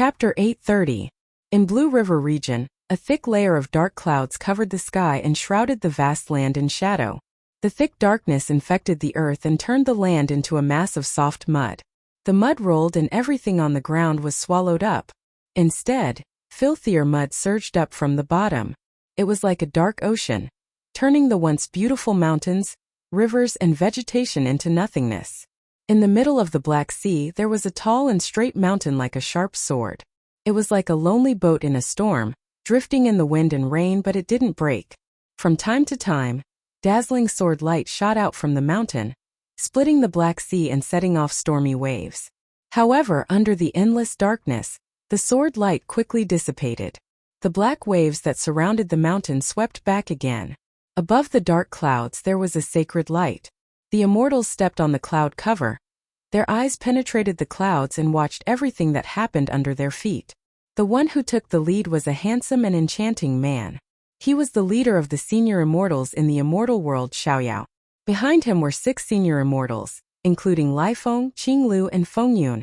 Chapter 830. In Blue River region, a thick layer of dark clouds covered the sky and shrouded the vast land in shadow. The thick darkness infected the earth and turned the land into a mass of soft mud. The mud rolled and everything on the ground was swallowed up. Instead, filthier mud surged up from the bottom. It was like a dark ocean, turning the once beautiful mountains, rivers, and vegetation into nothingness. In the middle of the Black Sea there was a tall and straight mountain like a sharp sword. It was like a lonely boat in a storm, drifting in the wind and rain, but it didn't break. From time to time, dazzling sword light shot out from the mountain, splitting the Black Sea and setting off stormy waves. However, under the endless darkness, the sword light quickly dissipated. The black waves that surrounded the mountain swept back again. Above the dark clouds there was a sacred light. The immortals stepped on the cloud cover. Their eyes penetrated the clouds and watched everything that happened under their feet. The one who took the lead was a handsome and enchanting man. He was the leader of the senior immortals in the immortal world, Xiaoyao. Behind him were 6 senior immortals, including Lifeng, Qinglu, and Fengyun,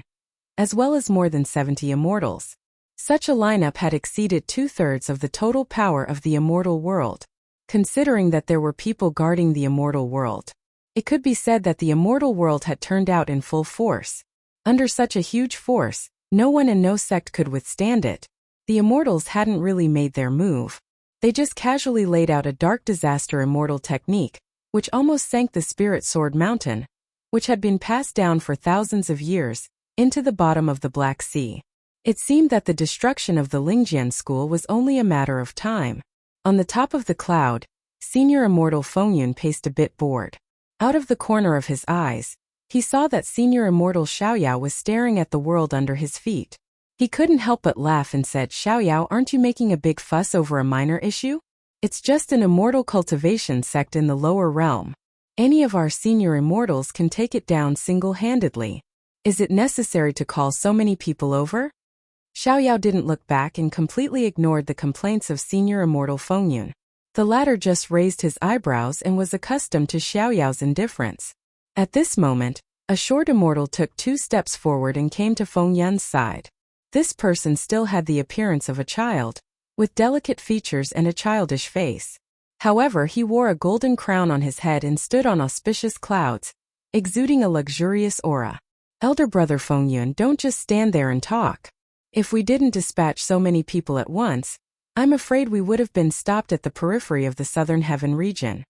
as well as more than 70 immortals. Such a lineup had exceeded 2/3 of the total power of the immortal world. Considering that there were people guarding the immortal world, it could be said that the immortal world had turned out in full force. Under such a huge force, no one and no sect could withstand it. The immortals hadn't really made their move. They just casually laid out a dark disaster immortal technique, which almost sank the Spirit Sword Mountain, which had been passed down for thousands of years, into the bottom of the Black Sea. It seemed that the destruction of the Lingjian school was only a matter of time. On the top of the cloud, senior immortal Fengyun paced a bit bored. Out of the corner of his eyes, he saw that senior immortal Xiaoyao was staring at the world under his feet. He couldn't help but laugh and said, "Xiaoyao, aren't you making a big fuss over a minor issue? It's just an immortal cultivation sect in the lower realm. Any of our senior immortals can take it down single-handedly. Is it necessary to call so many people over?" Xiaoyao didn't look back and completely ignored the complaints of senior immortal Fengyun. The latter just raised his eyebrows and was accustomed to Xiaoyao's indifference. At this moment, a short immortal took 2 steps forward and came to Fengyun's side. This person still had the appearance of a child, with delicate features and a childish face. However, he wore a golden crown on his head and stood on auspicious clouds, exuding a luxurious aura. "Elder brother Fengyun, don't just stand there and talk. If we didn't dispatch so many people at once, I'm afraid we would have been stopped at the periphery of the Southern Heaven region.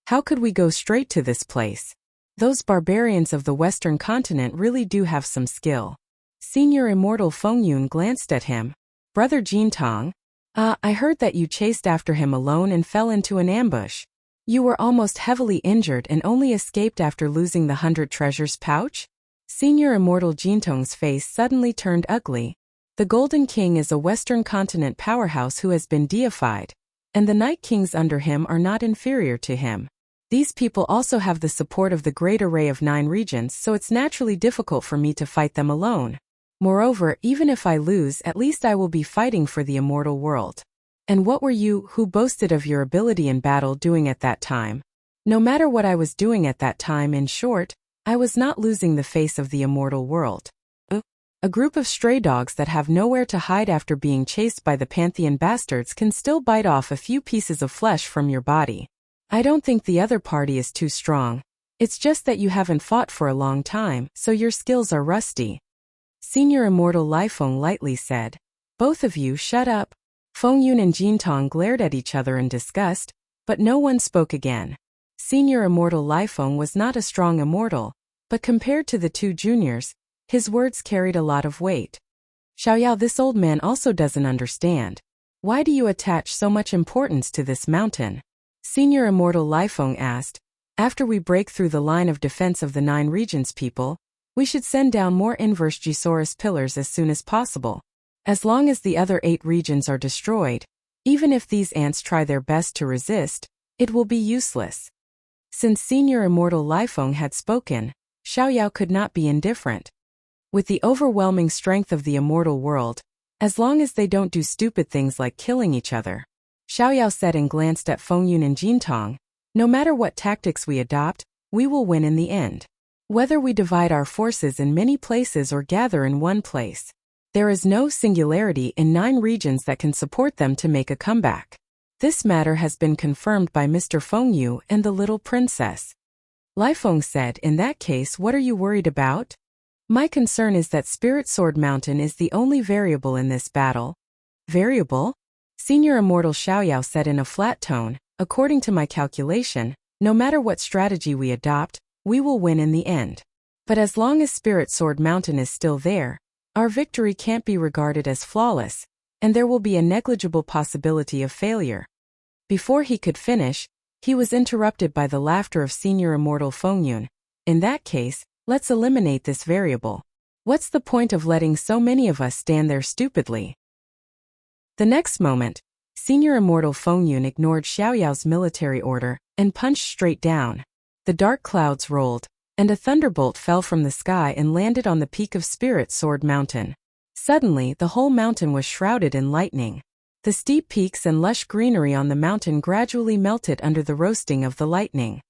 How could we go straight to this place? Those barbarians of the Western continent really do have some skill." Senior immortal Fengyun glanced at him. "Brother Jintong, I heard that you chased after him alone and fell into an ambush. You were almost heavily injured and only escaped after losing the 100 treasures pouch?" Senior immortal Jintong's face suddenly turned ugly. The Golden King is a Western continent powerhouse who has been deified, and the Night Kings under him are not inferior to him. These people also have the support of the great array of 9 regions, so it's naturally difficult for me to fight them alone. Moreover, even if I lose, at least I will be fighting for the immortal world. And what were you, who boasted of your ability in battle, doing at that time? No matter what I was doing at that time, in short, I was not losing the face of the immortal world. A group of stray dogs that have nowhere to hide after being chased by the Pantheon bastards can still bite off a few pieces of flesh from your body. I don't think the other party is too strong. It's just that you haven't fought for a long time, so your skills are rusty." Senior immortal Lifeng lightly said. "Both of you shut up." Fengyun and Jintong glared at each other in disgust, but no one spoke again. Senior immortal Lifeng was not a strong immortal, but compared to the 2 juniors, his words carried a lot of weight. "Xiaoyao, this old man also doesn't understand. Why do you attach so much importance to this mountain?" Senior immortal Lifeng asked. "After we break through the line of defense of the 9 regions people, we should send down more inverse Gisaurus pillars as soon as possible. As long as the other 8 regions are destroyed, even if these ants try their best to resist, it will be useless." Since senior immortal Lifeng had spoken, Xiaoyao could not be indifferent. With the overwhelming strength of the immortal world, as long as they don't do stupid things like killing each other, Xiaoyao said and glanced at Fengyun and Jintong, "No matter what tactics we adopt, we will win in the end. Whether we divide our forces in many places or gather in one place, There is no singularity in 9 regions that can support them to make a comeback. This matter has been confirmed by Mr. Fengyu and the little princess. Lifeng said, in that case, what are you worried about? My concern is that Spirit Sword Mountain is the only variable in this battle. Variable? Senior Immortal Xiaoyao said in a flat tone, according to my calculation, no matter what strategy we adopt, we will win in the end. But as long as Spirit Sword Mountain is still there, our victory can't be regarded as flawless, and there will be a negligible possibility of failure. Before he could finish, he was interrupted by the laughter of Senior Immortal Fengyun. In that case, let's eliminate this variable. What's the point of letting so many of us stand there stupidly? The next moment, Senior Immortal Fengyun ignored Xiaoyao's military order and punched straight down. The dark clouds rolled, and a thunderbolt fell from the sky and landed on the peak of Spirit Sword Mountain. Suddenly, the whole mountain was shrouded in lightning. The steep peaks and lush greenery on the mountain gradually melted under the roasting of the lightning.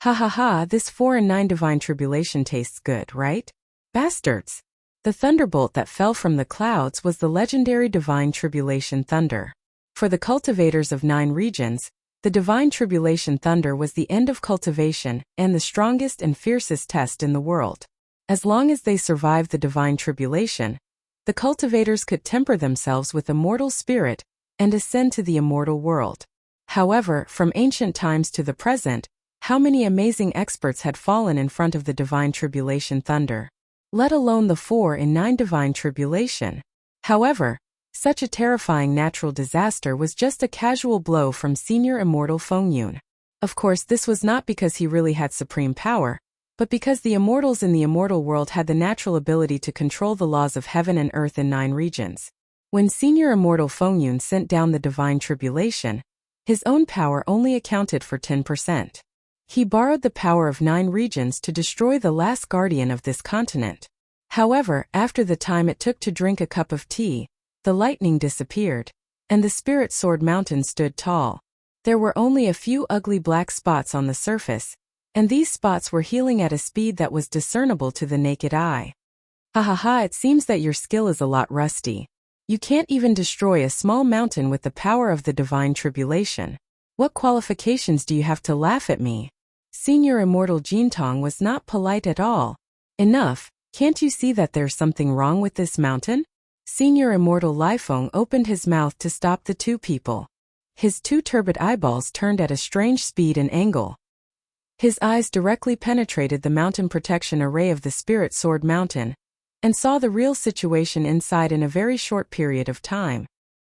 Ha ha ha, this 4 and 9 divine tribulation tastes good, right? Bastards! The thunderbolt that fell from the clouds was the legendary divine tribulation thunder. For the cultivators of 9 regions, the divine tribulation thunder was the end of cultivation and the strongest and fiercest test in the world. As long as they survived the divine tribulation, the cultivators could temper themselves with immortal spirit and ascend to the immortal world. However, from ancient times to the present, how many amazing experts had fallen in front of the divine tribulation thunder, let alone the 4 and 9 divine tribulation. However, such a terrifying natural disaster was just a casual blow from Senior Immortal Fengyun. Of course, this was not because he really had supreme power, but because the immortals in the immortal world had the natural ability to control the laws of heaven and earth in 9 regions. When Senior Immortal Fengyun sent down the divine tribulation, his own power only accounted for 10%. He borrowed the power of 9 regions to destroy the last guardian of this continent. However, after the time it took to drink a cup of tea, the lightning disappeared, and the Spirit Sword Mountain stood tall. There were only a few ugly black spots on the surface, and these spots were healing at a speed that was discernible to the naked eye. Ha ha ha, it seems that your skill is a lot rusty. You can't even destroy a small mountain with the power of the divine tribulation. What qualifications do you have to laugh at me? Senior Immortal Jintong was not polite at all. Enough, can't you see that there's something wrong with this mountain? Senior Immortal Lifeng opened his mouth to stop the 2 people. His 2 turbid eyeballs turned at a strange speed and angle. His eyes directly penetrated the mountain protection array of the Spirit Sword Mountain, and saw the real situation inside in a very short period of time.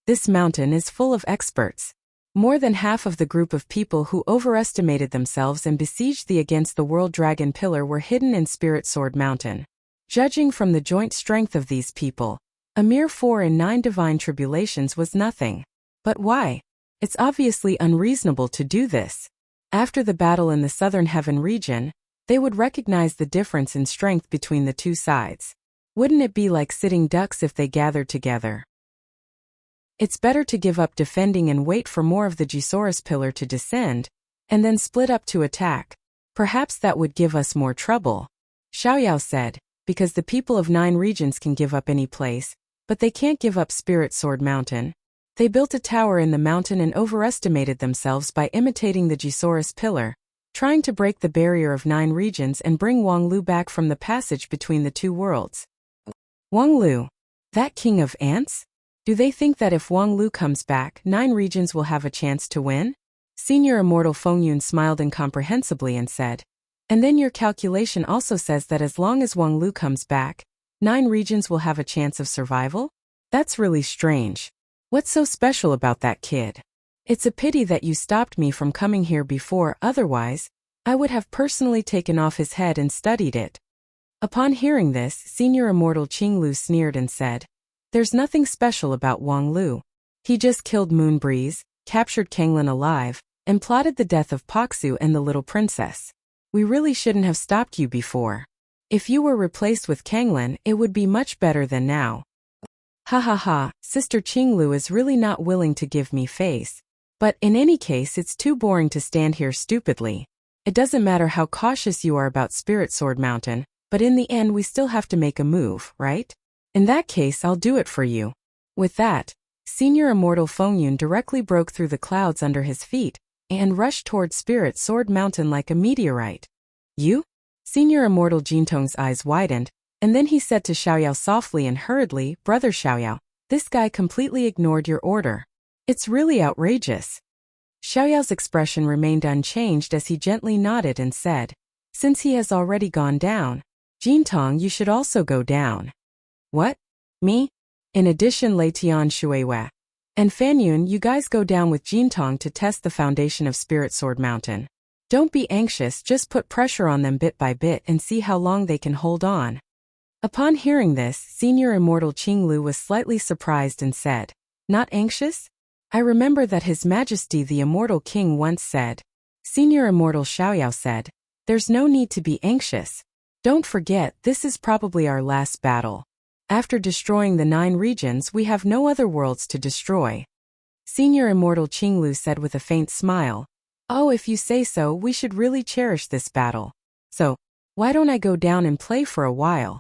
This mountain is full of experts. More than half of the group of people who overestimated themselves and besieged the Against the World Dragon Pillar were hidden in Spirit Sword Mountain. Judging from the joint strength of these people, a mere 4 and 9 divine tribulations was nothing. But why? It's obviously unreasonable to do this. After the battle in the Southern Heaven region, they would recognize the difference in strength between the 2 sides. Wouldn't it be like sitting ducks if they gathered together? It's better to give up defending and wait for more of the Gisaurus pillar to descend, and then split up to attack. Perhaps that would give us more trouble. Xiaoyao said, because the people of 9 regions can give up any place, but they can't give up Spirit Sword Mountain. They built a tower in the mountain and overestimated themselves by imitating the Gisaurus pillar, trying to break the barrier of 9 regions and bring Wang Lu back from the passage between the 2 worlds. Wang Lu? That king of ants? Do they think that if Wang Lu comes back, 9 regions will have a chance to win? Senior Immortal Fengyun smiled incomprehensibly and said, and then your calculation also says that as long as Wang Lu comes back, 9 regions will have a chance of survival? That's really strange. What's so special about that kid? It's a pity that you stopped me from coming here before, otherwise, I would have personally taken off his head and studied it. Upon hearing this, Senior Immortal Qinglu sneered and said, there's nothing special about Wang Lu. He just killed Moonbreeze, captured Kanglin alive, and plotted the death of Paksu and the little princess. We really shouldn't have stopped you before. If you were replaced with Kanglin, it would be much better than now. Ha ha ha, Sister Qinglu is really not willing to give me face. But in any case, it's too boring to stand here stupidly. It doesn't matter how cautious you are about Spirit Sword Mountain, but in the end we still have to make a move, right? In that case, I'll do it for you. With that, Senior Immortal Fengyun directly broke through the clouds under his feet and rushed toward Spirit Sword Mountain like a meteorite. You? Senior Immortal Jintong's eyes widened, and then he said to Xiaoyao softly and hurriedly, Brother Xiaoyao, this guy completely ignored your order. It's really outrageous. Xiaoyao's expression remained unchanged as he gently nodded and said, Since he has already gone down, Jintong, you should also go down. What? Me? In addition, Lei Tian Shuiwei and Fengyun, you guys go down with Jintong to test the foundation of Spirit Sword Mountain. Don't be anxious, just put pressure on them bit by bit and see how long they can hold on. Upon hearing this, Senior Immortal Qinglu was slightly surprised and said, Not anxious? I remember that His Majesty the Immortal King once said. Senior Immortal Xiaoyao said, There's no need to be anxious. Don't forget, this is probably our last battle. After destroying the 9 regions, we have no other worlds to destroy. Senior Immortal Qinglu said with a faint smile, Oh, if you say so, we should really cherish this battle. So, why don't I go down and play for a while?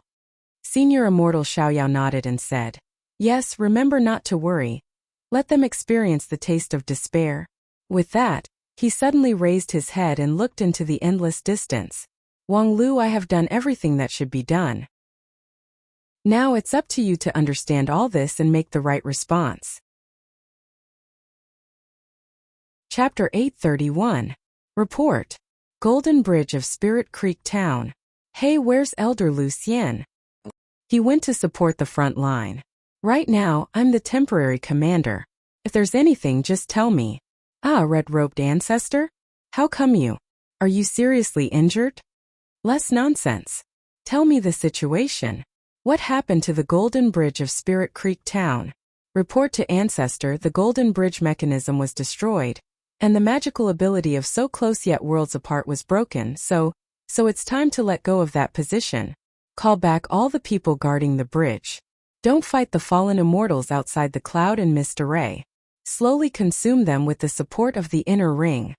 Senior Immortal Xiaoyao nodded and said, Yes, remember not to worry. Let them experience the taste of despair. With that, he suddenly raised his head and looked into the endless distance. Wang Lu, I have done everything that should be done. Now it's up to you to understand all this and make the right response. Chapter 831. Report. Golden Bridge of Spirit Creek Town. Hey, where's Elder Lu Xian? He went to support the front line. Right now, I'm the temporary commander. If there's anything, just tell me. Ah, red-robed ancestor? How come you? Are you seriously injured? Less nonsense. Tell me the situation. What happened to the Golden Bridge of Spirit Creek Town? Report to Ancestor, the Golden Bridge mechanism was destroyed, and the magical ability of so close yet worlds apart was broken, so it's time to let go of that position. Call back all the people guarding the bridge. Don't fight the fallen immortals outside the cloud and mist array. Slowly consume them with the support of the inner ring.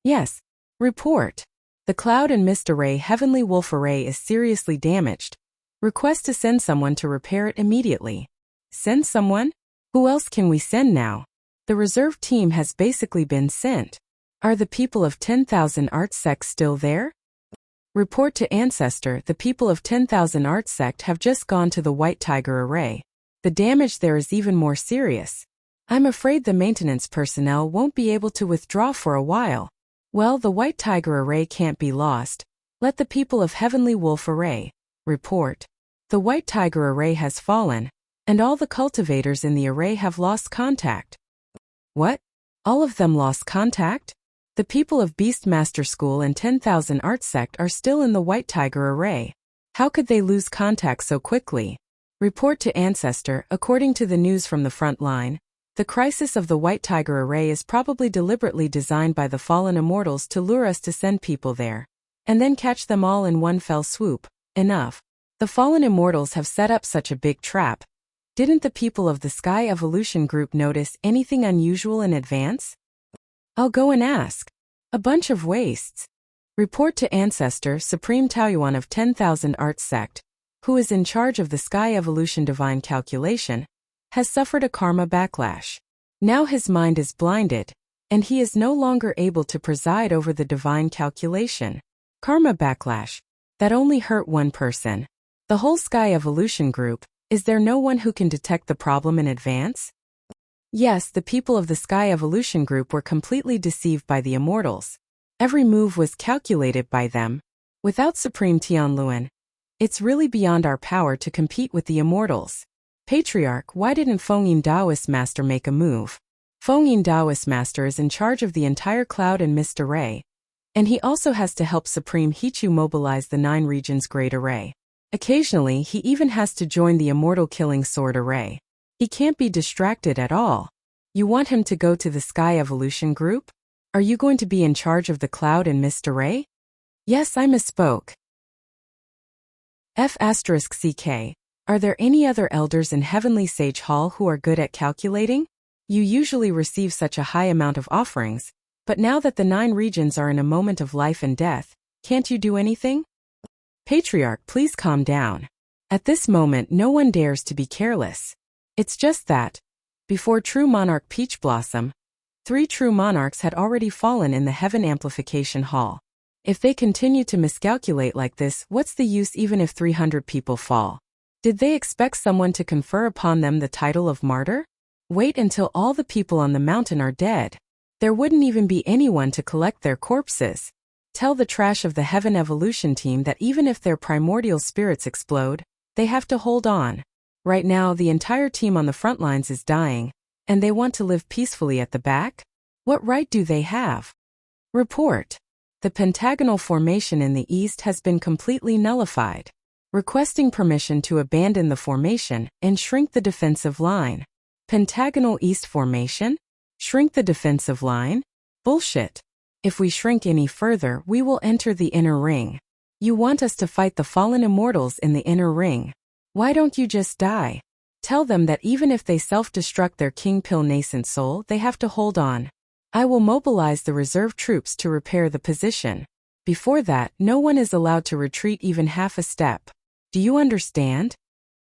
Yes. Report. The cloud and mist array Heavenly Wolf array is seriously damaged. Request to send someone to repair it immediately. Send someone? Who else can we send now? The reserve team has basically been sent. Are the people of 10,000 Art Sect still there? Report to Ancestor, the people of 10,000 Art Sect have just gone to the White Tiger array. The damage there is even more serious. I'm afraid the maintenance personnel won't be able to withdraw for a while. Well, the White Tiger array can't be lost. Let the people of Heavenly Wolf array report. The White Tiger array has fallen, and all the cultivators in the array have lost contact. What? All of them lost contact? The people of Beastmaster School and 10,000 Art Sect are still in the White Tiger array. How could they lose contact so quickly? Report to Ancestor, according to the news from the front line, the crisis of the White Tiger array is probably deliberately designed by the fallen immortals to lure us to send people there, and then catch them all in one fell swoop. Enough. The fallen immortals have set up such a big trap. Didn't the people of the Sky Evolution Group notice anything unusual in advance? I'll go and ask. A bunch of wastes. Report to Ancestor, Supreme Taoyuan of 10,000 Art Sect, who is in charge of the Sky Evolution Divine Calculation, has suffered a karma backlash. Now his mind is blinded, and he is no longer able to preside over the divine calculation. Karma backlash. That only hurt one person. The whole Sky Evolution Group. Is there no one who can detect the problem in advance? Yes, the people of the Sky Evolution Group were completely deceived by the immortals. Every move was calculated by them. Without Supreme Tianluan, it's really beyond our power to compete with the immortals. Patriarch, why didn't Fengyun Daoist Master make a move? Fengyun Daoist Master is in charge of the entire cloud and mist array, and he also has to help Supreme Hichu mobilize the 9 regions Great Array. Occasionally, he even has to join the Immortal Killing Sword Array. He can't be distracted at all. You want him to go to the Sky Evolution Group? Are you going to be in charge of the Cloud and Mist Array? Yes, I misspoke. F*CK. Are there any other elders in Heavenly Sage Hall who are good at calculating? You usually receive such a high amount of offerings, but now that the 9 regions are in a moment of life and death, can't you do anything? Patriarch, please calm down. At this moment no one dares to be careless. It's just that, before true monarch Peach Blossom, 3 true monarchs had already fallen in the Heaven Amplification Hall. If they continue to miscalculate like this, what's the use even if 300 people fall? Did they expect someone to confer upon them the title of martyr? Wait until all the people on the mountain are dead. There wouldn't even be anyone to collect their corpses. Tell the trash of the Heaven Evolution team that even if their primordial spirits explode, they have to hold on. Right now the entire team on the front lines is dying, and they want to live peacefully at the back? What right do they have? Report. The pentagonal formation in the east has been completely nullified. Requesting permission to abandon the formation and shrink the defensive line. Pentagonal east formation? Shrink the defensive line? Bullshit. If we shrink any further, we will enter the inner ring. You want us to fight the fallen immortals in the inner ring. Why don't you just die? Tell them that even if they self-destruct their King Pill nascent soul, they have to hold on. I will mobilize the reserve troops to repair the position. Before that, no one is allowed to retreat even half a step. Do you understand?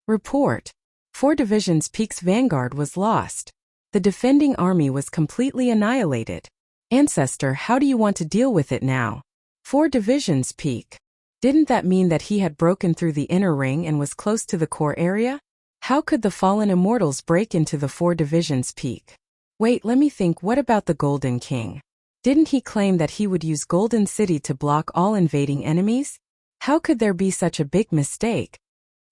Report. 4 divisions Peak's vanguard was lost. The defending army was completely annihilated. Ancestor, how do you want to deal with it now? 4 divisions Peak. Didn't that mean that he had broken through the inner ring and was close to the core area? How could the fallen immortals break into the 4 divisions Peak? Wait, let me think, what about the Golden King? Didn't he claim that he would use Golden City to block all invading enemies? How could there be such a big mistake?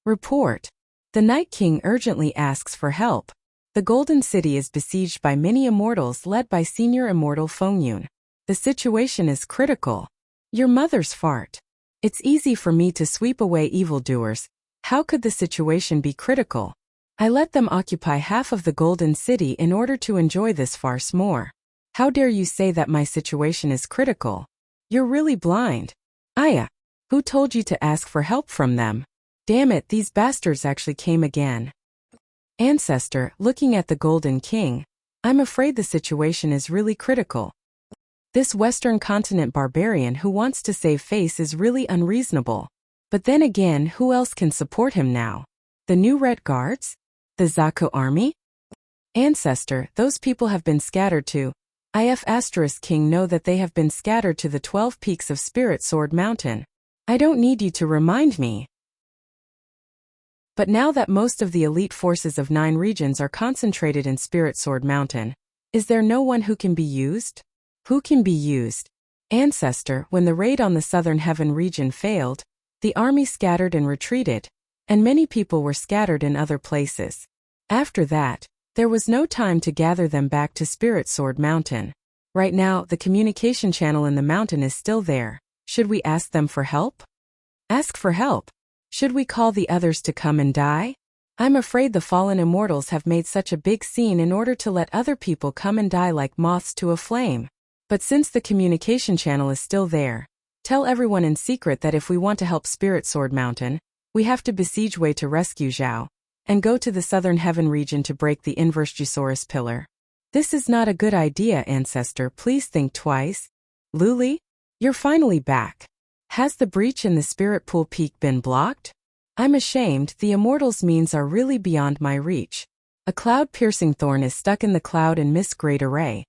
Report. The Night King urgently asks for help. The Golden City is besieged by many immortals led by Senior Immortal Fengyun. The situation is critical. Your mother's fart. It's easy for me to sweep away evildoers. How could the situation be critical? I let them occupy half of the Golden City in order to enjoy this farce more. How dare you say that my situation is critical? You're really blind. Aya. Who told you to ask for help from them? Damn it, these bastards actually came again. Ancestor, looking at the Golden King, I'm afraid the situation is really critical. This Western continent barbarian who wants to save face is really unreasonable. But then again, who else can support him now? The new Red Guards? The Zaku army? Ancestor, those people have been scattered to. King know that they have been scattered to the 12 peaks of Spirit Sword Mountain. I don't need you to remind me. But now that most of the elite forces of 9 regions are concentrated in Spirit Sword Mountain, is there no one who can be used? Who can be used? Ancestor, when the raid on the Southern Heaven region failed, the army scattered and retreated, and many people were scattered in other places. After that, there was no time to gather them back to Spirit Sword Mountain. Right now, the communication channel in the mountain is still there. Should we ask them for help? Ask for help? Should we call the others to come and die? I'm afraid the fallen immortals have made such a big scene in order to let other people come and die like moths to a flame. But since the communication channel is still there, tell everyone in secret that if we want to help Spirit Sword Mountain, we have to besiege Wei to rescue Zhao, and go to the Southern Heaven region to break the inverse Jusaurus pillar. This is not a good idea, Ancestor, please think twice. Luli? You're finally back. Has the breach in the Spirit Pool Peak been blocked? I'm ashamed, the Immortals' means are really beyond my reach. A cloud-piercing thorn is stuck in the cloud in Miss Great Array.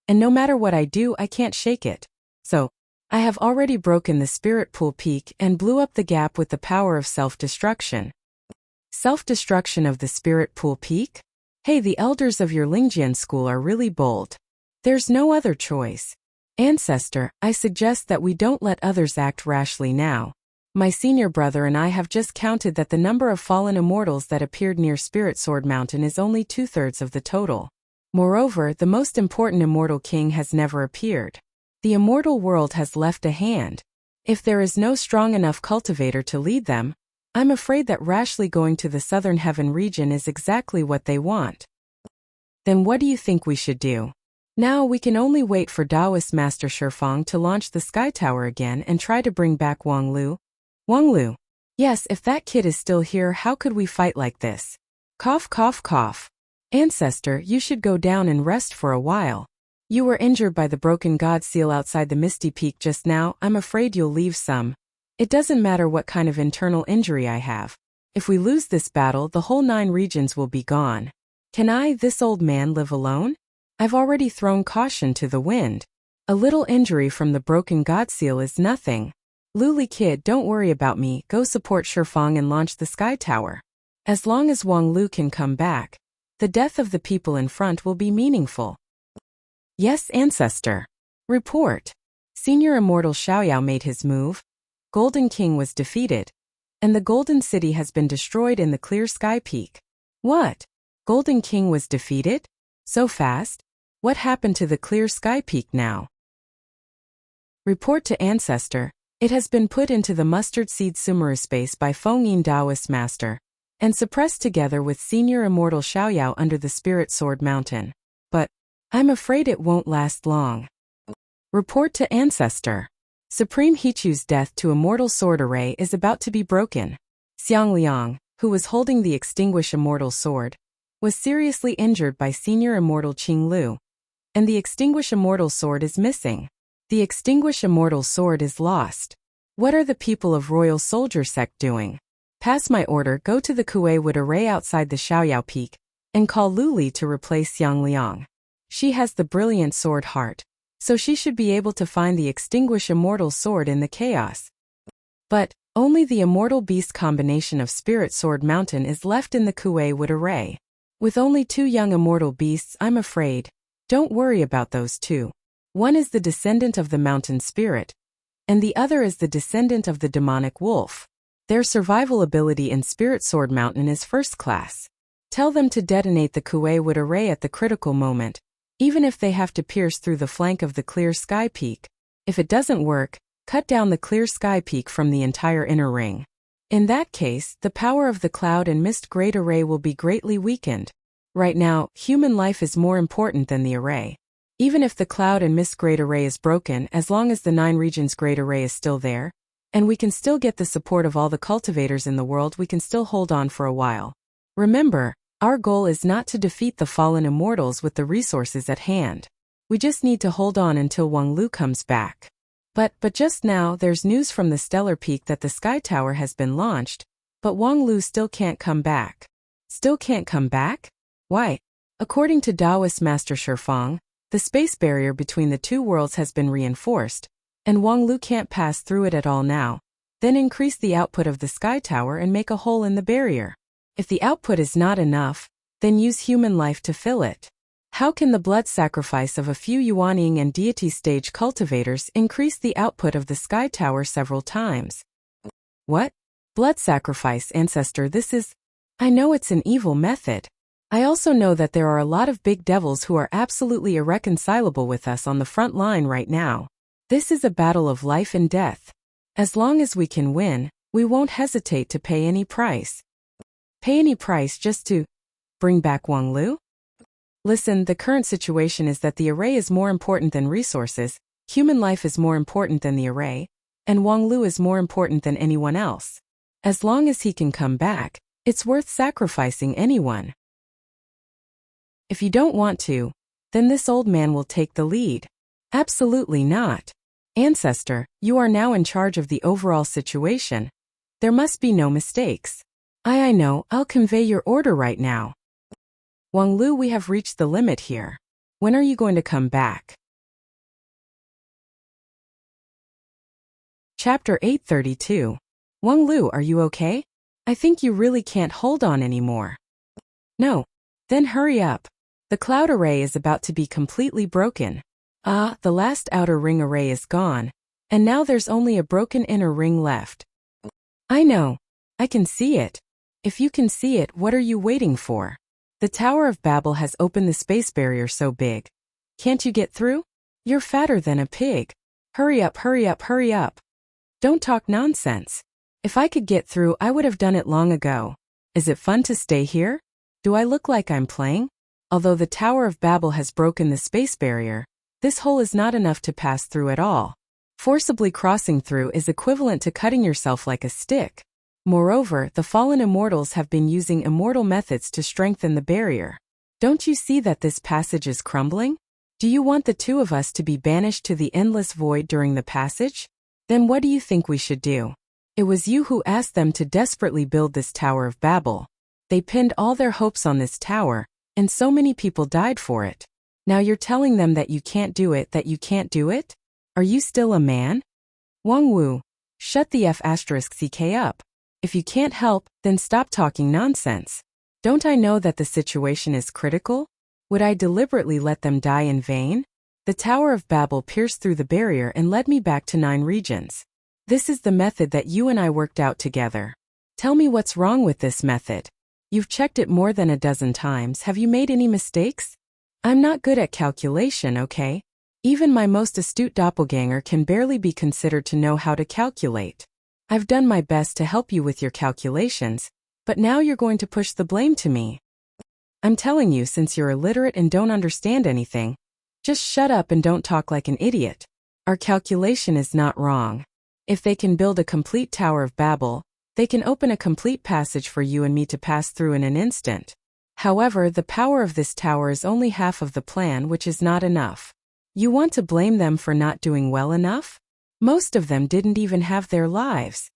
And no matter what I do, I can't shake it. So, I have already broken the Spirit Pool Peak and blew up the gap with the power of self-destruction. Self-destruction of the Spirit Pool Peak? Hey, the elders of your Lingjian school are really bold. There's no other choice. Ancestor, I suggest that we don't let others act rashly now. My senior brother and I have just counted that the number of fallen immortals that appeared near Spirit Sword Mountain is only 2/3 of the total. Moreover, the most important immortal king has never appeared. The immortal world has left a hand. If there is no strong enough cultivator to lead them, I'm afraid that rashly going to the Southern Heaven region is exactly what they want. Then what do you think we should do? Now we can only wait for Taoist Master Shifeng to launch the Sky Tower again and try to bring back Wang Lu. Wang Lu. Yes, if that kid is still here, how could we fight like this? Cough, cough, cough. Ancestor, you should go down and rest for a while. You were injured by the broken god seal outside the Misty Peak just now. I'm afraid you'll leave some. It doesn't matter what kind of internal injury I have. If we lose this battle, the whole 9 regions will be gone. Can I, this old man, live alone? I've already thrown caution to the wind. A little injury from the broken god seal is nothing. Luli kid, don't worry about me, go support Shifeng and launch the Sky Tower. As long as Wang Lu can come back, the death of the people in front will be meaningful. Yes, ancestor. Report. Senior Immortal Xiaoyao made his move. Golden King was defeated, and the Golden City has been destroyed in the Clear Sky Peak. What? Golden King was defeated? So fast? What happened to the Clear Sky Peak now? Report to Ancestor. It has been put into the Mustard Seed Sumeru space by Feng Yin Taoist Master, and suppressed together with Senior Immortal Xiaoyao under the Spirit Sword Mountain. But I'm afraid it won't last long. Report to Ancestor. Supreme Hichu's death to Immortal Sword Array is about to be broken. Xiang Liang, who was holding the Extinguish Immortal Sword, was seriously injured by Senior Immortal Qing Lu, and the Extinguish Immortal Sword is missing. The Extinguish Immortal Sword is lost. What are the people of Royal Soldier Sect doing? Pass my order, go to the Kuei Wood Array outside the Xiaoyao Peak, and call Luli to replace Xiang Liang. She has the brilliant sword heart, so she should be able to find the Extinguish Immortal Sword in the chaos. But only the Immortal Beast combination of Spirit Sword Mountain is left in the Kuei Wood Array. With only 2 young immortal beasts, I'm afraid. Don't worry about those 2. One is the descendant of the mountain spirit, and the other is the descendant of the demonic wolf. Their survival ability in Spirit Sword Mountain is first class. Tell them to detonate the Kuei Wood Array at the critical moment, even if they have to pierce through the flank of the Clear Sky Peak. If it doesn't work, cut down the Clear Sky Peak from the entire inner ring. In that case, the power of the Cloud and Mist Great Array will be greatly weakened. Right now, human life is more important than the array. Even if the Cloud and Mist Great Array is broken, as long as the 9 regions Great Array is still there, and we can still get the support of all the cultivators in the world, we can still hold on for a while. Remember, our goal is not to defeat the fallen immortals with the resources at hand. We just need to hold on until Wang Lu comes back. But just now, there's news from the Stellar Peak that the Sky Tower has been launched, but Wang Lu still can't come back. Still can't come back? Why? According to Taoist Master Shifeng, the space barrier between the 2 worlds has been reinforced, and Wang Lu can't pass through it at all now. Then increase the output of the Sky Tower and make a hole in the barrier. If the output is not enough, then use human life to fill it. How can the blood sacrifice of a few Yuanying and deity stage cultivators increase the output of the Sky Tower several times? What? Blood sacrifice, ancestor, this is... I know it's an evil method. I also know that there are a lot of big devils who are absolutely irreconcilable with us on the front line right now. This is a battle of life and death. As long as we can win, we won't hesitate to pay any price. Pay any price just to bring back Wang Lu? Listen, the current situation is that the array is more important than resources, human life is more important than the array, and Wang Lu is more important than anyone else. As long as he can come back, it's worth sacrificing anyone. If you don't want to, then this old man will take the lead. Absolutely not. Ancestor, you are now in charge of the overall situation. There must be no mistakes. I know, I'll convey your order right now. Wang Lu, we have reached the limit here. When are you going to come back? Chapter 832. Wang Lu, are you okay? I think you really can't hold on anymore. No. Then hurry up. The cloud array is about to be completely broken. The last outer ring array is gone, and now there's only a broken inner ring left. I know. I can see it. If you can see it, what are you waiting for? The Tower of Babel has opened the space barrier so big. Can't you get through? You're fatter than a pig. Hurry up, hurry up, hurry up. Don't talk nonsense. If I could get through, I would have done it long ago. Is it fun to stay here? Do I look like I'm playing? Although the Tower of Babel has broken the space barrier, this hole is not enough to pass through at all. Forcibly crossing through is equivalent to cutting yourself like a stick. Moreover, the fallen immortals have been using immortal methods to strengthen the barrier. Don't you see that this passage is crumbling? Do you want the 2 of us to be banished to the endless void during the passage? Then what do you think we should do? It was you who asked them to desperately build this Tower of Babel. They pinned all their hopes on this tower, and so many people died for it. Now you're telling them that you can't do it, that you can't do it? Are you still a man? Wang Wu, shut the F***ck up. If you can't help, then stop talking nonsense. Don't I know that the situation is critical? Would I deliberately let them die in vain? The Tower of Babel pierced through the barrier and led me back to 9 regions. This is the method that you and I worked out together. Tell me what's wrong with this method. You've checked it more than a dozen times. Have you made any mistakes? I'm not good at calculation, okay? Even my most astute doppelganger can barely be considered to know how to calculate. I've done my best to help you with your calculations, but now you're going to push the blame to me. I'm telling you, since you're illiterate and don't understand anything, just shut up and don't talk like an idiot. Our calculation is not wrong. If they can build a complete Tower of Babel, they can open a complete passage for you and me to pass through in an instant. However, the power of this tower is only half of the plan, which is not enough. You want to blame them for not doing well enough? Most of them didn't even have their lives.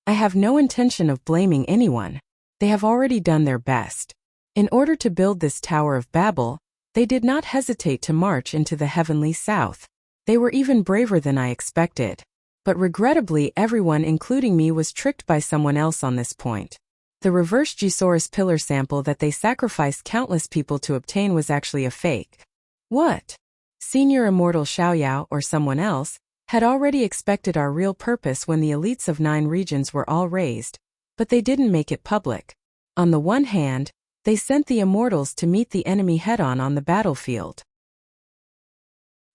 I have no intention of blaming anyone. They have already done their best. In order to build this Tower of Babel, they did not hesitate to march into the heavenly south. They were even braver than I expected. But regrettably, everyone, including me, was tricked by someone else on this point. The reverse G-Saurus pillar sample that they sacrificed countless people to obtain was actually a fake. What? Senior Immortal Xiaoyao, or someone else, had already expected our real purpose when the elites of 9 regions were all raised, but they didn't make it public. On the one hand, they sent the immortals to meet the enemy head-on on the battlefield.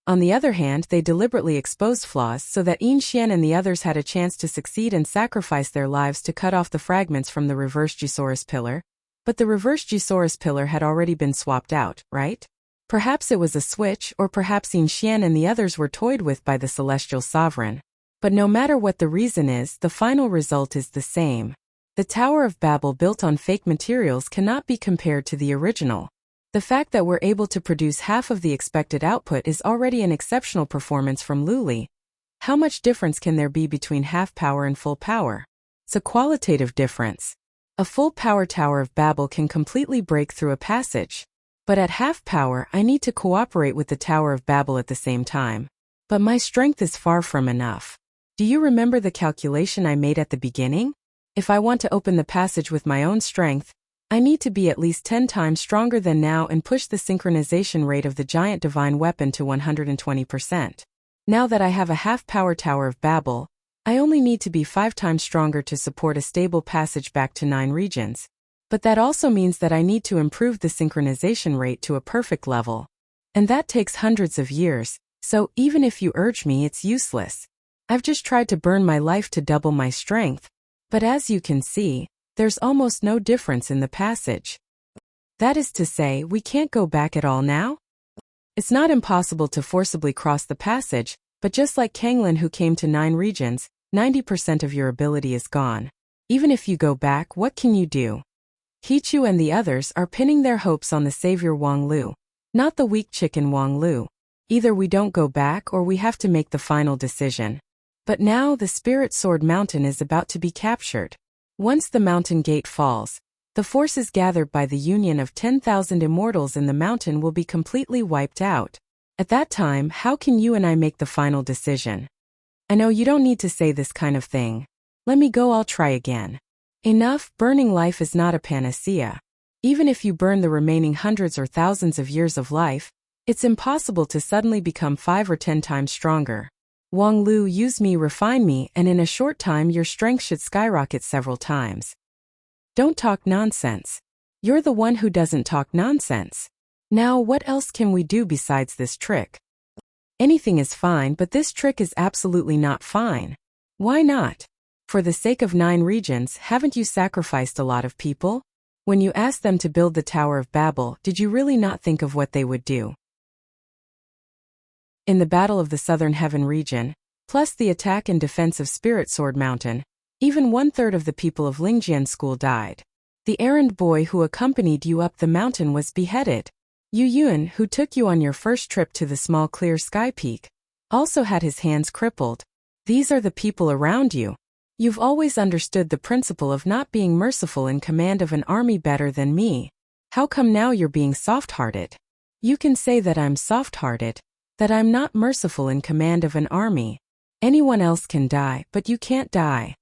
On the other hand, they deliberately exposed flaws so that Yin Xian and the others had a chance to succeed and sacrifice their lives to cut off the fragments from the reverse G-Saurus pillar. But the reverse G-Saurus pillar had already been swapped out, right? Perhaps it was a switch, or perhaps Yin Xian and the others were toyed with by the celestial sovereign. But no matter what the reason is, the final result is the same. The Tower of Babel built on fake materials cannot be compared to the original. The fact that we're able to produce half of the expected output is already an exceptional performance from Luli. How much difference can there be between half power and full power? It's a qualitative difference. A full power Tower of Babel can completely break through a passage. But at half power, I need to cooperate with the Tower of Babel at the same time. But my strength is far from enough. Do you remember the calculation I made at the beginning? If I want to open the passage with my own strength, I need to be at least 10 times stronger than now and push the synchronization rate of the giant divine weapon to 120%. Now that I have a half-power Tower of Babel, I only need to be 5 times stronger to support a stable passage back to 9 regions. But that also means that I need to improve the synchronization rate to a perfect level. And that takes hundreds of years, so even if you urge me, it's useless. I've just tried to burn my life to double my strength. But as you can see, there's almost no difference in the passage. That is to say, we can't go back at all now? It's not impossible to forcibly cross the passage, but just like Kanglin, who came to 9 regions, 90% of your ability is gone. Even if you go back, what can you do? Hichu and the others are pinning their hopes on the savior Wang Lu, not the weak chicken Wang Lu. Either we don't go back or we have to make the final decision. But now the Spirit Sword Mountain is about to be captured. Once the mountain gate falls, the forces gathered by the union of 10,000 immortals in the mountain will be completely wiped out. At that time, how can you and I make the final decision? I know you don't need to say this kind of thing. Let me go, I'll try again. Enough, burning life is not a panacea. Even if you burn the remaining hundreds or thousands of years of life, it's impossible to suddenly become 5 or 10 times stronger. Wang Lu, use me, refine me, and in a short time your strength should skyrocket several times. Don't talk nonsense. You're the one who doesn't talk nonsense. Now what else can we do besides this trick? Anything is fine, but this trick is absolutely not fine. Why not? For the sake of 9 regions, haven't you sacrificed a lot of people? When you asked them to build the Tower of Babel, did you really not think of what they would do? In the Battle of the Southern Heaven region, plus the attack and defense of Spirit Sword Mountain, even 1/3 of the people of Lingjian School died. The errand boy who accompanied you up the mountain was beheaded. Yu Yuan, who took you on your first trip to the small clear sky peak, also had his hands crippled. These are the people around you. You've always understood the principle of not being merciful in command of an army better than me. How come now you're being soft-hearted? You can say that I'm soft-hearted, that I'm not merciful in command of an army. Anyone else can die, but you can't die.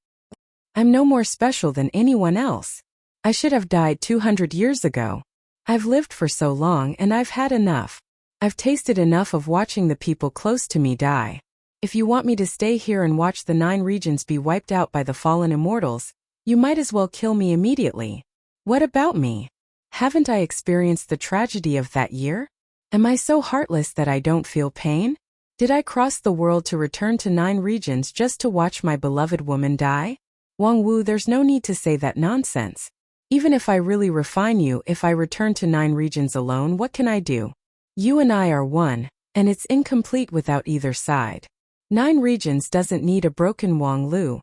I'm no more special than anyone else. I should have died 200 years ago. I've lived for so long and I've had enough. I've tasted enough of watching the people close to me die. If you want me to stay here and watch the 9 regions be wiped out by the fallen immortals, you might as well kill me immediately. What about me? Haven't I experienced the tragedy of that year? Am I so heartless that I don't feel pain? Did I cross the world to return to 9 regions just to watch my beloved woman die? Wang Wu, there's no need to say that nonsense. Even if I really refine you, if I return to 9 regions alone, what can I do? You and I are one, and it's incomplete without either side. 9 regions doesn't need a broken Wang Lu.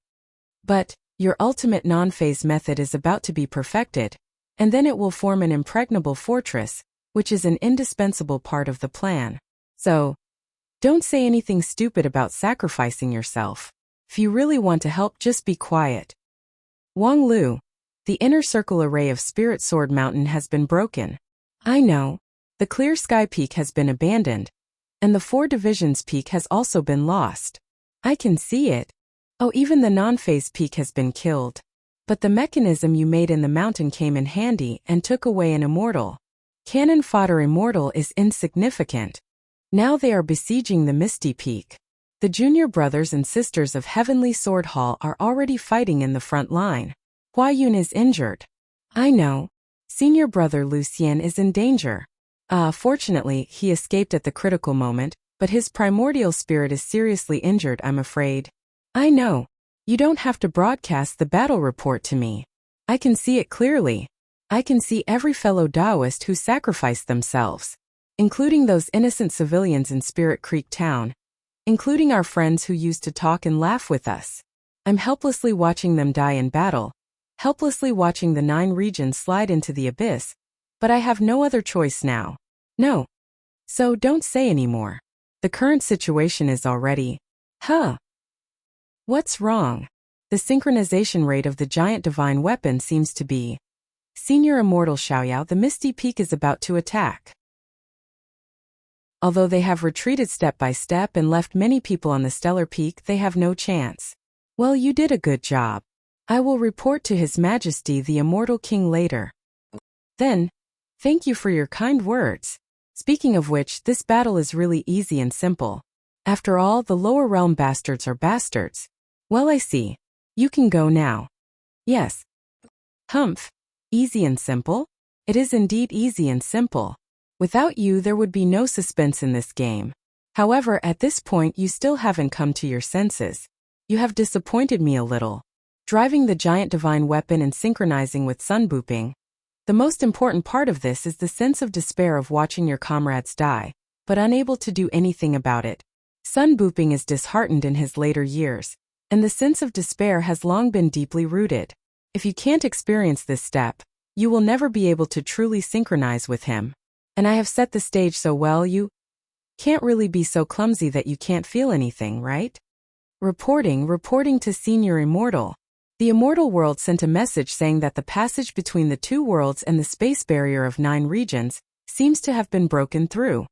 But your ultimate non-phase method is about to be perfected, and then it will form an impregnable fortress, which is an indispensable part of the plan. So, don't say anything stupid about sacrificing yourself. If you really want to help, just be quiet. Wang Lu, the inner circle array of Spirit Sword Mountain has been broken. I know. The Clear Sky Peak has been abandoned, and the 4 Divisions Peak has also been lost. I can see it. Oh, even the non-phase peak has been killed. But the mechanism you made in the mountain came in handy and took away an immortal. Cannon fodder immortal is insignificant. Now they are besieging the Misty Peak. The junior brothers and sisters of Heavenly Sword Hall are already fighting in the front line. Hua Yun is injured. I know. Senior brother Lucien is in danger. Fortunately, he escaped at the critical moment, but his primordial spirit is seriously injured, I'm afraid. I know. You don't have to broadcast the battle report to me. I can see it clearly. I can see every fellow Taoist who sacrificed themselves, including those innocent civilians in Spirit Creek Town, including our friends who used to talk and laugh with us. I'm helplessly watching them die in battle, helplessly watching the 9 regions slide into the abyss, but I have no other choice now. No. So don't say anymore. The current situation is already... What's wrong? The synchronization rate of the giant divine weapon seems to be... Senior Immortal Xiaoyao, the Misty Peak is about to attack. Although they have retreated step by step and left many people on the Stellar Peak, they have no chance. Well, you did a good job. I will report to His Majesty the Immortal King later. Then, thank you for your kind words. Speaking of which, this battle is really easy and simple. After all, the lower realm bastards are bastards. Well, I see. You can go now. Yes. Humph. Easy and simple? It is indeed easy and simple. Without you, there would be no suspense in this game. However, at this point, you still haven't come to your senses. You have disappointed me a little. Driving the giant divine weapon and synchronizing with sun booping. The most important part of this is the sense of despair of watching your comrades die, but unable to do anything about it. Sun booping is disheartened in his later years, and the sense of despair has long been deeply rooted. If you can't experience this step, you will never be able to truly synchronize with him. And I have set the stage so well, you can't really be so clumsy that you can't feel anything, right? Reporting to Senior Immortal. The Immortal World sent a message saying that the passage between the 2 worlds and the space barrier of 9 regions seems to have been broken through.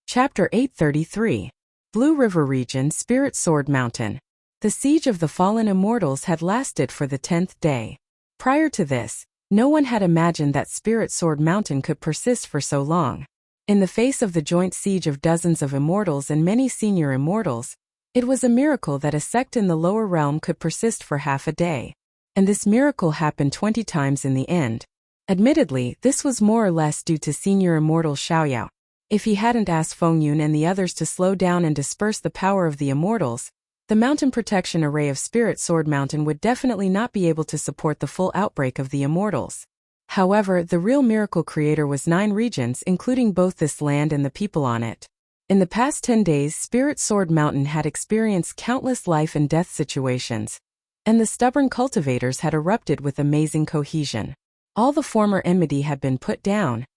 Chapter 833. Blue River Region, Spirit Sword Mountain. The siege of the fallen immortals had lasted for the 10th day. Prior to this, no one had imagined that Spirit Sword Mountain could persist for so long. In the face of the joint siege of dozens of immortals and many senior immortals, it was a miracle that a sect in the lower realm could persist for half a day. And this miracle happened 20 times in the end. Admittedly, this was more or less due to Senior Immortal Xiaoyao. If he hadn't asked Feng Yun and the others to slow down and disperse the power of the immortals, the mountain protection array of Spirit Sword Mountain would definitely not be able to support the full outbreak of the immortals. However, the real miracle creator was 9 regions, including both this land and the people on it. In the past 10 days, Spirit Sword Mountain had experienced countless life and death situations, and the stubborn cultivators had erupted with amazing cohesion. All the former enmity had been put down,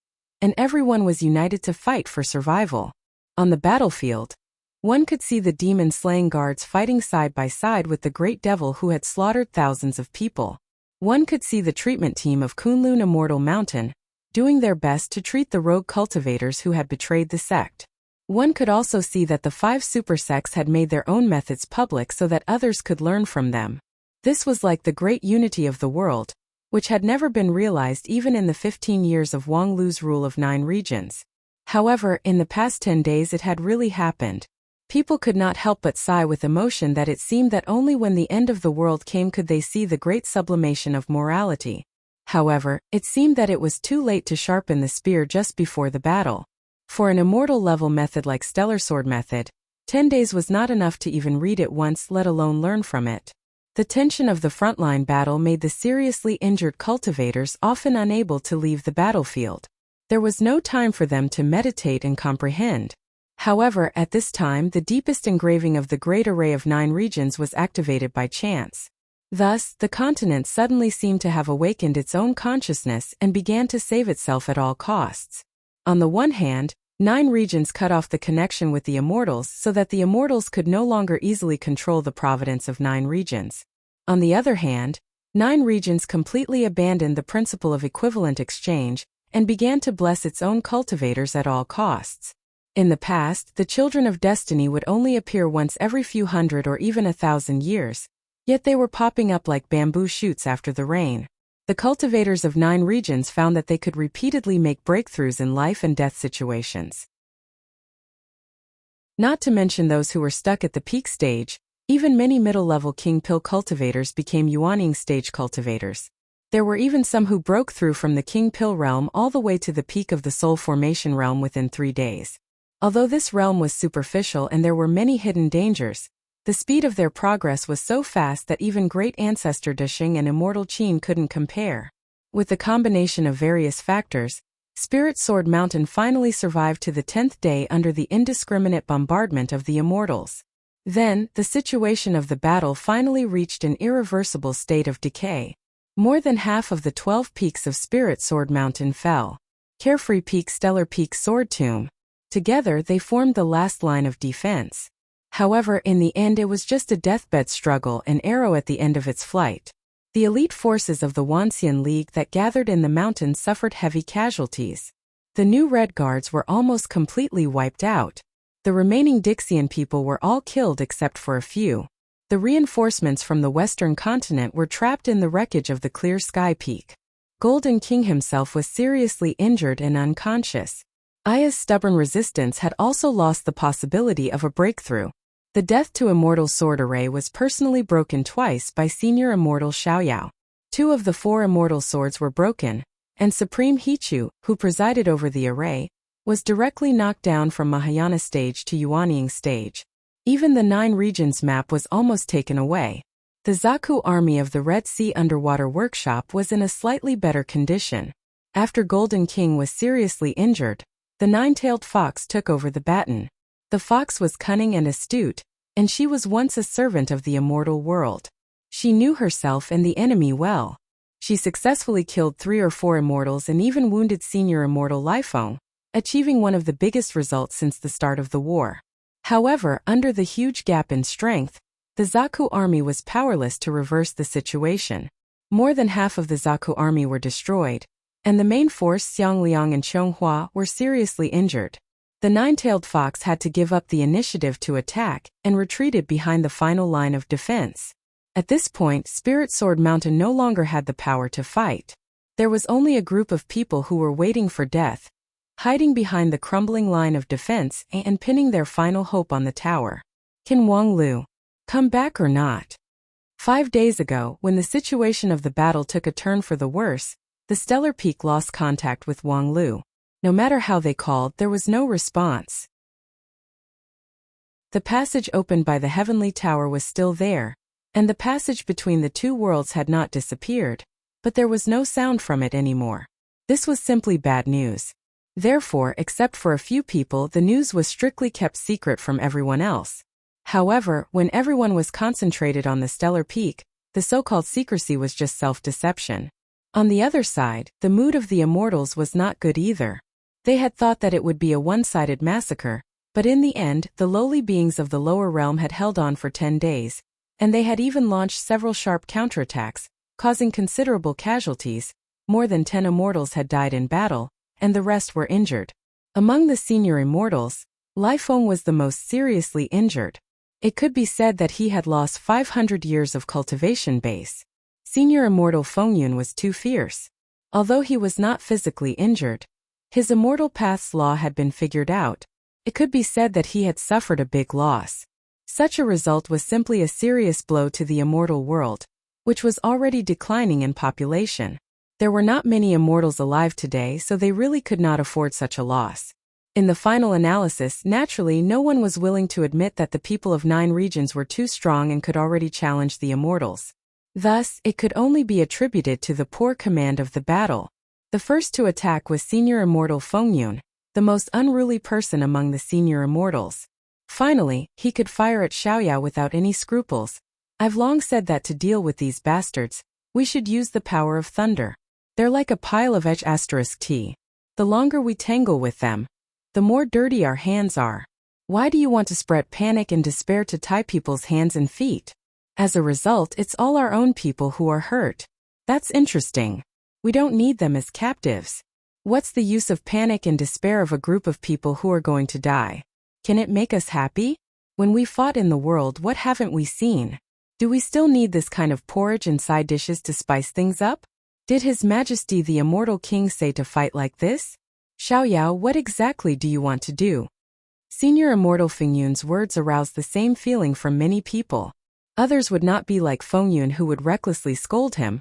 and everyone was united to fight for survival. On the battlefield, One could see the demon-slaying guards fighting side by side with the great devil who had slaughtered thousands of people. One could see the treatment team of Kunlun Immortal Mountain, doing their best to treat the rogue cultivators who had betrayed the sect. One could also see that the 5 super sects had made their own methods public so that others could learn from them. This was like the great unity of the world, which had never been realized even in the 15 years of Wang Lu's rule of 9 regions. However, in the past 10 days it had really happened. People could not help but sigh with emotion that it seemed that only when the end of the world came could they see the great sublimation of morality. However, it seemed that it was too late to sharpen the spear just before the battle. For an immortal level method like Stellar Sword method, 10 days was not enough to even read it once, let alone learn from it. The tension of the frontline battle made the seriously injured cultivators often unable to leave the battlefield. There was no time for them to meditate and comprehend. However, at this time the deepest engraving of the great array of 9 regions was activated by chance. Thus, the continent suddenly seemed to have awakened its own consciousness and began to save itself at all costs. On the one hand, 9 regions cut off the connection with the immortals so that the immortals could no longer easily control the providence of 9 regions. On the other hand, 9 regions completely abandoned the principle of equivalent exchange and began to bless its own cultivators at all costs. In the past, the children of destiny would only appear once every few hundred or even 1,000 years, yet they were popping up like bamboo shoots after the rain. The cultivators of 9 regions found that they could repeatedly make breakthroughs in life and death situations. Not to mention those who were stuck at the peak stage, even many middle-level king pill cultivators became Yuaning stage cultivators. There were even some who broke through from the king pill realm all the way to the peak of the soul formation realm within 3 days. Although this realm was superficial and there were many hidden dangers, the speed of their progress was so fast that even great ancestor Desheng and immortal Qin couldn't compare. With the combination of various factors, Spirit Sword Mountain finally survived to the 10th day under the indiscriminate bombardment of the immortals. Then, the situation of the battle finally reached an irreversible state of decay. More than half of the 12 peaks of Spirit Sword Mountain fell. Carefree Peak, Stellar Peak, Sword Tomb. Together they formed the last line of defense. However, in the end it was just a deathbed struggle, an arrow at the end of its flight. The elite forces of the Wanxian League that gathered in the mountains suffered heavy casualties. The new Red Guards were almost completely wiped out. The remaining Dixian people were all killed except for a few. The reinforcements from the western continent were trapped in the wreckage of the Clear Sky Peak. Golden King himself was seriously injured and unconscious. Aya's stubborn resistance had also lost the possibility of a breakthrough. The Death to Immortal Sword Array was personally broken twice by Senior Immortal Xiaoyao. 2 of the 4 immortal swords were broken, and Supreme Hichu, who presided over the array, was directly knocked down from Mahayana stage to Yuanying stage. Even the 9 regions map was almost taken away. The Zaku army of the Red Sea Underwater Workshop was in a slightly better condition. After Golden King was seriously injured, the 9-tailed fox took over the baton. The fox was cunning and astute, and she was once a servant of the immortal world. She knew herself and the enemy well. She successfully killed 3 or 4 immortals and even wounded Senior Immortal Lifeng, achieving one of the biggest results since the start of the war. However, under the huge gap in strength, the Zaku army was powerless to reverse the situation. More than half of the Zaku army were destroyed, and the main force Xiangliang and Chonghua were seriously injured. The 9-tailed fox had to give up the initiative to attack and retreated behind the final line of defense. At this point, Spirit Sword Mountain no longer had the power to fight. There was only a group of people who were waiting for death, hiding behind the crumbling line of defense and pinning their final hope on the tower. Can Wang Lu come back or not? 5 days ago, when the situation of the battle took a turn for the worse, the Stellar Peak lost contact with Wang Lu. No matter how they called, there was no response. The passage opened by the Heavenly Tower was still there, and the passage between the 2 worlds had not disappeared, but there was no sound from it anymore. This was simply bad news. Therefore, except for a few people, the news was strictly kept secret from everyone else. However, when everyone was concentrated on the Stellar Peak, the so-called secrecy was just self-deception. On the other side, the mood of the immortals was not good either. They had thought that it would be a one-sided massacre, But in the end, the lowly beings of the lower realm had held on for 10 days, and they had even launched several sharp counterattacks, causing considerable casualties. More than 10 immortals had died in battle, and the rest were injured. Among the senior immortals, Lai Feng was the most seriously injured. It could be said that he had lost 500 years of cultivation base. Senior immortal Fengyun was too fierce. Although he was not physically injured, his immortal path's law had been figured out. It could be said that he had suffered a big loss. Such a result was simply a serious blow to the immortal world, which was already declining in population. There were not many immortals alive today, so they really could not afford such a loss. In the final analysis, naturally, no one was willing to admit that the people of 9 regions were too strong and could already challenge the immortals. Thus, it could only be attributed to the poor command of the battle. The first to attack was senior immortal Fengyun, the most unruly person among the senior immortals. Finally, he could fire at Xiaoyao without any scruples. I've long said that to deal with these bastards, we should use the power of thunder. They're like a pile of H*T. The longer we tangle with them, the more dirty our hands are. Why do you want to spread panic and despair to tie people's hands and feet? As a result, it's all our own people who are hurt. That's interesting. We don't need them as captives. What's the use of panic and despair of a group of people who are going to die? Can it make us happy? When we fought in the world, what haven't we seen? Do we still need this kind of porridge and side dishes to spice things up? Did His Majesty the Immortal King say to fight like this? Xiaoyao, what exactly do you want to do? Senior Immortal Fengyun's words aroused the same feeling from many people. Others would not be like Fengyun, who would recklessly scold him,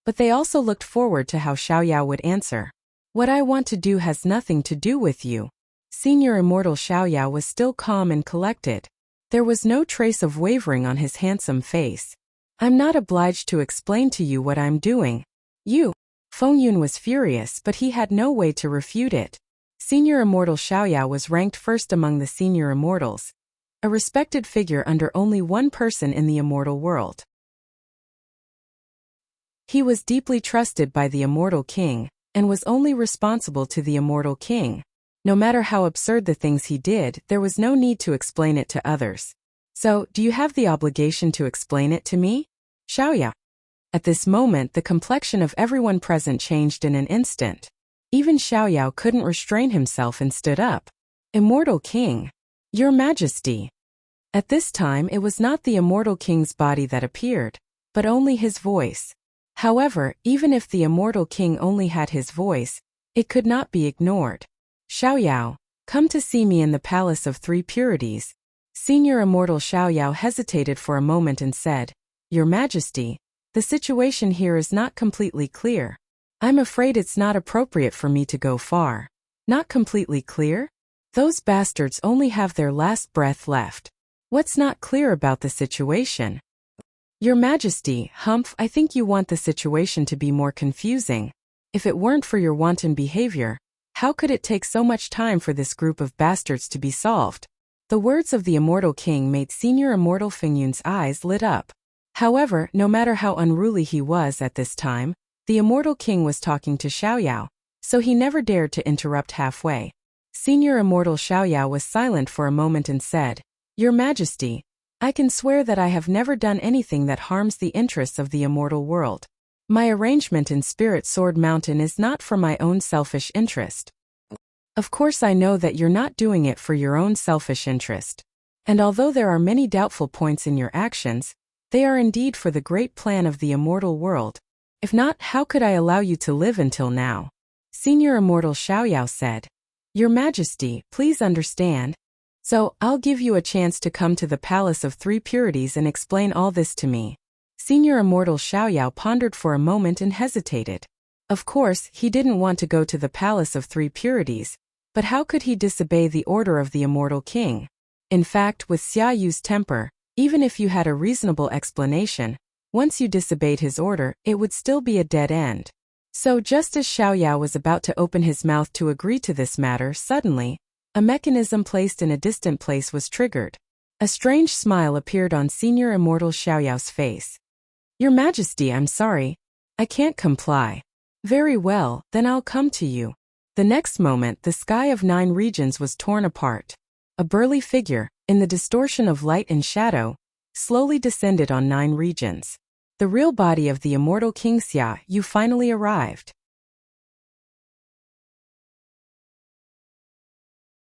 but they also looked forward to how Xiaoyao would answer. What I want to do has nothing to do with you. Senior Immortal Xiaoyao was still calm and collected. There was no trace of wavering on his handsome face. I'm not obliged to explain to you what I'm doing. You. Fengyun was furious, but he had no way to refute it. Senior Immortal Xiaoyao was ranked first among the senior immortals, a respected figure under only one person in the immortal world. He was deeply trusted by the Immortal King, and was only responsible to the Immortal King. No matter how absurd the things he did, there was no need to explain it to others. So, do you have the obligation to explain it to me? Xiaoyao. At this moment, the complexion of everyone present changed in an instant. Even Xiaoyao couldn't restrain himself and stood up. Immortal King. Your Majesty. At this time, it was not the Immortal King's body that appeared, but only his voice. However, even if the Immortal King only had his voice, it could not be ignored. Xiaoyao, come to see me in the Palace of 3 Purities. Senior Immortal Xiaoyao hesitated for a moment and said, Your Majesty, the situation here is not completely clear. I'm afraid it's not appropriate for me to go far. Not completely clear? Those bastards only have their last breath left. What's not clear about the situation? Your Majesty, Humph, I think you want the situation to be more confusing. If it weren't for your wanton behavior, how could it take so much time for this group of bastards to be solved? The words of the Immortal King made Senior Immortal Fengyun's eyes lit up. However, no matter how unruly he was at this time, the Immortal King was talking to Xiaoyao, so he never dared to interrupt halfway. Senior Immortal Xiaoyao was silent for a moment and said, Your Majesty, I can swear that I have never done anything that harms the interests of the immortal world. My arrangement in Spirit Sword Mountain is not for my own selfish interest. Of course I know that you're not doing it for your own selfish interest. And although there are many doubtful points in your actions, they are indeed for the great plan of the immortal world. If not, how could I allow you to live until now? Senior Immortal Xiaoyao said, Your Majesty, please understand. So, I'll give you a chance to come to the Palace of 3 Purities and explain all this to me. Senior Immortal Xiaoyao pondered for a moment and hesitated. Of course, he didn't want to go to the Palace of 3 Purities, but how could he disobey the order of the Immortal King? In fact, with Xia Yu's temper, even if you had a reasonable explanation, once you disobeyed his order, it would still be a dead end. So just as Xiaoyao was about to open his mouth to agree to this matter, suddenly, a mechanism placed in a distant place was triggered. A strange smile appeared on Senior Immortal Xiaoyao's face. Your Majesty, I'm sorry. I can't comply. Very well, then I'll come to you. The next moment, the sky of 9 regions was torn apart. A burly figure, in the distortion of light and shadow, slowly descended on 9 regions. The real body of the immortal King Xiaoyu finally arrived.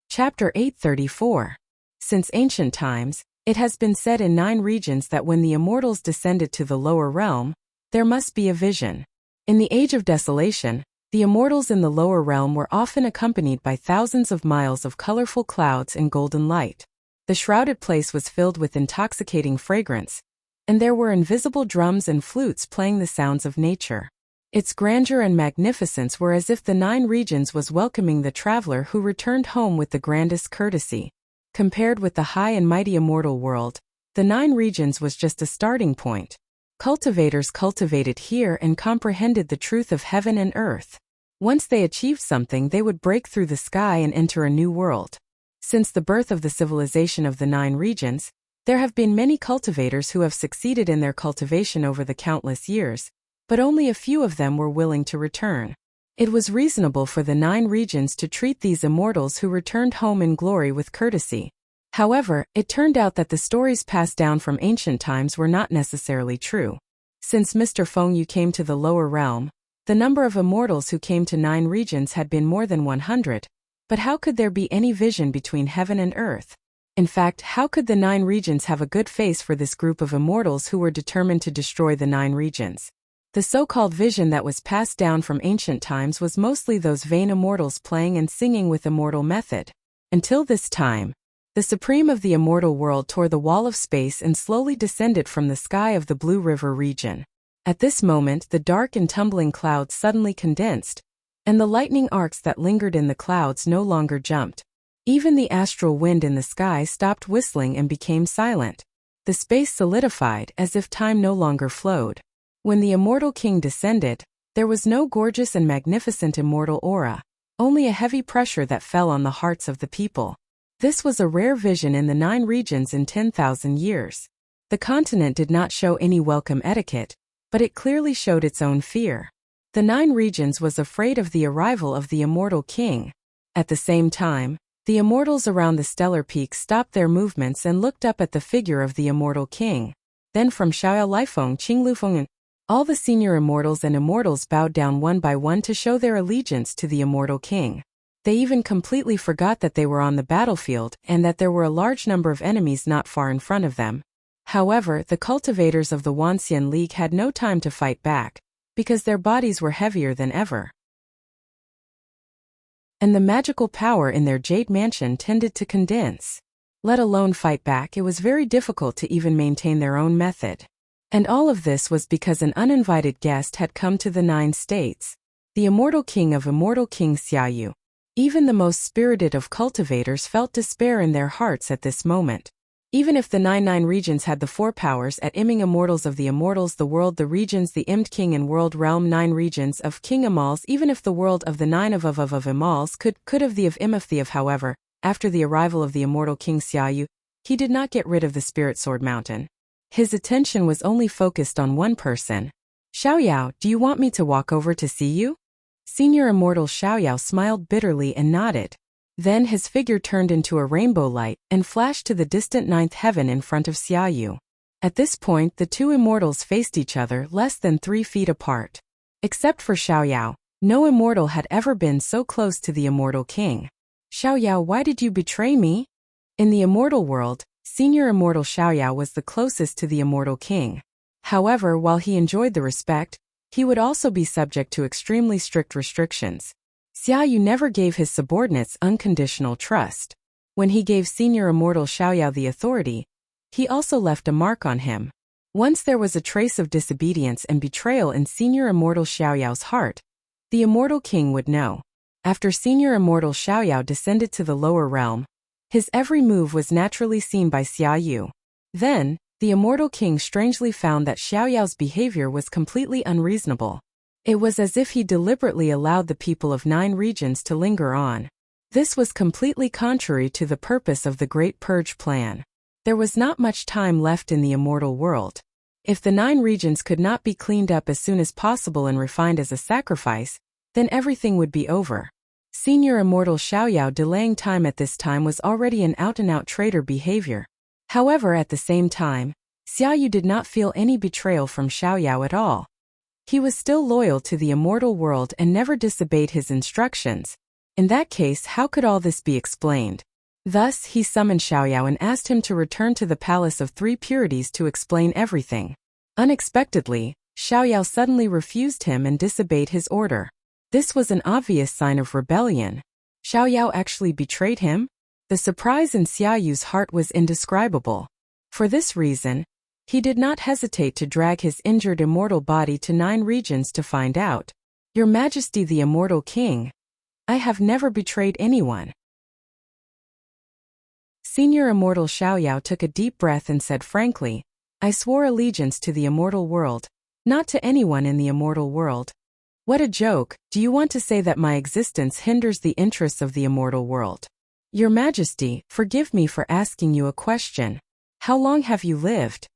Chapter 834. Since ancient times, it has been said in 9 regions that when the immortals descended to the lower realm, there must be a vision. In the Age of Desolation, the immortals in the lower realm were often accompanied by thousands of miles of colorful clouds and golden light. The shrouded place was filled with intoxicating fragrance, and there were invisible drums and flutes playing the sounds of nature. Its grandeur and magnificence were as if the 9 regions was welcoming the traveler who returned home with the grandest courtesy. Compared with the high and mighty immortal world, the 9 regions was just a starting point. Cultivators cultivated here and comprehended the truth of heaven and earth. Once they achieved something, they would break through the sky and enter a new world. Since the birth of the civilization of the 9 regions, there have been many cultivators who have succeeded in their cultivation over the countless years, but only a few of them were willing to return. It was reasonable for the 9 regions to treat these immortals who returned home in glory with courtesy. However, it turned out that the stories passed down from ancient times were not necessarily true. Since Mr. Fengyu came to the lower realm, the number of immortals who came to 9 regions had been more than 100, but how could there be any vision between heaven and earth? In fact, how could the 9 regions have a good face for this group of immortals who were determined to destroy the 9 regions? The so-called vision that was passed down from ancient times was mostly those vain immortals playing and singing with immortal method. Until this time, the Supreme of the immortal world tore the wall of space and slowly descended from the sky of the Blue River region. At this moment, the dark and tumbling clouds suddenly condensed, and the lightning arcs that lingered in the clouds no longer jumped. Even the astral wind in the sky stopped whistling and became silent. The space solidified as if time no longer flowed. When the immortal king descended, there was no gorgeous and magnificent immortal aura, only a heavy pressure that fell on the hearts of the people. This was a rare vision in the 9 regions in 10,000 years. The continent did not show any welcome etiquette, but it clearly showed its own fear. The 9 regions was afraid of the arrival of the immortal king. At the same time, the immortals around the stellar peaks stopped their movements and looked up at the figure of the immortal king. Then from Xiaoyao Lifeng Qinglufeng, all the senior immortals and immortals bowed down one by one to show their allegiance to the immortal king. They even completely forgot that they were on the battlefield and that there were a large number of enemies not far in front of them. However, the cultivators of the Wanxian League had no time to fight back, because their bodies were heavier than ever. And the magical power in their jade mansion tended to condense. Let alone fight back, it was very difficult to even maintain their own method. And all of this was because an uninvited guest had come to the 9 states, the immortal king of immortal King Xiaoyu. Even the most spirited of cultivators felt despair in their hearts at this moment. Even if the 9 regions had the 4 powers at iming immortals of the immortals, the world, the regions, the immed king and world realm, 9 regions of king Imals, even if the world of the 9 of Imals could have the of Imafthi of, however, after the arrival of the immortal King Xiaoyu, he did not get rid of the Spirit Sword Mountain. His attention was only focused on one person. Xiaoyao, do you want me to walk over to see you? Senior immortal Xiaoyao smiled bitterly and nodded. Then his figure turned into a rainbow light and flashed to the distant 9th heaven in front of Xiaoyu. At this point, the 2 immortals faced each other less than 3 feet apart. Except for Xiaoyao, no immortal had ever been so close to the immortal king. Xiaoyao, why did you betray me? In the immortal world, senior immortal Xiaoyao was the closest to the immortal king. However, while he enjoyed the respect, he would also be subject to extremely strict restrictions. Xiaoyu never gave his subordinates unconditional trust. When he gave senior immortal Xiaoyao the authority, he also left a mark on him. Once there was a trace of disobedience and betrayal in senior immortal Xiaoyao's heart, the immortal king would know. After senior immortal Xiaoyao descended to the lower realm, his every move was naturally seen by Xiaoyu. Then, the immortal king strangely found that Xiaoyao's behavior was completely unreasonable. It was as if he deliberately allowed the people of 9 regions to linger on. This was completely contrary to the purpose of the Great Purge plan. There was not much time left in the immortal world. If the 9 regions could not be cleaned up as soon as possible and refined as a sacrifice, then everything would be over. Senior Immortal Xiaoyao delaying time at this time was already an out-and-out traitor behavior. However, at the same time, Xiaoyu did not feel any betrayal from Xiaoyao at all. He was still loyal to the immortal world and never disobeyed his instructions. In that case, how could all this be explained? Thus, he summoned Xiaoyao and asked him to return to the Palace of Three Purities to explain everything. Unexpectedly, Xiaoyao suddenly refused him and disobeyed his order. This was an obvious sign of rebellion. Xiaoyao actually betrayed him? The surprise in Xiaoyu's heart was indescribable. For this reason, he did not hesitate to drag his injured immortal body to 9 regions to find out. Your Majesty the Immortal King, I have never betrayed anyone. Senior Immortal Xiaoyao took a deep breath and said frankly, I swore allegiance to the immortal world, not to anyone in the immortal world. What a joke, do you want to say that my existence hinders the interests of the immortal world? Your Majesty, forgive me for asking you a question. How long have you lived?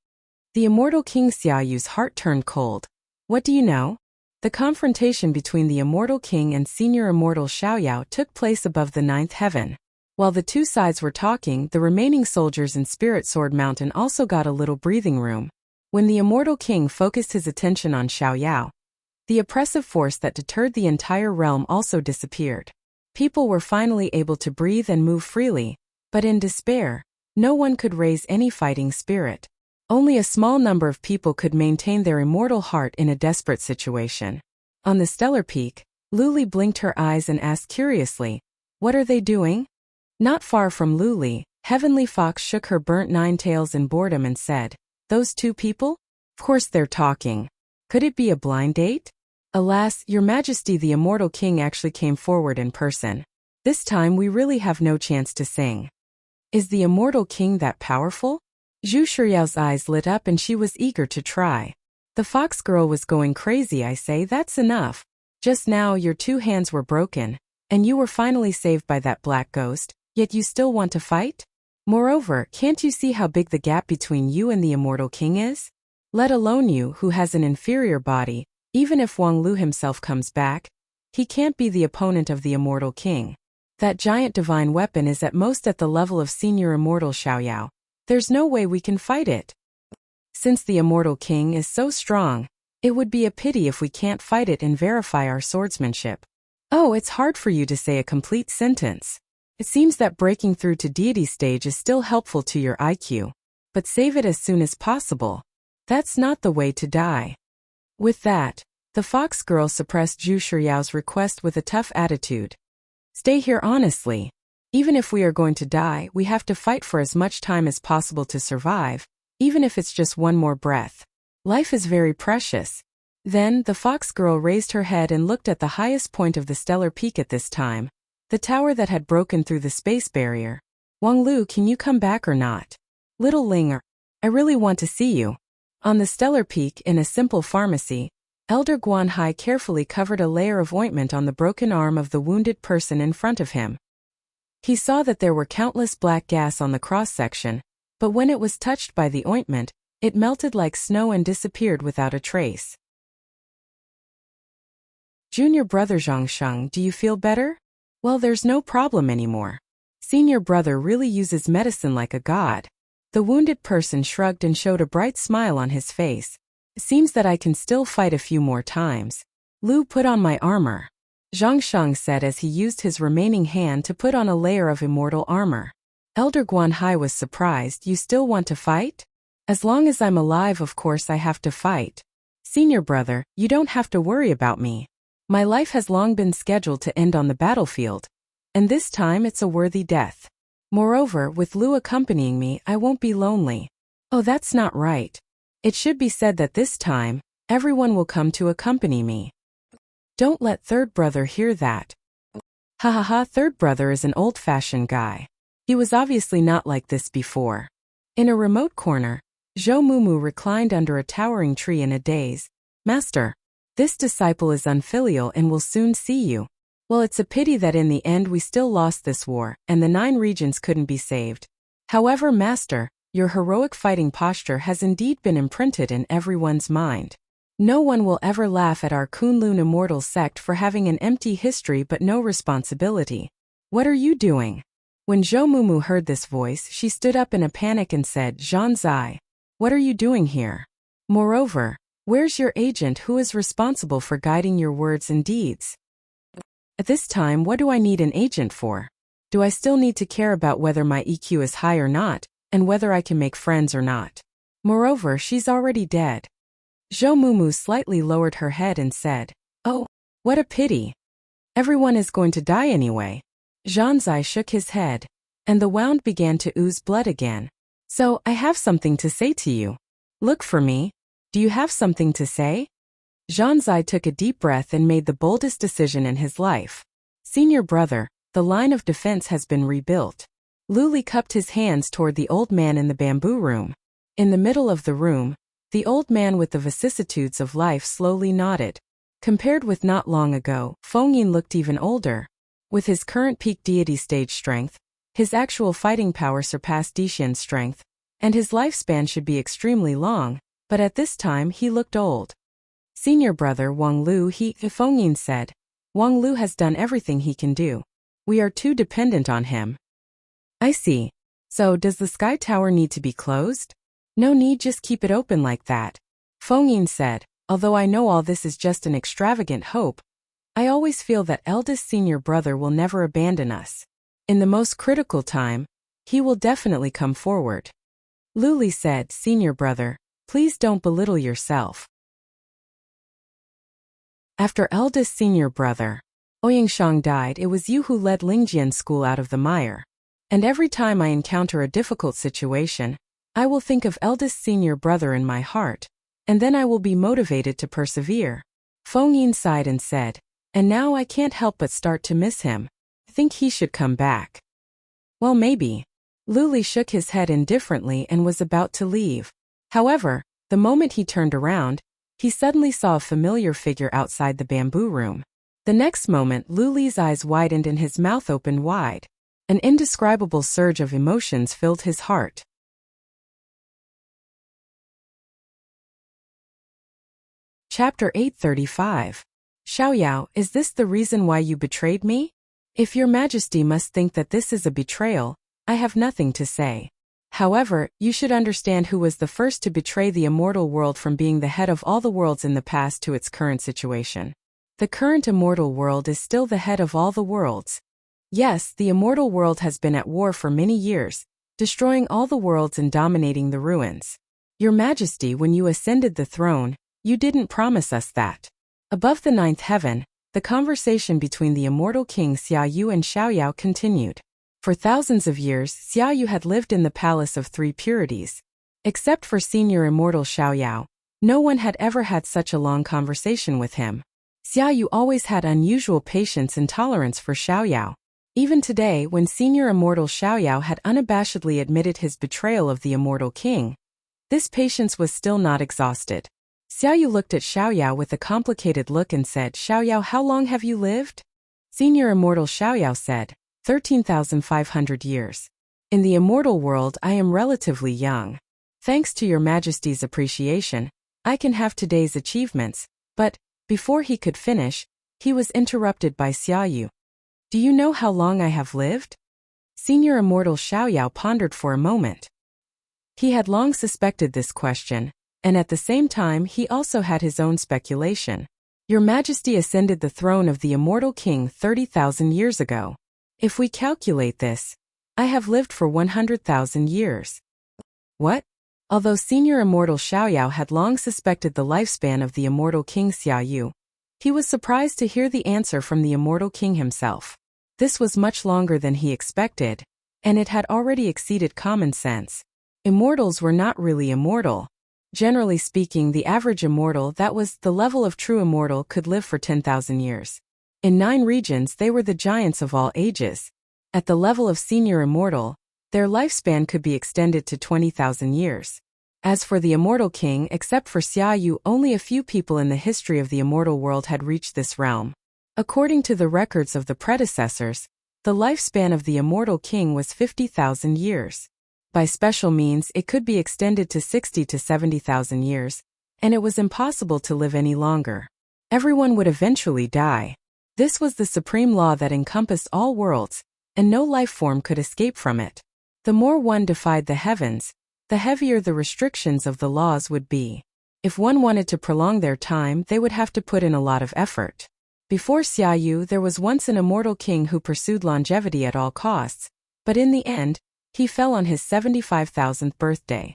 The immortal King Xiaoyu's heart turned cold. What do you know? The confrontation between the immortal king and senior immortal Xiaoyao took place above the 9th heaven. While the two sides were talking, the remaining soldiers in Spirit Sword Mountain also got a little breathing room. When the immortal king focused his attention on Xiaoyao, the oppressive force that deterred the entire realm also disappeared. People were finally able to breathe and move freely, but in despair, no one could raise any fighting spirit. Only a small number of people could maintain their immortal heart in a desperate situation. On the stellar peak, Luli blinked her eyes and asked curiously, what are they doing? Not far from Luli, Heavenly Fox shook her burnt 9 tails in boredom and said, those 2 people? Of course they're talking. Could it be a blind date? Alas, Your Majesty the Immortal King actually came forward in person. This time we really have no chance to sing. Is the Immortal King that powerful? Zhu Shiyao's eyes lit up and she was eager to try. The fox girl was going crazy. I say, that's enough. Just now your 2 hands were broken, and you were finally saved by that black ghost, yet you still want to fight? Moreover, can't you see how big the gap between you and the Immortal King is? Let alone you, who has an inferior body, even if Wang Lu himself comes back, he can't be the opponent of the Immortal King. That giant divine weapon is at most at the level of Senior Immortal Xiaoyao. There's no way we can fight it. Since the Immortal King is so strong, it would be a pity if we can't fight it and verify our swordsmanship. Oh, it's hard for you to say a complete sentence. It seems that breaking through to deity stage is still helpful to your IQ. But save it as soon as possible. That's not the way to die. With that, the fox girl suppressed Zhu Shiyao's request with a tough attitude. Stay here honestly. Even if we are going to die, we have to fight for as much time as possible to survive, even if it's just one more breath. Life is very precious. Then, the fox girl raised her head and looked at the highest point of the stellar peak at this time, the tower that had broken through the space barrier. Wang Lu, can you come back or not? Little Linger, I really want to see you. On the stellar peak in a simple pharmacy, Elder Guanhai carefully covered a layer of ointment on the broken arm of the wounded person in front of him. He saw that there were countless black gas on the cross-section, but when it was touched by the ointment, it melted like snow and disappeared without a trace. Junior brother Zhangsheng, do you feel better? Well, there's no problem anymore. Senior brother really uses medicine like a god. The wounded person shrugged and showed a bright smile on his face. It seems that I can still fight a few more times. Lu, put on my armor. Zhangsheng said as he used his remaining hand to put on a layer of immortal armor. Elder Guanhai was surprised. You still want to fight? As long as I'm alive, of course I have to fight. Senior brother, you don't have to worry about me. My life has long been scheduled to end on the battlefield. And this time it's a worthy death. Moreover, with Lu accompanying me, I won't be lonely. Oh, that's not right. It should be said that this time, everyone will come to accompany me. Don't let third brother hear that. Ha ha ha, third brother is an old-fashioned guy. He was obviously not like this before. In a remote corner, Zhou Mumu reclined under a towering tree in a daze. Master, this disciple is unfilial and will soon see you. Well, it's a pity that in the end we still lost this war, and the 9 regions couldn't be saved. However, Master, your heroic fighting posture has indeed been imprinted in everyone's mind. No one will ever laugh at our Kunlun immortal sect for having an empty history but no responsibility. What are you doing? When Zhou Mumu heard this voice, she stood up in a panic and said, Zhan Zai, what are you doing here? Moreover, where's your agent who is responsible for guiding your words and deeds? At this time, what do I need an agent for? Do I still need to care about whether my EQ is high or not, and whether I can make friends or not? Moreover, she's already dead. Zhou Mumu slightly lowered her head and said, Oh, what a pity. Everyone is going to die anyway. Zhan Zai shook his head, and the wound began to ooze blood again. So, I have something to say to you. Look for me. Do you have something to say? Zhan Zai took a deep breath and made the boldest decision in his life. Senior brother, the line of defense has been rebuilt. Luli cupped his hands toward the old man in the bamboo room. In the middle of the room, the old man with the vicissitudes of life slowly nodded. Compared with not long ago, Fengyin looked even older. With his current peak deity stage strength, his actual fighting power surpassed Dixin's strength, and his lifespan should be extremely long, but at this time he looked old. Senior brother Wang Lu, Fengyin said. Wang Lu has done everything he can do. We are too dependent on him. I see. So does the Sky Tower need to be closed? No need, just keep it open like that. Fengyin said, although I know all this is just an extravagant hope, I always feel that eldest senior brother will never abandon us. In the most critical time, he will definitely come forward. Luli said, Senior brother, please don't belittle yourself. After eldest senior brother Ouyangshang died, it was you who led Lingjian school out of the mire. And every time I encounter a difficult situation, I will think of eldest senior brother in my heart, and then I will be motivated to persevere. Fengyin sighed and said, and now I can't help but start to miss him. Think he should come back. Well, maybe. Luli shook his head indifferently and was about to leave. However, the moment he turned around, he suddenly saw a familiar figure outside the bamboo room. The next moment, Luli's eyes widened and his mouth opened wide. An indescribable surge of emotions filled his heart. Chapter 835. Xiaoyao, is this the reason why you betrayed me? If your majesty must think that this is a betrayal, I have nothing to say. However, you should understand who was the first to betray the immortal world from being the head of all the worlds in the past to its current situation. The current immortal world is still the head of all the worlds. Yes, the immortal world has been at war for many years, destroying all the worlds and dominating the ruins. Your Majesty, when you ascended the throne, you didn't promise us that. Above the ninth heaven, the conversation between the immortal king Xiaoyu and Xiaoyao continued. For thousands of years, Xiaoyu had lived in the Palace of Three Purities. Except for senior immortal Xiaoyao, no one had ever had such a long conversation with him. Xiaoyu always had unusual patience and tolerance for Xiaoyao. Even today, when senior immortal Xiaoyao had unabashedly admitted his betrayal of the immortal king, this patience was still not exhausted. Xiaoyu looked at Xiaoyao with a complicated look and said, Xiaoyao, how long have you lived? Senior immortal Xiaoyao said, 13,500 years. In the immortal world, I am relatively young. Thanks to your Majesty's appreciation, I can have today's achievements, but, before he could finish, he was interrupted by Xiaoyu. Do you know how long I have lived? Senior immortal Xiaoyao pondered for a moment. He had long suspected this question, and at the same time he also had his own speculation. Your Majesty ascended the throne of the immortal king 30,000 years ago. If we calculate this, I have lived for 100,000 years. What? Although senior immortal Xiaoyao had long suspected the lifespan of the immortal king Xiaoyu, he was surprised to hear the answer from the immortal king himself. This was much longer than he expected, and it had already exceeded common sense. Immortals were not really immortal. Generally speaking, the average immortal, that was, the level of true immortal, could live for 10,000 years. In 9 regions they were the giants of all ages. At the level of senior immortal, their lifespan could be extended to 20,000 years. As for the immortal king, except for Xiaoyu, only a few people in the history of the immortal world had reached this realm. According to the records of the predecessors, the lifespan of the immortal king was 50,000 years. By special means, it could be extended to 60 to 70,000 years, and it was impossible to live any longer. Everyone would eventually die. This was the supreme law that encompassed all worlds, and no life form could escape from it. The more one defied the heavens, the heavier the restrictions of the laws would be. If one wanted to prolong their time, they would have to put in a lot of effort. Before Xiaoyu, there was once an immortal king who pursued longevity at all costs, but in the end, he fell on his 75,000th birthday.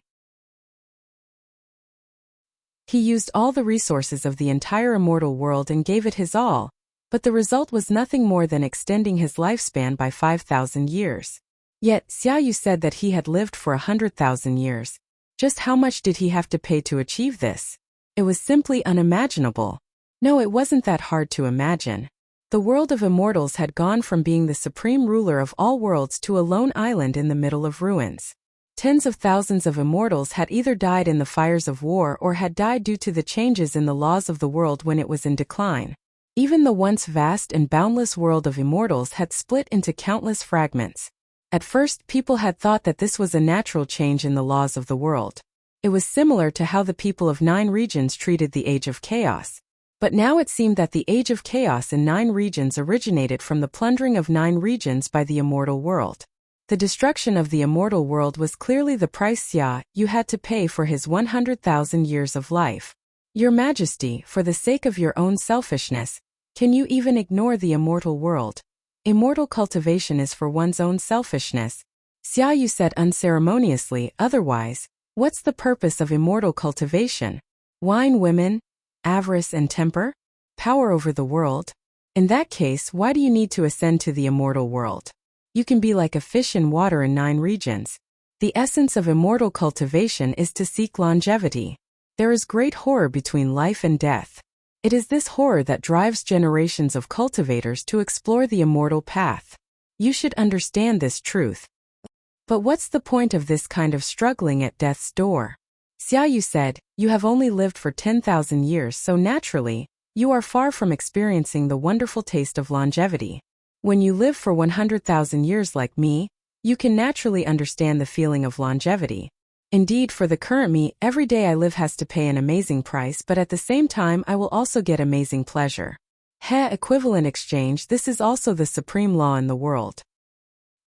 He used all the resources of the entire immortal world and gave it his all, but the result was nothing more than extending his lifespan by 5,000 years. Yet, Xiaoyu said that he had lived for 100,000 years. Just how much did he have to pay to achieve this? It was simply unimaginable. No, it wasn't that hard to imagine. The world of immortals had gone from being the supreme ruler of all worlds to a lone island in the middle of ruins. Tens of thousands of immortals had either died in the fires of war or had died due to the changes in the laws of the world when it was in decline. Even the once vast and boundless world of immortals had split into countless fragments. At first, people had thought that this was a natural change in the laws of the world. It was similar to how the people of 9 regions treated the Age of Chaos. But now it seemed that the Age of Chaos in 9 regions originated from the plundering of 9 regions by the immortal world. The destruction of the immortal world was clearly the price Xiaoyu had to pay for his 100,000 years of life. Your Majesty, for the sake of your own selfishness, can you even ignore the immortal world? Immortal cultivation is for one's own selfishness, Xiaoyu said unceremoniously. Otherwise, what's the purpose of immortal cultivation? Wine, women, avarice and temper? Power over the world? In that case, why do you need to ascend to the immortal world? You can be like a fish in water in 9 regions. The essence of immortal cultivation is to seek longevity. There is great horror between life and death. It is this horror that drives generations of cultivators to explore the immortal path. You should understand this truth. But what's the point of this kind of struggling at death's door? Xiaoyu said, you have only lived for 10,000 years, so naturally, you are far from experiencing the wonderful taste of longevity. When you live for 100,000 years like me, you can naturally understand the feeling of longevity. Indeed, for the current me, every day I live has to pay an amazing price, but at the same time I will also get amazing pleasure. Equivalent exchange, this is also the supreme law in the world.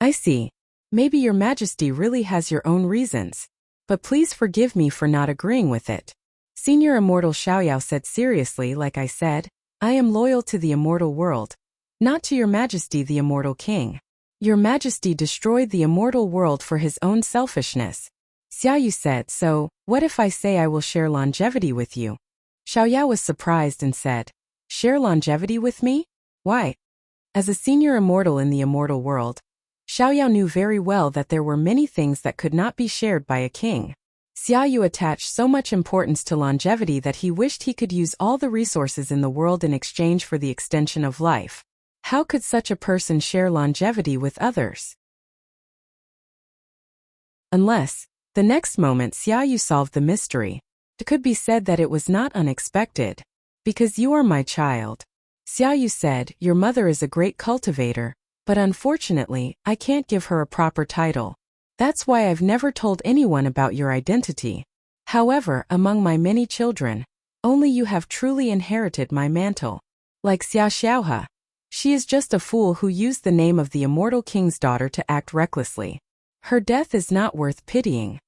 I see. Maybe your Majesty really has your own reasons. But please forgive me for not agreeing with it. Senior Immortal Xiaoyao said seriously. Like I said, I am loyal to the immortal world, not to your Majesty the immortal king. Your Majesty destroyed the immortal world for his own selfishness. Xiaoyu said, so, what if I say I will share longevity with you? Xiaoyao was surprised and said, share longevity with me? Why? As a senior immortal in the immortal world, Xiaoyao knew very well that there were many things that could not be shared by a king. Xiaoyu attached so much importance to longevity that he wished he could use all the resources in the world in exchange for the extension of life. How could such a person share longevity with others? Unless, the next moment Xiaoyu solved the mystery. It could be said that it was not unexpected. Because you are my child. Xiaoyu said, your mother is a great cultivator, but unfortunately, I can't give her a proper title. That's why I've never told anyone about your identity. However, among my many children, only you have truly inherited my mantle. Like Xia Xiaohe. She is just a fool who used the name of the immortal king's daughter to act recklessly. Her death is not worth pitying.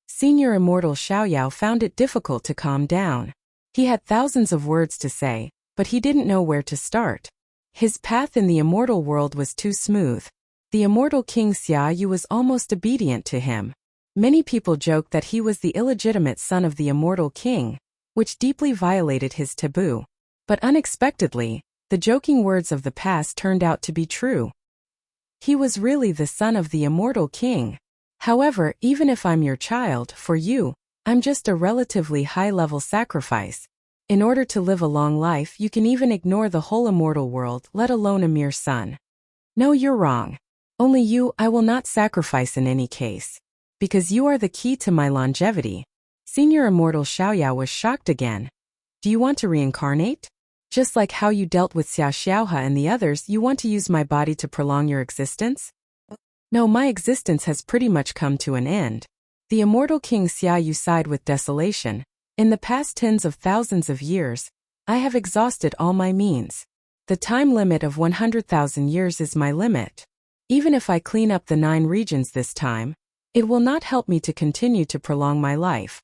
Senior Immortal Xiaoyao found it difficult to calm down. He had thousands of words to say, but he didn't know where to start. His path in the immortal world was too smooth. The immortal king Xiaoyu was almost obedient to him. Many people joked that he was the illegitimate son of the immortal king, which deeply violated his taboo. But unexpectedly, the joking words of the past turned out to be true. He was really the son of the immortal king. However, even if I'm your child, for you, I'm just a relatively high-level sacrifice. In order to live a long life, you can even ignore the whole immortal world, let alone a mere son. No, you're wrong. Only you I will not sacrifice in any case. Because you are the key to my longevity. Senior Immortal Xiaoyao was shocked again. Do you want to reincarnate? Just like how you dealt with Xia Xiaohe and the others, you want to use my body to prolong your existence? No, my existence has pretty much come to an end. The immortal king Xiaoyu sighed with desolation. In the past tens of thousands of years, I have exhausted all my means. The time limit of 100,000 years is my limit. Even if I clean up the 9 regions this time, it will not help me to continue to prolong my life.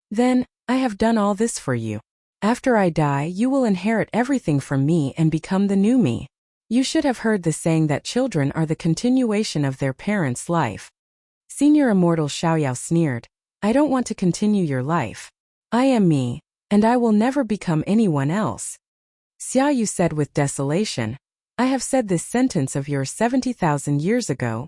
Then, I have done all this for you. After I die, you will inherit everything from me and become the new me. You should have heard the saying that children are the continuation of their parents' life. Senior Immortal Xiaoyao sneered, I don't want to continue your life. I am me, and I will never become anyone else. Xiaoyu said with desolation, I have said this sentence of yours 70,000 years ago.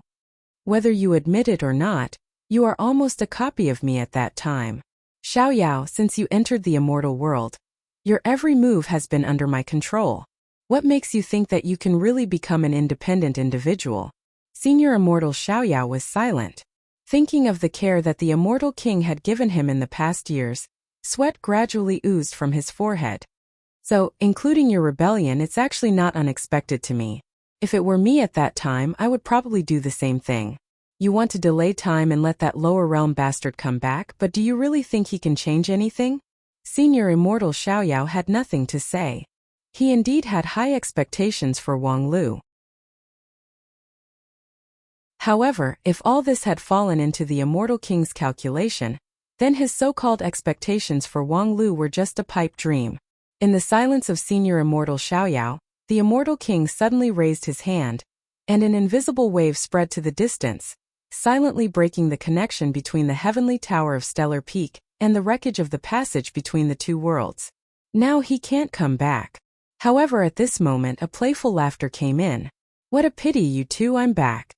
Whether you admit it or not, you are almost a copy of me at that time. Xiaoyao, since you entered the immortal world, your every move has been under my control. What makes you think that you can really become an independent individual? Senior Immortal Xiaoyao was silent. Thinking of the care that the immortal king had given him in the past years, sweat gradually oozed from his forehead. So, including your rebellion, it's actually not unexpected to me. If it were me at that time, I would probably do the same thing. You want to delay time and let that lower realm bastard come back, but do you really think he can change anything? Senior Immortal Xiaoyao had nothing to say. He indeed had high expectations for Wang Lu. However, if all this had fallen into the immortal king's calculation, then his so-called expectations for Wang Lu were just a pipe dream. In the silence of Senior Immortal Xiaoyao, the immortal king suddenly raised his hand, and an invisible wave spread to the distance, silently breaking the connection between the heavenly tower of Stellar Peak and the wreckage of the passage between the two worlds. Now he can't come back. However, at this moment a playful laughter came in. What a pity, you two, I'm back.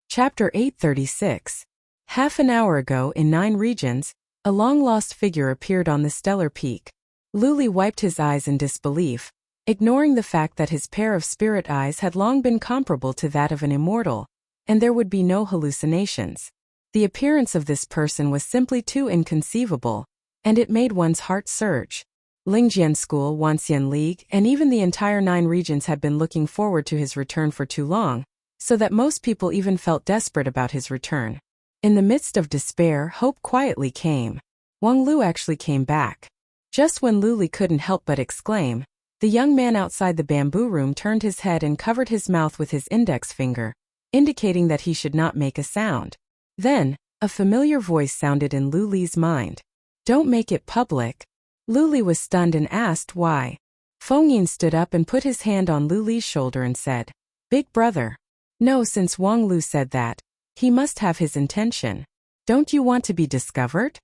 Chapter 836. Half an hour ago in 9 regions, a long-lost figure appeared on the stellar peak. Luli wiped his eyes in disbelief, ignoring the fact that his pair of spirit eyes had long been comparable to that of an immortal, and there would be no hallucinations. The appearance of this person was simply too inconceivable, and it made one's heart surge. Lingjian School, Wanxian League, and even the entire 9 regions had been looking forward to his return for too long, so that most people even felt desperate about his return. In the midst of despair, hope quietly came. Wang Lu actually came back. Just when Luli couldn't help but exclaim, the young man outside the bamboo room turned his head and covered his mouth with his index finger, indicating that he should not make a sound. Then, a familiar voice sounded in Luli's mind. Don't make it public. Luli was stunned and asked why. Fengyin stood up and put his hand on Luli's shoulder and said, Big brother. No, since Wang Lu said that, he must have his intention. Don't you want to be discovered?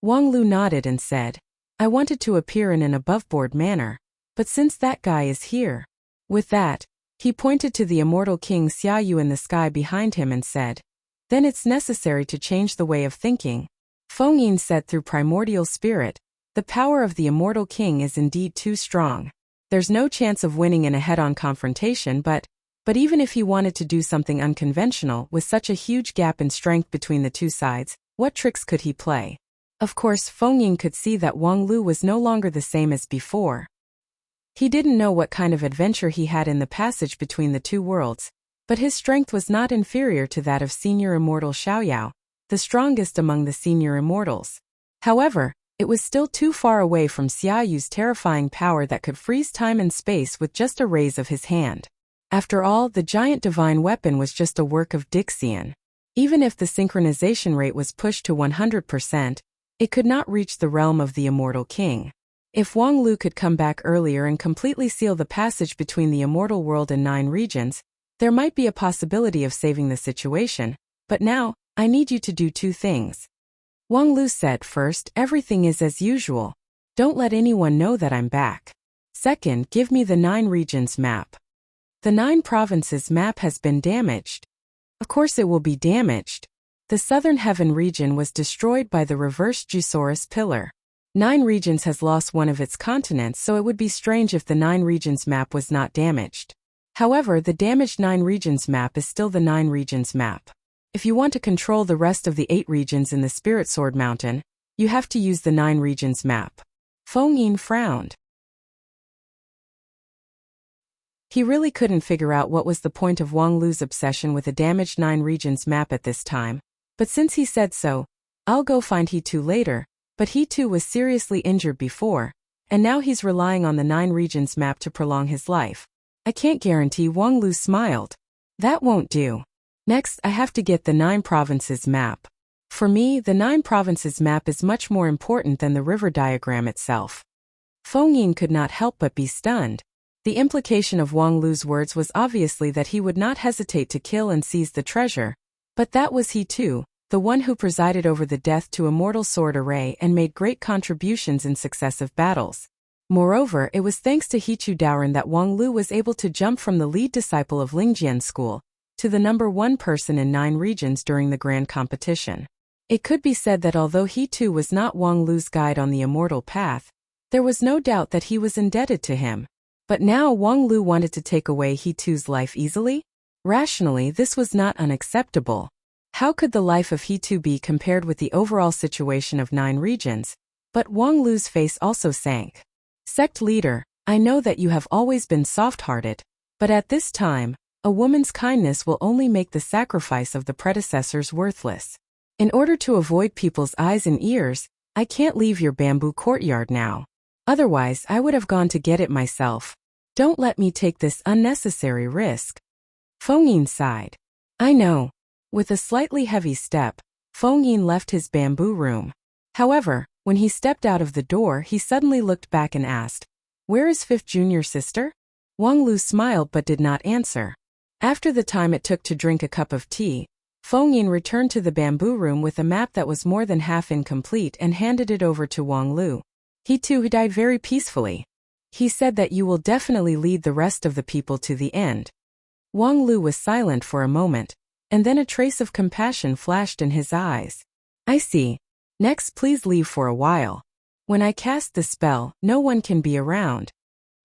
Wang Lu nodded and said, I wanted to appear in an above-board manner, but since that guy is here. With that, he pointed to the immortal King Xiaoyu in the sky behind him and said, Then it's necessary to change the way of thinking. Fengyin said through primordial spirit, the power of the immortal king is indeed too strong. There's no chance of winning in a head-on confrontation, but even if he wanted to do something unconventional with such a huge gap in strength between the two sides, what tricks could he play? Of course, Fengyin could see that Wang Lu was no longer the same as before. He didn't know what kind of adventure he had in the passage between the two worlds, but his strength was not inferior to that of Senior Immortal Xiaoyao, the strongest among the senior immortals. However, it was still too far away from Xiaoyu's terrifying power that could freeze time and space with just a raise of his hand. After all, the giant divine weapon was just a work of Dixian. Even if the synchronization rate was pushed to 100%, it could not reach the realm of the immortal king. If Wang Lu could come back earlier and completely seal the passage between the immortal world and 9 regions, there might be a possibility of saving the situation, but now, I need you to do 2 things. Wang Lu said, first, everything is as usual. Don't let anyone know that I'm back. Second, give me the 9 regions map. The 9 provinces map has been damaged. Of course it will be damaged. The southern heaven region was destroyed by the reversed Jusaurus pillar. 9 regions has lost one of its continents, so it would be strange if the 9 regions map was not damaged. However, the damaged 9 regions map is still the 9 regions map. If you want to control the rest of the 8 regions in the Spirit Sword Mountain, you have to use the 9 regions map. Fengyin frowned. He really couldn't figure out what was the point of Wang Lu's obsession with a damaged 9 regions map at this time. But since he said so, I'll go find he too later. But he too was seriously injured before, and now he's relying on the 9 regions map to prolong his life. I can't guarantee. Wang Lu smiled. That won't do. Next, I have to get the 9 provinces map. For me, the 9 provinces map is much more important than the river diagram itself. Feng Yin could not help but be stunned. The implication of Wang Lu's words was obviously that he would not hesitate to kill and seize the treasure. But that was he too, the one who presided over the death to immortal sword array and made great contributions in successive battles. Moreover, it was thanks to Hichu Daoren that Wang Lu was able to jump from the lead disciple of Lingjian school to the number 1 person in 9 regions during the grand competition. It could be said that although he too was not Wang Lu's guide on the immortal path, there was no doubt that he was indebted to him. But now Wang Lu wanted to take away he too's life easily? Rationally, this was not unacceptable. How could the life of he too be compared with the overall situation of 9 regions? But Wang Lu's face also sank. Sect leader, I know that you have always been soft-hearted, but at this time, a woman's kindness will only make the sacrifice of the predecessors worthless. In order to avoid people's eyes and ears, I can't leave your bamboo courtyard now. Otherwise, I would have gone to get it myself. Don't let me take this unnecessary risk. Feng Yin sighed. I know. With a slightly heavy step, Feng Yin left his bamboo room. However, when he stepped out of the door, he suddenly looked back and asked, "Where is 5th junior sister?" Wang Lu smiled but did not answer. After the time it took to drink a cup of tea, Feng Yin returned to the bamboo room with a map that was more than half incomplete and handed it over to Wang Lu. He too died very peacefully. He said that you will definitely lead the rest of the people to the end. Wang Lu was silent for a moment, and then a trace of compassion flashed in his eyes. I see. Next, please leave for a while. When I cast the spell, no one can be around.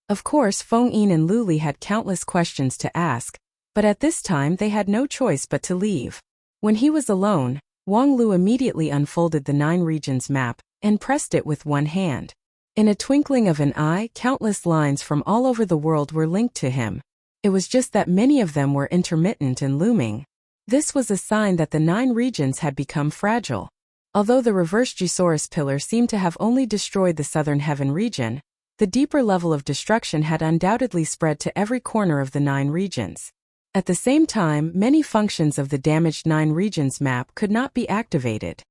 Of course, Feng Yin and Lu Li had countless questions to ask, but at this time they had no choice but to leave. When he was alone, Wang Lu immediately unfolded the 9 regions map and pressed it with one hand. In a twinkling of an eye, countless lines from all over the world were linked to him. It was just that many of them were intermittent and looming. This was a sign that the 9 regions had become fragile. Although the reverse Gisaurus pillar seemed to have only destroyed the southern heaven region, the deeper level of destruction had undoubtedly spread to every corner of the 9 regions. At the same time, many functions of the damaged 9 regions map could not be activated.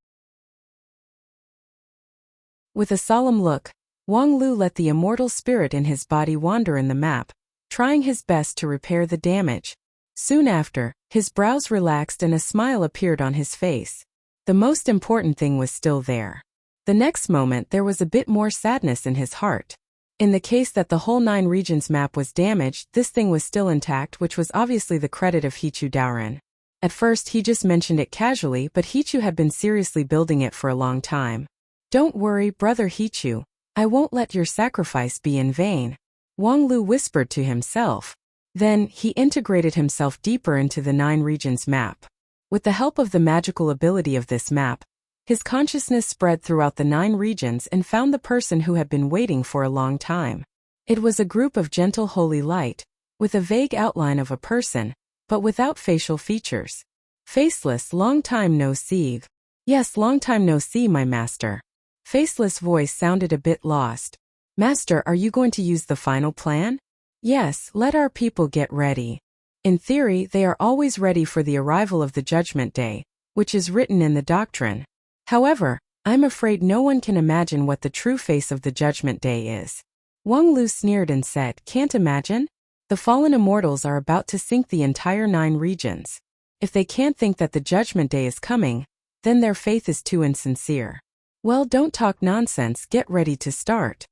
With a solemn look, Wang Lu let the immortal spirit in his body wander in the map, trying his best to repair the damage. Soon after, his brows relaxed and a smile appeared on his face. The most important thing was still there. The next moment there was a bit more sadness in his heart. In the case that the whole 9 regions map was damaged, this thing was still intact, which was obviously the credit of Hichu Daoren. At first he just mentioned it casually, but Hichu had been seriously building it for a long time. Don't worry, brother Hichu. I won't let your sacrifice be in vain, Wang Lu whispered to himself. Then, he integrated himself deeper into the 9 regions map. With the help of the magical ability of this map, his consciousness spread throughout the 9 regions and found the person who had been waiting for a long time. It was a group of gentle holy light, with a vague outline of a person, but without facial features. Faceless, long time no see. Yes, long time no see, my master. Faceless voice sounded a bit lost. Master, are you going to use the final plan? Yes, let our people get ready. In theory, they are always ready for the arrival of the Judgment Day, which is written in the doctrine. However, I'm afraid no one can imagine what the true face of the Judgment Day is. Wang Lu sneered and said, Can't imagine? The fallen immortals are about to sink the entire 9 regions. If they can't think that the Judgment Day is coming, then their faith is too insincere. Well, don't talk nonsense, get ready to start.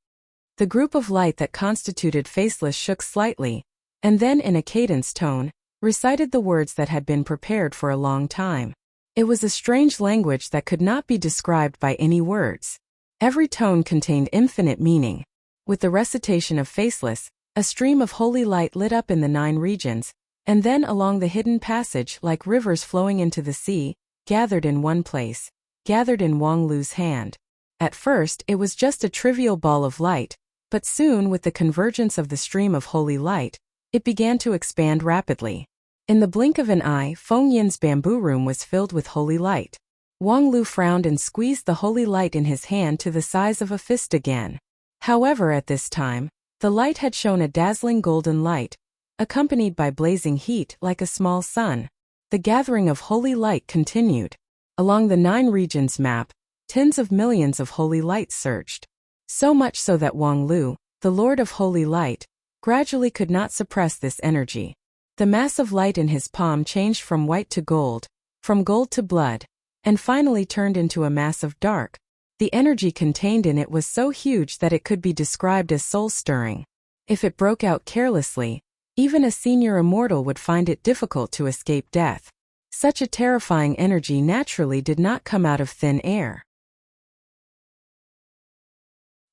The group of light that constituted Faceless shook slightly, and then in a cadenced tone, recited the words that had been prepared for a long time. It was a strange language that could not be described by any words. Every tone contained infinite meaning. With the recitation of Faceless, a stream of holy light lit up in the 9 regions, and then along the hidden passage like rivers flowing into the sea, gathered in one place, gathered in Wang Lu's hand. At first, it was just a trivial ball of light, but soon with the convergence of the stream of holy light, It began to expand rapidly. In the blink of an eye, Feng Yin's bamboo room was filled with holy light. Wang Lu frowned and squeezed the holy light in his hand to the size of a fist again. However, at this time, the light had shown a dazzling golden light, accompanied by blazing heat like a small sun. The gathering of holy light continued. Along the 9 regions map, tens of millions of holy light surged. So much so that Wang Lu, the Lord of Holy Light, gradually could not suppress this energy. The mass of light in his palm changed from white to gold, from gold to blood, and finally turned into a mass of dark. The energy contained in it was so huge that it could be described as soul-stirring. If it broke out carelessly, even a senior immortal would find it difficult to escape death. Such a terrifying energy naturally did not come out of thin air.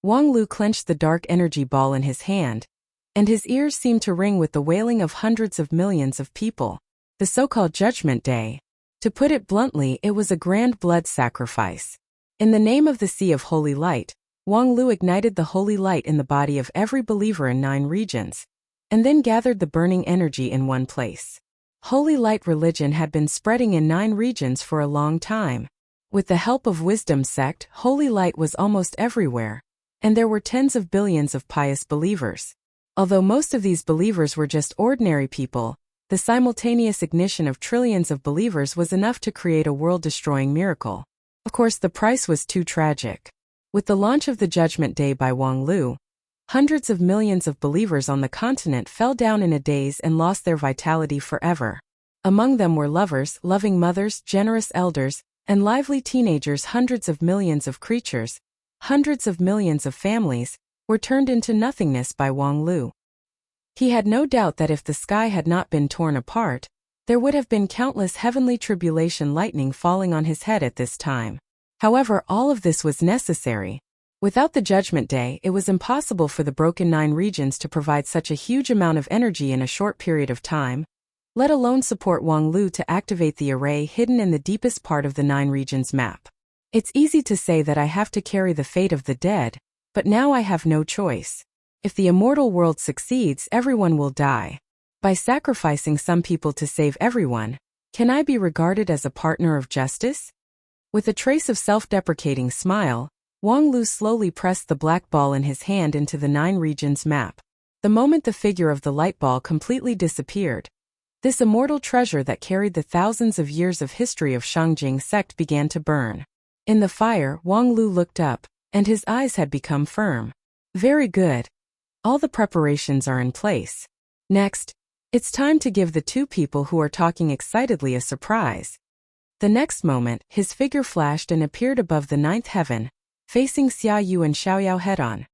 Wang Lu clenched the dark energy ball in his hand, and his ears seemed to ring with the wailing of hundreds of millions of people. The so-called Judgment Day. To put it bluntly, it was a grand blood sacrifice. In the name of the Sea of Holy Light, Wang Lu ignited the holy light in the body of every believer in 9 regions, and then gathered the burning energy in one place. Holy light religion had been spreading in 9 regions for a long time. With the help of Wisdom Sect, holy light was almost everywhere, and there were tens of billions of pious believers. Although most of these believers were just ordinary people, the simultaneous ignition of trillions of believers was enough to create a world-destroying miracle. Of course, the price was too tragic. With the launch of the Judgment Day by Wang Lu, hundreds of millions of believers on the continent fell down in a daze and lost their vitality forever. Among them were lovers, loving mothers, generous elders, and lively teenagers. Hundreds of millions of creatures, hundreds of millions of families, were turned into nothingness by Wang Lu. He had no doubt that if the sky had not been torn apart, there would have been countless heavenly tribulation lightning falling on his head at this time. However, all of this was necessary. Without the Judgment Day, it was impossible for the broken 9 regions to provide such a huge amount of energy in a short period of time, let alone support Wang Lu to activate the array hidden in the deepest part of the 9 regions map. It's easy to say that I have to carry the fate of the dead, but now I have no choice. If the immortal world succeeds, everyone will die. By sacrificing some people to save everyone, can I be regarded as a partner of justice? With a trace of self-deprecating smile, Wang Lu slowly pressed the black ball in his hand into the 9 regions map. The moment the figure of the light ball completely disappeared, this immortal treasure that carried the thousands of years of history of Shangjing sect began to burn. In the fire, Wang Lu looked up, and his eyes had become firm. Very good. All the preparations are in place. Next, it's time to give the 2 people who are talking excitedly a surprise. The next moment, his figure flashed and appeared above the 9th heaven, facing Xia Yu and Xiaoyao head-on.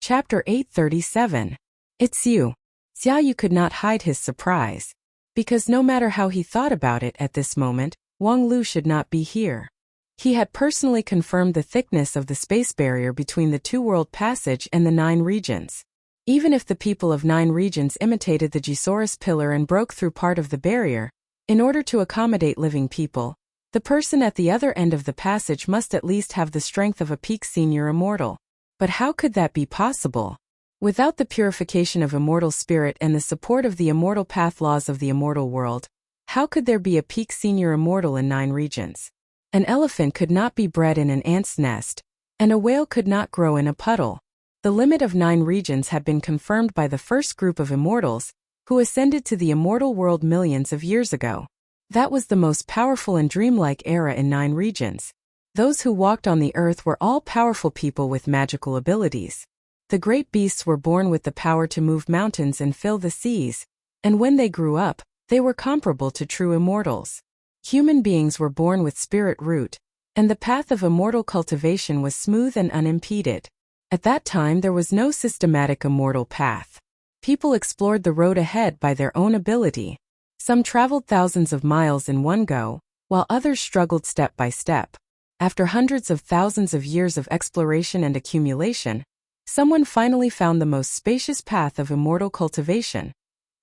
Chapter 837. It's you. Xia Yu could not hide his surprise. Because no matter how he thought about it at this moment, Wang Lu should not be here. He had personally confirmed the thickness of the space barrier between the 2-world passage and the 9 regions. Even if the people of 9 regions imitated the Gisaurus pillar and broke through part of the barrier, in order to accommodate living people, the person at the other end of the passage must at least have the strength of a peak senior immortal. But how could that be possible? Without the purification of immortal spirit and the support of the immortal path laws of the immortal world, how could there be a peak senior immortal in 9 regions? An elephant could not be bred in an ant's nest, and a whale could not grow in a puddle. The limit of 9 regions had been confirmed by the first group of immortals, who ascended to the immortal world millions of years ago. That was the most powerful and dreamlike era in 9 regions. Those who walked on the earth were all powerful people with magical abilities. The great beasts were born with the power to move mountains and fill the seas, and when they grew up, they were comparable to true immortals. Human beings were born with spirit root, and the path of immortal cultivation was smooth and unimpeded. At that time there was no systematic immortal path. People explored the road ahead by their own ability. Some traveled thousands of miles in one go, while others struggled step by step. After hundreds of thousands of years of exploration and accumulation, someone finally found the most spacious path of immortal cultivation,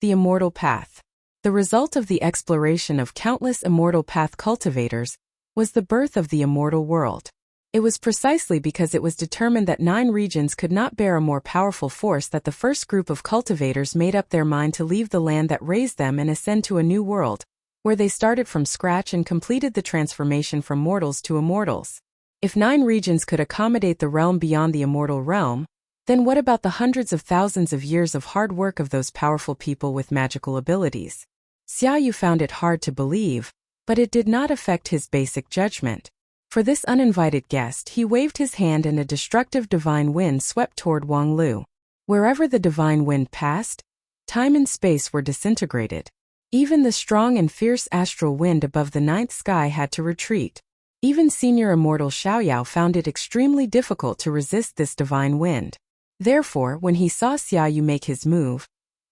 the immortal path. The result of the exploration of countless immortal path cultivators was the birth of the immortal world. It was precisely because it was determined that 9 regions could not bear a more powerful force that the first group of cultivators made up their mind to leave the land that raised them and ascend to a new world, where they started from scratch and completed the transformation from mortals to immortals. If 9 regions could accommodate the realm beyond the immortal realm, then what about the hundreds of thousands of years of hard work of those powerful people with magical abilities? Xiaoyu found it hard to believe, but it did not affect his basic judgment. For this uninvited guest, he waved his hand and a destructive divine wind swept toward Wang Lu. Wherever the divine wind passed, time and space were disintegrated. Even the strong and fierce astral wind above the 9th sky had to retreat. Even senior immortal Xiaoyao found it extremely difficult to resist this divine wind. Therefore, when he saw Xiaoyu make his move,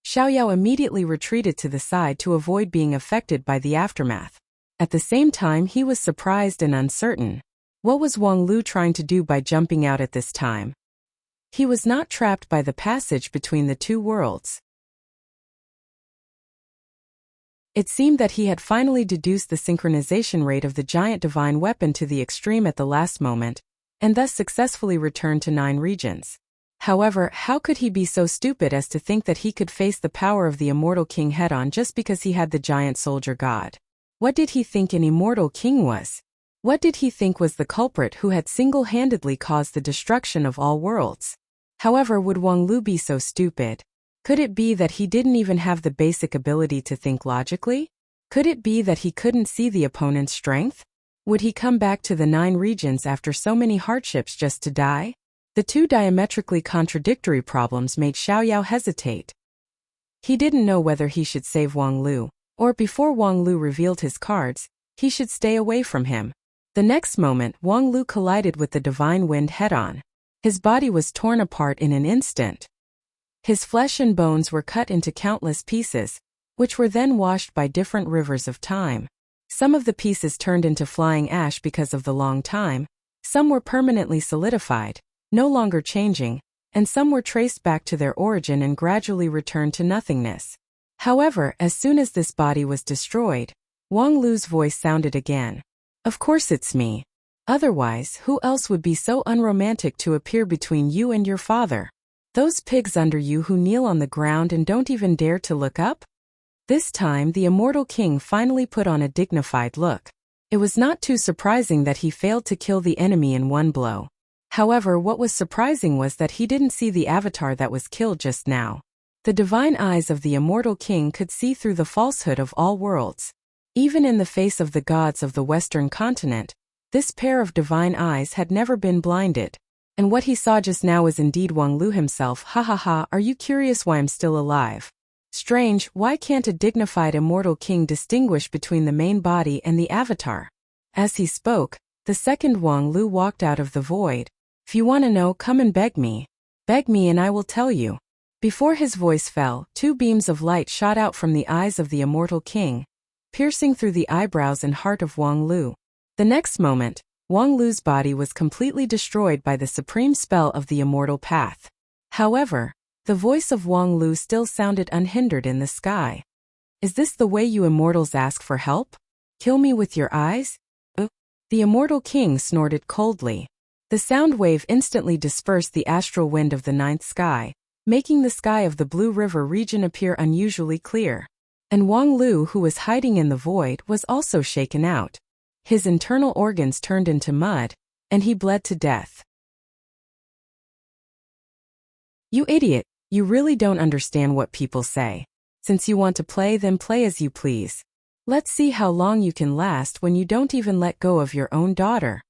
Xiaoyao immediately retreated to the side to avoid being affected by the aftermath. At the same time, he was surprised and uncertain. What was Wang Lu trying to do by jumping out at this time? He was not trapped by the passage between the 2 worlds. It seemed that he had finally deduced the synchronization rate of the giant divine weapon to the extreme at the last moment, and thus successfully returned to 9 regions. However, how could he be so stupid as to think that he could face the power of the immortal king head-on just because he had the giant soldier god? What did he think an immortal king was? What did he think was the culprit who had single-handedly caused the destruction of all worlds? However, would Wang Lu be so stupid? Could it be that he didn't even have the basic ability to think logically? Could it be that he couldn't see the opponent's strength? Would he come back to the 9 regions after so many hardships just to die? The 2 diametrically contradictory problems made Xiaoyao hesitate. He didn't know whether he should save Wang Lu, or before Wang Lu revealed his cards, he should stay away from him. The next moment, Wang Lu collided with the divine wind head-on. His body was torn apart in an instant. His flesh and bones were cut into countless pieces, which were then washed by different rivers of time. Some of the pieces turned into flying ash because of the long time, some were permanently solidified, no longer changing, and some were traced back to their origin and gradually returned to nothingness. However, as soon as this body was destroyed, Wang Lu's voice sounded again. Of course it's me. Otherwise, who else would be so unromantic to appear between you and your father? Those pigs under you who kneel on the ground and don't even dare to look up? This time, the immortal king finally put on a dignified look. It was not too surprising that he failed to kill the enemy in one blow. However, what was surprising was that he didn't see the avatar that was killed just now. The divine eyes of the immortal king could see through the falsehood of all worlds. Even in the face of the gods of the Western continent, this pair of divine eyes had never been blinded. And what he saw just now was indeed Wang Lu himself. Ha ha ha, are you curious why I'm still alive? Strange, why can't a dignified immortal king distinguish between the main body and the avatar? As he spoke, the second Wang Lu walked out of the void. If you want to know, come and beg me. Beg me and I will tell you. Before his voice fell, 2 beams of light shot out from the eyes of the immortal king, piercing through the eyebrows and heart of Wang Lu. The next moment, Wang Lu's body was completely destroyed by the supreme spell of the immortal path. However, the voice of Wang Lu still sounded unhindered in the sky. Is this the way you immortals ask for help? Kill me with your eyes? The immortal king snorted coldly. The sound wave instantly dispersed the astral wind of the 9th sky, making the sky of the Blue River region appear unusually clear. And Wang Lu, who was hiding in the void, was also shaken out. His internal organs turned into mud, and he bled to death. You idiot, you really don't understand what people say. Since you want to play, then play as you please. Let's see how long you can last when you don't even let go of your own daughter.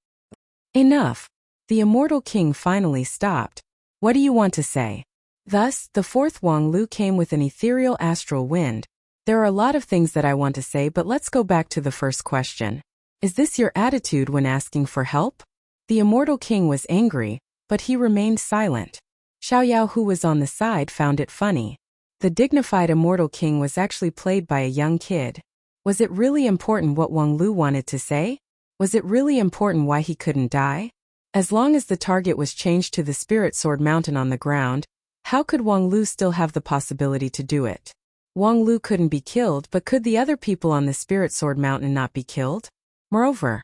Enough. The immortal king finally stopped. What do you want to say? Thus, the 4th Wang Lu came with an ethereal astral wind. There are a lot of things that I want to say, but let's go back to the first question. Is this your attitude when asking for help? The immortal king was angry, but he remained silent. Xiaoyao, who was on the side, found it funny. The dignified immortal king was actually played by a young kid. Was it really important what Wang Lu wanted to say? Was it really important why he couldn't die? As long as the target was changed to the Spirit Sword Mountain on the ground, how could Wang Lu still have the possibility to do it? Wang Lu couldn't be killed, but could the other people on the Spirit Sword Mountain not be killed? Moreover,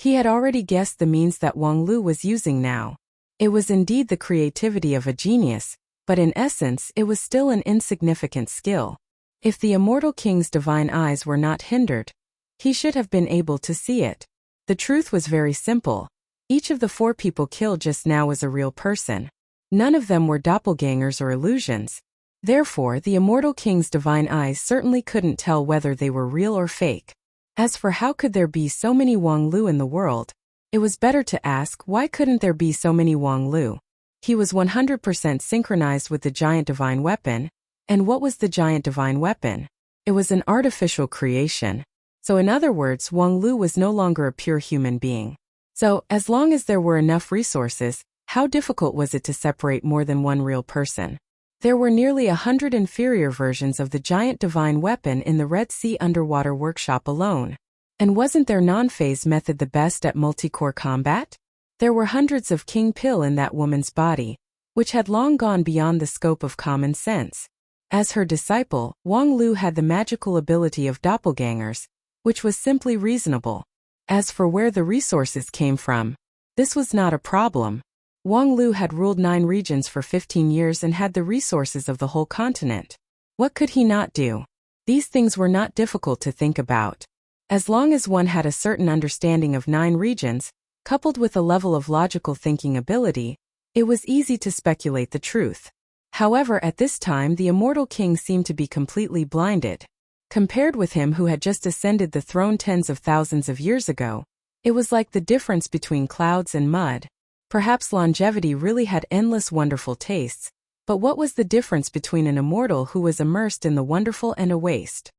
He had already guessed the means that Wang Lu was using now. It was indeed the creativity of a genius, but in essence it was still an insignificant skill. If the immortal king's divine eyes were not hindered, he should have been able to see it. The truth was very simple. Each of the 4 people killed just now was a real person. None of them were doppelgangers or illusions. Therefore, the immortal king's divine eyes certainly couldn't tell whether they were real or fake. As for how could there be so many Wang Lu in the world, it was better to ask why couldn't there be so many Wang Lu. He was 100% synchronized with the giant divine weapon. And what was the giant divine weapon? It was an artificial creation. So in other words, Wang Lu was no longer a pure human being. So, as long as there were enough resources, how difficult was it to separate more than one real person? There were nearly 100 inferior versions of the giant divine weapon in the Red Sea underwater workshop alone. And wasn't their non-phase method the best at multi-core combat? There were hundreds of King Pill in that woman's body, which had long gone beyond the scope of common sense. As her disciple, Wang Lu had the magical ability of doppelgangers, which was simply reasonable. As for where the resources came from, this was not a problem. Wang Lu had ruled 9 regions for 15 years and had the resources of the whole continent. What could he not do? These things were not difficult to think about. As long as one had a certain understanding of 9 regions, coupled with a level of logical thinking ability, it was easy to speculate the truth. However, at this time the immortal king seemed to be completely blinded. Compared with him who had just ascended the throne tens of thousands of years ago, it was like the difference between clouds and mud. Perhaps longevity really had endless wonderful tastes, but what was the difference between an immortal who was immersed in the wonderful and a waste?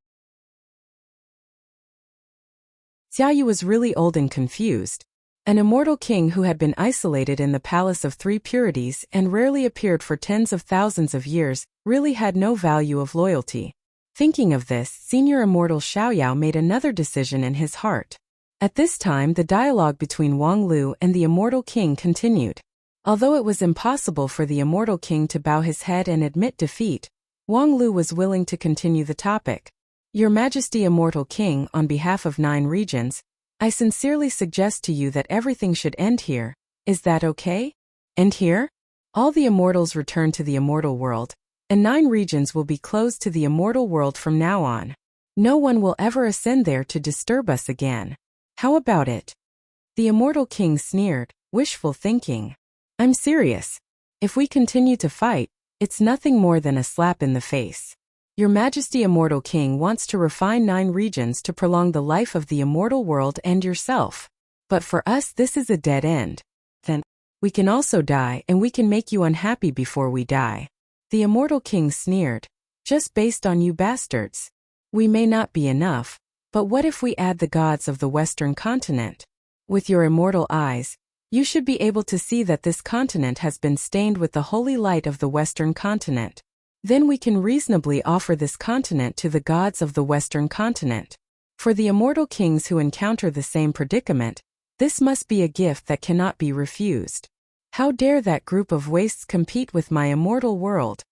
Xiaoyu was really old and confused. An immortal king who had been isolated in the Palace of 3 Purities and rarely appeared for tens of thousands of years really had no value of loyalty. Thinking of this, senior immortal Xiaoyao made another decision in his heart. At this time the dialogue between Wang Lu and the immortal king continued. Although it was impossible for the immortal king to bow his head and admit defeat, Wang Lu was willing to continue the topic. Your Majesty, immortal king, on behalf of 9 regions, I sincerely suggest to you that everything should end here. Is that okay? End here? All the immortals return to the immortal world, and 9 regions will be closed to the immortal world from now on. No one will ever ascend there to disturb us again. How about it? The immortal king sneered, wishful thinking. I'm serious. If we continue to fight, it's nothing more than a slap in the face. Your Majesty, immortal king wants to refine 9 regions to prolong the life of the immortal world and yourself. But for us this is a dead end. Then, we can also die and we can make you unhappy before we die. The immortal king sneered. Just based on you bastards. We may not be enough, but what if we add the gods of the Western continent? With your immortal eyes, you should be able to see that this continent has been stained with the holy light of the Western continent. Then we can reasonably offer this continent to the gods of the Western continent. For the immortal kings who encounter the same predicament, this must be a gift that cannot be refused. How dare that group of wastes compete with my immortal world?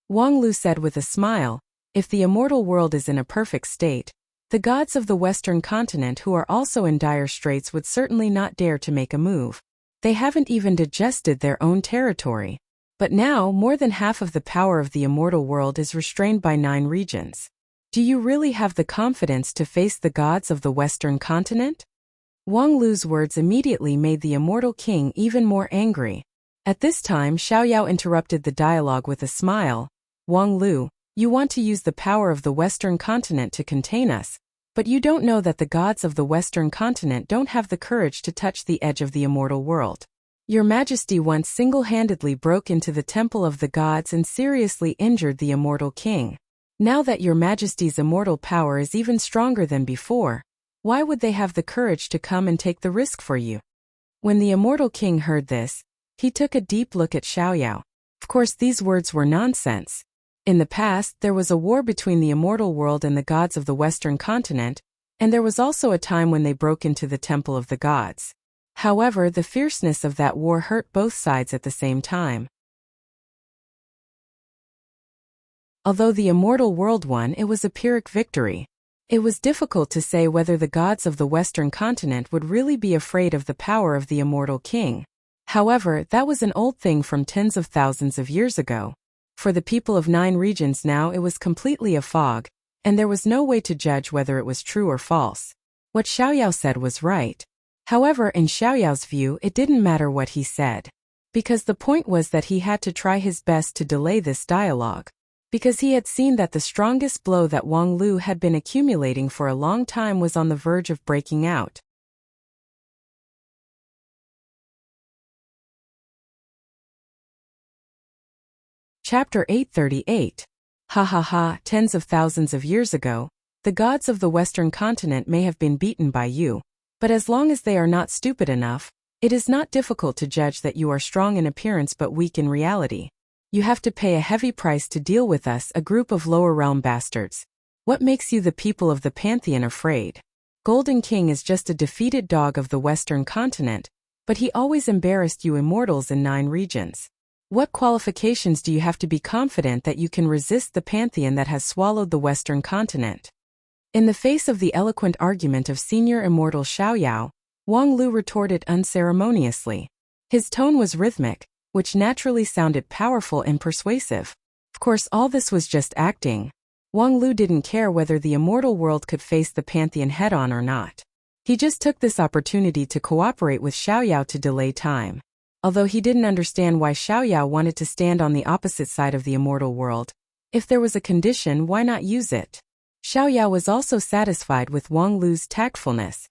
Wang Lu said with a smile, if the immortal world is in a perfect state, the gods of the Western continent who are also in dire straits would certainly not dare to make a move. They haven't even digested their own territory. But now, more than half of the power of the immortal world is restrained by 9 regions. Do you really have the confidence to face the gods of the Western continent? Wang Lu's words immediately made the immortal king even more angry. At this time, Xiaoyao interrupted the dialogue with a smile. Wang Lu, you want to use the power of the Western continent to contain us, but you don't know that the gods of the Western continent don't have the courage to touch the edge of the immortal world. Your Majesty once single-handedly broke into the temple of the gods and seriously injured the immortal king. Now that your Majesty's immortal power is even stronger than before, why would they have the courage to come and take the risk for you? When the immortal king heard this, he took a deep look at Xiaoyao. Of course, these words were nonsense. In the past, there was a war between the immortal world and the gods of the Western continent, and there was also a time when they broke into the temple of the gods. However, the fierceness of that war hurt both sides at the same time. Although the immortal world won, it was a Pyrrhic victory. It was difficult to say whether the gods of the Western continent would really be afraid of the power of the immortal king. However, that was an old thing from tens of thousands of years ago. For the people of 9 regions now it was completely a fog, and there was no way to judge whether it was true or false. What Xiaoyao said was right. However, in Xiaoyao's view, it didn't matter what he said. Because the point was that he had to try his best to delay this dialogue. Because he had seen that the strongest blow that Wang Lu had been accumulating for a long time was on the verge of breaking out. Chapter 838. Ha ha ha, tens of thousands of years ago, the gods of the Western continent may have been beaten by you, but as long as they are not stupid enough, it is not difficult to judge that you are strong in appearance but weak in reality. You have to pay a heavy price to deal with us, a group of lower realm bastards. What makes you the people of the Pantheon afraid? Golden King is just a defeated dog of the Western continent, but he always embarrassed you immortals in 9 regions. What qualifications do you have to be confident that you can resist the Pantheon that has swallowed the Western continent? In the face of the eloquent argument of senior immortal Xiaoyao, Wang Lu retorted unceremoniously. His tone was rhythmic, which naturally sounded powerful and persuasive. Of course, all this was just acting. Wang Lu didn't care whether the immortal world could face the Pantheon head-on or not. He just took this opportunity to cooperate with Xiaoyao to delay time. Although he didn't understand why Xiaoyao wanted to stand on the opposite side of the immortal world. If there was a condition, why not use it? Xiaoyao was also satisfied with Wang Lu's tactfulness.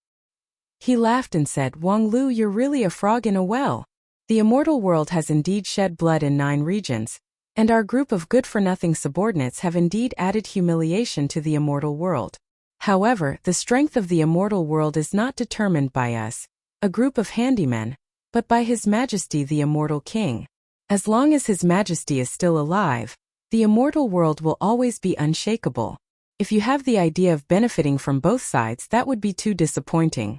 He laughed and said, Wang Lu, you're really a frog in a well. The immortal world has indeed shed blood in 9 regions, and our group of good-for-nothing subordinates have indeed added humiliation to the immortal world. However, the strength of the immortal world is not determined by us, a group of handymen, but by His Majesty the immortal King. As long as His Majesty is still alive, the immortal world will always be unshakable. If you have the idea of benefiting from both sides, that would be too disappointing.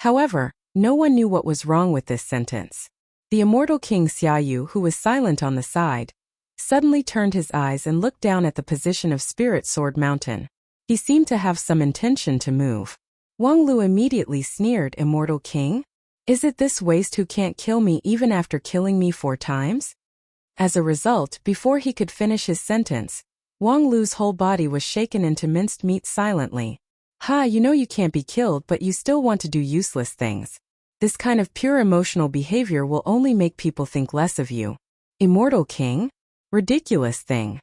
However, no one knew what was wrong with this sentence. The immortal King Xiaoyu, who was silent on the side, suddenly turned his eyes and looked down at the position of Spirit Sword Mountain. He seemed to have some intention to move. Wang Lu immediately sneered, Immortal King? Is it this waste who can't kill me even after killing me 4 times? As a result, before he could finish his sentence, Wang Lu's whole body was shaken into minced meat silently. Ha, you know you can't be killed, but you still want to do useless things. This kind of pure emotional behavior will only make people think less of you. Immortal King? Ridiculous thing.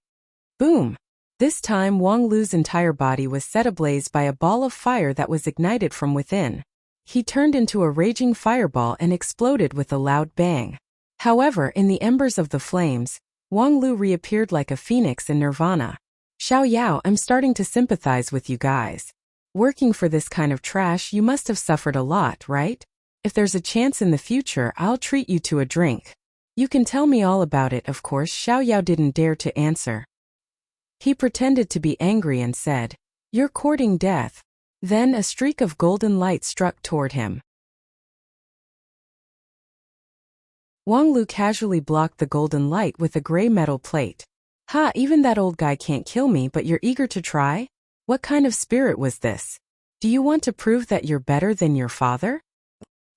Boom. This time Wang Lu's entire body was set ablaze by a ball of fire that was ignited from within. He turned into a raging fireball and exploded with a loud bang. However, in the embers of the flames, Wang Lu reappeared like a phoenix in nirvana. Xiaoyao, I'm starting to sympathize with you guys. Working for this kind of trash, you must have suffered a lot, right? If there's a chance in the future, I'll treat you to a drink. You can tell me all about it, of course. Xiaoyao didn't dare to answer. He pretended to be angry and said, You're courting death. Then a streak of golden light struck toward him. Wang Lu casually blocked the golden light with a gray metal plate. Ha, even that old guy can't kill me, but you're eager to try? What kind of spirit was this? Do you want to prove that you're better than your father?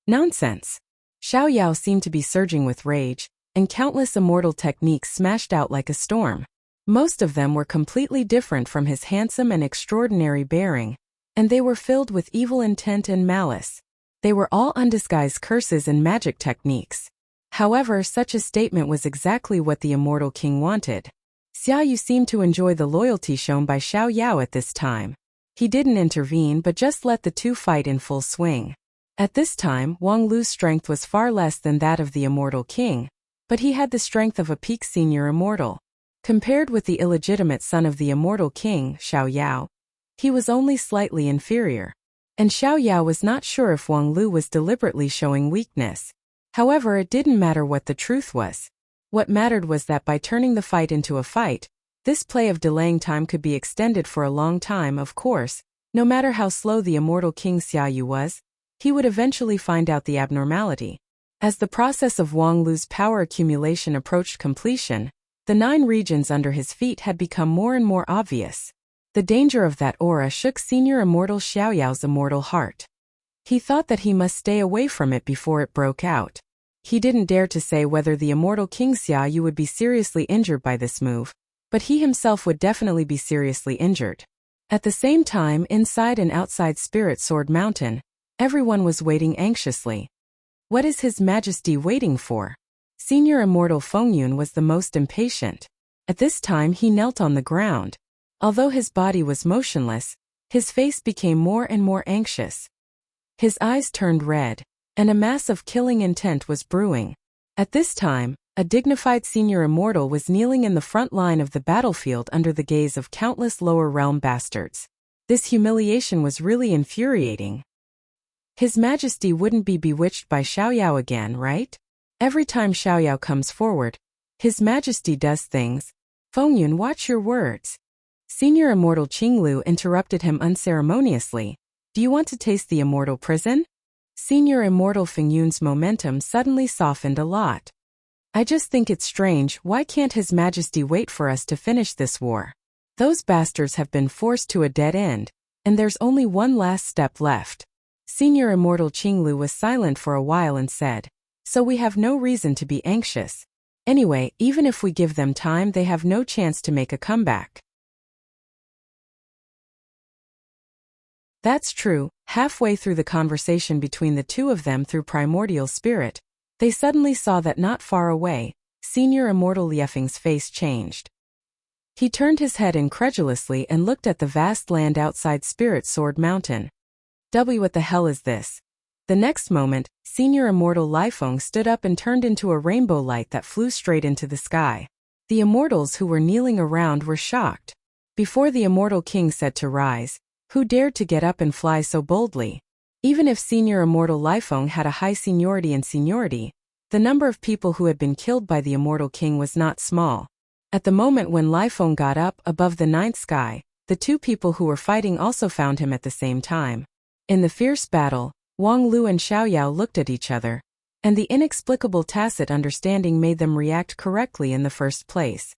Nonsense. Xiaoyao seemed to be surging with rage, and countless immortal techniques smashed out like a storm. Most of them were completely different from his handsome and extraordinary bearing, and they were filled with evil intent and malice. They were all undisguised curses and magic techniques. However, such a statement was exactly what the immortal king wanted. Xiaoyu seemed to enjoy the loyalty shown by Xiaoyao at this time. He didn't intervene but just let the two fight in full swing. At this time, Wang Lu's strength was far less than that of the immortal king, but he had the strength of a peak senior immortal. Compared with the illegitimate son of the immortal king, Xiaoyao, he was only slightly inferior. And Xiaoyao was not sure if Wang Lu was deliberately showing weakness. However, it didn't matter what the truth was. What mattered was that by turning the fight into a fight, this play of delaying time could be extended for a long time. Of course, no matter how slow the immortal king Xiaoyu was, he would eventually find out the abnormality. As the process of Wang Lu's power accumulation approached completion, the 9 regions under his feet had become more and more obvious. The danger of that aura shook Senior Immortal Xiaoyao's immortal heart. He thought that he must stay away from it before it broke out. He didn't dare to say whether the immortal King Xiaoyu would be seriously injured by this move, but he himself would definitely be seriously injured. At the same time, inside and outside Spirit Sword Mountain, everyone was waiting anxiously. What is His Majesty waiting for? Senior Immortal Fengyun was the most impatient. At this time he knelt on the ground. Although his body was motionless, his face became more and more anxious. His eyes turned red, and a mass of killing intent was brewing. At this time, a dignified senior immortal was kneeling in the front line of the battlefield under the gaze of countless lower realm bastards. This humiliation was really infuriating. His Majesty wouldn't be bewitched by Xiaoyao again, right? Every time Xiaoyao comes forward, His Majesty does things. Fengyun, watch your words. Senior Immortal Qinglu interrupted him unceremoniously. Do you want to taste the immortal prison? Senior Immortal Fengyun's momentum suddenly softened a lot. I just think it's strange, why can't His Majesty wait for us to finish this war? Those bastards have been forced to a dead end, and there's only one last step left. Senior Immortal Qinglu was silent for a while and said, so we have no reason to be anxious. Anyway, even if we give them time, they have no chance to make a comeback. That's true. Halfway through the conversation between the two of them through primordial spirit, they suddenly saw that not far away, Senior Immortal Liefeng's face changed. He turned his head incredulously and looked at the vast land outside Spirit Sword Mountain. What the hell is this? The next moment, Senior Immortal Liefeng stood up and turned into a rainbow light that flew straight into the sky. The immortals who were kneeling around were shocked. Before the Immortal King said to rise, who dared to get up and fly so boldly? Even if Senior Immortal Liefeng had a high seniority and seniority, the number of people who had been killed by the Immortal King was not small. At the moment when Liefeng got up above the ninth sky, the two people who were fighting also found him at the same time. In the fierce battle, Wang Lu and Xiaoyao looked at each other, and the inexplicable tacit understanding made them react correctly in the first place.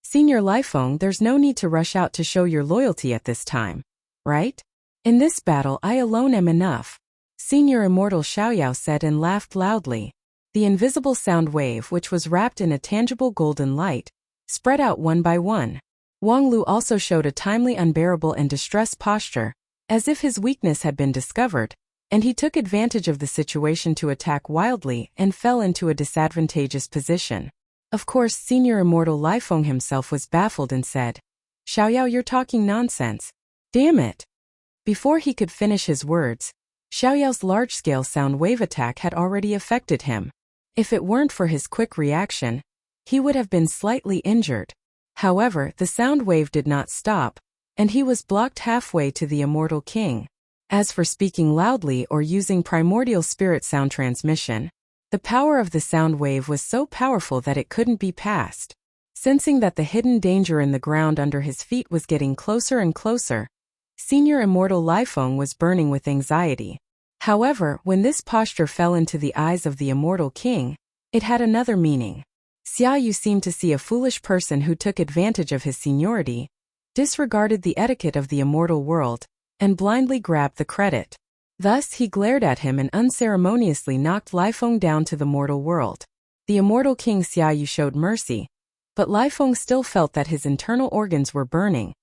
Senior Liefeng, there's no need to rush out to show your loyalty at this time. Right? In this battle I alone am enough. Senior Immortal Xiaoyao said and laughed loudly. The invisible sound wave, which was wrapped in a tangible golden light, spread out one by one. Wang Lu also showed a timely unbearable and distressed posture, as if his weakness had been discovered, and he took advantage of the situation to attack wildly and fell into a disadvantageous position. Of course, Senior Immortal Liefeng himself was baffled and said, Xiaoyao, you're talking nonsense. Damn it! Before he could finish his words, Xiaoyao's large-scale sound wave attack had already affected him. If it weren't for his quick reaction, he would have been slightly injured. However, the sound wave did not stop, and he was blocked halfway to the Immortal King. As for speaking loudly or using primordial spirit sound transmission, the power of the sound wave was so powerful that it couldn't be passed. Sensing that the hidden danger in the ground under his feet was getting closer and closer, Senior Immortal Liefeng was burning with anxiety. However, when this posture fell into the eyes of the Immortal King, it had another meaning. Xiaoyu seemed to see a foolish person who took advantage of his seniority, disregarded the etiquette of the immortal world, and blindly grabbed the credit. Thus he glared at him and unceremoniously knocked Liefeng down to the mortal world. The Immortal King Xiaoyu showed mercy, but Liefeng still felt that his internal organs were burning,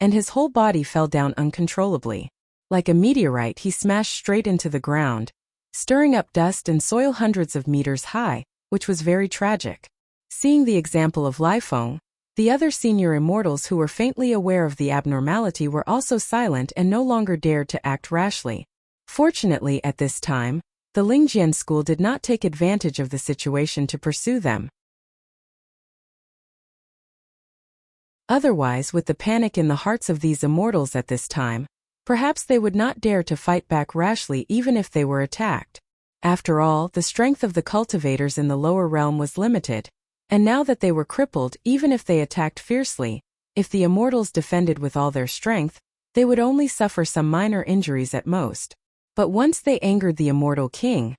and his whole body fell down uncontrollably. Like a meteorite, he smashed straight into the ground, stirring up dust and soil hundreds of meters high, which was very tragic. Seeing the example of Liefeng, the other senior immortals who were faintly aware of the abnormality were also silent and no longer dared to act rashly. Fortunately, at this time, the Lingjian school did not take advantage of the situation to pursue them. Otherwise, with the panic in the hearts of these immortals at this time, perhaps they would not dare to fight back rashly even if they were attacked. After all, the strength of the cultivators in the lower realm was limited, and now that they were crippled, even if they attacked fiercely, if the immortals defended with all their strength, they would only suffer some minor injuries at most. But once they angered the Immortal King,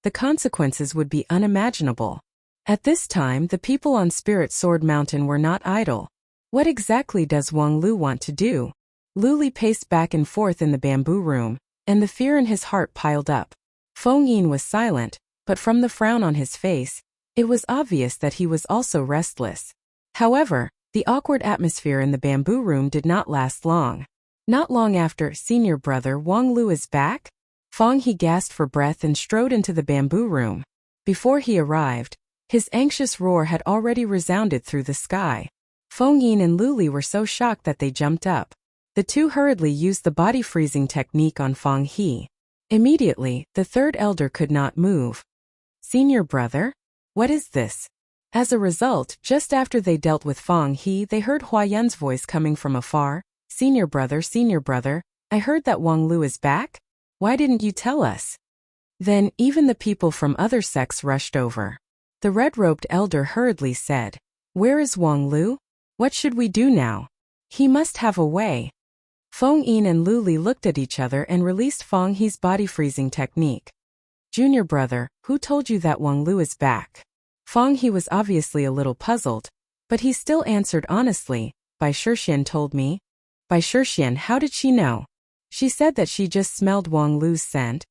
the consequences would be unimaginable. At this time, the people on Spirit Sword Mountain were not idle. What exactly does Wang Lu want to do? Luli paced back and forth in the bamboo room, and the fear in his heart piled up. Feng Yin was silent, but from the frown on his face, it was obvious that he was also restless. However, the awkward atmosphere in the bamboo room did not last long. Not long after, "Senior brother Wang Lu is back?" Feng He gasped for breath and strode into the bamboo room. Before he arrived, his anxious roar had already resounded through the sky. Feng Yin and Luli were so shocked that they jumped up. The two hurriedly used the body freezing technique on Feng He. Immediately, the third elder could not move. "Senior brother? What is this?" As a result, just after they dealt with Feng He, they heard Huayan's voice coming from afar. Senior brother, I heard that Wang Lu is back? Why didn't you tell us?" Then, even the people from other sects rushed over. The red-robed elder hurriedly said, "Where is Wang Lu? What should we do now? He must have a way." Feng Yin and Luli looked at each other and released Feng He's body-freezing technique. "Junior brother, who told you that Wang Lu is back?" Feng He was obviously a little puzzled, but he still answered honestly, "Bai Shixian told me." "Bai Shixian, how did she know?" "She said that she just smelled Wang Lu's scent."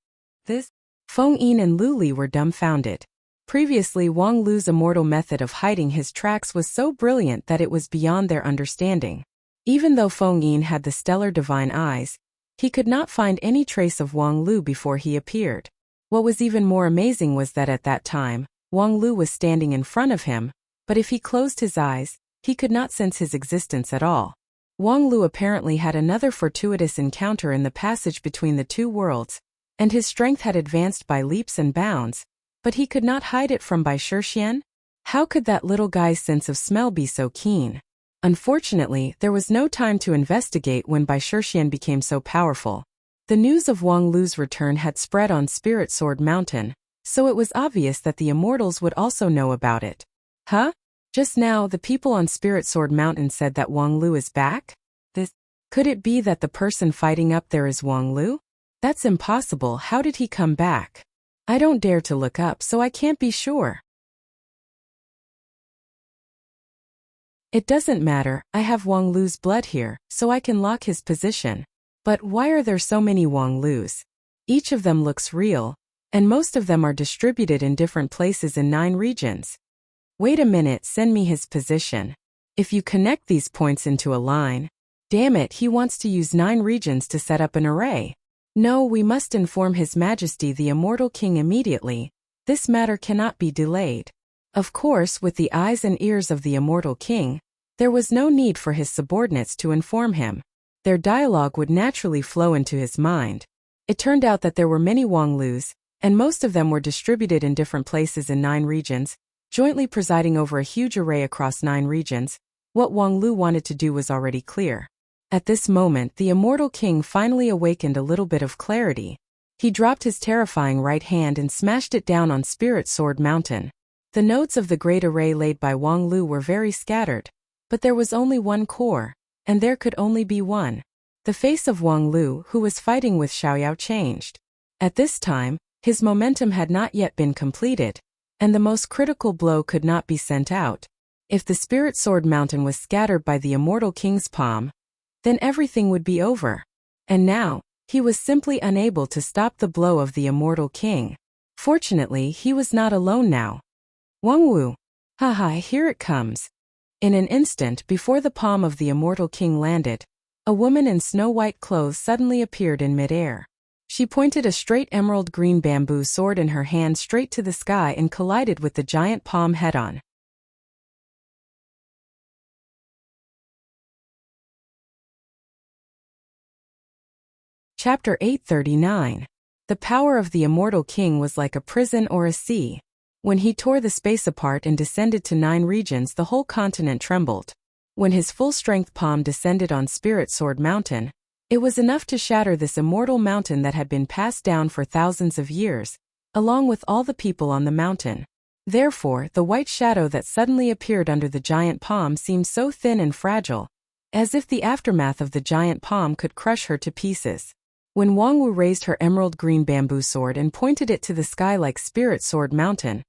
This? Feng Yin and Luli were dumbfounded. Previously, Wang Lu's immortal method of hiding his tracks was so brilliant that it was beyond their understanding. Even though Feng Yin had the stellar divine eyes, he could not find any trace of Wang Lu before he appeared. What was even more amazing was that at that time, Wang Lu was standing in front of him, but if he closed his eyes, he could not sense his existence at all. Wang Lu apparently had another fortuitous encounter in the passage between the two worlds, and his strength had advanced by leaps and bounds, but he could not hide it from Bai Shixian? How could that little guy's sense of smell be so keen? Unfortunately, there was no time to investigate when Bai Shixian became so powerful. The news of Wang Lu's return had spread on Spirit Sword Mountain, so it was obvious that the immortals would also know about it. Huh? Just now, the people on Spirit Sword Mountain said that Wang Lu is back? Could it be that the person fighting up there is Wang Lu? That's impossible. How did he come back? I don't dare to look up, so I can't be sure. It doesn't matter, I have Wang Lu's blood here, so I can lock his position. But why are there so many Wang Lu's? Each of them looks real, and most of them are distributed in different places in 9 regions. Wait a minute, send me his position. If you connect these points into a line, damn it, he wants to use 9 regions to set up an array. No, we must inform His Majesty the Immortal King immediately. This matter cannot be delayed. Of course, with the eyes and ears of the Immortal King, there was no need for his subordinates to inform him. Their dialogue would naturally flow into his mind. It turned out that there were many Wang Lu's, and most of them were distributed in different places in 9 regions, jointly presiding over a huge array across 9 regions. What Wang Lu wanted to do was already clear. At this moment, the Immortal King finally awakened a little bit of clarity. He dropped his terrifying right hand and smashed it down on Spirit Sword Mountain. The nodes of the great array laid by Wang Lu were very scattered, but there was only one core, and there could only be one. The face of Wang Lu, who was fighting with Xiaoyao, changed. At this time, his momentum had not yet been completed, and the most critical blow could not be sent out. If the Spirit Sword Mountain was scattered by the Immortal King's palm, then everything would be over. And now, he was simply unable to stop the blow of the Immortal King. Fortunately, he was not alone now. Wang Wu! Haha, here it comes. In an instant before the palm of the Immortal King landed, a woman in snow-white clothes suddenly appeared in midair. She pointed a straight emerald green bamboo sword in her hand straight to the sky and collided with the giant palm head-on. Chapter 839. The power of the Immortal King was like a prison or a sea. When he tore the space apart and descended to 9 regions, the whole continent trembled. When his full-strength palm descended on Spirit Sword Mountain, it was enough to shatter this immortal mountain that had been passed down for thousands of years, along with all the people on the mountain. Therefore, the white shadow that suddenly appeared under the giant palm seemed so thin and fragile, as if the aftermath of the giant palm could crush her to pieces. When Wang Wu raised her emerald green bamboo sword and pointed it to the sky like Spirit Sword Mountain,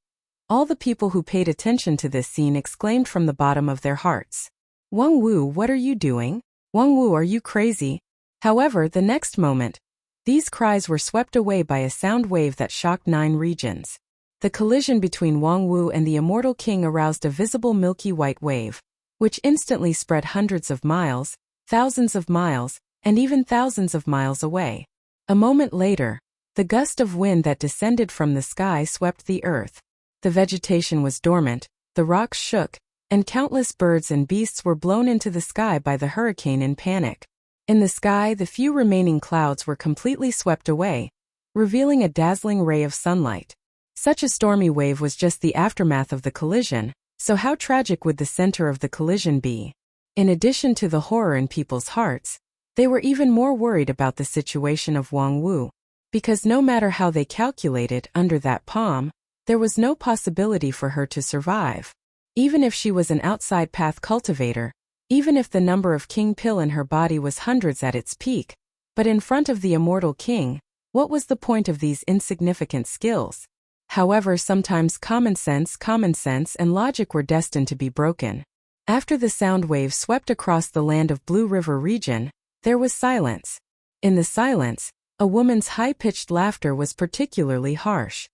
all the people who paid attention to this scene exclaimed from the bottom of their hearts, "Wang Wu, what are you doing? Wang Wu, are you crazy? However, the next moment, these cries were swept away by a sound wave that shocked 9 regions. The collision between Wang Wu and the immortal king aroused a visible milky white wave, which instantly spread hundreds of miles, thousands of miles, and even thousands of miles away. A moment later, the gust of wind that descended from the sky swept the earth. The vegetation was dormant, the rocks shook, and countless birds and beasts were blown into the sky by the hurricane in panic. In the sky, the few remaining clouds were completely swept away, revealing a dazzling ray of sunlight. Such a stormy wave was just the aftermath of the collision, so how tragic would the center of the collision be? In addition to the horror in people's hearts, they were even more worried about the situation of Wang Wu, because no matter how they calculated under that palm, there was no possibility for her to survive. Even if she was an outside path cultivator, even if the number of king pill in her body was hundreds at its peak, but in front of the immortal king, what was the point of these insignificant skills? However, sometimes common sense and logic were destined to be broken. After the sound wave swept across the land of Blue River region, there was silence. In the silence, a woman's high-pitched laughter was particularly harsh.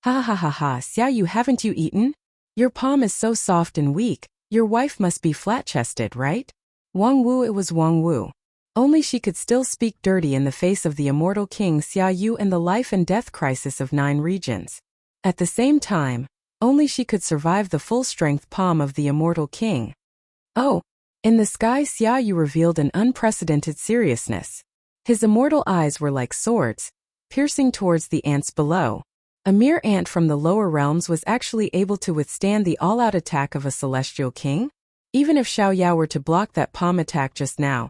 Ha ha ha ha, Xiaoyu, haven't you eaten? Your palm is so soft and weak, your wife must be flat-chested, right? Wang Wu. It was Wang Wu. Only she could still speak dirty in the face of the immortal king Xiaoyu and the life and death crisis of 9 regions. At the same time, only she could survive the full-strength palm of the immortal king. Oh! In the sky, Xiaoyu revealed an unprecedented seriousness. His immortal eyes were like swords, piercing towards the ants below. A mere ant from the lower realms was actually able to withstand the all-out attack of a celestial king? Even if Xiao Yao were to block that palm attack just now,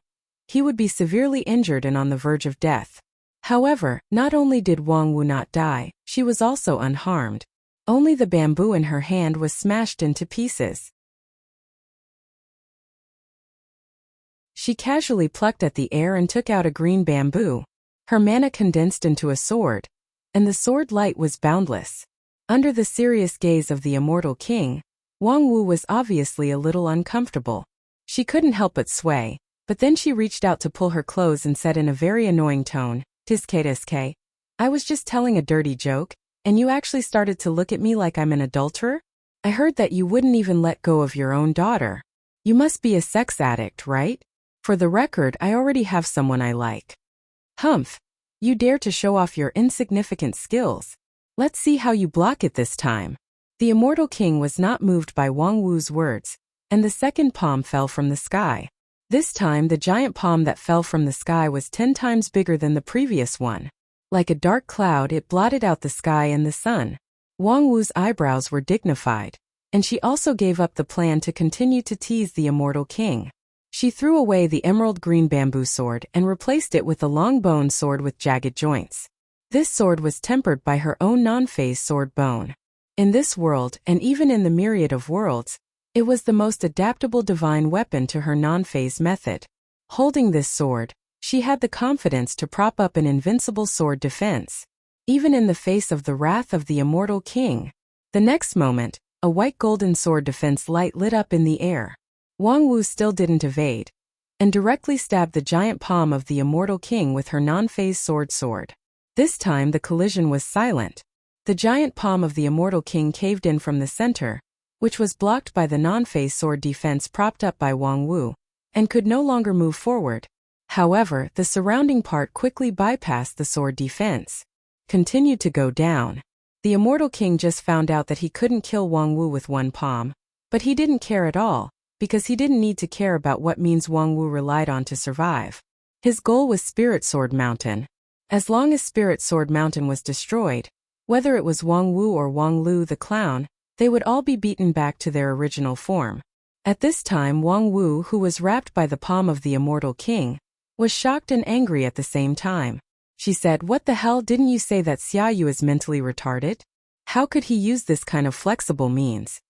he would be severely injured and on the verge of death. However, not only did Wang Wu not die, she was also unharmed. Only the bamboo in her hand was smashed into pieces. She casually plucked at the air and took out a green bamboo. Her mana condensed into a sword, and the sword light was boundless. Under the serious gaze of the immortal king, Wang Wu was obviously a little uncomfortable. She couldn't help but sway, but then she reached out to pull her clothes and said in a very annoying tone, "Tiske, I was just telling a dirty joke, and you actually started to look at me like I'm an adulterer? I heard that you wouldn't even let go of your own daughter. You must be a sex addict, right? For the record, I already have someone I like." "Humph! You dare to show off your insignificant skills. Let's see how you block it this time." The immortal king was not moved by Wang Wu's words, and the second palm fell from the sky. This time the giant palm that fell from the sky was 10 times bigger than the previous one. Like a dark cloud, it blotted out the sky and the sun. Wang Wu's eyebrows were dignified, and she also gave up the plan to continue to tease the immortal king. She threw away the emerald green bamboo sword and replaced it with a long bone sword with jagged joints. This sword was tempered by her own non-phase sword bone. In this world, and even in the myriad of worlds, it was the most adaptable divine weapon to her non-phase method. Holding this sword, she had the confidence to prop up an invincible sword defense, even in the face of the wrath of the immortal king. The next moment, a white golden sword defense light lit up in the air. Wang Wu still didn't evade, and directly stabbed the giant palm of the immortal king with her non-phase sword. This time the collision was silent. The giant palm of the immortal king caved in from the center, which was blocked by the non-phase sword defense propped up by Wang Wu, and could no longer move forward. However, the surrounding part quickly bypassed the sword defense, continued to go down. The immortal king just found out that he couldn't kill Wang Wu with one palm, but he didn't care at all, because he didn't need to care about what means Wang Wu relied on to survive. His goal was Spirit Sword Mountain. As long as Spirit Sword Mountain was destroyed, whether it was Wang Wu or Wang Lu the clown, they would all be beaten back to their original form. At this time, Wang Wu, who was wrapped by the palm of the immortal king, was shocked and angry at the same time. She said, "What the hell, didn't you say that Xiaoyu is mentally retarded? How could he use this kind of flexible means?"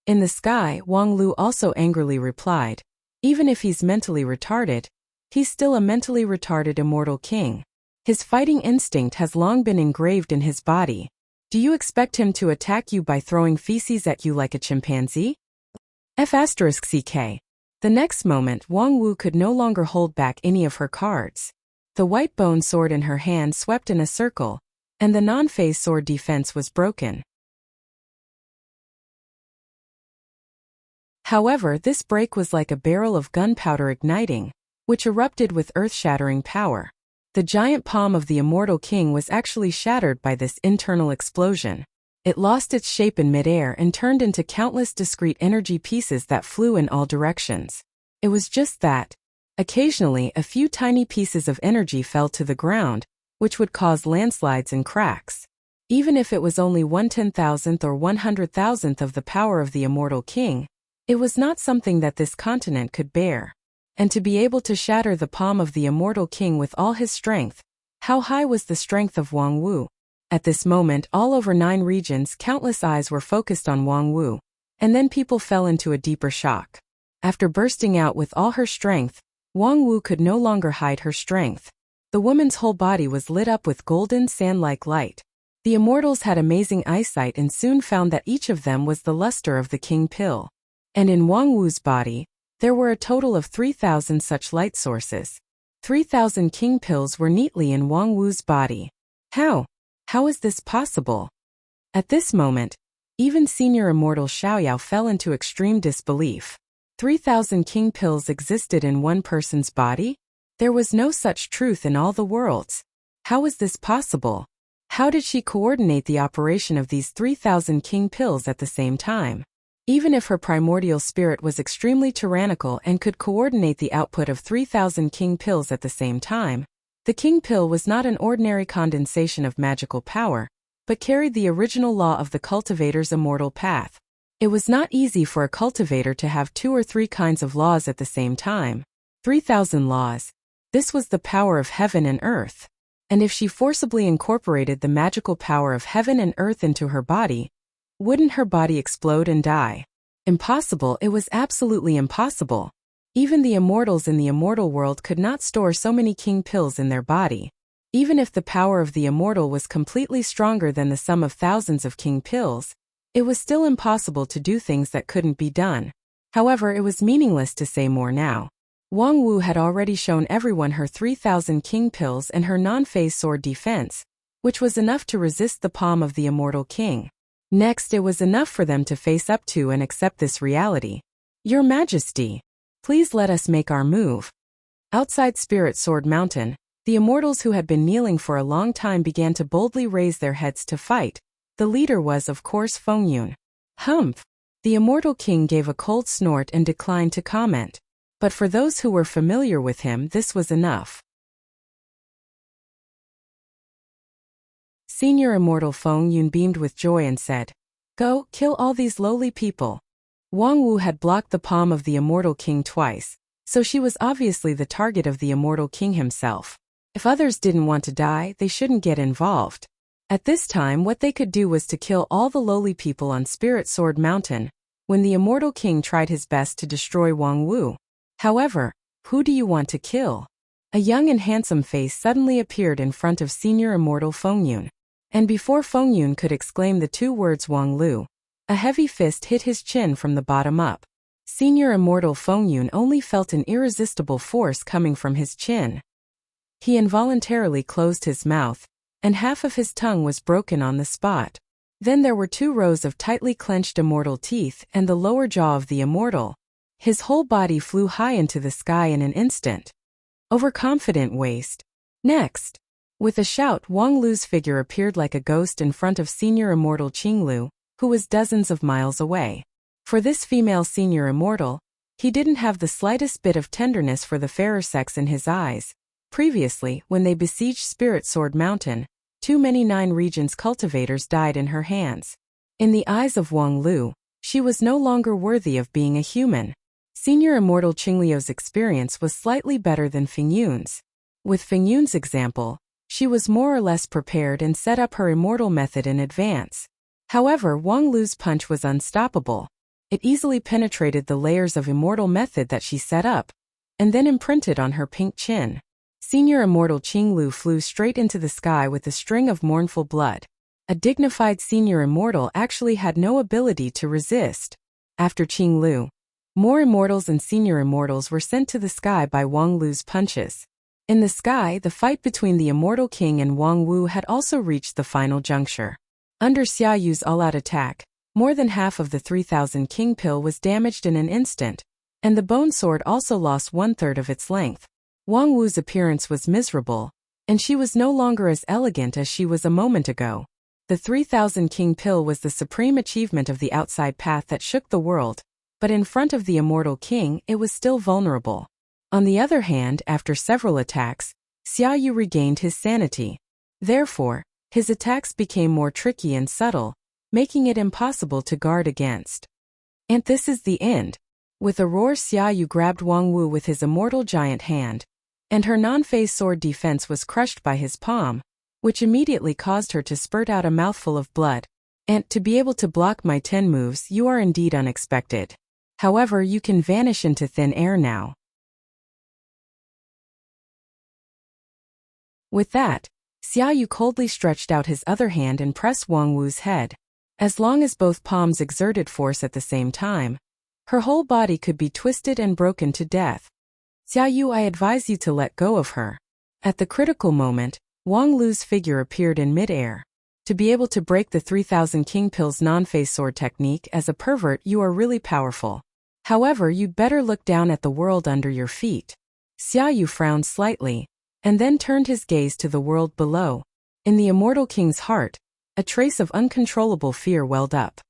In the sky, Wang Lu also angrily replied, "Even if he's mentally retarded, he's still a mentally retarded immortal king. His fighting instinct has long been engraved in his body. Do you expect him to attack you by throwing feces at you like a chimpanzee?" F***ck. The next moment, Wang Wu could no longer hold back any of her cards. The white bone sword in her hand swept in a circle, and the non-phase sword defense was broken. However, this break was like a barrel of gunpowder igniting, which erupted with earth-shattering power. The giant palm of the immortal king was actually shattered by this internal explosion. It lost its shape in midair and turned into countless discrete energy pieces that flew in all directions. It was just that. Occasionally, a few tiny pieces of energy fell to the ground, which would cause landslides and cracks. Even if it was only 1/10,000th or 100,000th of the power of the immortal king, it was not something that this continent could bear. And to be able to shatter the palm of the immortal king with all his strength, how high was the strength of Wang Wu? At this moment, all over 9 regions, countless eyes were focused on Wang Wu, and then people fell into a deeper shock. After bursting out with all her strength, Wang Wu could no longer hide her strength. The woman's whole body was lit up with golden sand-like light. The immortals had amazing eyesight and soon found that each of them was the luster of the king pill. And in Wang Wu's body, there were a total of 3,000 such light sources. 3,000 king pills were neatly in Wang Wu's body. How? How is this possible? At this moment, even senior immortal Xiaoyao fell into extreme disbelief. 3,000 king pills existed in one person's body? There was no such truth in all the worlds. How is this possible? How did she coordinate the operation of these 3,000 king pills at the same time? Even if her primordial spirit was extremely tyrannical and could coordinate the output of 3,000 king pills at the same time, the king pill was not an ordinary condensation of magical power, but carried the original law of the cultivator's immortal path. It was not easy for a cultivator to have 2 or 3 kinds of laws at the same time. 3,000 laws. This was the power of heaven and earth. And if she forcibly incorporated the magical power of heaven and earth into her body, wouldn't her body explode and die? Impossible, it was absolutely impossible. Even the immortals in the immortal world could not store so many king pills in their body. Even if the power of the immortal was completely stronger than the sum of thousands of king pills, it was still impossible to do things that couldn't be done. However, it was meaningless to say more now. Wang Wu had already shown everyone her 3,000 king pills and her non-phase sword defense, which was enough to resist the palm of the immortal king. Next, it was enough for them to face up to and accept this reality. Your Majesty, please let us make our move. Outside Spirit Sword Mountain, the immortals who had been kneeling for a long time began to boldly raise their heads to fight. The leader was, of course, Fengyun. Humph! The immortal king gave a cold snort and declined to comment. But for those who were familiar with him, this was enough. Senior immortal Fengyun beamed with joy and said, "Go, kill all these lowly people." Wang Wu had blocked the palm of the immortal king twice, so she was obviously the target of the immortal king himself. If others didn't want to die, they shouldn't get involved. At this time, what they could do was to kill all the lowly people on Spirit Sword Mountain, when the immortal king tried his best to destroy Wang Wu. However, who do you want to kill? A young and handsome face suddenly appeared in front of senior immortal Fengyun. And before Fengyun could exclaim the 2 words Wang Lu, a heavy fist hit his chin from the bottom up. Senior immortal Fengyun only felt an irresistible force coming from his chin. He involuntarily closed his mouth, and half of his tongue was broken on the spot. Then there were 2 rows of tightly clenched immortal teeth and the lower jaw of the immortal. His whole body flew high into the sky in an instant. Overconfident waste. Next. With a shout, Wang Lu's figure appeared like a ghost in front of senior immortal Qinglu, who was dozens of miles away. For this female senior immortal, he didn't have the slightest bit of tenderness for the fairer sex in his eyes. Previously, when they besieged Spirit Sword Mountain, too many 9 regions cultivators died in her hands. In the eyes of Wang Lu, she was no longer worthy of being a human. Senior immortal Qingliu's experience was slightly better than Fengyun's. With Fengyun's example, she was more or less prepared and set up her immortal method in advance. However, Wang Lu's punch was unstoppable. It easily penetrated the layers of immortal method that she set up, and then imprinted on her pink chin. Senior immortal Qinglu flew straight into the sky with a string of mournful blood. A dignified senior immortal actually had no ability to resist. After Qinglu, more immortals and senior immortals were sent to the sky by Wang Lu's punches. In the sky, the fight between the immortal king and Wang Wu had also reached the final juncture. Under Xia Yu's all-out attack, more than half of the 3,000 king pill was damaged in an instant, and the bone sword also lost one-third of its length. Wang Wu's appearance was miserable, and she was no longer as elegant as she was a moment ago. The 3,000 king pill was the supreme achievement of the outside path that shook the world, but in front of the immortal king it was still vulnerable. On the other hand, after several attacks, Xia Yu regained his sanity. Therefore, his attacks became more tricky and subtle, making it impossible to guard against. And this is the end. With a roar, Xia Yu grabbed Wang Wu with his immortal giant hand, and her non-phase sword defense was crushed by his palm, which immediately caused her to spurt out a mouthful of blood. And to be able to block my 10 moves, you are indeed unexpected. However, you can vanish into thin air now. With that, Xia Yu coldly stretched out his other hand and pressed Wang Wu's head. As long as both palms exerted force at the same time, her whole body could be twisted and broken to death. Xia Yu, I advise you to let go of her. At the critical moment, Wang Lu's figure appeared in mid-air. To be able to break the 3,000 king pill's non-phase sword technique as a pervert, you are really powerful. However, you'd better look down at the world under your feet. Xia Yu frowned slightly, and then turned his gaze to the world below. In the immortal king's heart, a trace of uncontrollable fear welled up.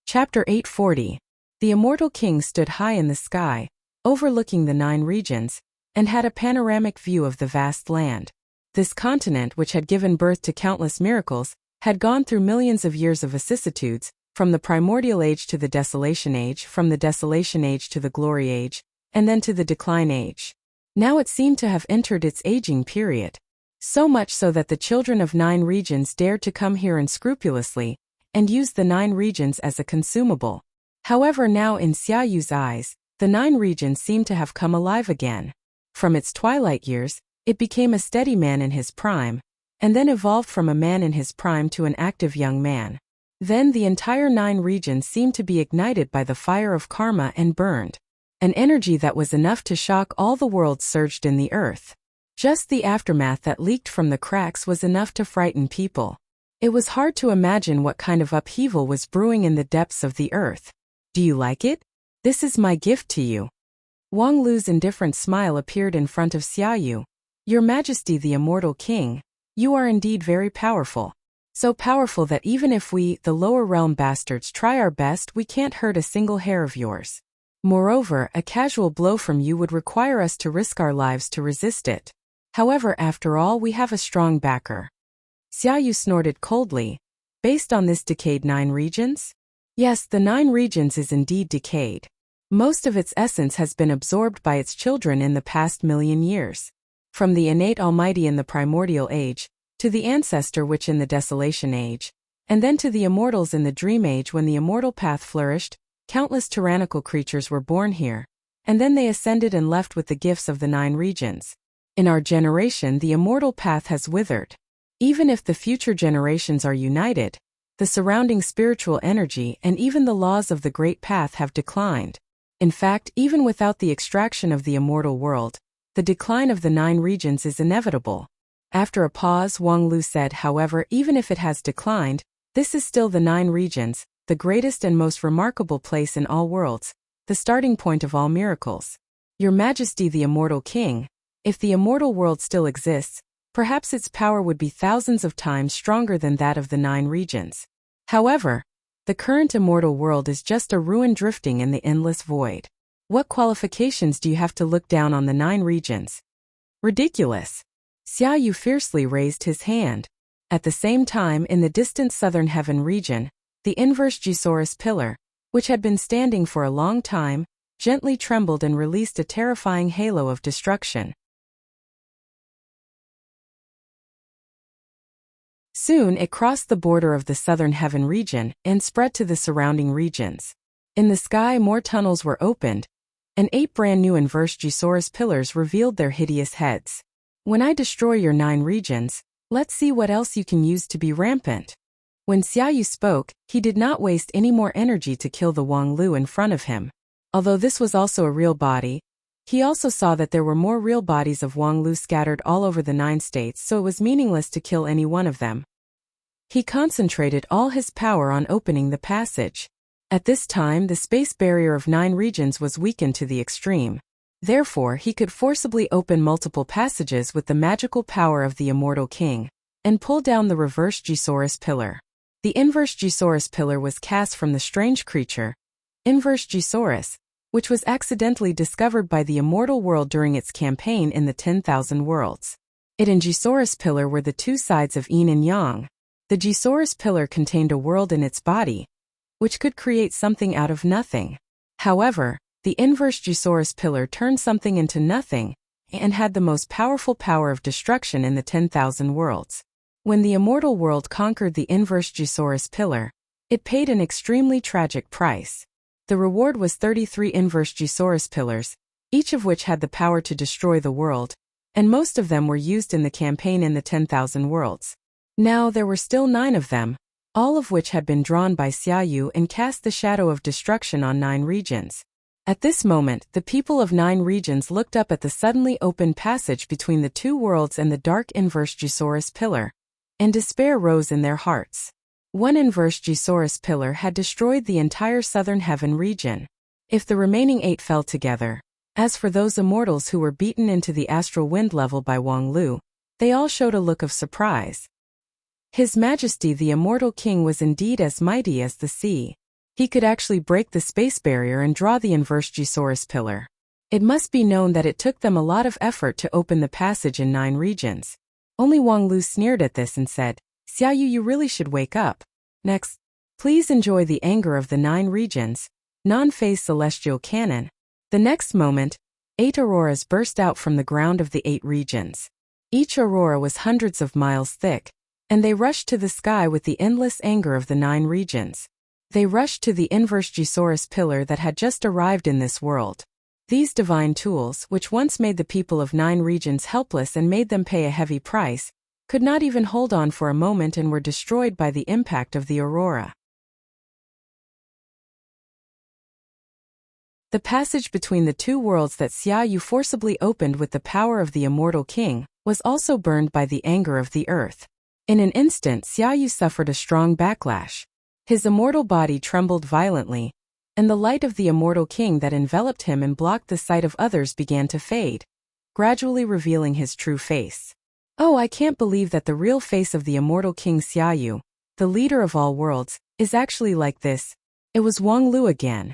Chapter 840. The immortal king stood high in the sky, overlooking the 9 regions, and had a panoramic view of the vast land. This continent, which had given birth to countless miracles, had gone through millions of years of vicissitudes, from the primordial age to the desolation age, from the desolation age to the glory age, and then to the decline age. Now it seemed to have entered its aging period. So much so that the children of 9 regions dared to come here unscrupulously, and use the 9 regions as a consumable. However, now in Xia Yu's eyes, the 9 regions seemed to have come alive again. From its twilight years, it became a steady man in his prime, and then evolved from a man in his prime to an active young man. Then the entire 9 regions seemed to be ignited by the fire of karma and burned. An energy that was enough to shock all the worlds surged in the earth. Just the aftermath that leaked from the cracks was enough to frighten people. It was hard to imagine what kind of upheaval was brewing in the depths of the earth. Do you like it? This is my gift to you. Wang Lu's indifferent smile appeared in front of Xia Yu. Your Majesty, the immortal king, you are indeed very powerful. So powerful that even if we, the lower realm bastards, try our best, we can't hurt a single hair of yours. Moreover, a casual blow from you would require us to risk our lives to resist it. However, after all, we have a strong backer. Xia Yu snorted coldly. Based on this decayed 9 regions? Yes, the 9 regions is indeed decayed. Most of its essence has been absorbed by its children in the past million years. From the innate almighty in the primordial age, to the ancestor which in the desolation age, and then to the immortals in the dream age when the immortal path flourished, countless tyrannical creatures were born here, and then they ascended and left with the gifts of the 9 regions. In our generation, the immortal path has withered. Even if the future generations are united, the surrounding spiritual energy and even the laws of the great path have declined. In fact, even without the extraction of the immortal world, the decline of the 9 regions is inevitable. After a pause, Wang Lu said, however, even if it has declined, this is still the 9 regions, the greatest and most remarkable place in all worlds, the starting point of all miracles. Your Majesty, the immortal king, if the immortal world still exists, perhaps its power would be thousands of times stronger than that of the 9 regions. However, the current immortal world is just a ruin drifting in the endless void. What qualifications do you have to look down on the 9 regions? Ridiculous. Xia Yu fiercely raised his hand. At the same time, in the distant southern heaven region, the inverse Jusaurus pillar, which had been standing for a long time, gently trembled and released a terrifying halo of destruction. Soon it crossed the border of the southern heaven region and spread to the surrounding regions. In the sky, more tunnels were opened, and 8 brand new inverse Jusaurus pillars revealed their hideous heads. When I destroy your 9 regions, let's see what else you can use to be rampant. When Xiaoyu spoke, he did not waste any more energy to kill the Wang Lu in front of him. Although this was also a real body, he also saw that there were more real bodies of Wang Lu scattered all over the 9 states, so it was meaningless to kill any one of them. He concentrated all his power on opening the passage. At this time, the space barrier of 9 regions was weakened to the extreme. Therefore, he could forcibly open multiple passages with the magical power of the Immortal King, and pull down the reverse Gisaurus pillar. The inverse Gisaurus pillar was cast from the strange creature, Inverse Gisaurus, which was accidentally discovered by the Immortal World during its campaign in the 10,000 Worlds. It and Gisaurus pillar were the 2 sides of yin and yang. The Gisaurus pillar contained a world in its body, which could create something out of nothing. However, the inverse Gisaurus pillar turned something into nothing, and had the most powerful power of destruction in the 10,000 Worlds. When the Immortal World conquered the inverse Gisaurus pillar, it paid an extremely tragic price. The reward was 33 inverse Gisaurus pillars, each of which had the power to destroy the world, and most of them were used in the campaign in the 10,000 Worlds. Now there were still 9 of them, all of which had been drawn by Xiaoyu and cast the shadow of destruction on 9 regions. At this moment, the people of 9 regions looked up at the suddenly opened passage between the 2 worlds and the dark inverse Gisaurus pillar, and despair rose in their hearts. One inverse Gisaurus pillar had destroyed the entire southern heaven region. If the remaining 8 fell together, as for those immortals who were beaten into the astral wind level by Wang Lu, they all showed a look of surprise. His Majesty the Immortal King was indeed as mighty as the sea. He could actually break the space barrier and draw the inverse Gisaurus pillar. It must be known that it took them a lot of effort to open the passage in 9 regions. Only Wang Lu sneered at this and said, "Xiaoyu, you really should wake up. Next, please enjoy the anger of the 9 regions, non-phase celestial cannon." The next moment, 8 auroras burst out from the ground of the 8 regions. Each aurora was hundreds of miles thick, and they rushed to the sky with the endless anger of the 9 regions. They rushed to the inverse Gisaurus pillar that had just arrived in this world. These divine tools, which once made the people of 9 regions helpless and made them pay a heavy price, could not even hold on for a moment and were destroyed by the impact of the aurora. The passage between the 2 worlds that Xiaoyu forcibly opened with the power of the Immortal King was also burned by the anger of the earth. In an instant, Xiaoyu suffered a strong backlash. His immortal body trembled violently, and the light of the Immortal King that enveloped him and blocked the sight of others began to fade, gradually revealing his true face. Oh, I can't believe that the real face of the Immortal King Xiaoyu, the leader of all worlds, is actually like this. It was Wang Lu again.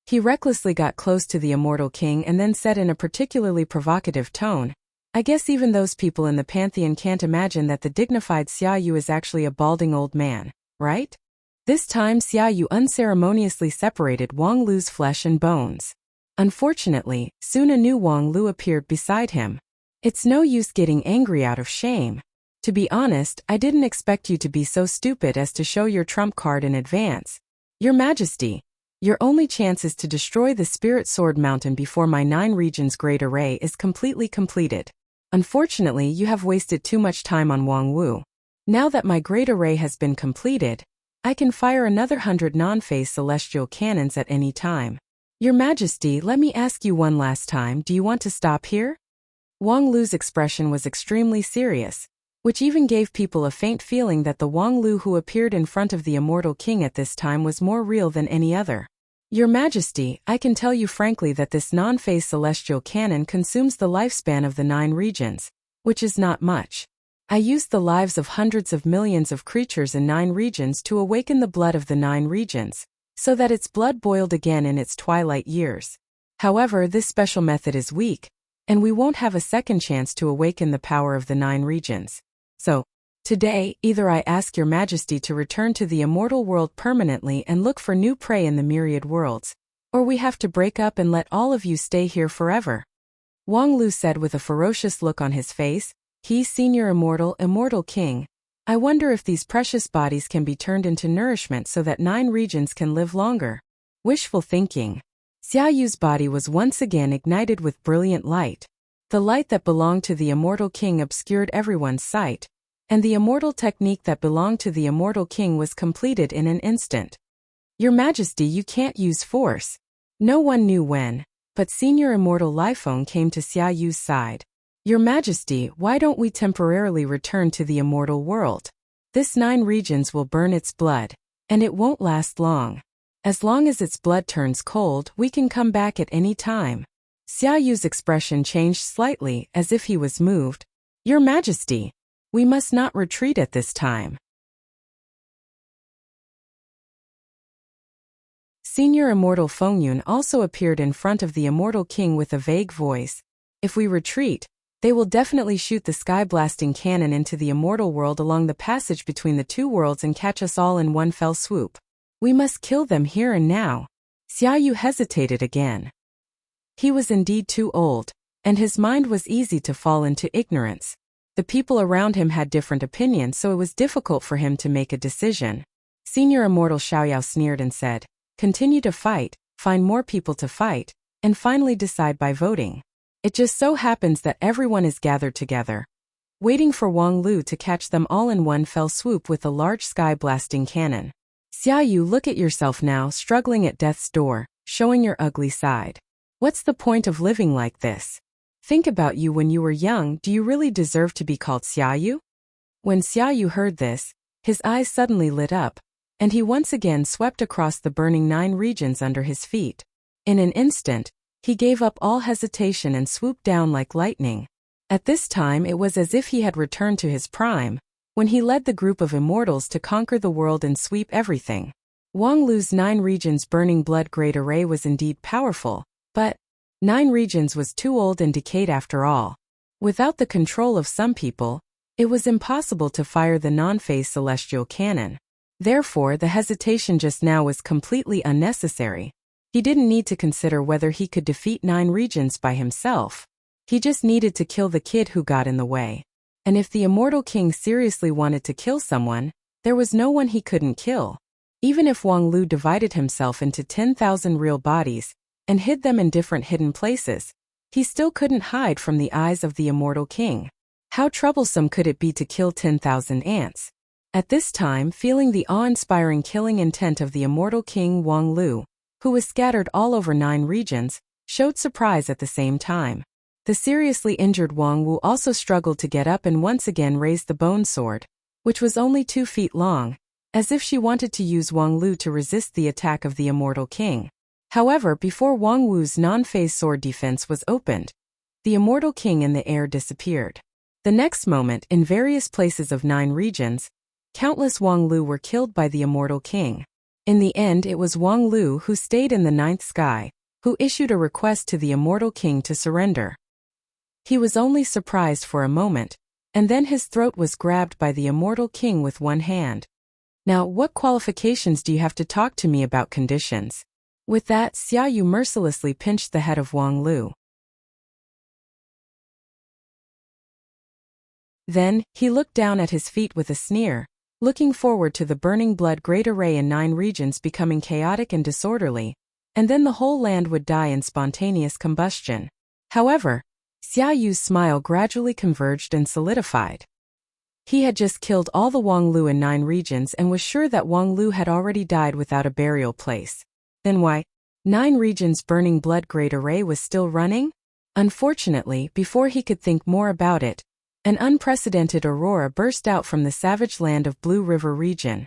He recklessly got close to the Immortal King and then said in a particularly provocative tone, "I guess even those people in the pantheon can't imagine that the dignified Xiaoyu is actually a balding old man, right?" This time Xiaoyu unceremoniously separated Wang Lu's flesh and bones. Unfortunately, soon a new Wang Lu appeared beside him. "It's no use getting angry out of shame. To be honest, I didn't expect you to be so stupid as to show your trump card in advance. Your Majesty, your only chance is to destroy the Spirit Sword Mountain before my 9 regions great array is completely completed. Unfortunately, you have wasted too much time on Wang Wu. Now that my great array has been completed, I can fire another 100 non-phase celestial cannons at any time. Your Majesty, let me ask you one last time, do you want to stop here?" Wang Lu's expression was extremely serious, which even gave people a faint feeling that the Wang Lu who appeared in front of the Immortal King at this time was more real than any other. "Your Majesty, I can tell you frankly that this non-phase celestial cannon consumes the lifespan of the 9 regions, which is not much. I used the lives of hundreds of millions of creatures in 9 regions to awaken the blood of the 9 regions, so that its blood boiled again in its twilight years. However, this special method is weak, and we won't have a second chance to awaken the power of the 9 regions. So, today, either I ask your Majesty to return to the immortal world permanently and look for new prey in the myriad worlds, or we have to break up and let all of you stay here forever." Wang Lu said with a ferocious look on his face, "He, Senior Immortal King, I wonder if these precious bodies can be turned into nourishment so that 9 regions can live longer." Wishful thinking. Xiaoyu's body was once again ignited with brilliant light. The light that belonged to the Immortal King obscured everyone's sight, and the immortal technique that belonged to the immortal king was completed in an instant. Your Majesty, you can't use force. No one knew when, but Senior Immortal Lifeng came to Xia Yu's side. Your Majesty, why don't we temporarily return to the immortal world? This 9 regions will burn its blood, and it won't last long. As long as its blood turns cold, we can come back at any time. Xia Yu's expression changed slightly, as if he was moved. Your Majesty, we must not retreat at this time. Senior Immortal Fengyun also appeared in front of the Immortal King with a vague voice. If we retreat, they will definitely shoot the sky-blasting cannon into the immortal world along the passage between the 2 worlds and catch us all in one fell swoop. We must kill them here and now. Xia Yu hesitated again. He was indeed too old, and his mind was easy to fall into ignorance. The people around him had different opinions, so it was difficult for him to make a decision. Senior Immortal Xiaoyao sneered and said, continue to fight, find more people to fight, and finally decide by voting. It just so happens that everyone is gathered together, waiting for Wang Lu to catch them all in one fell swoop with a large sky-blasting cannon. Xia Yu, look at yourself now, struggling at death's door, showing your ugly side. What's the point of living like this? Think about you when you were young. Do you really deserve to be called Xia Yu? When Xia Yu heard this, his eyes suddenly lit up, and he once again swept across the burning 9 regions under his feet. In an instant, he gave up all hesitation and swooped down like lightning. At this time it was as if he had returned to his prime, when he led the group of immortals to conquer the world and sweep everything. Wang Lu's 9 regions burning blood great array was indeed powerful, but 9 regions was too old and decayed after all. Without the control of some people, it was impossible to fire the non-phase celestial cannon. Therefore, the hesitation just now was completely unnecessary. He didn't need to consider whether he could defeat 9 regions by himself. He just needed to kill the kid who got in the way. And if the Immortal King seriously wanted to kill someone, there was no one he couldn't kill. Even if Wang Lu divided himself into 10,000 real bodies and hid them in different hidden places, he still couldn't hide from the eyes of the Immortal King. How troublesome could it be to kill 10,000 ants? At this time, feeling the awe-inspiring killing intent of the Immortal King, Wang Lu, who was scattered all over 9 regions, showed surprise at the same time. The seriously injured Wang Wu also struggled to get up and once again raised the bone sword, which was only 2 feet long, as if she wanted to use Wang Lu to resist the attack of the Immortal King. However, before Wang Wu's non-phase sword defense was opened, the Immortal King in the air disappeared. The next moment, in various places of 9 regions, countless Wang Lu were killed by the Immortal King. In the end, it was Wang Lu who stayed in the 9th sky, who issued a request to the Immortal King to surrender. He was only surprised for a moment, and then his throat was grabbed by the Immortal King with one hand. Now, what qualifications do you have to talk to me about conditions? With that, Xia Yu mercilessly pinched the head of Wang Lu. Then, he looked down at his feet with a sneer, looking forward to the burning blood great array in 9 regions becoming chaotic and disorderly, and then the whole land would die in spontaneous combustion. However, Xia Yu's smile gradually converged and solidified. He had just killed all the Wang Lu in 9 regions and was sure that Wang Lu had already died without a burial place. Then why? 9 regions burning blood great array was still running? Unfortunately, before he could think more about it, an unprecedented aurora burst out from the savage land of Blue River region.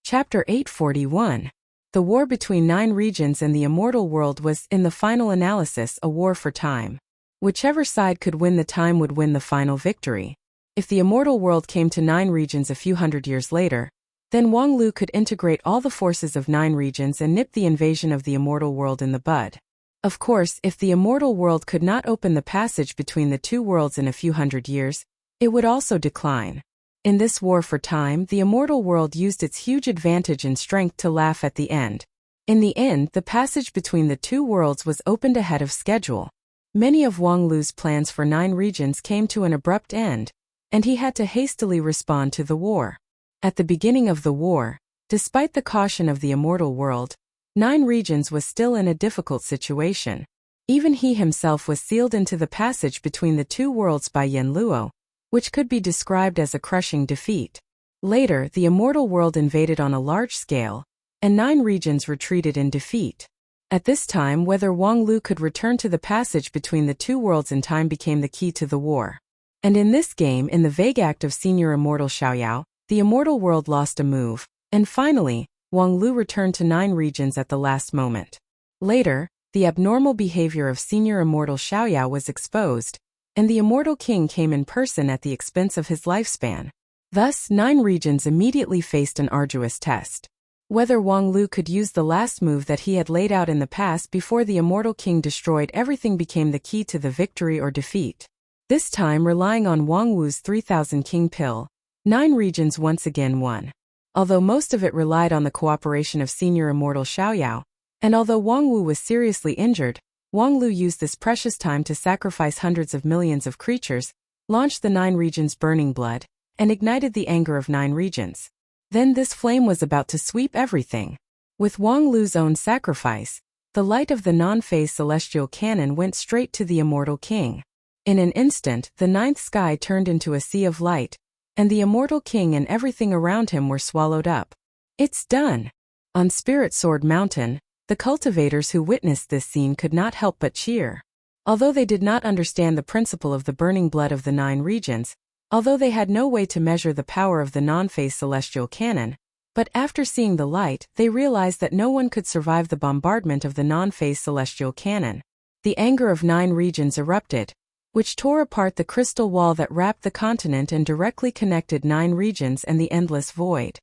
Chapter 841. The war between 9 regions and the immortal world was, in the final analysis, a war for time. Whichever side could win the time would win the final victory. If the immortal world came to 9 regions a few hundred years later, then Wang Lu could integrate all the forces of 9 regions and nip the invasion of the immortal world in the bud. Of course, if the immortal world could not open the passage between the 2 worlds in a few hundred years, it would also decline. In this war for time, the immortal world used its huge advantage and strength to laugh at the end. In the end, the passage between the 2 worlds was opened ahead of schedule. Many of Wang Lu's plans for 9 regions came to an abrupt end, and he had to hastily respond to the war. At the beginning of the war, despite the caution of the immortal world, Nine Regions was still in a difficult situation. Even he himself was sealed into the passage between the two worlds by Yenluo, which could be described as a crushing defeat. Later, the immortal world invaded on a large scale, and Nine Regions retreated in defeat. At this time, whether Wang Lu could return to the passage between the two worlds in time became the key to the war. And in this game, in the vague act of Senior Immortal Xiaoyao, the immortal world lost a move, and finally, Wang Lu returned to Nine Regions at the last moment. Later, the abnormal behavior of Senior Immortal Xiaoyao was exposed, and the Immortal King came in person at the expense of his lifespan. Thus, Nine Regions immediately faced an arduous test. Whether Wang Lu could use the last move that he had laid out in the past before the Immortal King destroyed everything became the key to the victory or defeat. This time, relying on Wang Wu's 3000 King Pill, Nine Regions once again won. Although most of it relied on the cooperation of Senior Immortal Xiaoyao, and although Wang Wu was seriously injured, Wang Lu used this precious time to sacrifice hundreds of millions of creatures, launched the Nine Regions' burning blood, and ignited the anger of Nine Regions. Then this flame was about to sweep everything. With Wang Lu's own sacrifice, the light of the non-phase celestial cannon went straight to the Immortal King. In an instant, the ninth sky turned into a sea of light, and the Immortal King and everything around him were swallowed up. It's done! On Spirit Sword Mountain, the cultivators who witnessed this scene could not help but cheer. Although they did not understand the principle of the burning blood of the Nine Regions, although they had no way to measure the power of the non-phase celestial cannon, but after seeing the light, they realized that no one could survive the bombardment of the non-phase celestial cannon. The anger of Nine Regions erupted, which tore apart the crystal wall that wrapped the continent and directly connected Nine Regions and the endless void.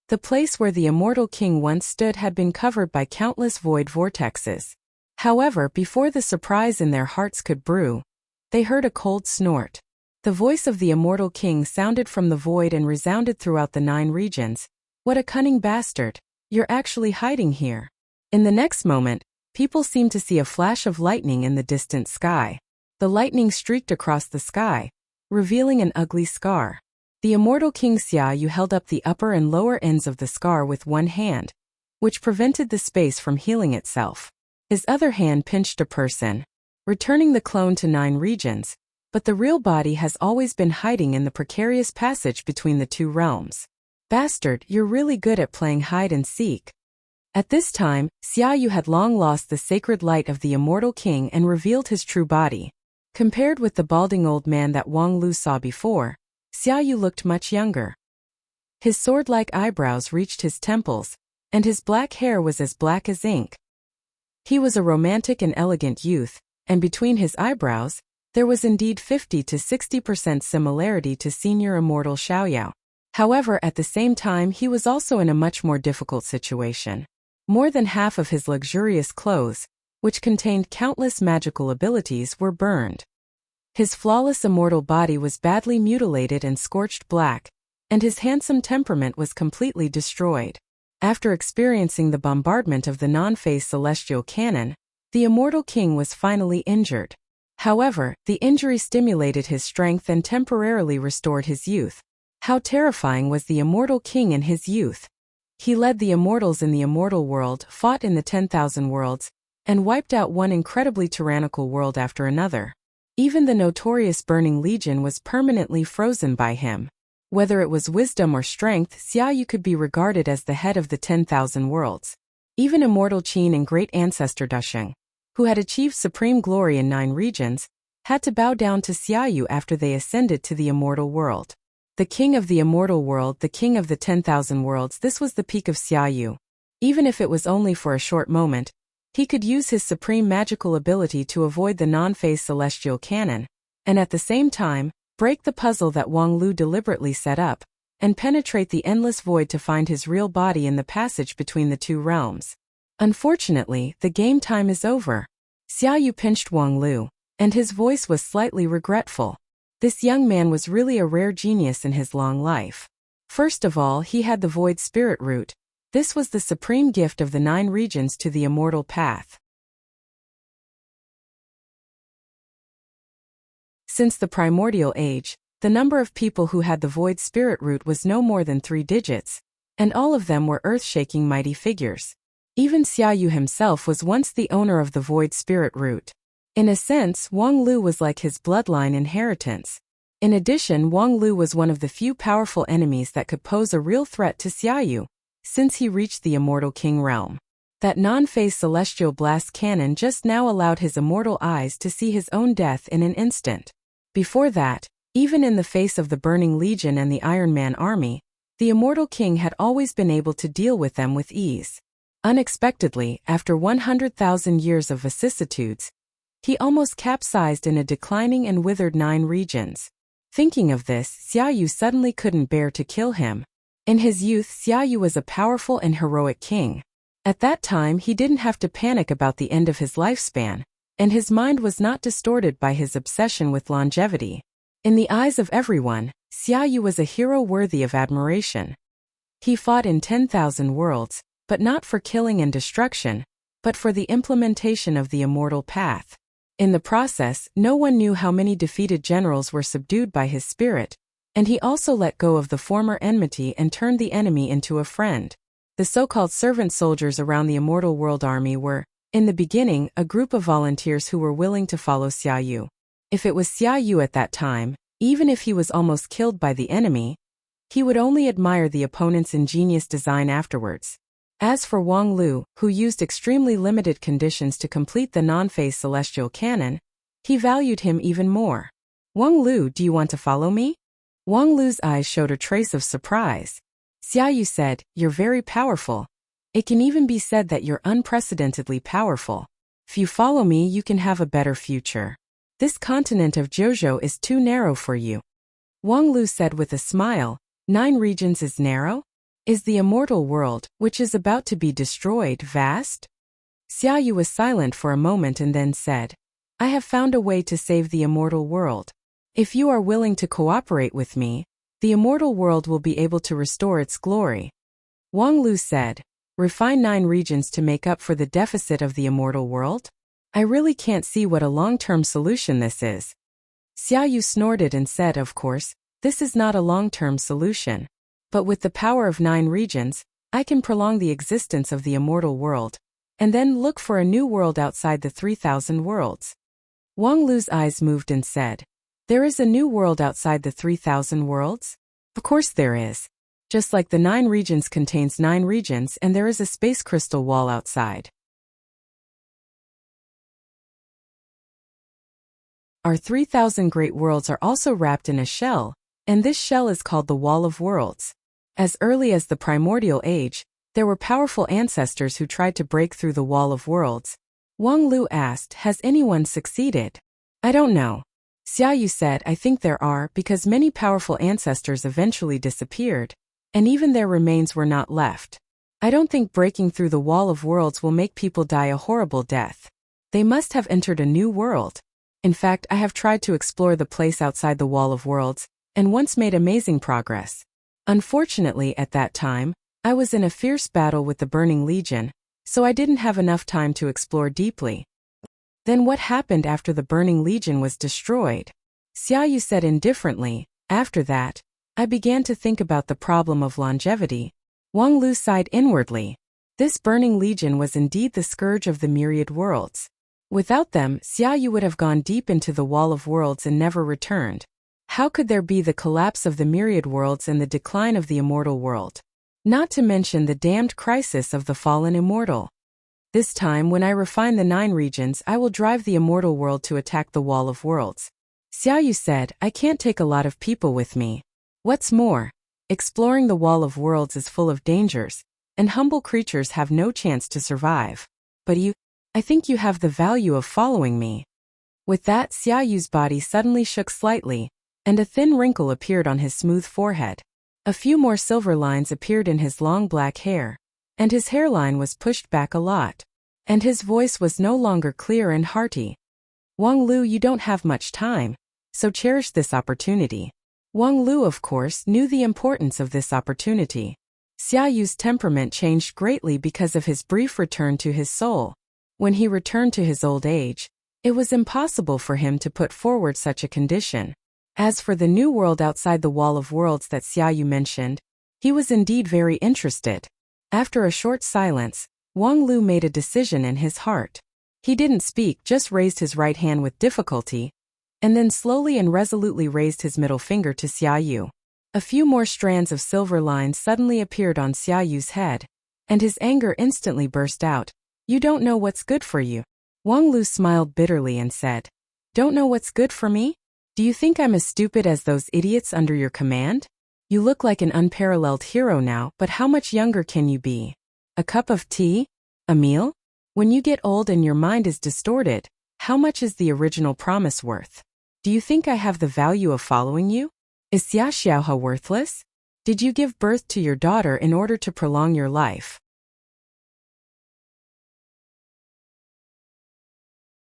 The place where the Immortal King once stood had been covered by countless void vortexes. However, before the surprise in their hearts could brew, they heard a cold snort. The voice of the Immortal King sounded from the void and resounded throughout the Nine Regions. What a cunning bastard! You're actually hiding here. In the next moment, people seemed to see a flash of lightning in the distant sky. The lightning streaked across the sky, revealing an ugly scar. The Immortal King Xiaoyu held up the upper and lower ends of the scar with one hand, which prevented the space from healing itself. His other hand pinched a person, returning the clone to Nine Regions, but the real body has always been hiding in the precarious passage between the two realms. Bastard, you're really good at playing hide and seek. At this time, Xiaoyu had long lost the sacred light of the Immortal King and revealed his true body. Compared with the balding old man that Wang Lu saw before, Xiaoyu looked much younger. His sword-like eyebrows reached his temples, and his black hair was as black as ink. He was a romantic and elegant youth, and between his eyebrows, there was indeed 50 to 60% similarity to Senior Immortal Xiaoyao. However, at the same time he was also in a much more difficult situation. More than half of his luxurious clothes, which contained countless magical abilities, were burned. His flawless immortal body was badly mutilated and scorched black, and his handsome temperament was completely destroyed. After experiencing the bombardment of the non-phase celestial cannon, the Immortal King was finally injured. However, the injury stimulated his strength and temporarily restored his youth. How terrifying was the Immortal King in his youth! He led the immortals in the immortal world, fought in the 10,000 worlds, and wiped out one incredibly tyrannical world after another. Even the notorious Burning Legion was permanently frozen by him. Whether it was wisdom or strength, Xiaoyu could be regarded as the head of the 10,000 worlds. Even Immortal Qin and Great Ancestor Dusheng, who had achieved supreme glory in 9 regions, had to bow down to Xiaoyu after they ascended to the immortal world. The king of the immortal world, the king of the 10,000 worlds, this was the peak of Xiaoyu. Even if it was only for a short moment, he could use his supreme magical ability to avoid the non-phase celestial cannon, and at the same time, break the puzzle that Wang Lu deliberately set up, and penetrate the endless void to find his real body in the passage between the two realms. Unfortunately, the game time is over. Xiaoyu pinched Wang Lu, and his voice was slightly regretful. This young man was really a rare genius in his long life. First of all, he had the Void Spirit Root. This was the supreme gift of the 9 regions to the immortal path. Since the primordial age, The number of people who had the void spirit root was no more than 3 digits, and all of them were earth-shaking mighty figures. Even Xiaoyu himself was once the owner of the void spirit root. In a sense, Wang Lu was like his bloodline inheritance. In addition, Wang Lu was one of the few powerful enemies that could pose a real threat to Xiaoyu, since he reached the Immortal King realm. That non-phase celestial blast cannon just now allowed his immortal eyes to see his own death in an instant. Before that, even in the face of the Burning Legion and the Iron Man army, the Immortal King had always been able to deal with them with ease. Unexpectedly, after 100,000 years of vicissitudes, he almost capsized in a declining and withered 9 regions. Thinking of this, Xiaoyu suddenly couldn't bear to kill him. In his youth, Xiaoyu was a powerful and heroic king. At that time, he didn't have to panic about the end of his lifespan, and his mind was not distorted by his obsession with longevity. In the eyes of everyone, Xiaoyu was a hero worthy of admiration. He fought in 10,000 worlds, but not for killing and destruction, but for the implementation of the immortal path. In the process, no one knew how many defeated generals were subdued by his spirit, and he also let go of the former enmity and turned the enemy into a friend. The so-called servant soldiers around the Immortal World Army were, in the beginning, a group of volunteers who were willing to follow Xiaoyu. If it was Xiaoyu at that time, even if he was almost killed by the enemy, he would only admire the opponent's ingenious design afterwards. As for Wang Lu, who used extremely limited conditions to complete the non-phase celestial cannon, he valued him even more. Wang Lu, do you want to follow me? Wang Lu's eyes showed a trace of surprise. Xiaoyu said, you're very powerful. It can even be said that you're unprecedentedly powerful. If you follow me, you can have a better future. This continent of Jiuzhou is too narrow for you. Wang Lu said with a smile, 9 regions is narrow? Is the immortal world, which is about to be destroyed, vast? Xiaoyu was silent for a moment and then said, I have found a way to save the immortal world. If you are willing to cooperate with me, the immortal world will be able to restore its glory. Wang Lu said, refine 9 regions to make up for the deficit of the immortal world? I really can't see what a long-term solution this is. Xiaoyu snorted and said, of course, this is not a long-term solution. But with the power of 9 regions, I can prolong the existence of the immortal world, and then look for a new world outside the 3,000 worlds. Wang Lu's eyes moved and said, there is a new world outside the 3,000 worlds? Of course there is. Just like the 9 regions contains 9 regions and there is a space crystal wall outside. Our 3,000 great worlds are also wrapped in a shell, and this shell is called the Wall of Worlds. As early as the primordial age, there were powerful ancestors who tried to break through the Wall of Worlds. Wang Lu asked, has anyone succeeded? I don't know. Xiaoyu said, I think there are, because many powerful ancestors eventually disappeared, and even their remains were not left. I don't think breaking through the Wall of Worlds will make people die a horrible death. They must have entered a new world. In fact, I have tried to explore the place outside the Wall of Worlds, and once made amazing progress. Unfortunately, at that time, I was in a fierce battle with the Burning Legion, so I didn't have enough time to explore deeply. Then what happened after the Burning Legion was destroyed? Xiaoyu said indifferently, after that, I began to think about the problem of longevity. Wang Lu sighed inwardly. This Burning Legion was indeed the scourge of the myriad worlds. Without them, Xiaoyu would have gone deep into the Wall of Worlds and never returned. How could there be the collapse of the myriad worlds and the decline of the immortal world? Not to mention the damned crisis of the fallen immortal. This time, when I refine the 9 regions, I will drive the immortal world to attack the Wall of Worlds. Xiaoyu said, I can't take a lot of people with me. What's more, exploring the Wall of Worlds is full of dangers, and humble creatures have no chance to survive. But I think you have the value of following me. With that, Xiaoyu's body suddenly shook slightly, and a thin wrinkle appeared on his smooth forehead. A few more silver lines appeared in his long black hair, and his hairline was pushed back a lot. And his voice was no longer clear and hearty. Wang Lu, you don't have much time, so cherish this opportunity. Wang Lu, of course, knew the importance of this opportunity. Xiaoyu's temperament changed greatly because of his brief return to his soul. When he returned to his old age, it was impossible for him to put forward such a condition. As for the new world outside the Wall of Worlds that Xiaoyu mentioned, he was indeed very interested. After a short silence, Wang Lu made a decision in his heart. He didn't speak, just raised his right hand with difficulty, and then slowly and resolutely raised his middle finger to Xiaoyu. A few more strands of silver lines suddenly appeared on Xiaoyu's head, and his anger instantly burst out. You don't know what's good for you. Wang Lu smiled bitterly and said, Don't know what's good for me? Do you think I'm as stupid as those idiots under your command? You look like an unparalleled hero now, but how much younger can you be? A cup of tea? A meal? When you get old and your mind is distorted, how much is the original promise worth? Do you think I have the value of following you? Is Xia Xiaohe worthless? Did you give birth to your daughter in order to prolong your life?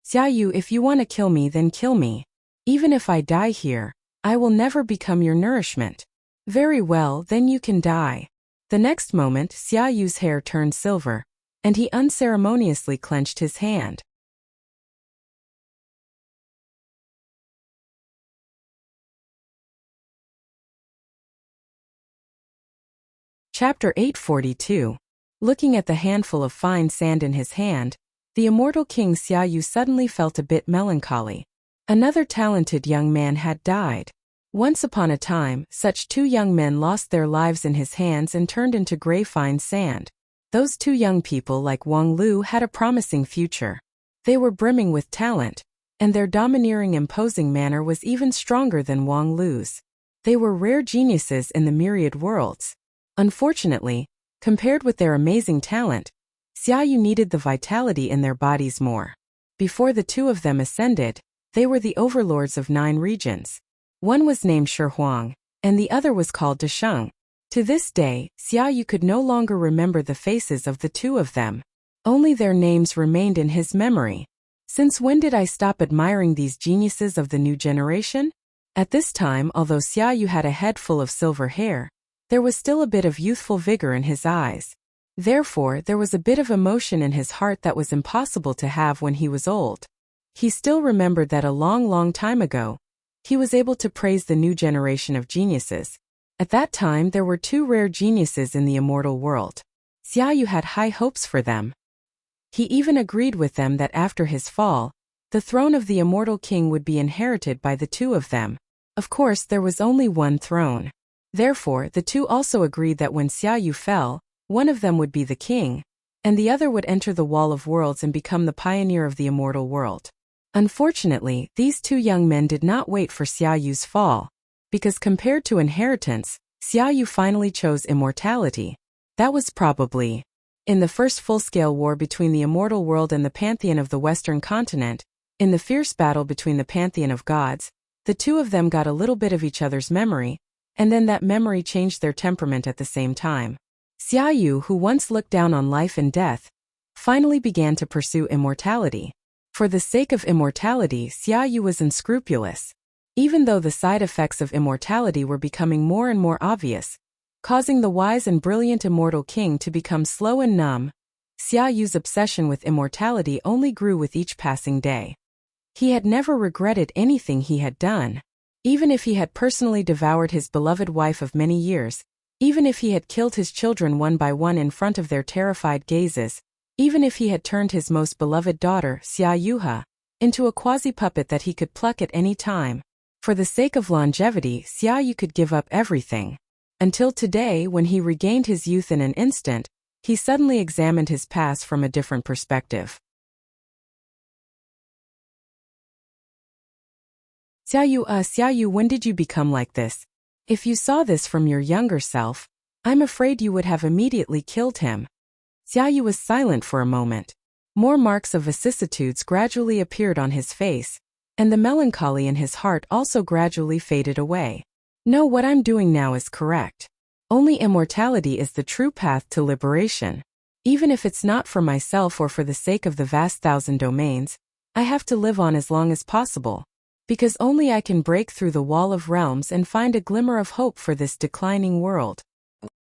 Xiaoyu, if you want to kill me, then kill me. Even if I die here, I will never become your nourishment. Very well, then you can die. The next moment, Xiaoyu's hair turned silver, and he unceremoniously clenched his hand. Chapter 842. Looking at the handful of fine sand in his hand, the immortal king Xiaoyu suddenly felt a bit melancholy. Another talented young man had died. Once upon a time, such two young men lost their lives in his hands and turned into gray fine sand. Those two young people, like Wang Lu, had a promising future. They were brimming with talent, and their domineering, imposing manner was even stronger than Wang Lu's. They were rare geniuses in the myriad worlds. Unfortunately, compared with their amazing talent, Xiaoyu needed the vitality in their bodies more. Before the two of them ascended, they were the overlords of 9 regions. One was named Shi Huang, and the other was called Desheng. To this day, Xiaoyu could no longer remember the faces of the two of them. Only their names remained in his memory. Since when did I stop admiring these geniuses of the new generation? At this time, although Xiaoyu had a head full of silver hair, there was still a bit of youthful vigor in his eyes. Therefore, there was a bit of emotion in his heart that was impossible to have when he was old. He still remembered that a long time ago, he was able to praise the new generation of geniuses. At that time, there were 2 rare geniuses in the immortal world. Xiaoyu had high hopes for them. He even agreed with them that after his fall, the throne of the immortal king would be inherited by the 2 of them. Of course, there was only one throne. Therefore, the 2 also agreed that when Xiaoyu fell, one of them would be the king, and the other would enter the Wall of Worlds and become the pioneer of the immortal world. Unfortunately, these 2 young men did not wait for Xiaoyu's fall, because compared to inheritance, Xiaoyu finally chose immortality. That was probably in the first full-scale war between the immortal world and the pantheon of the Western continent. In the fierce battle between the pantheon of gods, the 2 of them got a little bit of each other's memory, and then that memory changed their temperament at the same time. Xiaoyu, who once looked down on life and death, finally began to pursue immortality. For the sake of immortality, Xiaoyu was unscrupulous. Even though the side effects of immortality were becoming more and more obvious, causing the wise and brilliant immortal king to become slow and numb, Xiaoyu's obsession with immortality only grew with each passing day. He had never regretted anything he had done. Even if he had personally devoured his beloved wife of many years, even if he had killed his children one by one in front of their terrified gazes, even if he had turned his most beloved daughter, Xiaoyuhe, into a quasi-puppet that he could pluck at any time, for the sake of longevity, Xiaoyu could give up everything. Until today, when he regained his youth in an instant, he suddenly examined his past from a different perspective. Xiaoyu, when did you become like this? If you saw this from your younger self, I'm afraid you would have immediately killed him. Xiaoyu was silent for a moment. More marks of vicissitudes gradually appeared on his face, and the melancholy in his heart also gradually faded away. No, what I'm doing now is correct. Only immortality is the true path to liberation. Even if it's not for myself or for the sake of the vast 1,000 domains, I have to live on as long as possible. Because only I can break through the wall of realms and find a glimmer of hope for this declining world.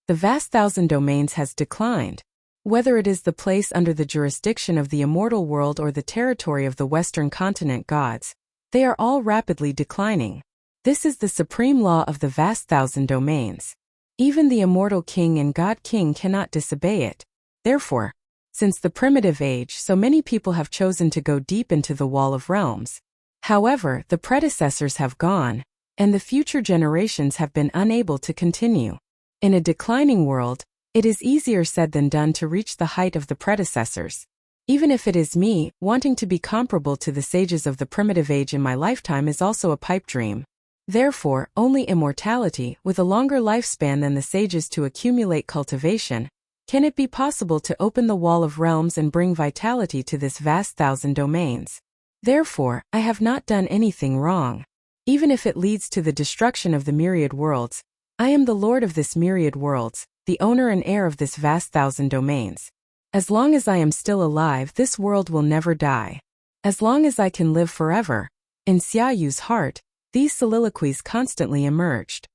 The vast 1,000 domains has declined. Whether it is the place under the jurisdiction of the immortal world or the territory of the Western continent gods, they are all rapidly declining. This is the supreme law of the vast thousand domains. Even the immortal king and God king cannot disobey it. Therefore, since the primitive age, so many people have chosen to go deep into the wall of realms. However, the predecessors have gone, and the future generations have been unable to continue. In a declining world, it is easier said than done to reach the height of the predecessors. Even if it is me, wanting to be comparable to the sages of the primitive age in my lifetime is also a pipe dream. Therefore, only immortality, with a longer lifespan than the sages to accumulate cultivation, can it be possible to open the wall of realms and bring vitality to this vast thousand domains. Therefore, I have not done anything wrong. Even if it leads to the destruction of the myriad worlds, I am the lord of this myriad worlds, the owner and heir of this vast thousand domains. As long as I am still alive, this world will never die. As long as I can live forever. In Xiaoyu's heart, these soliloquies constantly emerged.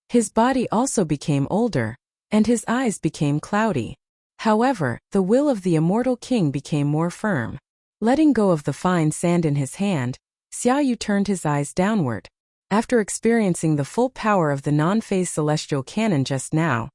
His body also became older, and his eyes became cloudy. However, the will of the immortal king became more firm. Letting go of the fine sand in his hand, Xiaoyu turned his eyes downward. After experiencing the full power of the non-phase celestial cannon just now,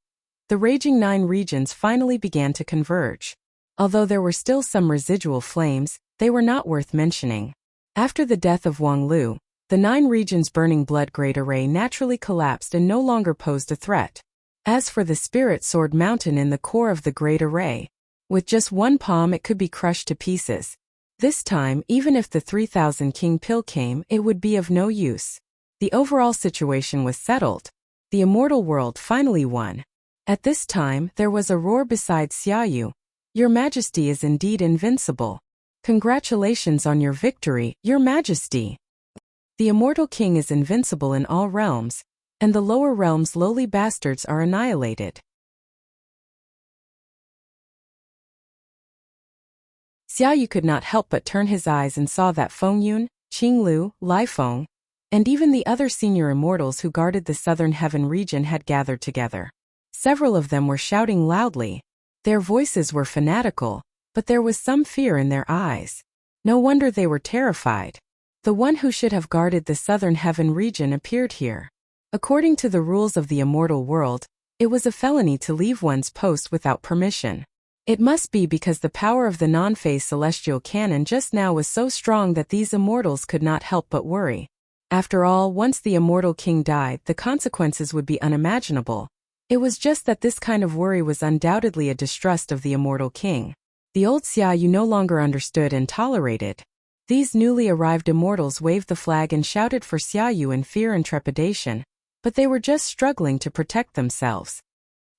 the raging 9 regions finally began to converge. Although there were still some residual flames, they were not worth mentioning. After the death of Wang Lu, the 9 regions' burning blood great array naturally collapsed and no longer posed a threat. As for the spirit sword mountain in the core of the great array, with just one palm it could be crushed to pieces. This time, even if the 3000 king pill came, it would be of no use. The overall situation was settled. The immortal world finally won. At this time, there was a roar beside Xiaoyu. Your Majesty is indeed invincible. Congratulations on your victory, Your Majesty. The immortal king is invincible in all realms, and the lower realms' lowly bastards are annihilated. Xiaoyu could not help but turn his eyes and saw that Fengyun, Qinglu, Lifeng, and even the other senior immortals who guarded the southern heaven region had gathered together. Several of them were shouting loudly. Their voices were fanatical, but there was some fear in their eyes. No wonder they were terrified. The one who should have guarded the southern heaven region appeared here. According to the rules of the immortal world, it was a felony to leave one's post without permission. It must be because the power of the non-phase celestial cannon just now was so strong that these immortals could not help but worry. After all, once the immortal king died, the consequences would be unimaginable. It was just that this kind of worry was undoubtedly a distrust of the immortal king. The old Xiaoyu no longer understood and tolerated. These newly arrived immortals waved the flag and shouted for Xiaoyu in fear and trepidation, but they were just struggling to protect themselves.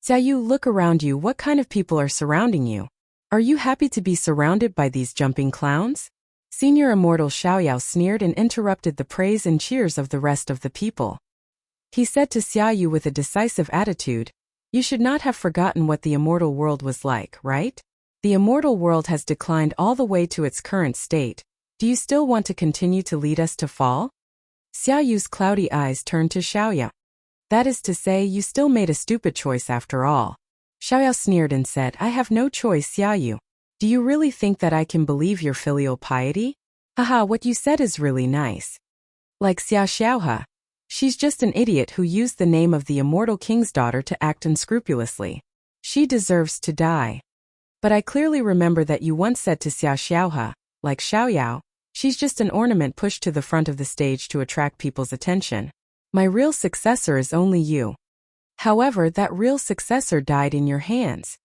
Xiaoyu, look around you. What kind of people are surrounding you? Are you happy to be surrounded by these jumping clowns? Senior immortal Xiaoyao sneered and interrupted the praise and cheers of the rest of the people. He said to Xiaoyu with a decisive attitude, "You should not have forgotten what the immortal world was like, right? The immortal world has declined all the way to its current state. Do you still want to continue to lead us to fall?" Xiaoyu's cloudy eyes turned to Xiaoyao. "That is to say, you still made a stupid choice after all." Xiaoyao sneered and said, "I have no choice, Xiaoyu. Do you really think that I can believe your filial piety? Haha, what you said is really nice. Like Xia Xiaohe. She's just an idiot who used the name of the immortal king's daughter to act unscrupulously. She deserves to die. But I clearly remember that you once said to Xia Xiaohe, like Xiaoyao, she's just an ornament pushed to the front of the stage to attract people's attention. My real successor is only you. However, that real successor died in your hands.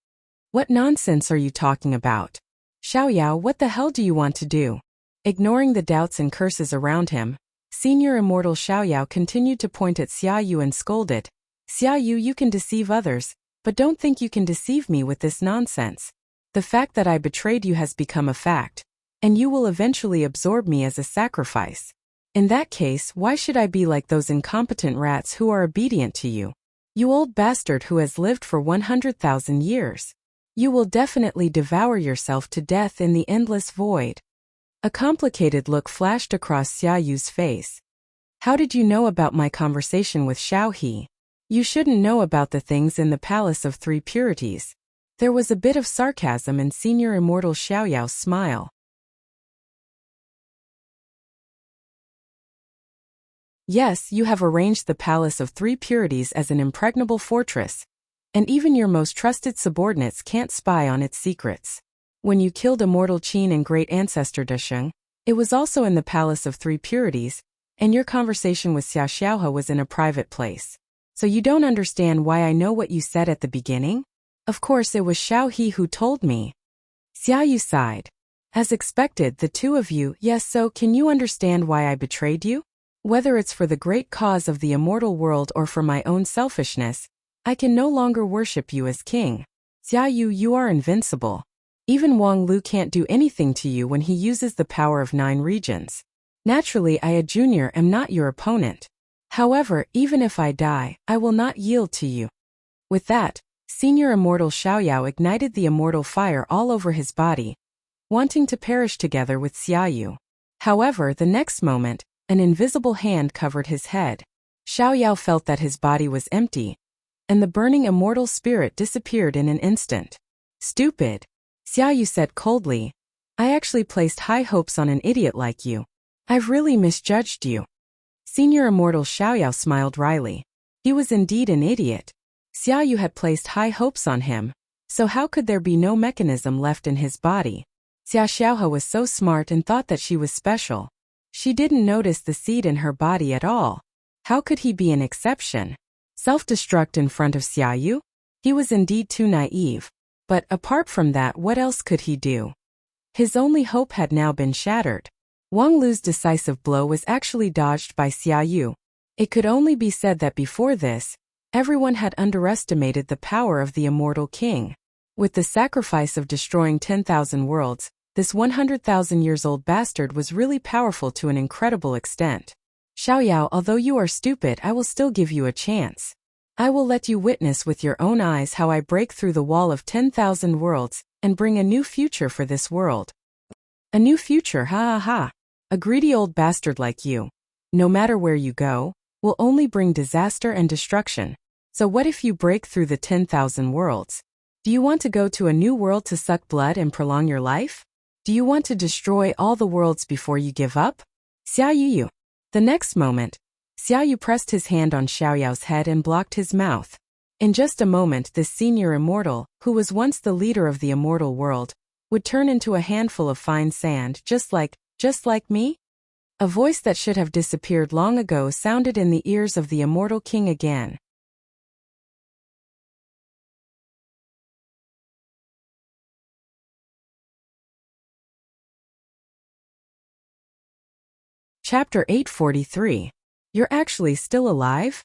What nonsense are you talking about? Xiaoyao, what the hell do you want to do?" Ignoring the doubts and curses around him, senior immortal Xiaoyao continued to point at Xiaoyu and scolded, "Xiaoyu, you can deceive others, but don't think you can deceive me with this nonsense. The fact that I betrayed you has become a fact, and you will eventually absorb me as a sacrifice. In that case, why should I be like those incompetent rats who are obedient to you? You old bastard who has lived for 100,000 years. You will definitely devour yourself to death in the endless void." A complicated look flashed across Xiaoyu's face. "How did you know about my conversation with Xiao He? You shouldn't know about the things in the Palace of Three Purities." There was a bit of sarcasm in senior immortal Xiaoyao's smile. Yes, you have arranged the Palace of Three Purities as an impregnable fortress, and even your most trusted subordinates can't spy on its secrets. When you killed immortal Qin and great ancestor Desheng, it was also in the Palace of Three Purities, and your conversation with Xia Xiaohe was in a private place. So you don't understand why I know what you said at the beginning? Of course it was Xiao He who told me. Xia Yu sighed. As expected, the two of you, yes, so can you understand why I betrayed you? Whether it's for the great cause of the immortal world or for my own selfishness, I can no longer worship you as king. Xia Yu, you are invincible. Even Wang Lu can't do anything to you when he uses the power of 9 regions. Naturally, I, a junior, am not your opponent. However, even if I die, I will not yield to you. With that, Senior Immortal Xiaoyao ignited the immortal fire all over his body, wanting to perish together with Xia Yu. However, the next moment, an invisible hand covered his head. Xiaoyao felt that his body was empty, and the burning immortal spirit disappeared in an instant. Stupid, Xia Yu said coldly. I actually placed high hopes on an idiot like you. I've really misjudged you. Senior Immortal Xiaoyao smiled wryly. He was indeed an idiot. Xia Yu had placed high hopes on him, so how could there be no mechanism left in his body? Xia Xiaohe was so smart and thought that she was special. She didn't notice the seed in her body at all. How could he be an exception? Self-destruct in front of Xia Yu? He was indeed too naive. But apart from that, what else could he do? His only hope had now been shattered. Wang Lu's decisive blow was actually dodged by Xia Yu. It could only be said that before this, everyone had underestimated the power of the immortal king. With the sacrifice of destroying 10,000 worlds, this 100,000 years old bastard was really powerful to an incredible extent. Xiaoyao, although you are stupid, I will still give you a chance. I will let you witness with your own eyes how I break through the wall of 10,000 worlds and bring a new future for this world. A new future, ha ha ha. A greedy old bastard like you, no matter where you go, will only bring disaster and destruction. So what if you break through the 10,000 worlds? Do you want to go to a new world to suck blood and prolong your life? Do you want to destroy all the worlds before you give up? Xia Yu. The next moment, Xia Yu pressed his hand on Xiaoyao's head and blocked his mouth. In just a moment, this senior immortal, who was once the leader of the immortal world, would turn into a handful of fine sand, just like me? A voice that should have disappeared long ago sounded in the ears of the immortal king again. Chapter 843. You're actually still alive?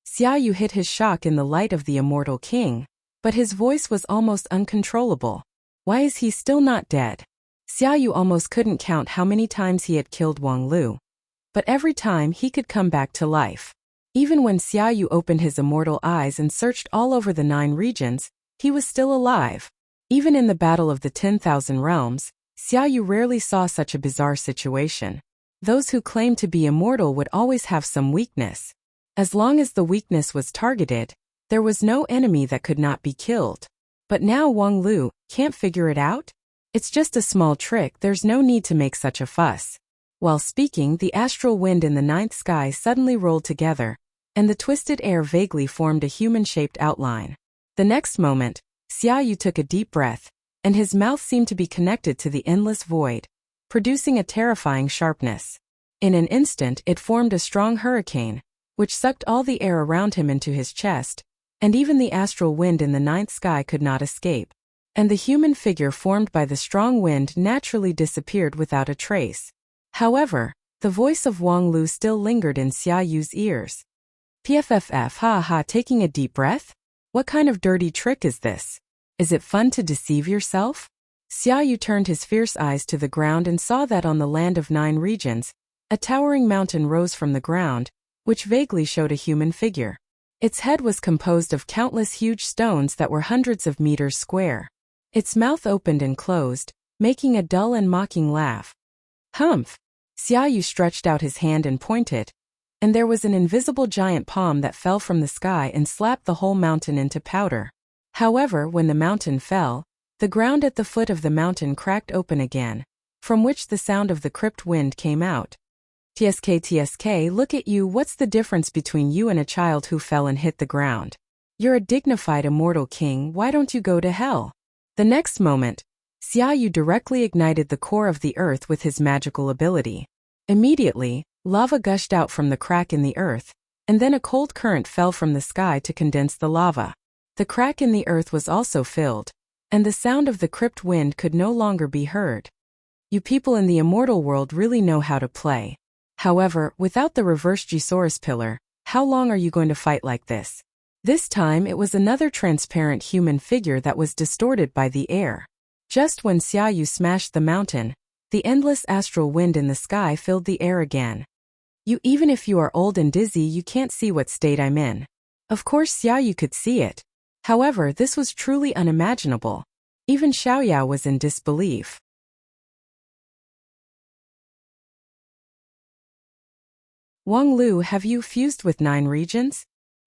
Xia Yu hid his shock in the light of the immortal king, but his voice was almost uncontrollable. Why is he still not dead? Xia Yu almost couldn't count how many times he had killed Wang Lu. But every time he could come back to life. Even when Xia Yu opened his immortal eyes and searched all over the 9 regions, he was still alive. Even in the Battle of the 10,000 Realms, Xia Yu rarely saw such a bizarre situation. Those who claimed to be immortal would always have some weakness. As long as the weakness was targeted, there was no enemy that could not be killed. But now Wang Lu can't figure it out? It's just a small trick, there's no need to make such a fuss. While speaking, the astral wind in the 9th sky suddenly rolled together, and the twisted air vaguely formed a human-shaped outline. The next moment, Xia Yu took a deep breath, and his mouth seemed to be connected to the endless void, producing a terrifying sharpness. In an instant, it formed a strong hurricane, which sucked all the air around him into his chest, and even the astral wind in the 9th sky could not escape. And the human figure formed by the strong wind naturally disappeared without a trace. However, the voice of Wang Lu still lingered in Xia Yu's ears. PFFF, ha ha, taking a deep breath? What kind of dirty trick is this? Is it fun to deceive yourself? Xia Yu turned his fierce eyes to the ground and saw that on the land of 9 regions, a towering mountain rose from the ground, which vaguely showed a human figure. Its head was composed of countless huge stones that were hundreds of meters square. Its mouth opened and closed, making a dull and mocking laugh. Humph! Xia Yu stretched out his hand and pointed, and there was an invisible giant palm that fell from the sky and slapped the whole mountain into powder. However, when the mountain fell, the ground at the foot of the mountain cracked open again, from which the sound of the crypt wind came out. TSK, look at you, what's the difference between you and a child who fell and hit the ground? You're a dignified immortal king, why don't you go to hell? The next moment, Xiaoyu directly ignited the core of the earth with his magical ability. Immediately, lava gushed out from the crack in the earth, and then a cold current fell from the sky to condense the lava. The crack in the earth was also filled, and the sound of the crypt wind could no longer be heard. You people in the immortal world really know how to play. However, without the reverse Gisaurus pillar, how long are you going to fight like this? This time it was another transparent human figure that was distorted by the air. Just when Xiaoyu smashed the mountain, the endless astral wind in the sky filled the air again. Even if you are old and dizzy, you can't see what state I'm in. Of course Xiaoyu could see it. However, this was truly unimaginable. Even Xiaoyao was in disbelief. Wang Lu, have you fused with 9 regions?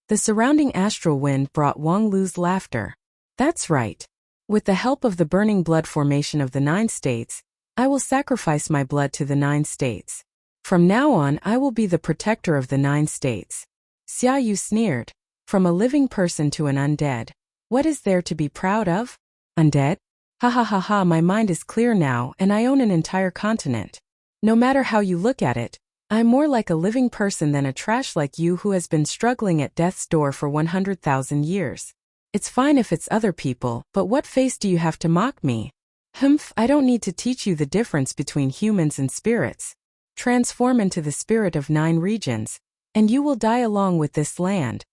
The surrounding astral wind brought Wang Lu's laughter. That's right. With the help of the burning blood formation of the 9 states, I will sacrifice my blood to the 9 states. From now on, I will be the protector of the 9 states. Xiaoyu sneered. From a living person to an undead. What is there to be proud of? Undead? Ha ha ha ha, my mind is clear now and I own an entire continent. No matter how you look at it, I'm more like a living person than a trash like you who has been struggling at death's door for 100,000 years. It's fine if it's other people, but what face do you have to mock me? Humph, I don't need to teach you the difference between humans and spirits. Transform into the spirit of 9 regions, and you will die along with this land.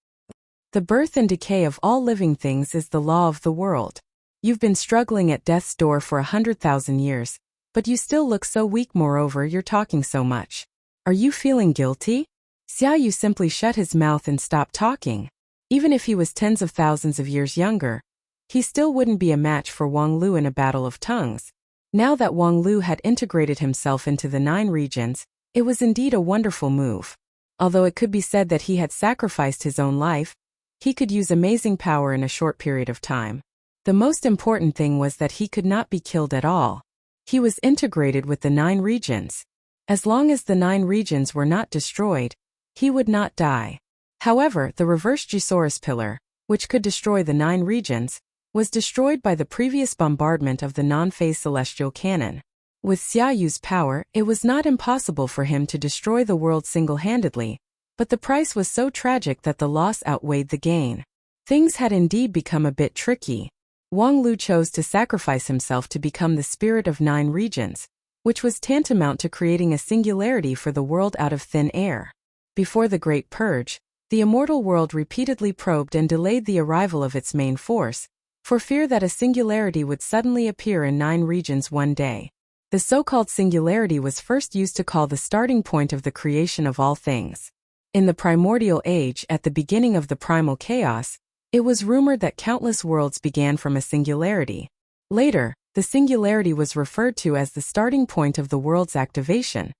The birth and decay of all living things is the law of the world. You've been struggling at death's door for 100,000 years, but you still look so weak, moreover you're talking so much. Are you feeling guilty? Xiaoyu simply shut his mouth and stopped talking. Even if he was tens of thousands of years younger, he still wouldn't be a match for Wang Lu in a battle of tongues. Now that Wang Lu had integrated himself into the 9 regions, it was indeed a wonderful move. Although it could be said that he had sacrificed his own life, he could use amazing power in a short period of time. The most important thing was that he could not be killed at all. He was integrated with the 9 regions. As long as the 9 regions were not destroyed, he would not die. However, the reverse Gisaurus pillar, which could destroy the 9 regions, was destroyed by the previous bombardment of the non-phase celestial cannon. With Xiaoyu's power, it was not impossible for him to destroy the world single-handedly, but the price was so tragic that the loss outweighed the gain. Things had indeed become a bit tricky. Wang Lu chose to sacrifice himself to become the spirit of 9 regions, which was tantamount to creating a singularity for the world out of thin air. Before the Great Purge, the immortal world repeatedly probed and delayed the arrival of its main force, for fear that a singularity would suddenly appear in 9 regions one day. The so-called singularity was first used to call the starting point of the creation of all things. In the primordial age, at the beginning of the primal chaos, it was rumored that countless worlds began from a singularity. Later, the singularity was referred to as the starting point of the world's activation,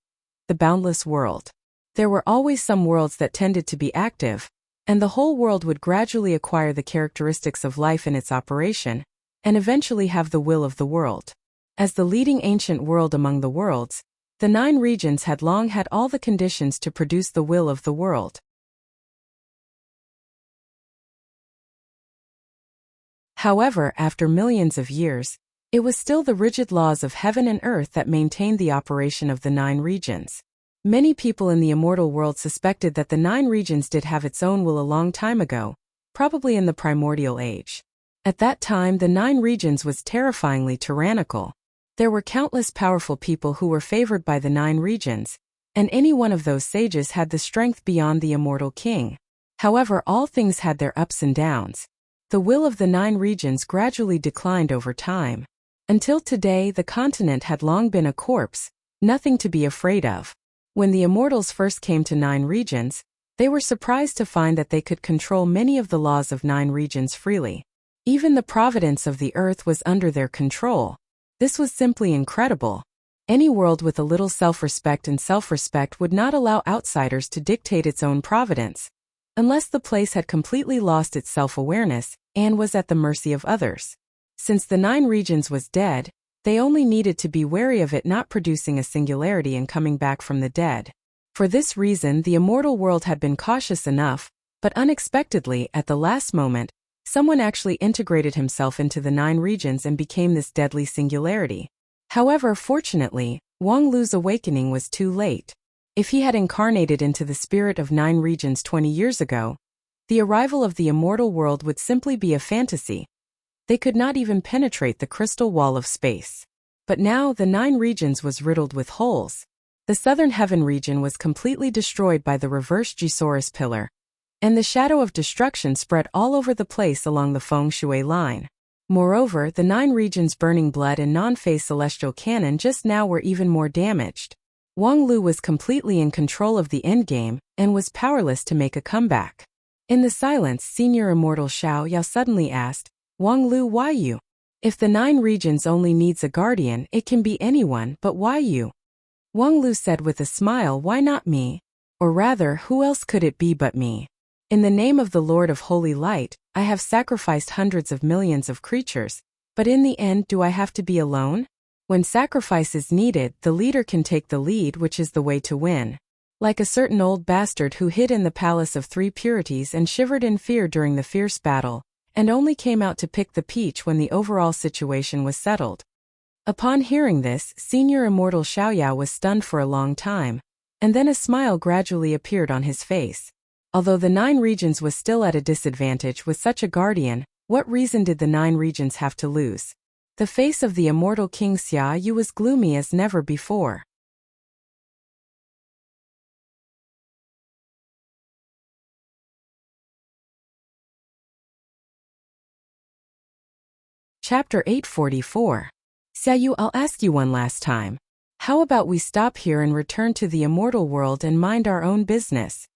the boundless world. There were always some worlds that tended to be active, and the whole world would gradually acquire the characteristics of life in its operation, and eventually have the will of the world. As the leading ancient world among the worlds, the 9 regions had long had all the conditions to produce the will of the world. However, after millions of years, it was still the rigid laws of heaven and earth that maintained the operation of the 9 regions. Many people in the immortal world suspected that the 9 regions did have its own will a long time ago, probably in the primordial age. At that time, the 9 regions was terrifyingly tyrannical. There were countless powerful people who were favored by the 9 regions, and any one of those sages had the strength beyond the immortal king. However, all things had their ups and downs. The will of the 9 regions gradually declined over time. Until today, the continent had long been a corpse, nothing to be afraid of. When the immortals first came to 9 regions, they were surprised to find that they could control many of the laws of 9 regions freely. Even the providence of the earth was under their control. This was simply incredible. Any world with a little self-respect and self-respect would not allow outsiders to dictate its own providence, unless the place had completely lost its self-awareness and was at the mercy of others. Since the 9 regions was dead, they only needed to be wary of it not producing a singularity and coming back from the dead. For this reason, the immortal world had been cautious enough, but unexpectedly, at the last moment, someone actually integrated himself into the 9 regions and became this deadly singularity. However, fortunately, Wang Lu's awakening was too late. If he had incarnated into the spirit of 9 regions 20 years ago, the arrival of the immortal world would simply be a fantasy. They could not even penetrate the crystal wall of space. But now the 9 regions was riddled with holes. The southern heaven region was completely destroyed by the reversed Gisaurus pillar, and the shadow of destruction spread all over the place along the feng shui line. Moreover, the 9 regions burning blood and non-phase celestial cannon just now were even more damaged. Wang Lu was completely in control of the endgame and was powerless to make a comeback. In the silence, Senior Immortal Xiao Yao suddenly asked, "Wang Lu, why you? If the 9 regions only needs a guardian, it can be anyone, but why you?" Wang Lu said with a smile, "Why not me? Or rather, who else could it be but me? In the name of the Lord of Holy Light, I have sacrificed hundreds of millions of creatures, but in the end, do I have to be alone? When sacrifice is needed, the leader can take the lead, which is the way to win. Like a certain old bastard who hid in the palace of 3 purities and shivered in fear during the fierce battle, and only came out to pick the peach when the overall situation was settled." Upon hearing this, Senior Immortal Xiaoyao was stunned for a long time, and then a smile gradually appeared on his face. Although the 9 regions was still at a disadvantage with such a guardian, what reason did the 9 regions have to lose? The face of the immortal King Xia Yu was gloomy as never before. Chapter 844. Xia Yu, I'll ask you one last time. How about we stop here and return to the immortal world and mind our own business?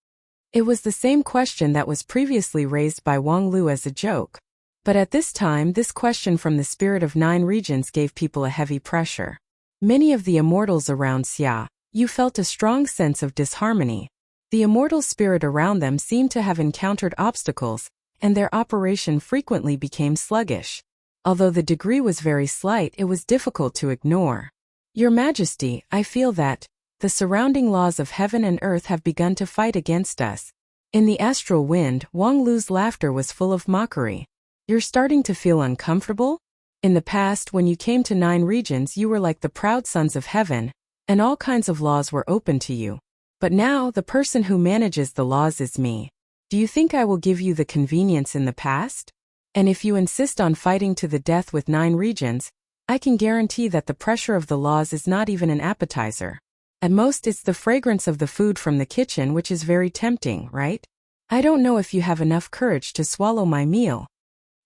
It was the same question that was previously raised by Wang Lu as a joke. But at this time, this question from the spirit of 9 regions gave people a heavy pressure. Many of the immortals around Xia Yu felt a strong sense of disharmony. The immortal spirit around them seemed to have encountered obstacles, and their operation frequently became sluggish. Although the degree was very slight, it was difficult to ignore. Your Majesty, I feel that the surrounding laws of heaven and earth have begun to fight against us. In the astral wind, Wang Lu's laughter was full of mockery. You're starting to feel uncomfortable? In the past, when you came to 9 regions, you were like the proud sons of heaven, and all kinds of laws were open to you. But now, the person who manages the laws is me. Do you think I will give you the convenience in the past? And if you insist on fighting to the death with 9 regions, I can guarantee that the pressure of the laws is not even an appetizer. At most, it's the fragrance of the food from the kitchen which is very tempting, right? I don't know if you have enough courage to swallow my meal."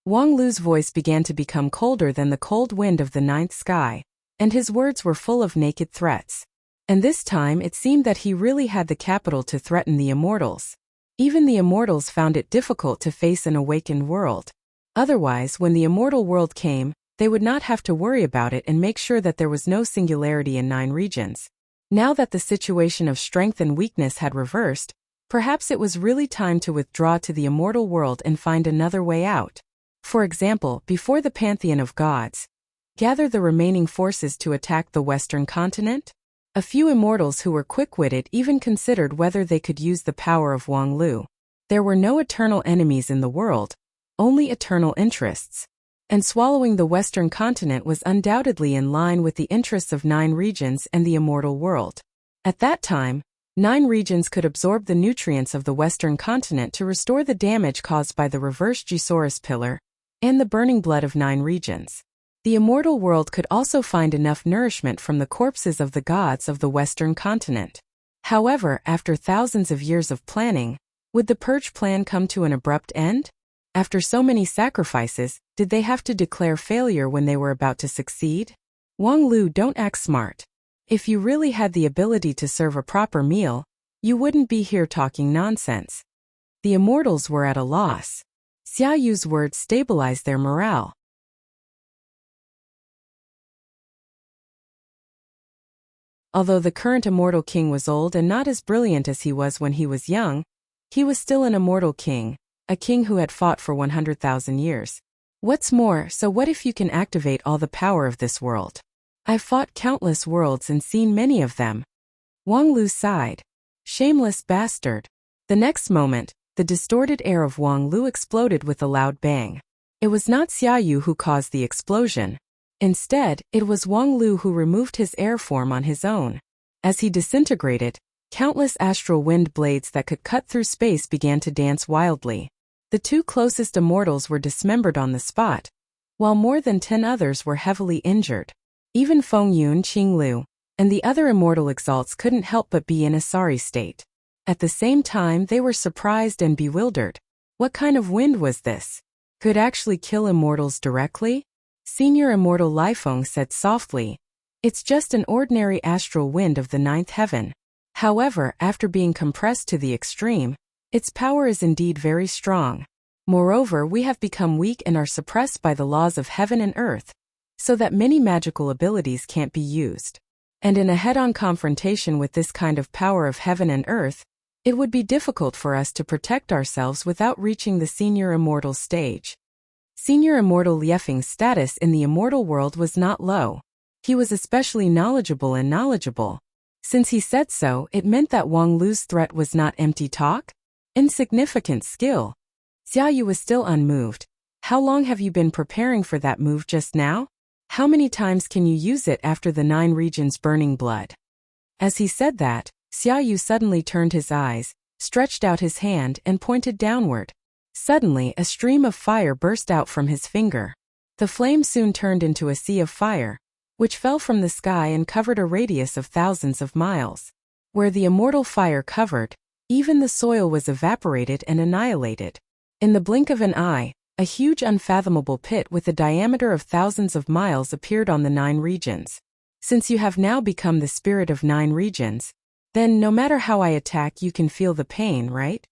Wang Lu's voice began to become colder than the cold wind of the 9th sky, and his words were full of naked threats. And this time it seemed that he really had the capital to threaten the immortals. Even the immortals found it difficult to face an awakened world. Otherwise, when the immortal world came, they would not have to worry about it and make sure that there was no singularity in 9 regions. Now that the situation of strength and weakness had reversed, perhaps it was really time to withdraw to the immortal world and find another way out. For example, before the pantheon of gods, gather the remaining forces to attack the western continent? A few immortals who were quick-witted even considered whether they could use the power of Wang Lu. There were no eternal enemies in the world, only eternal interests. And swallowing the western continent was undoubtedly in line with the interests of 9 regions and the immortal world. At that time, 9 regions could absorb the nutrients of the western continent to restore the damage caused by the reversed Gisaurus pillar and the burning blood of 9 regions. The immortal world could also find enough nourishment from the corpses of the gods of the western continent. However, after thousands of years of planning, would the purge plan come to an abrupt end? After so many sacrifices, did they have to declare failure when they were about to succeed? Wang Lu, don't act smart. If you really had the ability to serve a proper meal, you wouldn't be here talking nonsense. The immortals were at a loss. Xia Yu's words stabilized their morale. Although the current immortal king was old and not as brilliant as he was when he was young, he was still an immortal king, a king who had fought for 100,000 years. What's more, so what if you can activate all the power of this world? I've fought countless worlds and seen many of them. Wang Lu sighed. Shameless bastard. The next moment, the distorted air of Wang Lu exploded with a loud bang. It was not Xiaoyu who caused the explosion. Instead, it was Wang Lu who removed his air form on his own. As he disintegrated, countless astral wind blades that could cut through space began to dance wildly. The two closest immortals were dismembered on the spot, while more than 10 others were heavily injured. Even Feng Yun, Qinglu, and the other immortal exalts couldn't help but be in a sorry state. At the same time, they were surprised and bewildered. What kind of wind was this? Could actually kill immortals directly? Senior Immortal Lifeng said softly, "It's just an ordinary astral wind of the 9th heaven. However, after being compressed to the extreme, its power is indeed very strong. Moreover, we have become weak and are suppressed by the laws of heaven and earth, so that many magical abilities can't be used. And in a head-on confrontation with this kind of power of heaven and earth, it would be difficult for us to protect ourselves without reaching the Senior Immortal stage." Senior Immortal Liefeng's status in the immortal world was not low. He was especially knowledgeable. Since he said so, it meant that Wang Lu's threat was not empty talk? Insignificant skill. Xiaoyu was still unmoved. How long have you been preparing for that move just now? How many times can you use it after the 9 regions burning blood? As he said that, Xiaoyu suddenly turned his eyes, stretched out his hand and pointed downward. Suddenly, a stream of fire burst out from his finger. The flame soon turned into a sea of fire, which fell from the sky and covered a radius of thousands of miles. Where the immortal fire covered, even the soil was evaporated and annihilated. In the blink of an eye, a huge unfathomable pit with a diameter of thousands of miles appeared on the 9 regions. Since you have now become the spirit of 9 regions, then no matter how I attack you can feel the pain, right?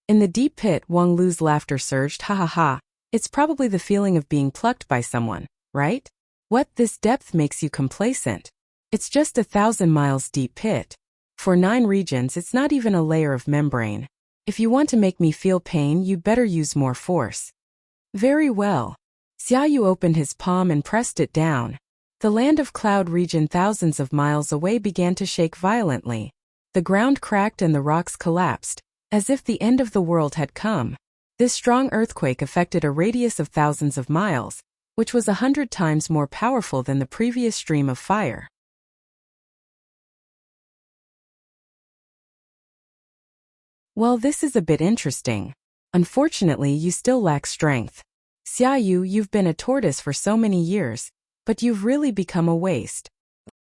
In the deep pit, Wang Lu's laughter surged. Ha ha ha, it's probably the feeling of being plucked by someone, right? What, this depth makes you complacent? It's just 1,000 miles deep pit. For 9 regions it's not even a layer of membrane. If you want to make me feel pain you'd better use more force. Very well. Xiaoyu opened his palm and pressed it down. The land of Cloud region thousands of miles away began to shake violently. The ground cracked and the rocks collapsed, as if the end of the world had come. This strong earthquake affected a radius of thousands of miles, which was 100 times more powerful than the previous stream of fire. Well, this is a bit interesting. Unfortunately, you still lack strength. Xiaoyu, you've been a tortoise for so many years, but you've really become a waste.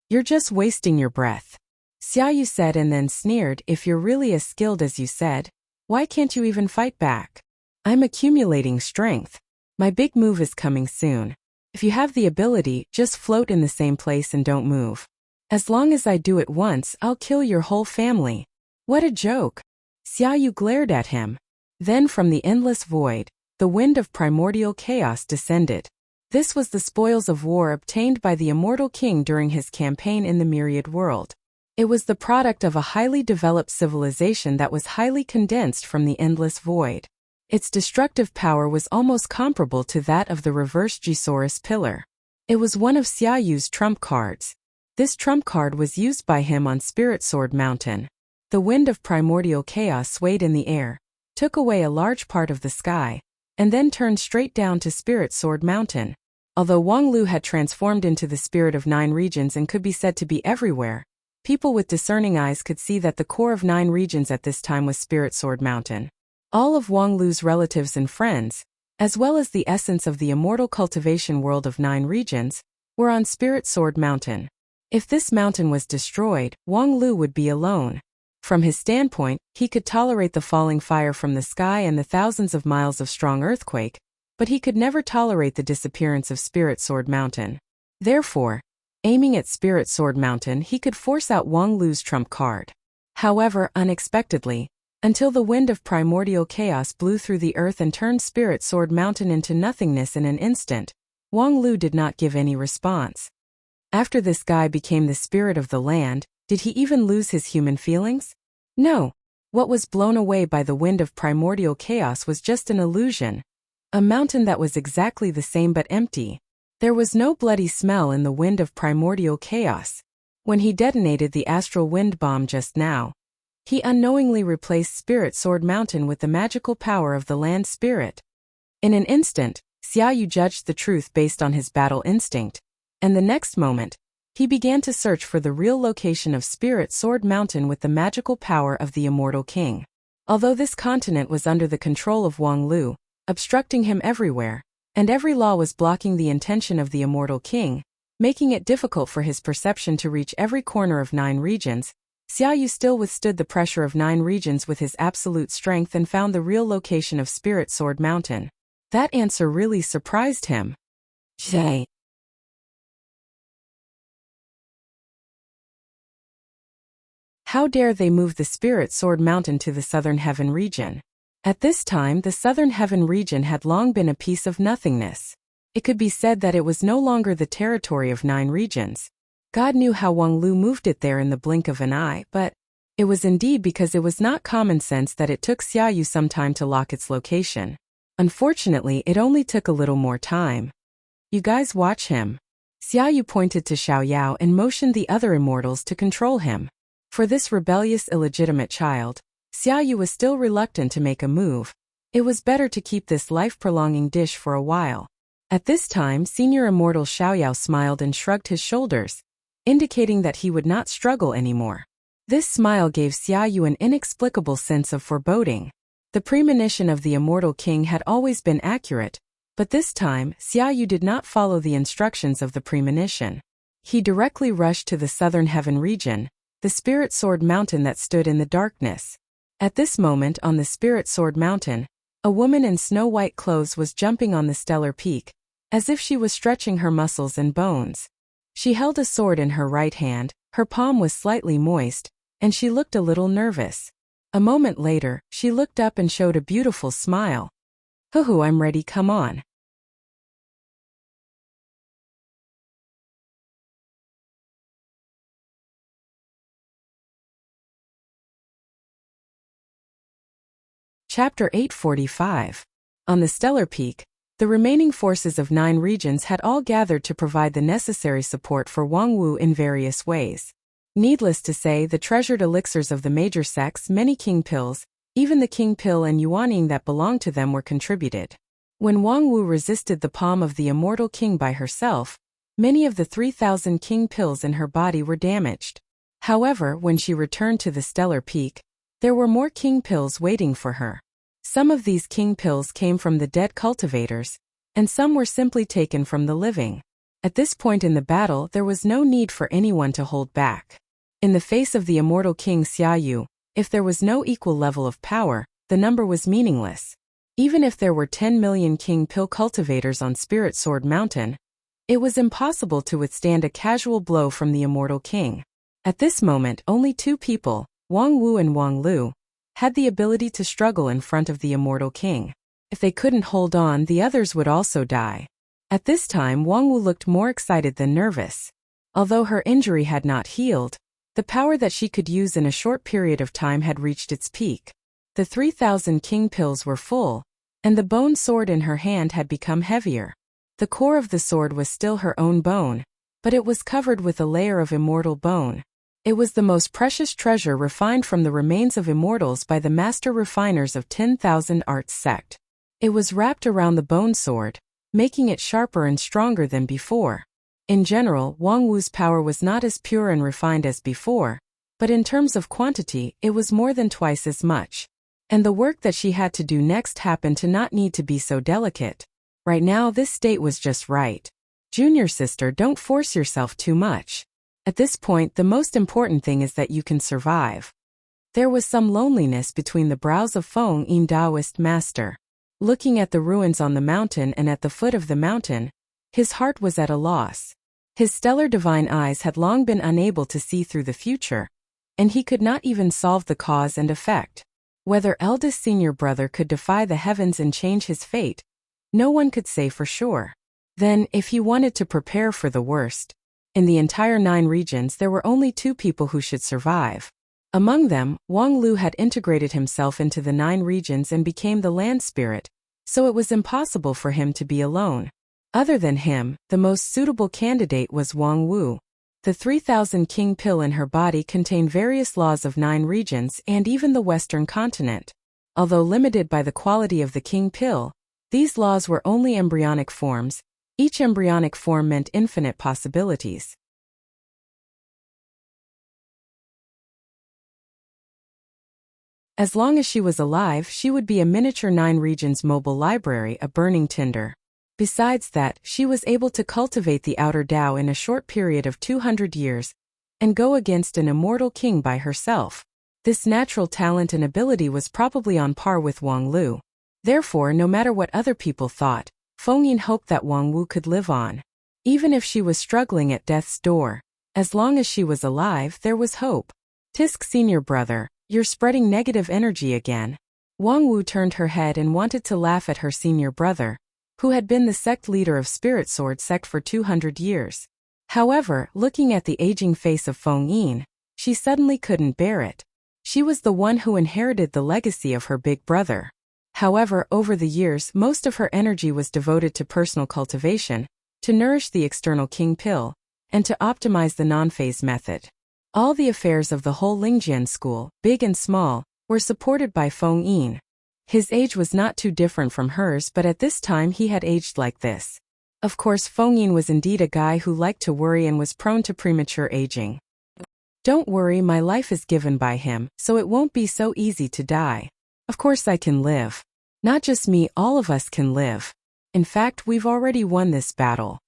You're just wasting your breath. Xiaoyu said and then sneered, if you're really as skilled as you said, why can't you even fight back? I'm accumulating strength. My big move is coming soon. If you have the ability, just float in the same place and don't move. As long as I do it once, I'll kill your whole family. What a joke. Xiaoyu glared at him. Then from the endless void, the wind of primordial chaos descended. This was the spoils of war obtained by the immortal king during his campaign in the myriad world. It was the product of a highly developed civilization that was highly condensed from the endless void. Its destructive power was almost comparable to that of the reverse Gisaurus pillar. It was one of Xiaoyu's trump cards. This trump card was used by him on Spirit Sword Mountain. The wind of primordial chaos swayed in the air, took away a large part of the sky, and then turned straight down to Spirit Sword Mountain. Although Wang Lu had transformed into the spirit of 9 regions and could be said to be everywhere, people with discerning eyes could see that the core of 9 regions at this time was Spirit Sword Mountain. All of Wang Lu's relatives and friends, as well as the essence of the immortal cultivation world of 9 regions, were on Spirit Sword Mountain. If this mountain was destroyed, Wang Lu would be alone. From his standpoint, he could tolerate the falling fire from the sky and the thousands of miles of strong earthquake, but he could never tolerate the disappearance of Spirit Sword Mountain. Therefore, aiming at Spirit Sword Mountain, he could force out Wang Lu's trump card. However, unexpectedly, until the wind of primordial chaos blew through the earth and turned Spirit Sword Mountain into nothingness in an instant, Wang Lu did not give any response. After this guy became the spirit of the land, did he even lose his human feelings? No. What was blown away by the wind of primordial chaos was just an illusion. A mountain that was exactly the same but empty. There was no bloody smell in the wind of primordial chaos. When he detonated the astral wind bomb just now, He unknowingly replaced Spirit Sword Mountain with the magical power of the land spirit. In an instant, Xiaoyu judged the truth based on his battle instinct, and the next moment, he began to search for the real location of Spirit Sword Mountain with the magical power of the Immortal King. Although this continent was under the control of Wang Lu, obstructing him everywhere, and every law was blocking the intention of the Immortal King, making it difficult for his perception to reach every corner of 9 regions, Xiaoyu still withstood the pressure of 9 regions with his absolute strength and found the real location of Spirit Sword Mountain. That answer really surprised him. Zhe. How dare they move the Spirit Sword Mountain to the Southern Heaven region? At this time, the Southern Heaven region had long been a piece of nothingness. It could be said that it was no longer the territory of 9 regions. God knew how Wang Lu moved it there in the blink of an eye, but it was indeed because it was not common sense that it took Xiaoyu some time to lock its location. Unfortunately, it only took a little more time. You guys watch him. Xiaoyu pointed to Xiaoyao and motioned the other immortals to control him. For this rebellious illegitimate child, Xiaoyu was still reluctant to make a move. It was better to keep this life-prolonging dish for a while. At this time, senior immortal Xiaoyao smiled and shrugged his shoulders, indicating that he would not struggle anymore. This smile gave Xiaoyu an inexplicable sense of foreboding. The premonition of the Immortal King had always been accurate, but this time, Xiaoyu did not follow the instructions of the premonition. He directly rushed to the Southern Heaven region, the Spirit Sword Mountain that stood in the darkness. At this moment on the Spirit Sword Mountain, a woman in snow-white clothes was jumping on the stellar peak, as if she was stretching her muscles and bones. She held a sword in her right hand, her palm was slightly moist, and she looked a little nervous. A moment later, she looked up and showed a beautiful smile. "Hoo-hoo, I'm ready, come on." Chapter 845. On the stellar peak, the remaining forces of 9 regions had all gathered to provide the necessary support for Wang Wu in various ways. Needless to say, the treasured elixirs of the major sects, many king pills, even the king pill and yuaning that belonged to them were contributed. When Wang Wu resisted the palm of the immortal king by herself, many of the 3,000 king pills in her body were damaged. However, when she returned to the stellar peak, there were more king pills waiting for her. Some of these king pills came from the dead cultivators, and some were simply taken from the living. At this point in the battle, there was no need for anyone to hold back. In the face of the immortal king Xiaoyu, if there was no equal level of power, the number was meaningless. Even if there were 10 million king pill cultivators on Spirit Sword Mountain, it was impossible to withstand a casual blow from the immortal king. At this moment, only 2 people, Wang Wu and Wang Lu, had the ability to struggle in front of the immortal king. If they couldn't hold on, the others would also die. At this time, Wang Wu looked more excited than nervous. Although her injury had not healed, the power that she could use in a short period of time had reached its peak. The 3,000 king pills were full, and the bone sword in her hand had become heavier. The core of the sword was still her own bone, but it was covered with a layer of immortal bone. It was the most precious treasure refined from the remains of immortals by the master refiners of 10,000 Arts sect. It was wrapped around the bone sword, making it sharper and stronger than before. In general, Wang Wu's power was not as pure and refined as before, but in terms of quantity, it was more than twice as much. And the work that she had to do next happened to not need to be so delicate. Right now, this state was just right. Junior sister, don't force yourself too much. At this point, the most important thing is that you can survive. There was some loneliness between the brows of Feng Yin Taoist master. Looking at the ruins on the mountain and at the foot of the mountain, his heart was at a loss. His stellar divine eyes had long been unable to see through the future, and he could not even solve the cause and effect. Whether eldest senior brother could defy the heavens and change his fate, no one could say for sure. Then, if he wanted to prepare for the worst, in the entire 9 regions there were only 2 people who should survive. Among them, Wang Lu had integrated himself into the 9 regions and became the land spirit, so it was impossible for him to be alone. Other than him, the most suitable candidate was Wang Wu. The 3,000 king pill in her body contained various laws of 9 regions and even the Western continent. Although limited by the quality of the king pill, these laws were only embryonic forms. Each embryonic form meant infinite possibilities. As long as she was alive, she would be a miniature 9 regions mobile library, a burning tinder. Besides that, she was able to cultivate the outer Tao in a short period of 200 years and go against an immortal king by herself. This natural talent and ability was probably on par with Wang Lu. Therefore, no matter what other people thought, Feng Yin hoped that Wang Wu could live on. Even if she was struggling at death's door, as long as she was alive, there was hope. Tisk, senior brother, you're spreading negative energy again. Wang Wu turned her head and wanted to laugh at her senior brother, who had been the sect leader of Spirit Sword sect for 200 years. However, looking at the aging face of Feng Yin, she suddenly couldn't bear it. She was the one who inherited the legacy of her big brother. However, over the years, most of her energy was devoted to personal cultivation, to nourish the external king pill, and to optimize the non-phase method. All the affairs of the whole Lingjian school, big and small, were supported by Feng Yin. His age was not too different from hers, but at this time he had aged like this. Of course, Feng Yin was indeed a guy who liked to worry and was prone to premature aging. Don't worry, my life is given by him, so it won't be so easy to die. Of course I can live. Not just me, all of us can live. In fact, we've already won this battle.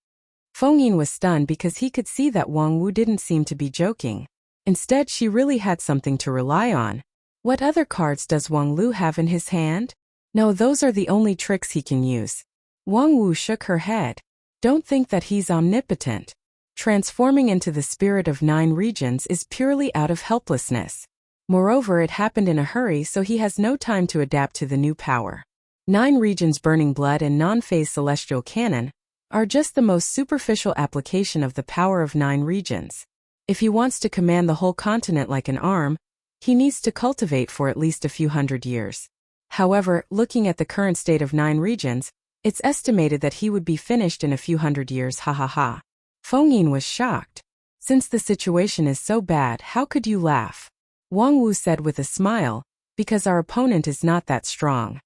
Feng Yin was stunned because he could see that Wang Wu didn't seem to be joking. Instead, she really had something to rely on. What other cards does Wang Lu have in his hand? No, those are the only tricks he can use. Wang Wu shook her head. Don't think that he's omnipotent. Transforming into the spirit of 9 regions is purely out of helplessness. Moreover, it happened in a hurry, so he has no time to adapt to the new power. 9 regions burning blood and non-phase celestial cannon are just the most superficial application of the power of 9 regions. If he wants to command the whole continent like an arm, he needs to cultivate for at least a few hundred years. However, looking at the current state of 9 regions, it's estimated that he would be finished in a few hundred years, ha ha ha. Feng Yin was shocked. Since the situation is so bad, how could you laugh? Wang Wu said with a smile, because our opponent is not that strong.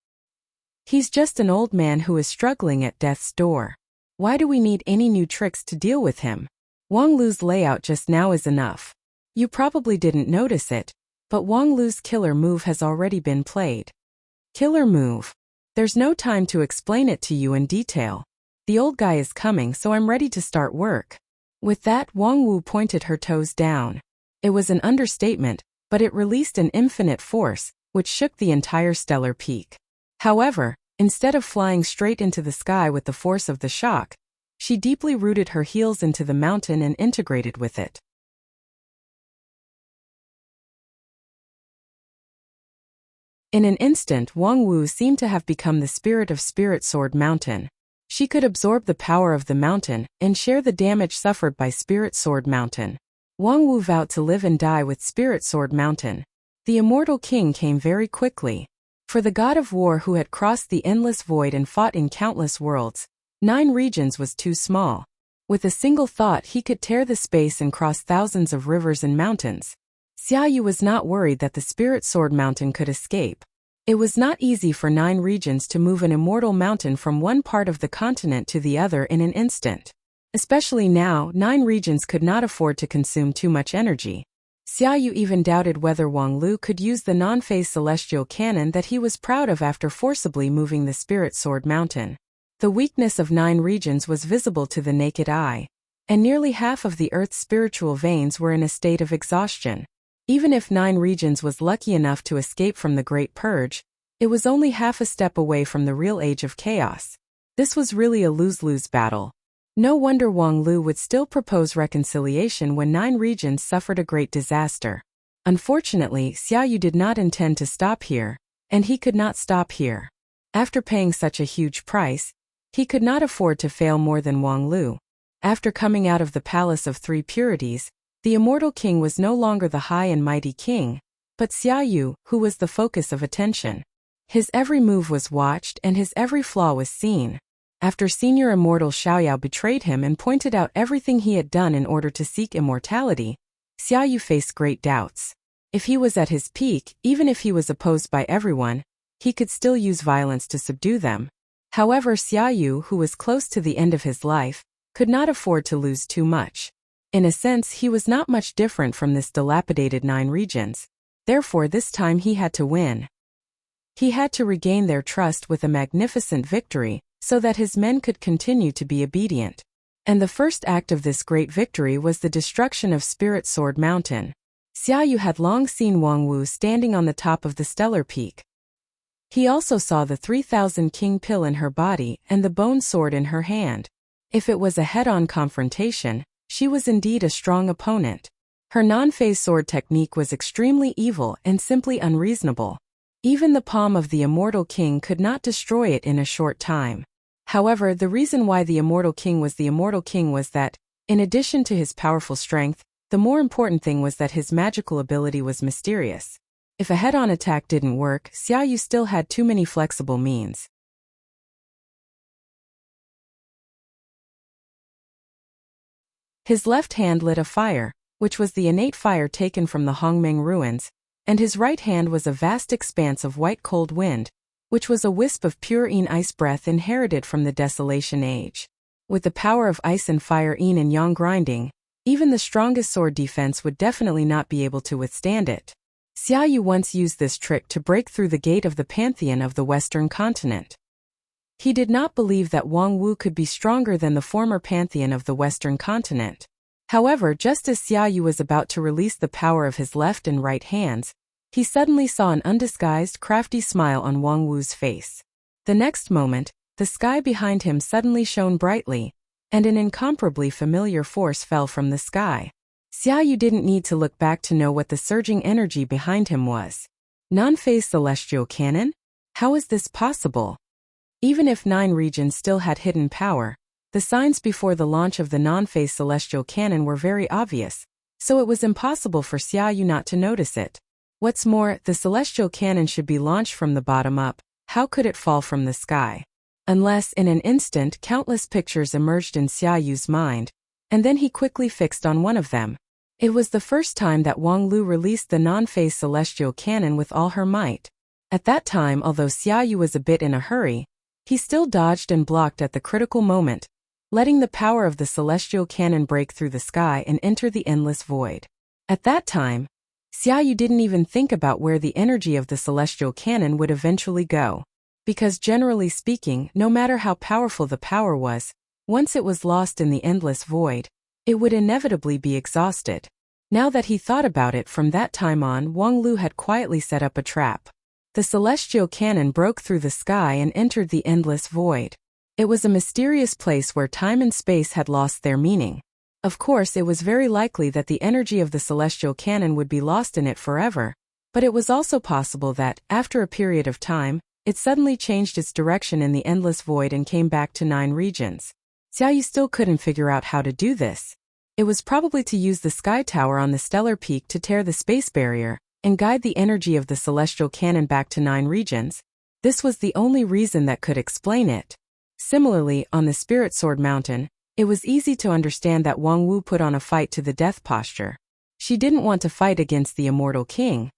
He's just an old man who is struggling at death's door. Why do we need any new tricks to deal with him? Wang Lu's layout just now is enough. You probably didn't notice it, but Wang Lu's killer move has already been played. Killer move. There's no time to explain it to you in detail. The old guy is coming, so I'm ready to start work. With that, Wang Wu pointed her toes down. It was an understatement, but it released an infinite force, which shook the entire stellar peak. However, instead of flying straight into the sky with the force of the shock, she deeply rooted her heels into the mountain and integrated with it. In an instant, Wang Wu seemed to have become the spirit of Spirit Sword Mountain. She could absorb the power of the mountain and share the damage suffered by Spirit Sword Mountain. Wang Wu vowed to live and die with Spirit Sword Mountain. The immortal king came very quickly. For the god of war who had crossed the endless void and fought in countless worlds, 9 regions was too small. With a single thought, he could tear the space and cross thousands of rivers and mountains. Xia Yu was not worried that the Spirit Sword Mountain could escape. It was not easy for 9 regions to move an immortal mountain from one part of the continent to the other in an instant. Especially now, 9 regions could not afford to consume too much energy. Xia Yu even doubted whether Wang Lu could use the non-phase celestial cannon that he was proud of after forcibly moving the Spirit Sword Mountain. The weakness of 9 regions was visible to the naked eye, and nearly half of the Earth's spiritual veins were in a state of exhaustion. Even if 9 regions was lucky enough to escape from the Great Purge, it was only half a step away from the real age of chaos. This was really a lose-lose battle. No wonder Wang Lu would still propose reconciliation when 9 regions suffered a great disaster. Unfortunately, Xia Yu did not intend to stop here, and he could not stop here. After paying such a huge price, he could not afford to fail more than Wang Lu. After coming out of the Palace of 3 Purities, the immortal king was no longer the high and mighty king, but Xia Yu, who was the focus of attention. His every move was watched and his every flaw was seen. After senior immortal Xiaoyao betrayed him and pointed out everything he had done in order to seek immortality, Xiaoyu faced great doubts. If he was at his peak, even if he was opposed by everyone, he could still use violence to subdue them. However, Xiaoyu, who was close to the end of his life, could not afford to lose too much. In a sense, he was not much different from this dilapidated 9 regions. Therefore, this time he had to win. He had to regain their trust with a magnificent victory, so that his men could continue to be obedient. And the first act of this great victory was the destruction of Spirit Sword Mountain. Xiaoyu had long seen Wang Wu standing on the top of the stellar peak. He also saw the 3,000 king pill in her body and the bone sword in her hand. If it was a head-on confrontation, she was indeed a strong opponent. Her non-phase sword technique was extremely evil and simply unreasonable. Even the palm of the immortal king could not destroy it in a short time. However, the reason why the immortal king was the immortal king was that, in addition to his powerful strength, the more important thing was that his magical ability was mysterious. If a head-on attack didn't work, Xiaoyu still had too many flexible means. His left hand lit a fire, which was the innate fire taken from the Hongmeng ruins, and his right hand was a vast expanse of white cold wind, which was a wisp of pure ice breath inherited from the Desolation Age. With the power of ice and fire yin and yang grinding, even the strongest sword defense would definitely not be able to withstand it. Xiaoyu once used this trick to break through the gate of the pantheon of the Western continent. He did not believe that Wang Wu could be stronger than the former pantheon of the Western continent. However, just as Xiaoyu was about to release the power of his left and right hands, he suddenly saw an undisguised, crafty smile on Wang Wu's face. The next moment, the sky behind him suddenly shone brightly, and an incomparably familiar force fell from the sky. Xiaoyu didn't need to look back to know what the surging energy behind him was. Non-phase celestial cannon? How is this possible? Even if 9 regions still had hidden power, the signs before the launch of the non-phase celestial cannon were very obvious, so it was impossible for Xiaoyu not to notice it. What's more, the celestial cannon should be launched from the bottom up. How could it fall from the sky? Unless, in an instant, countless pictures emerged in Xiaoyu's mind, and then he quickly fixed on one of them. It was the first time that Wang Lu released the non-phase celestial cannon with all her might. At that time, although Xiaoyu was a bit in a hurry, he still dodged and blocked at the critical moment, letting the power of the celestial cannon break through the sky and enter the endless void. At that time, Xiaoyu didn't even think about where the energy of the celestial cannon would eventually go. Because generally speaking, no matter how powerful the power was, once it was lost in the endless void, it would inevitably be exhausted. Now that he thought about it, from that time on, Wang Lu had quietly set up a trap. The celestial cannon broke through the sky and entered the endless void. It was a mysterious place where time and space had lost their meaning. Of course, it was very likely that the energy of the celestial cannon would be lost in it forever, but it was also possible that, after a period of time, it suddenly changed its direction in the endless void and came back to 9 regions. Xiaoyu still couldn't figure out how to do this. It was probably to use the sky tower on the stellar peak to tear the space barrier and guide the energy of the celestial cannon back to 9 regions. This was the only reason that could explain it. Similarly, on the Spirit Sword Mountain, it was easy to understand that Wang Wu put on a fight to the death posture. She didn't want to fight against the immortal king,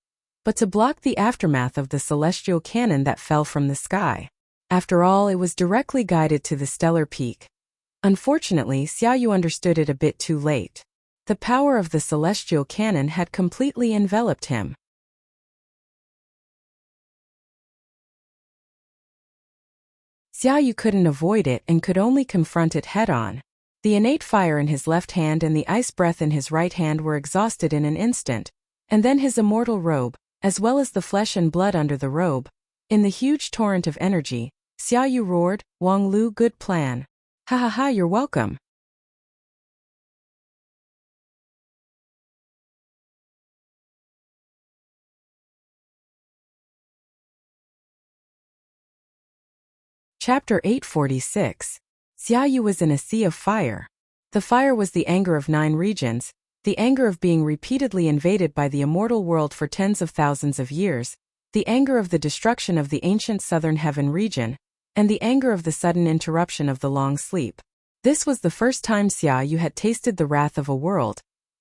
but to block the aftermath of the celestial cannon that fell from the sky. After all, it was directly guided to the stellar peak. Unfortunately, Xiaoyu understood it a bit too late. The power of the celestial cannon had completely enveloped him. Xiaoyu couldn't avoid it and could only confront it head-on. The innate fire in his left hand and the ice breath in his right hand were exhausted in an instant, and then his immortal robe, as well as the flesh and blood under the robe. In the huge torrent of energy, Xiaoyu roared, "Wang Lu, good plan. Ha ha ha, you're welcome." Chapter 846. Xiaoyu was in a sea of fire. The fire was the anger of 9 regions, the anger of being repeatedly invaded by the immortal world for tens of thousands of years, the anger of the destruction of the ancient southern heaven region, and the anger of the sudden interruption of the long sleep. This was the first time Xiaoyu had tasted the wrath of a world,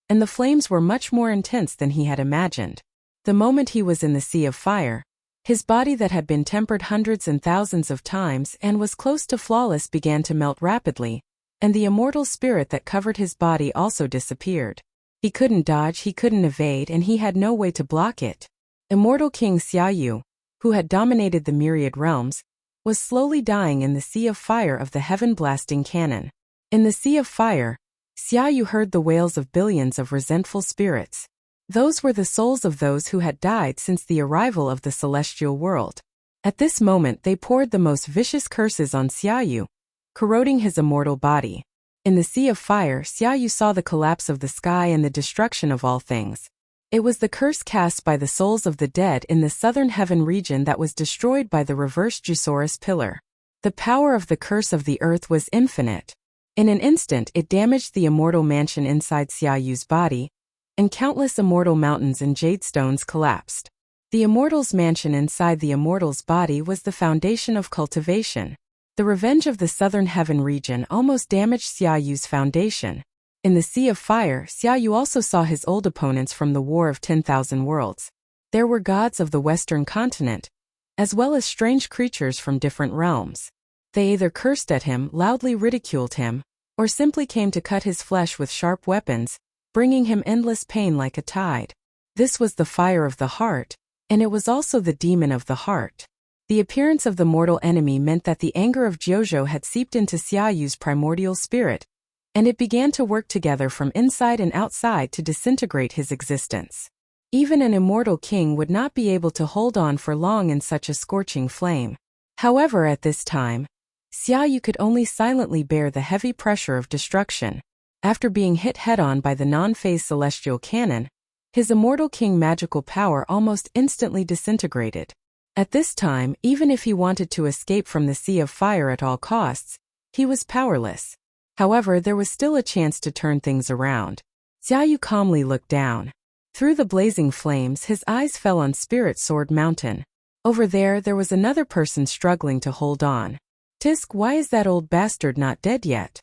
and the flames were much more intense than he had imagined. The moment he was in the sea of fire, his body that had been tempered hundreds and thousands of times and was close to flawless began to melt rapidly, and the immortal spirit that covered his body also disappeared. He couldn't dodge, he couldn't evade, and he had no way to block it. Immortal King Xiaoyu, who had dominated the myriad realms, was slowly dying in the sea of fire of the heaven-blasting cannon. In the sea of fire, Xiaoyu heard the wails of billions of resentful spirits. Those were the souls of those who had died since the arrival of the celestial world. At this moment they poured the most vicious curses on Xiaoyu, corroding his immortal body. In the sea of fire, Xiaoyu saw the collapse of the sky and the destruction of all things. It was the curse cast by the souls of the dead in the southern heaven region that was destroyed by the reversed Jusaurus pillar. The power of the curse of the earth was infinite. In an instant it damaged the immortal mansion inside Xiaoyu's body, and countless immortal mountains and jadestones collapsed. The immortal's mansion inside the immortal's body was the foundation of cultivation. The revenge of the southern heaven region almost damaged Xiaoyu's foundation. In the sea of fire, Xiaoyu also saw his old opponents from the War of 10,000 Worlds. There were gods of the western continent, as well as strange creatures from different realms. They either cursed at him, loudly ridiculed him, or simply came to cut his flesh with sharp weapons, bringing him endless pain like a tide. This was the fire of the heart, and it was also the demon of the heart. The appearance of the mortal enemy meant that the anger of Jiuzhou had seeped into Xiaoyu's primordial spirit, and it began to work together from inside and outside to disintegrate his existence. Even an immortal king would not be able to hold on for long in such a scorching flame. However, at this time, Xiaoyu could only silently bear the heavy pressure of destruction. After being hit head-on by the non-phase celestial cannon, his immortal king magical power almost instantly disintegrated. At this time, even if he wanted to escape from the sea of fire at all costs, he was powerless. However, there was still a chance to turn things around. Xiaoyu calmly looked down. Through the blazing flames, his eyes fell on Spirit Sword Mountain. Over there was another person struggling to hold on. Tisk, why is that old bastard not dead yet?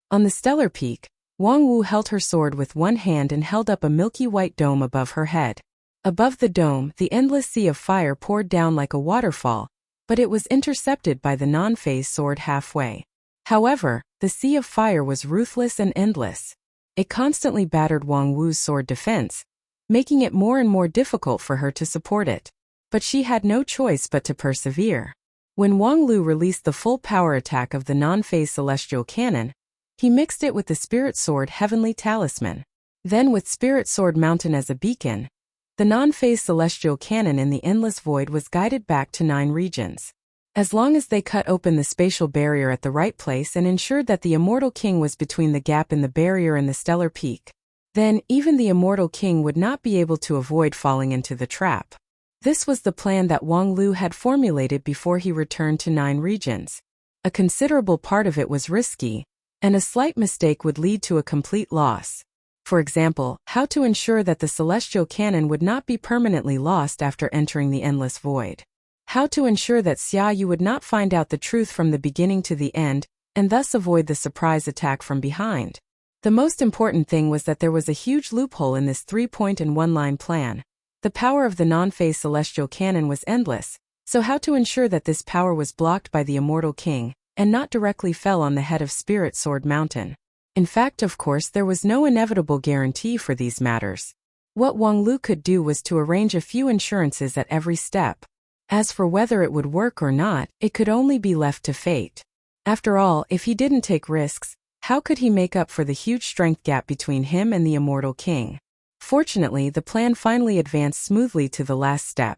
On the stellar peak, Wang Wu held her sword with one hand and held up a milky white dome above her head. Above the dome, the endless sea of fire poured down like a waterfall, but it was intercepted by the non-phase sword halfway. However, the sea of fire was ruthless and endless. It constantly battered Wang Wu's sword defense, making it more and more difficult for her to support it. But she had no choice but to persevere. When Wang Lu released the full power attack of the non-phase celestial cannon, he mixed it with the Spirit Sword Heavenly Talisman. Then with Spirit Sword Mountain as a beacon, the non-phase celestial cannon in the endless void was guided back to 9 regions. As long as they cut open the spatial barrier at the right place and ensured that the immortal king was between the gap in the barrier and the stellar peak, then even the immortal king would not be able to avoid falling into the trap. This was the plan that Wang Lu had formulated before he returned to 9 regions. A considerable part of it was risky, and a slight mistake would lead to a complete loss. For example, how to ensure that the celestial cannon would not be permanently lost after entering the endless void. How to ensure that Xiaoyu would not find out the truth from the beginning to the end, and thus avoid the surprise attack from behind. The most important thing was that there was a huge loophole in this 3-point and 1-line plan. The power of the non-phase celestial cannon was endless, so how to ensure that this power was blocked by the immortal king, and not directly fell on the head of Spirit Sword Mountain. In fact, of course, there was no inevitable guarantee for these matters. What Wang Lu could do was to arrange a few insurances at every step. As for whether it would work or not, it could only be left to fate. After all, if he didn't take risks, how could he make up for the huge strength gap between him and the immortal king? Fortunately, the plan finally advanced smoothly to the last step.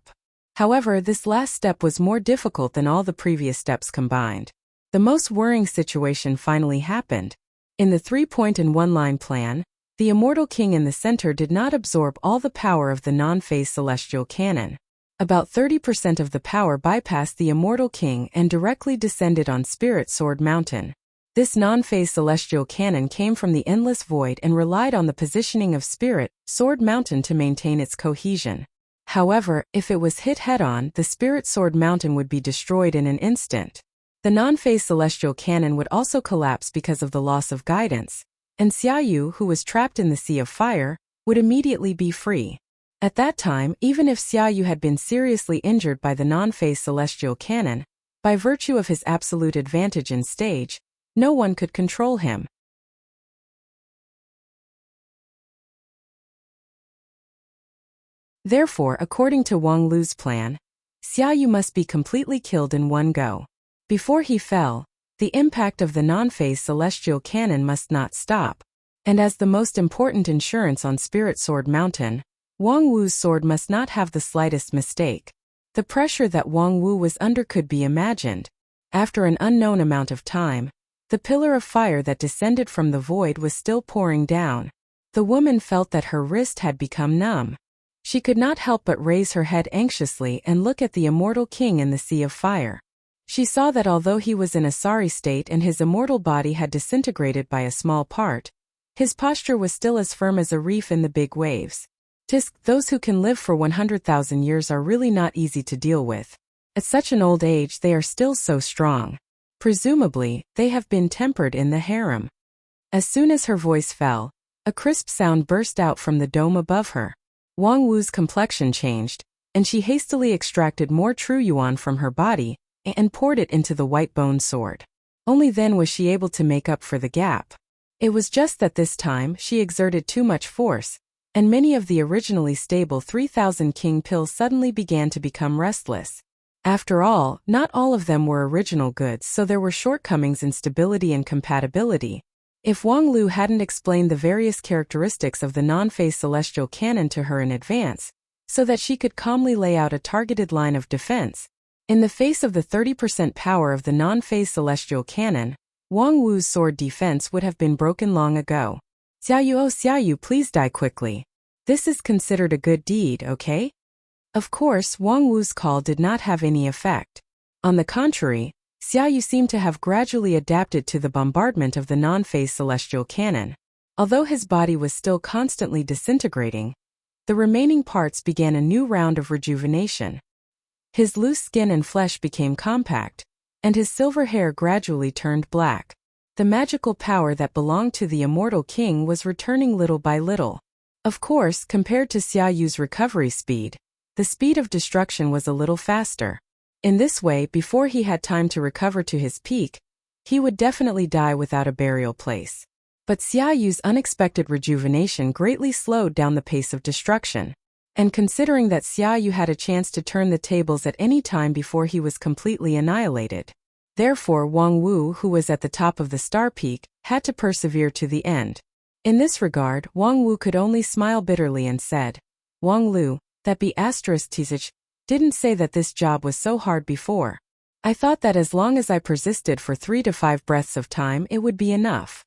However, this last step was more difficult than all the previous steps combined. The most worrying situation finally happened. In the 3-point and 1-line plan, the immortal king in the center did not absorb all the power of the non-phase celestial cannon. About 30% of the power bypassed the immortal king and directly descended on Spirit Sword Mountain. This non-phase celestial cannon came from the endless void and relied on the positioning of Spirit Sword Mountain to maintain its cohesion. However, if it was hit head-on, the Spirit Sword Mountain would be destroyed in an instant. The non-phase celestial cannon would also collapse because of the loss of guidance, and Xiaoyu, who was trapped in the Sea of Fire, would immediately be free. At that time, even if Xiaoyu had been seriously injured by the non-phase celestial cannon, by virtue of his absolute advantage in stage, no one could control him. Therefore, according to Wang Lu's plan, Xiaoyu must be completely killed in one go. Before he fell, the impact of the non-phase celestial cannon must not stop, and as the most important insurance on Spirit Sword Mountain, Wang Wu's sword must not have the slightest mistake. The pressure that Wang Wu was under could be imagined. After an unknown amount of time, the pillar of fire that descended from the void was still pouring down. The woman felt that her wrist had become numb. She could not help but raise her head anxiously and look at the immortal king in the Sea of Fire. She saw that although he was in a sorry state and his immortal body had disintegrated by a small part, his posture was still as firm as a reef in the big waves. Those who can live for 100,000 years are really not easy to deal with. At such an old age they are still so strong. Presumably, they have been tempered in the harem. As soon as her voice fell, a crisp sound burst out from the dome above her. Wang Wu's complexion changed, and she hastily extracted more true yuan from her body and poured it into the white bone sword. Only then was she able to make up for the gap. It was just that this time she exerted too much force, and many of the originally stable 3,000 king pills suddenly began to become restless. After all, not all of them were original goods, so there were shortcomings in stability and compatibility. If Wang Lu hadn't explained the various characteristics of the non-phase celestial cannon to her in advance, so that she could calmly lay out a targeted line of defense, in the face of the 30% power of the non-phase celestial cannon, Wang Wu's sword defense would have been broken long ago. Xiaoyu, oh Xiaoyu, please die quickly. This is considered a good deed, okay? Of course, Wang Wu's call did not have any effect. On the contrary, Xiaoyu seemed to have gradually adapted to the bombardment of the non-phase celestial cannon. Although his body was still constantly disintegrating, the remaining parts began a new round of rejuvenation. His loose skin and flesh became compact, and his silver hair gradually turned black. The magical power that belonged to the immortal king was returning little by little. Of course, compared to Xiaoyu's recovery speed, the speed of destruction was a little faster. In this way, before he had time to recover to his peak, he would definitely die without a burial place. But Xiaoyu's unexpected rejuvenation greatly slowed down the pace of destruction. And considering that Xiaoyu had a chance to turn the tables at any time before he was completely annihilated, therefore Wang Wu, who was at the top of the star peak, had to persevere to the end. In this regard, Wang Wu could only smile bitterly and said, Wang Lu, that be ***, didn't say that this job was so hard before. I thought that as long as I persisted for 3 to 5 breaths of time it would be enough.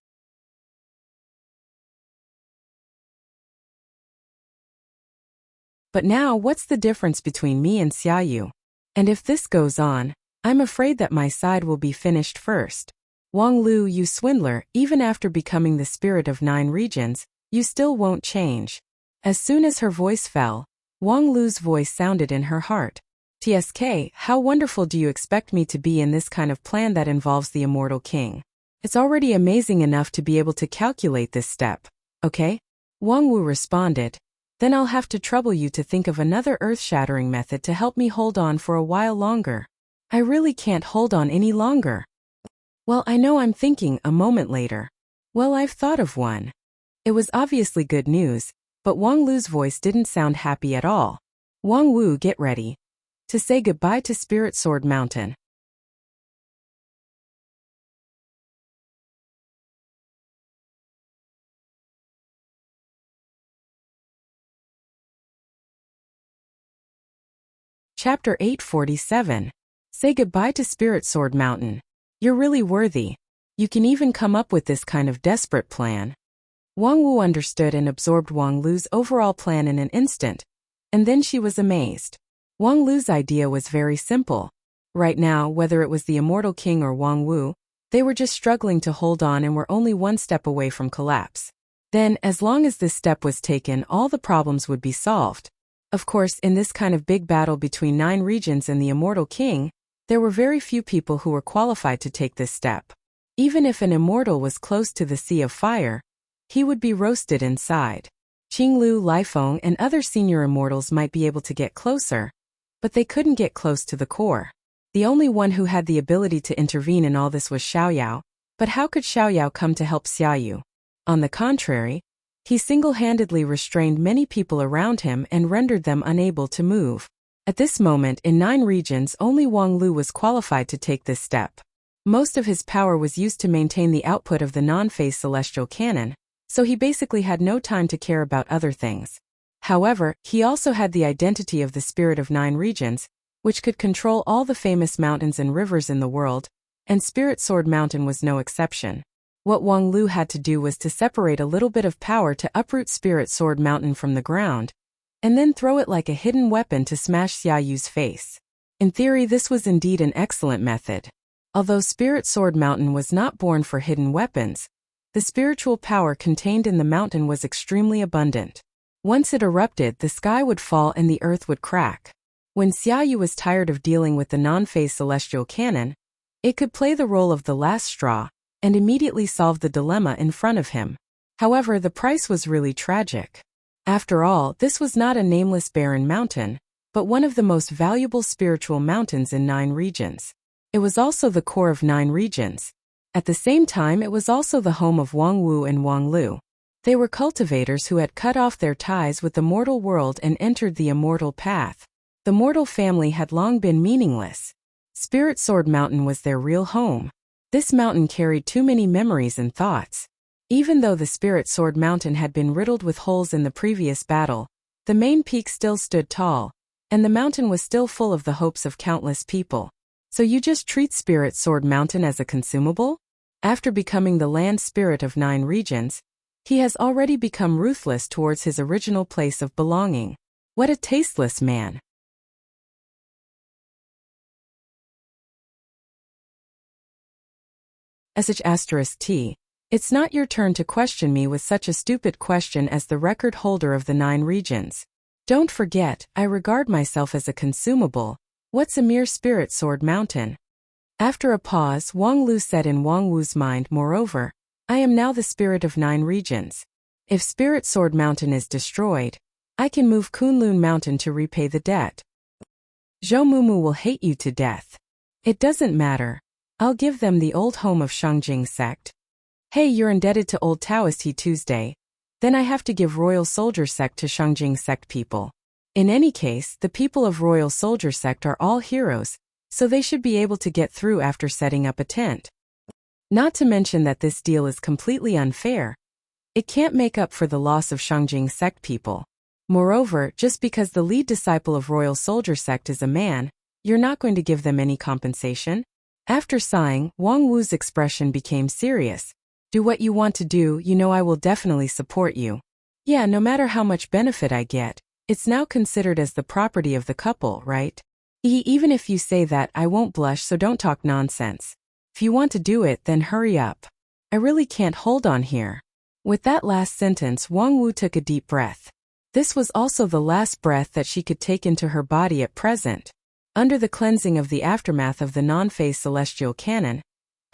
But now what's the difference between me and Xiaoyu? And if this goes on, I'm afraid that my side will be finished first. Wang Lu, you swindler, even after becoming the spirit of 9 regions, you still won't change. As soon as her voice fell, Wang Lu's voice sounded in her heart. TSK, how wonderful do you expect me to be in this kind of plan that involves the immortal king? It's already amazing enough to be able to calculate this step, okay? Wang Wu responded. Then I'll have to trouble you to think of another earth-shattering method to help me hold on for a while longer. I really can't hold on any longer. Well, I know, I'm thinking, a moment later. Well, I've thought of one. It was obviously good news, but Wang Lu's voice didn't sound happy at all. Wang Wu, get ready to say goodbye to Spirit Sword Mountain. Chapter 847. Say goodbye to Spirit Sword Mountain. You're really worthy. You can even come up with this kind of desperate plan. Wang Wu understood and absorbed Wang Lu's overall plan in an instant, and then she was amazed. Wang Lu's idea was very simple. Right now, whether it was the immortal king or Wang Wu, they were just struggling to hold on and were only one step away from collapse. Then, as long as this step was taken, all the problems would be solved. Of course, in this kind of big battle between 9 regions and the immortal king, there were very few people who were qualified to take this step. Even if an immortal was close to the Sea of Fire, he would be roasted inside. Qinglu, Lifeng, and other senior immortals might be able to get closer, but they couldn't get close to the core. The only one who had the ability to intervene in all this was Xiaoyao, but how could Xiaoyao come to help Xiaoyu? On the contrary, he single-handedly restrained many people around him and rendered them unable to move. At this moment, in 9 regions, only Wang Lu was qualified to take this step. Most of his power was used to maintain the output of the non-phase celestial cannon, so he basically had no time to care about other things. However, he also had the identity of the spirit of 9 regions, which could control all the famous mountains and rivers in the world, and Spirit Sword Mountain was no exception. What Wang Lu had to do was to separate a little bit of power to uproot Spirit Sword Mountain from the ground, and then throw it like a hidden weapon to smash Xiaoyu's face. In theory, this was indeed an excellent method. Although Spirit Sword Mountain was not born for hidden weapons, the spiritual power contained in the mountain was extremely abundant. Once it erupted, the sky would fall and the earth would crack. When Xiaoyu was tired of dealing with the non-phase celestial cannon, it could play the role of the last straw, and immediately solve the dilemma in front of him. However, the price was really tragic. After all, this was not a nameless barren mountain, but one of the most valuable spiritual mountains in 9 regions. It was also the core of 9 regions. At the same time, it was also the home of Wang Wu and Wang Lu. They were cultivators who had cut off their ties with the mortal world and entered the immortal path. The mortal family had long been meaningless. Spirit Sword Mountain was their real home. This mountain carried too many memories and thoughts. Even though the Spirit Sword Mountain had been riddled with holes in the previous battle, the main peak still stood tall, and the mountain was still full of the hopes of countless people. So you just treat Spirit Sword Mountain as a consumable? After becoming the land spirit of 9 regions, he has already become ruthless towards his original place of belonging. What a tasteless man. **T. It's not your turn to question me with such a stupid question as the record holder of the 9 regions. Don't forget, I regard myself as a consumable. What's a mere Spirit Sword Mountain?" After a pause, Wang Lu said in Wang Wu's mind, "Moreover, I am now the spirit of 9 regions. If Spirit Sword Mountain is destroyed, I can move Kunlun Mountain to repay the debt. Zhou Mumu will hate you to death. It doesn't matter. I'll give them the old home of Shangjing sect. Hey, you're indebted to old Taoist He Tuesday. Then I have to give Royal Soldier sect to Shangjing sect people. In any case, the people of Royal Soldier sect are all heroes, so they should be able to get through after setting up a tent. Not to mention that this deal is completely unfair. It can't make up for the loss of Shangjing sect people. Moreover, just because the lead disciple of Royal Soldier sect is a man, you're not going to give them any compensation?" After sighing, Wang Wu's expression became serious. "Do what you want to do, you know I will definitely support you. Yeah, no matter how much benefit I get, it's now considered as the property of the couple, right? Even if you say that, I won't blush, so don't talk nonsense. If you want to do it, then hurry up. I really can't hold on here." With that last sentence, Wang Wu took a deep breath. This was also the last breath that she could take into her body at present. Under the cleansing of the aftermath of the non-phase celestial cannon,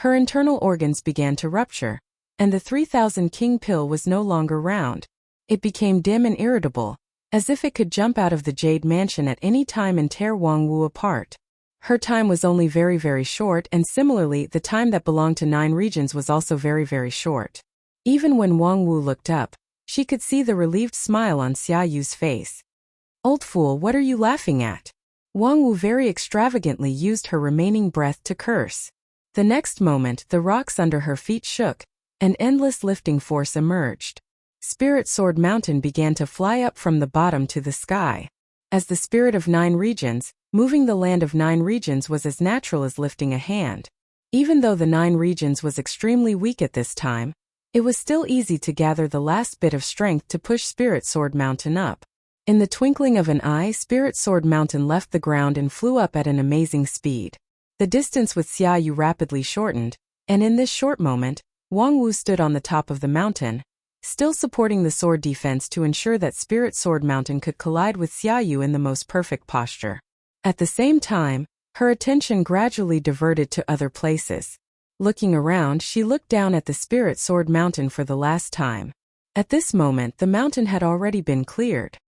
her internal organs began to rupture, and the 3000 king pill was no longer round. It became dim and irritable, as if it could jump out of the Jade Mansion at any time and tear Wang Wu apart. Her time was only very, very short, and similarly, the time that belonged to 9 regions was also very, very short. Even when Wang Wu looked up, she could see the relieved smile on Xiaoyu's face. "Old fool, what are you laughing at?" Wang Wu very extravagantly used her remaining breath to curse. The next moment, the rocks under her feet shook, and endless lifting force emerged. Spirit Sword Mountain began to fly up from the bottom to the sky. As the spirit of 9 regions, moving the land of 9 regions was as natural as lifting a hand. Even though the 9 regions was extremely weak at this time, it was still easy to gather the last bit of strength to push Spirit Sword Mountain up. In the twinkling of an eye, Spirit Sword Mountain left the ground and flew up at an amazing speed. The distance with Xiaoyu rapidly shortened, and in this short moment, Wang Wu stood on the top of the mountain. still supporting the sword defense to ensure that Spirit Sword Mountain could collide with Xiaoyu in the most perfect posture. At the same time, her attention gradually diverted to other places. Looking around, she looked down at the Spirit Sword Mountain for the last time. At this moment, the mountain had already been cleared.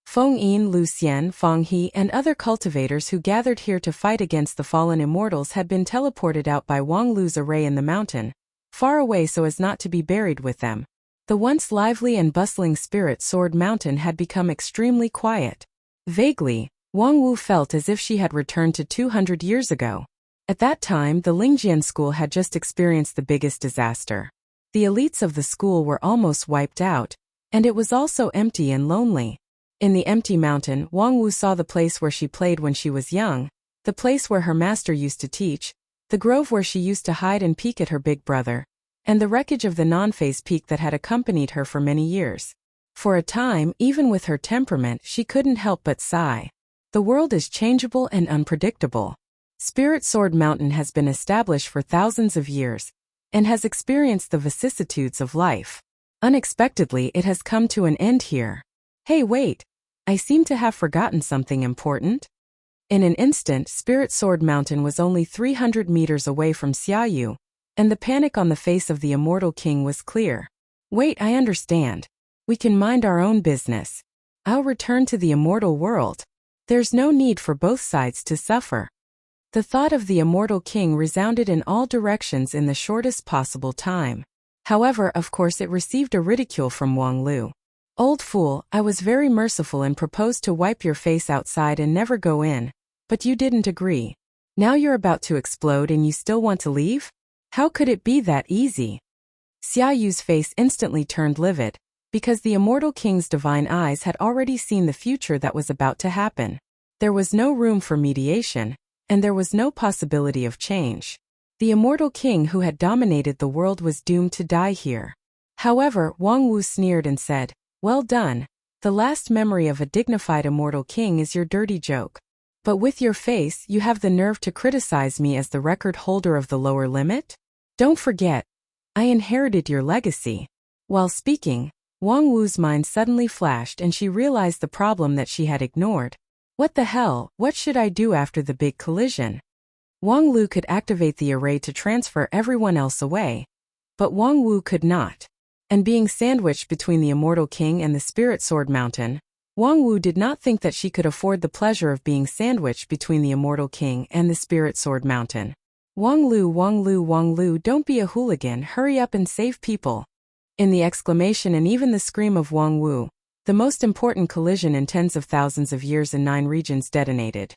Feng Yin, Lu Xian, Feng He, and other cultivators who gathered here to fight against the fallen immortals had been teleported out by Wang Lu's array in the mountain, far away so as not to be buried with them. The once lively and bustling Spirit Sword Mountain had become extremely quiet. Vaguely, Wang Wu felt as if she had returned to 200 years ago. At that time, the Lingjian school had just experienced the biggest disaster. The elites of the school were almost wiped out, and it was also empty and lonely. In the empty mountain, Wang Wu saw the place where she played when she was young, the place where her master used to teach, the grove where she used to hide and peek at her big brother, and the wreckage of the non-phase peak that had accompanied her for many years. For a time, even with her temperament, she couldn't help but sigh. The world is changeable and unpredictable. Spirit Sword Mountain has been established for thousands of years, and has experienced the vicissitudes of life. Unexpectedly, it has come to an end here. Hey, wait! I seem to have forgotten something important. In an instant, Spirit Sword Mountain was only 300 meters away from Xiaoyu, and the panic on the face of the Immortal King was clear. Wait, I understand. We can mind our own business. I'll return to the immortal world. There's no need for both sides to suffer. The thought of the Immortal King resounded in all directions in the shortest possible time. However, of course it received a ridicule from Wang Lu. Old fool, I was very merciful and proposed to wipe your face outside and never go in, but you didn't agree. Now you're about to explode and you still want to leave? How could it be that easy? Xiaoyu's face instantly turned livid, because the Immortal King's divine eyes had already seen the future that was about to happen. There was no room for mediation, and there was no possibility of change. The Immortal King who had dominated the world was doomed to die here. However, Wang Wu sneered and said, "Well done. The last memory of a dignified Immortal King is your dirty joke. But with your face, you have the nerve to criticize me as the record holder of the lower limit? Don't forget, I inherited your legacy." While speaking, Wang Wu's mind suddenly flashed and she realized the problem that she had ignored. What the hell, what should I do after the big collision? Wang Lu could activate the array to transfer everyone else away, but Wang Wu could not. And being sandwiched between the Immortal King and the Spirit Sword Mountain, Wang Wu did not think that she could afford the pleasure of being sandwiched between the Immortal King and the Spirit Sword Mountain. Wang Lu, Wang Lu, Wang Lu, don't be a hooligan, hurry up and save people. In the exclamation and even the scream of Wang Wu, the most important collision in tens of thousands of years in 9 regions detonated.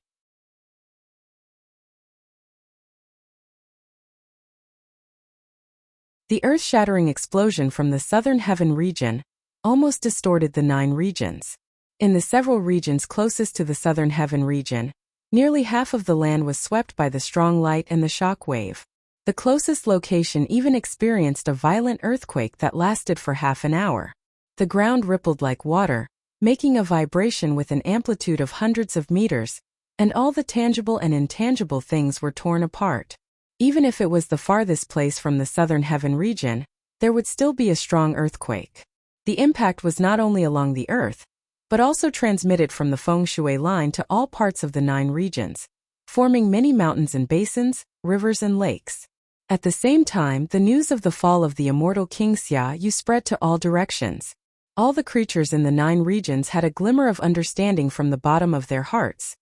The earth-shattering explosion from the southern heaven region almost distorted the 9 regions. In the several regions closest to the southern heaven region, nearly half of the land was swept by the strong light and the shock wave. The closest location even experienced a violent earthquake that lasted for half an hour. The ground rippled like water, making a vibration with an amplitude of hundreds of meters, and all the tangible and intangible things were torn apart. Even if it was the farthest place from the southern heaven region, there would still be a strong earthquake. The impact was not only along the earth, but also transmitted from the feng shui line to all parts of the 9 regions, forming many mountains and basins, rivers and lakes. At the same time, the news of the fall of the Immortal King Xiaoyu spread to all directions. All the creatures in the 9 regions had a glimmer of understanding from the bottom of their hearts.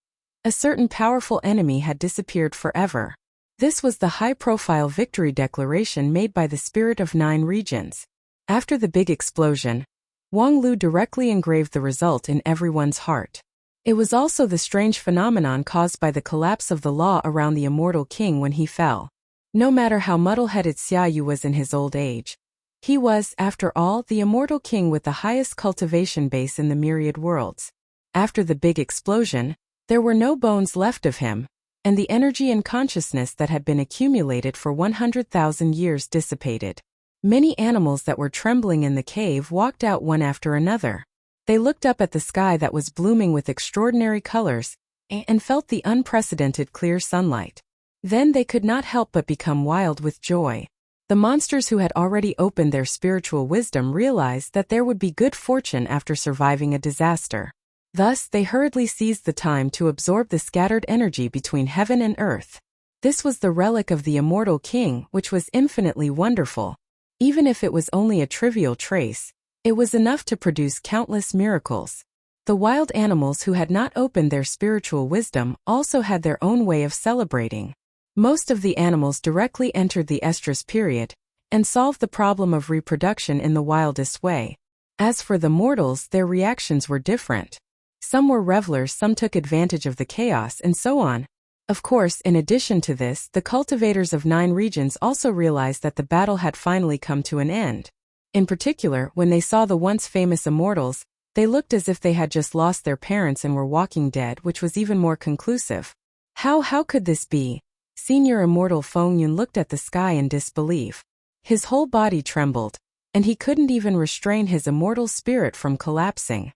A certain powerful enemy had disappeared forever. This was the high-profile victory declaration made by the spirit of 9 regions. After the big explosion, Wang Lu directly engraved the result in everyone's heart. It was also the strange phenomenon caused by the collapse of the law around the Immortal King when he fell. No matter how muddle-headed Xiaoyu was in his old age, he was, after all, the Immortal King with the highest cultivation base in the myriad worlds. After the big explosion, there were no bones left of him, and the energy and consciousness that had been accumulated for 100,000 years dissipated. Many animals that were trembling in the cave walked out one after another. They looked up at the sky that was blooming with extraordinary colors, and felt the unprecedented clear sunlight. Then they could not help but become wild with joy. The monsters who had already opened their spiritual wisdom realized that there would be good fortune after surviving a disaster. Thus, they hurriedly seized the time to absorb the scattered energy between heaven and earth. This was the relic of the immortal king, which was infinitely wonderful. Even if it was only a trivial trace, it was enough to produce countless miracles. The wild animals who had not opened their spiritual wisdom also had their own way of celebrating. Most of the animals directly entered the estrus period and solved the problem of reproduction in the wildest way. As for the mortals, their reactions were different. Some were revelers, some took advantage of the chaos, and so on. Of course, in addition to this, the cultivators of 9 regions also realized that the battle had finally come to an end. In particular, when they saw the once famous immortals, they looked as if they had just lost their parents and were walking dead, which was even more conclusive. How could this be? Senior Immortal Feng Yun looked at the sky in disbelief. His whole body trembled, and he couldn't even restrain his immortal spirit from collapsing.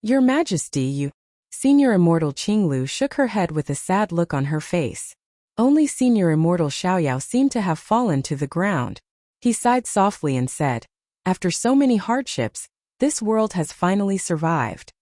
Your Majesty, Senior Immortal Qinglu shook her head with a sad look on her face. Only Senior Immortal Xiaoyao seemed to have fallen to the ground. He sighed softly and said, "After so many hardships, this world has finally survived."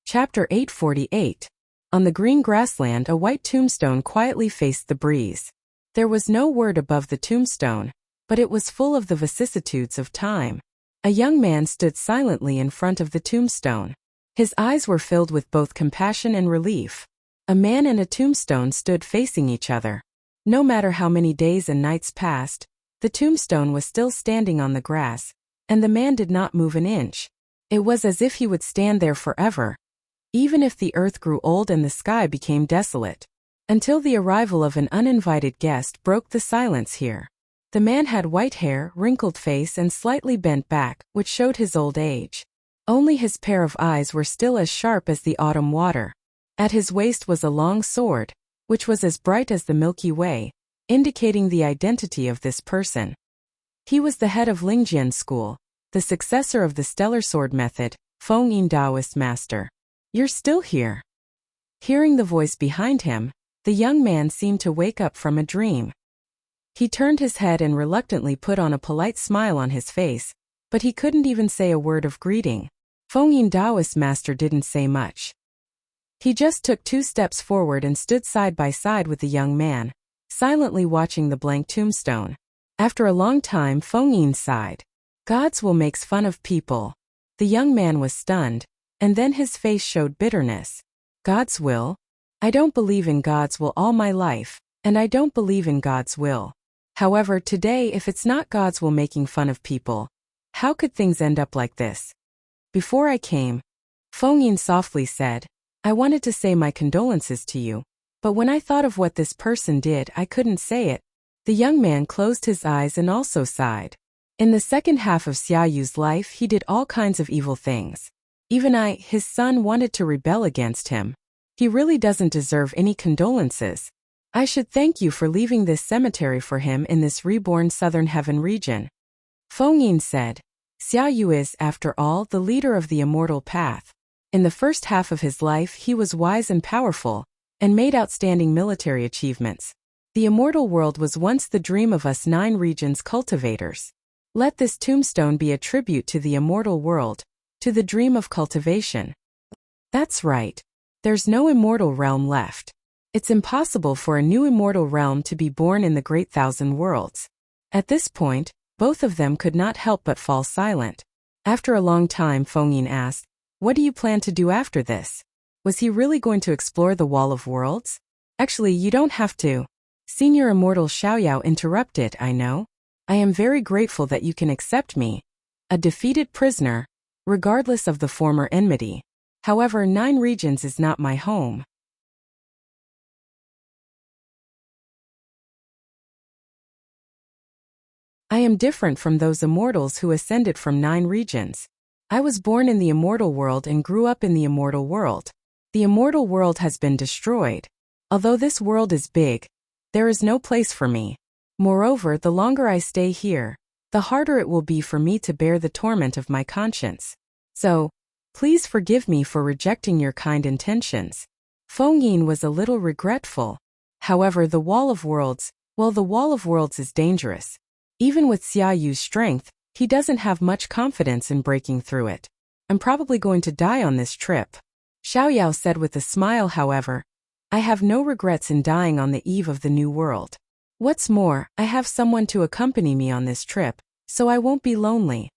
Chapter 848. On the green grassland, a white tombstone quietly faced the breeze. There was no word above the tombstone, but it was full of the vicissitudes of time. A young man stood silently in front of the tombstone. His eyes were filled with both compassion and relief. A man and a tombstone stood facing each other. No matter how many days and nights passed, the tombstone was still standing on the grass, and the man did not move an inch. It was as if he would stand there forever, even if the earth grew old and the sky became desolate, until the arrival of an uninvited guest broke the silence here. The man had white hair, wrinkled face, and slightly bent back, which showed his old age. Only his pair of eyes were still as sharp as the autumn water. At his waist was a long sword, which was as bright as the Milky Way, indicating the identity of this person. He was the head of Lingjian school, the successor of the stellar sword method, Feng Yin Taoist master. "You're still here." Hearing the voice behind him, the young man seemed to wake up from a dream. He turned his head and reluctantly put on a polite smile on his face, but he couldn't even say a word of greeting. Feng Yin Taoist master didn't say much. He just took 2 steps forward and stood side by side with the young man, silently watching the blank tombstone. After a long time, Feng Yin sighed. "Gods will make fun of people." The young man was stunned, and then his face showed bitterness. "God's will? I don't believe in God's will all my life, and I don't believe in God's will. However, today, if it's not God's will making fun of people, how could things end up like this?" "Before I came," Feng Yin softly said, "I wanted to say my condolences to you, but when I thought of what this person did, I couldn't say it." The young man closed his eyes and also sighed. In the second half of Xiaoyu's life, he did all kinds of evil things. Even his son, wanted to rebel against him. He really doesn't deserve any condolences. I should thank you for leaving this cemetery for him in this reborn southern heaven region." Feng Yin said. Xiaoyu is, after all, the leader of the immortal path. In the first half of his life, he was wise and powerful, and made outstanding military achievements. The immortal world was once the dream of us 9 regions cultivators. Let this tombstone be a tribute to the immortal world, to the dream of cultivation. That's right. There's no immortal realm left. It's impossible for a new immortal realm to be born in the great thousand worlds. At this point, both of them could not help but fall silent. After a long time, Feng Yin asked, "What do you plan to do after this?" Was he really going to explore the Wall of Worlds? "Actually, you don't have to." Senior Immortal Xiaoyao interrupted. "I know. I am very grateful that you can accept me, a defeated prisoner, regardless of the former enmity. However, 9 regions is not my home. I am different from those immortals who ascended from 9 regions. I was born in the immortal world and grew up in the immortal world. The immortal world has been destroyed. Although this world is big, there is no place for me. Moreover, the longer I stay here, the harder it will be for me to bear the torment of my conscience. So, please forgive me for rejecting your kind intentions. Feng Yin was a little regretful. However, the Wall of Worlds, well, the Wall of Worlds is dangerous. Even with Xia Yu's strength, he doesn't have much confidence in breaking through it. I'm probably going to die on this trip. Xiaoyao said with a smile. However, I have no regrets in dying on the eve of the new world. What's more, I have someone to accompany me on this trip, so I won't be lonely.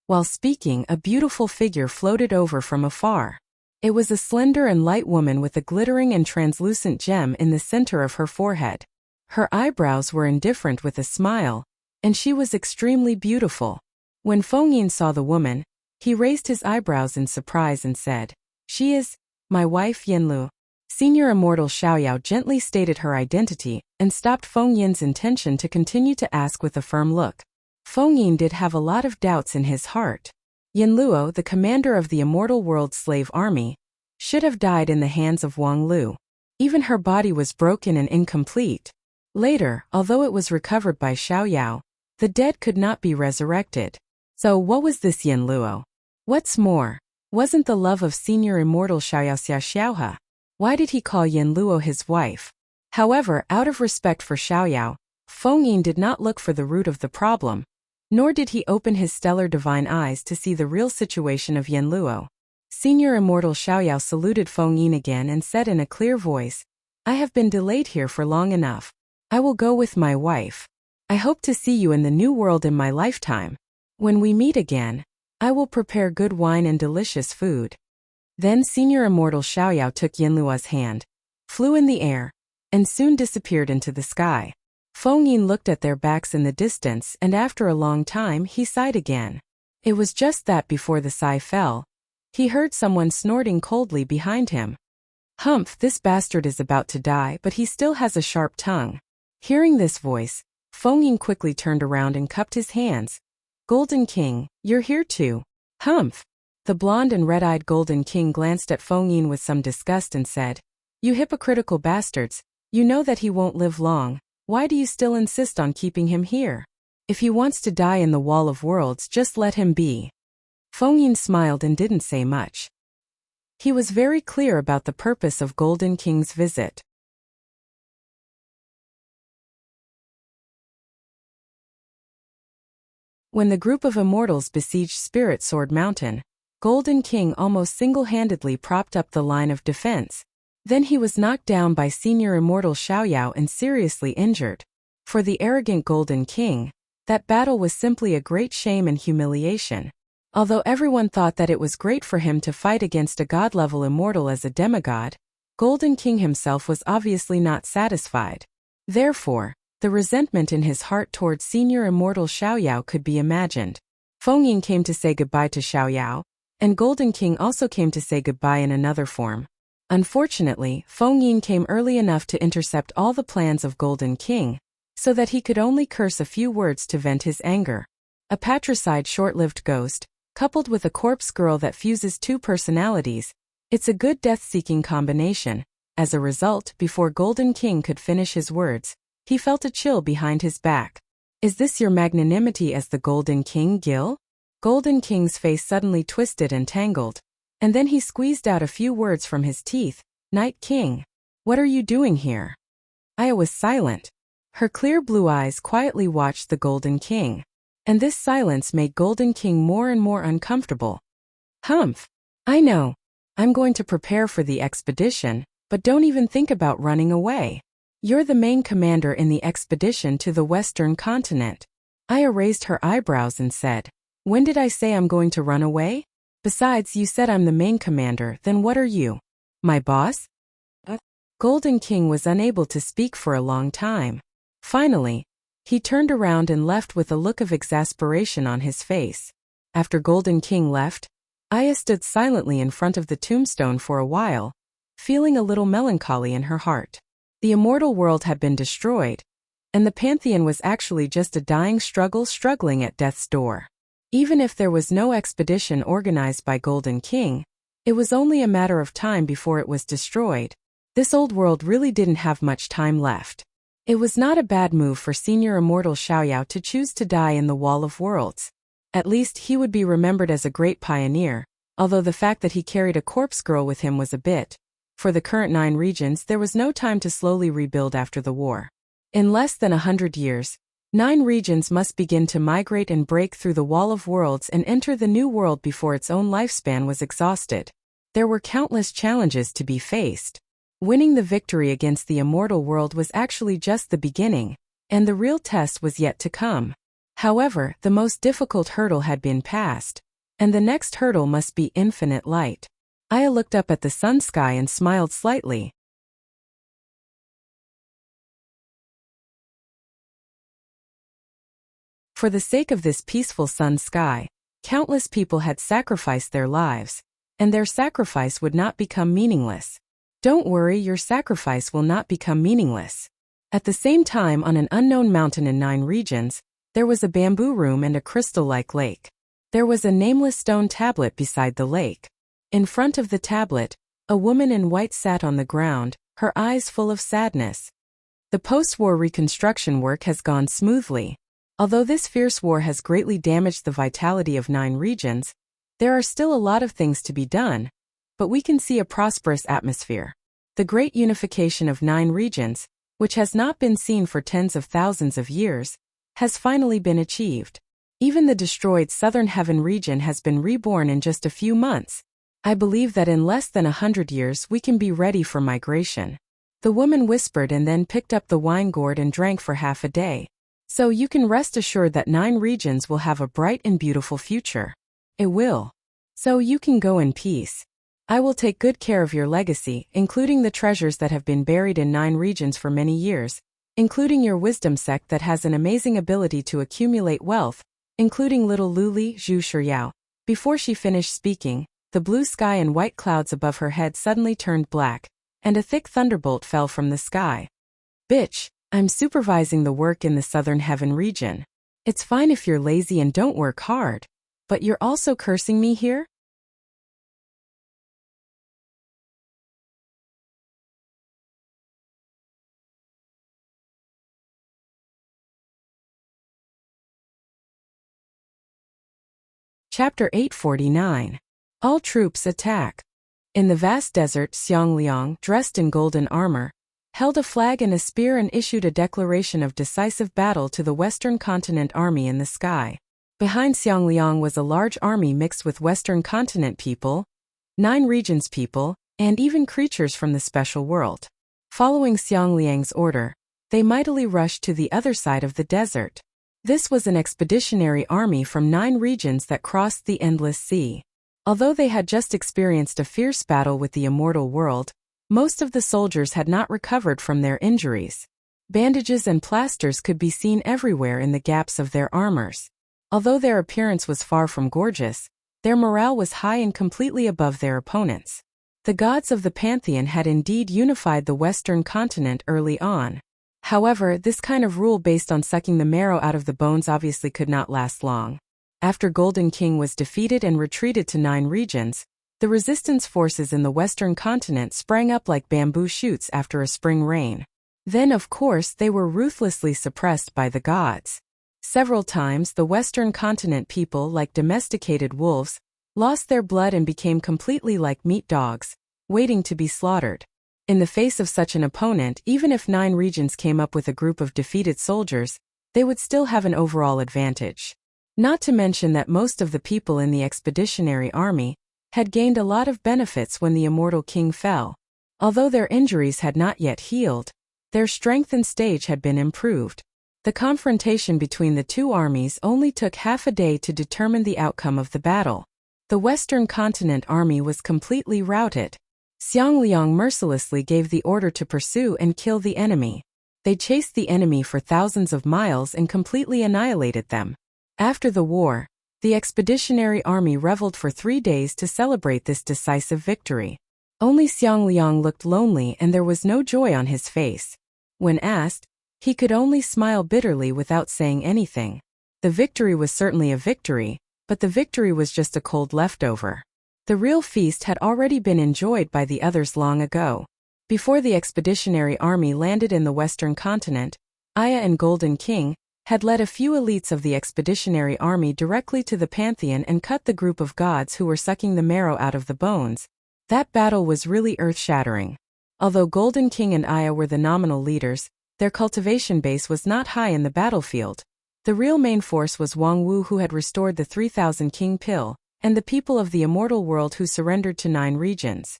While speaking, a beautiful figure floated over from afar. It was a slender and light woman with a glittering and translucent gem in the center of her forehead. Her eyebrows were indifferent with a smile, and she was extremely beautiful. When Feng Yin saw the woman, he raised his eyebrows in surprise and said, "She is my wife Yanlu." Senior Immortal Xiaoyao gently stated her identity and stopped Feng Yin's intention to continue to ask with a firm look. Feng Yin did have a lot of doubts in his heart. Yanluo, the commander of the Immortal World's slave army, should have died in the hands of Wang Lu. Even her body was broken and incomplete. Later, although it was recovered by Xiaoyao, the dead could not be resurrected. So what was this Yanluo? What's more, wasn't the love of Senior Immortal Xiaoyao Xiaohe? Why did he call Yanluo his wife? However, out of respect for Xiaoyao, Feng Yin did not look for the root of the problem, nor did he open his stellar divine eyes to see the real situation of Yanluo. Senior Immortal Xiaoyao saluted Feng Yin again and said in a clear voice, "I have been delayed here for long enough. I will go with my wife. I hope to see you in the new world in my lifetime. When we meet again, I will prepare good wine and delicious food." Then Senior Immortal Xiaoyao took Yanluo's hand, flew in the air, and soon disappeared into the sky. Feng Yin looked at their backs in the distance, and after a long time he sighed again. It was just that before the sigh fell, he heard someone snorting coldly behind him. "Humph, this bastard is about to die, but he still has a sharp tongue." Hearing this voice, Feng Yin quickly turned around and cupped his hands. "Golden King, you're here too." "Humph." The blonde and red-eyed Golden King glanced at Feng Yin with some disgust and said, "You hypocritical bastards, you know that he won't live long. Why do you still insist on keeping him here? If he wants to die in the Wall of Worlds, just let him be." Feng Yin smiled and didn't say much. He was very clear about the purpose of Golden King's visit. When the group of immortals besieged Spirit Sword Mountain, Golden King almost single-handedly propped up the line of defense. Then he was knocked down by Senior Immortal Xiaoyao and seriously injured. For the arrogant Golden King, that battle was simply a great shame and humiliation. Although everyone thought that it was great for him to fight against a god-level immortal as a demigod, Golden King himself was obviously not satisfied. Therefore, the resentment in his heart towards Senior Immortal Xiaoyao could be imagined. Feng Yin came to say goodbye to Xiaoyao, and Golden King also came to say goodbye in another form. Unfortunately, Feng Yin came early enough to intercept all the plans of Golden King, so that he could only curse a few words to vent his anger. A patricide short-lived ghost, coupled with a corpse girl that fuses two personalities, it's a good death-seeking combination. As a result, before Golden King could finish his words, he felt a chill behind his back. "Is this your magnanimity as the Golden King, Gil?" Golden King's face suddenly twisted and tangled, and then he squeezed out a few words from his teeth. "Night King, what are you doing here?" Aya was silent. Her clear blue eyes quietly watched the Golden King, and this silence made Golden King more and more uncomfortable. "Humph. I know. I'm going to prepare for the expedition, but don't even think about running away. You're the main commander in the expedition to the Western continent." Aya raised her eyebrows and said, "When did I say I'm going to run away? Besides, you said I'm the main commander, then what are you? My boss?" Golden King was unable to speak for a long time. Finally, he turned around and left with a look of exasperation on his face. After Golden King left, Aya stood silently in front of the tombstone for a while, feeling a little melancholy in her heart. The immortal world had been destroyed, and the Pantheon was actually just a dying struggle struggling at death's door. Even if there was no expedition organized by Golden King, It was only a matter of time before it was destroyed. This old world really didn't have much time left. It was not a bad move for senior immortal Xiaoyao to choose to die in the Wall of Worlds. At least he would be remembered as a great pioneer, although the fact that he carried a corpse girl with him was a bit. For the current 9 regions, there was no time to slowly rebuild after the war. In less than 100 years, 9 regions must begin to migrate and break through the Wall of Worlds and enter the new world before its own lifespan was exhausted. There were countless challenges to be faced. Winning the victory against the immortal world was actually just the beginning, and the real test was yet to come. However, the most difficult hurdle had been passed, and the next hurdle must be infinite light. Aya looked up at the sun sky and smiled slightly. For the sake of this peaceful sun sky, countless people had sacrificed their lives, and their sacrifice would not become meaningless. Don't worry, your sacrifice will not become meaningless. At the same time, on an unknown mountain in 9 regions, there was a bamboo room and a crystal-like lake. There was a nameless stone tablet beside the lake. In front of the tablet, a woman in white sat on the ground, her eyes full of sadness. The post-war reconstruction work has gone smoothly. Although this fierce war has greatly damaged the vitality of 9 regions, there are still a lot of things to be done, but we can see a prosperous atmosphere. The great unification of 9 regions, which has not been seen for tens of thousands of years, has finally been achieved. Even the destroyed Southern Heaven region has been reborn in just a few months. I believe that in less than 100 years we can be ready for migration. The woman whispered and then picked up the wine gourd and drank for half a day. So you can rest assured that 9 regions will have a bright and beautiful future. It will. So you can go in peace. I will take good care of your legacy, including the treasures that have been buried in 9 regions for many years, including your wisdom sect that has an amazing ability to accumulate wealth, including little Luli Zhu Shiyao. Before she finished speaking, the blue sky and white clouds above her head suddenly turned black, and a thick thunderbolt fell from the sky. Bitch, I'm supervising the work in the Southern Heaven region. It's fine if you're lazy and don't work hard, but you're also cursing me here? Chapter 849. All troops attack. In the vast desert, Xiangliang, dressed in golden armor, held a flag and a spear and issued a declaration of decisive battle to the Western Continent army in the sky. Behind Xiangliang was a large army mixed with Western Continent people, 9 regions people, and even creatures from the special world. Following Xiangliang's order, they mightily rushed to the other side of the desert. This was an expeditionary army from 9 regions that crossed the endless sea. Although they had just experienced a fierce battle with the immortal world, most of the soldiers had not recovered from their injuries. Bandages and plasters could be seen everywhere in the gaps of their armors. Although their appearance was far from gorgeous, their morale was high and completely above their opponents. The gods of the pantheon had indeed unified the Western continent early on. However, this kind of rule based on sucking the marrow out of the bones obviously could not last long. After Golden King was defeated and retreated to 9 regions, the resistance forces in the Western continent sprang up like bamboo shoots after a spring rain. Then, of course, they were ruthlessly suppressed by the gods. Several times, the Western continent people, like domesticated wolves, lost their blood and became completely like meat dogs, waiting to be slaughtered. In the face of such an opponent, even if 9 regions came up with a group of defeated soldiers, they would still have an overall advantage. Not to mention that most of the people in the expeditionary army had gained a lot of benefits when the immortal king fell. Although their injuries had not yet healed, their strength and stage had been improved. The confrontation between the 2 armies only took half a day to determine the outcome of the battle. The Western Continent army was completely routed. Xiangliang mercilessly gave the order to pursue and kill the enemy. They chased the enemy for thousands of miles and completely annihilated them. After the war, the expeditionary army reveled for 3 days to celebrate this decisive victory. Only Xiangliang looked lonely and there was no joy on his face. When asked, he could only smile bitterly without saying anything. The victory was certainly a victory, but the victory was just a cold leftover. The real feast had already been enjoyed by the others long ago. Before the expeditionary army landed in the Western continent, Aya and Golden King had led a few elites of the expeditionary army directly to the Pantheon and cut the group of gods who were sucking the marrow out of the bones. That battle was really earth-shattering. Although Golden King and Aya were the nominal leaders, their cultivation base was not high in the battlefield. The real main force was Wang Wu, who had restored the 3,000 King Pill, and the people of the immortal world who surrendered to 9 regions.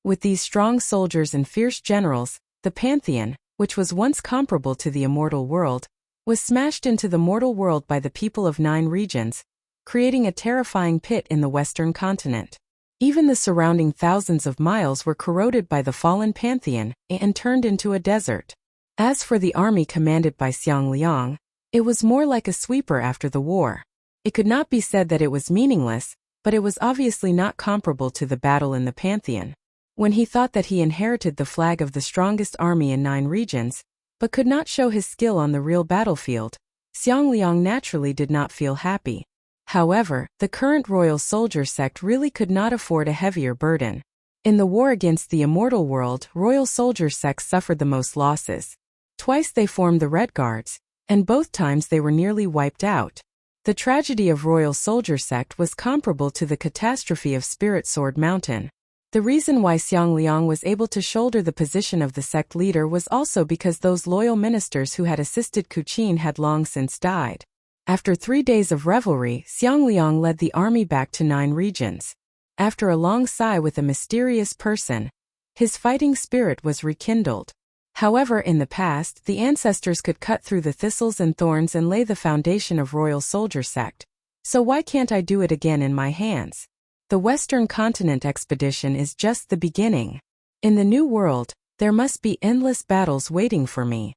With these strong soldiers and fierce generals, the Pantheon, which was once comparable to the immortal world, was smashed into the mortal world by the people of 9 regions, creating a terrifying pit in the Western continent. Even the surrounding thousands of miles were corroded by the fallen Pantheon and turned into a desert. As for the army commanded by Xiang Liang, it was more like a sweeper after the war. It could not be said that it was meaningless, but it was obviously not comparable to the battle in the Pantheon. When he thought that he inherited the flag of the strongest army in 9 regions, but could not show his skill on the real battlefield, Xiang Liang naturally did not feel happy. However, the current royal soldier sect really could not afford a heavier burden. In the war against the immortal world, royal soldier sects suffered the most losses. Twice they formed the Red Guards, and both times they were nearly wiped out. The tragedy of royal soldier sect was comparable to the catastrophe of Spirit Sword Mountain. The reason why Xiang Liang was able to shoulder the position of the sect leader was also because those loyal ministers who had assisted Kuchin had long since died. After 3 days of revelry, Xiang Liang led the army back to 9 regions. After a long sigh with a mysterious person, his fighting spirit was rekindled. However, in the past, the ancestors could cut through the thistles and thorns and lay the foundation of royal soldier sect. So why can't I do it again in my hands? The Western Continent expedition is just the beginning. In the New World, there must be endless battles waiting for me.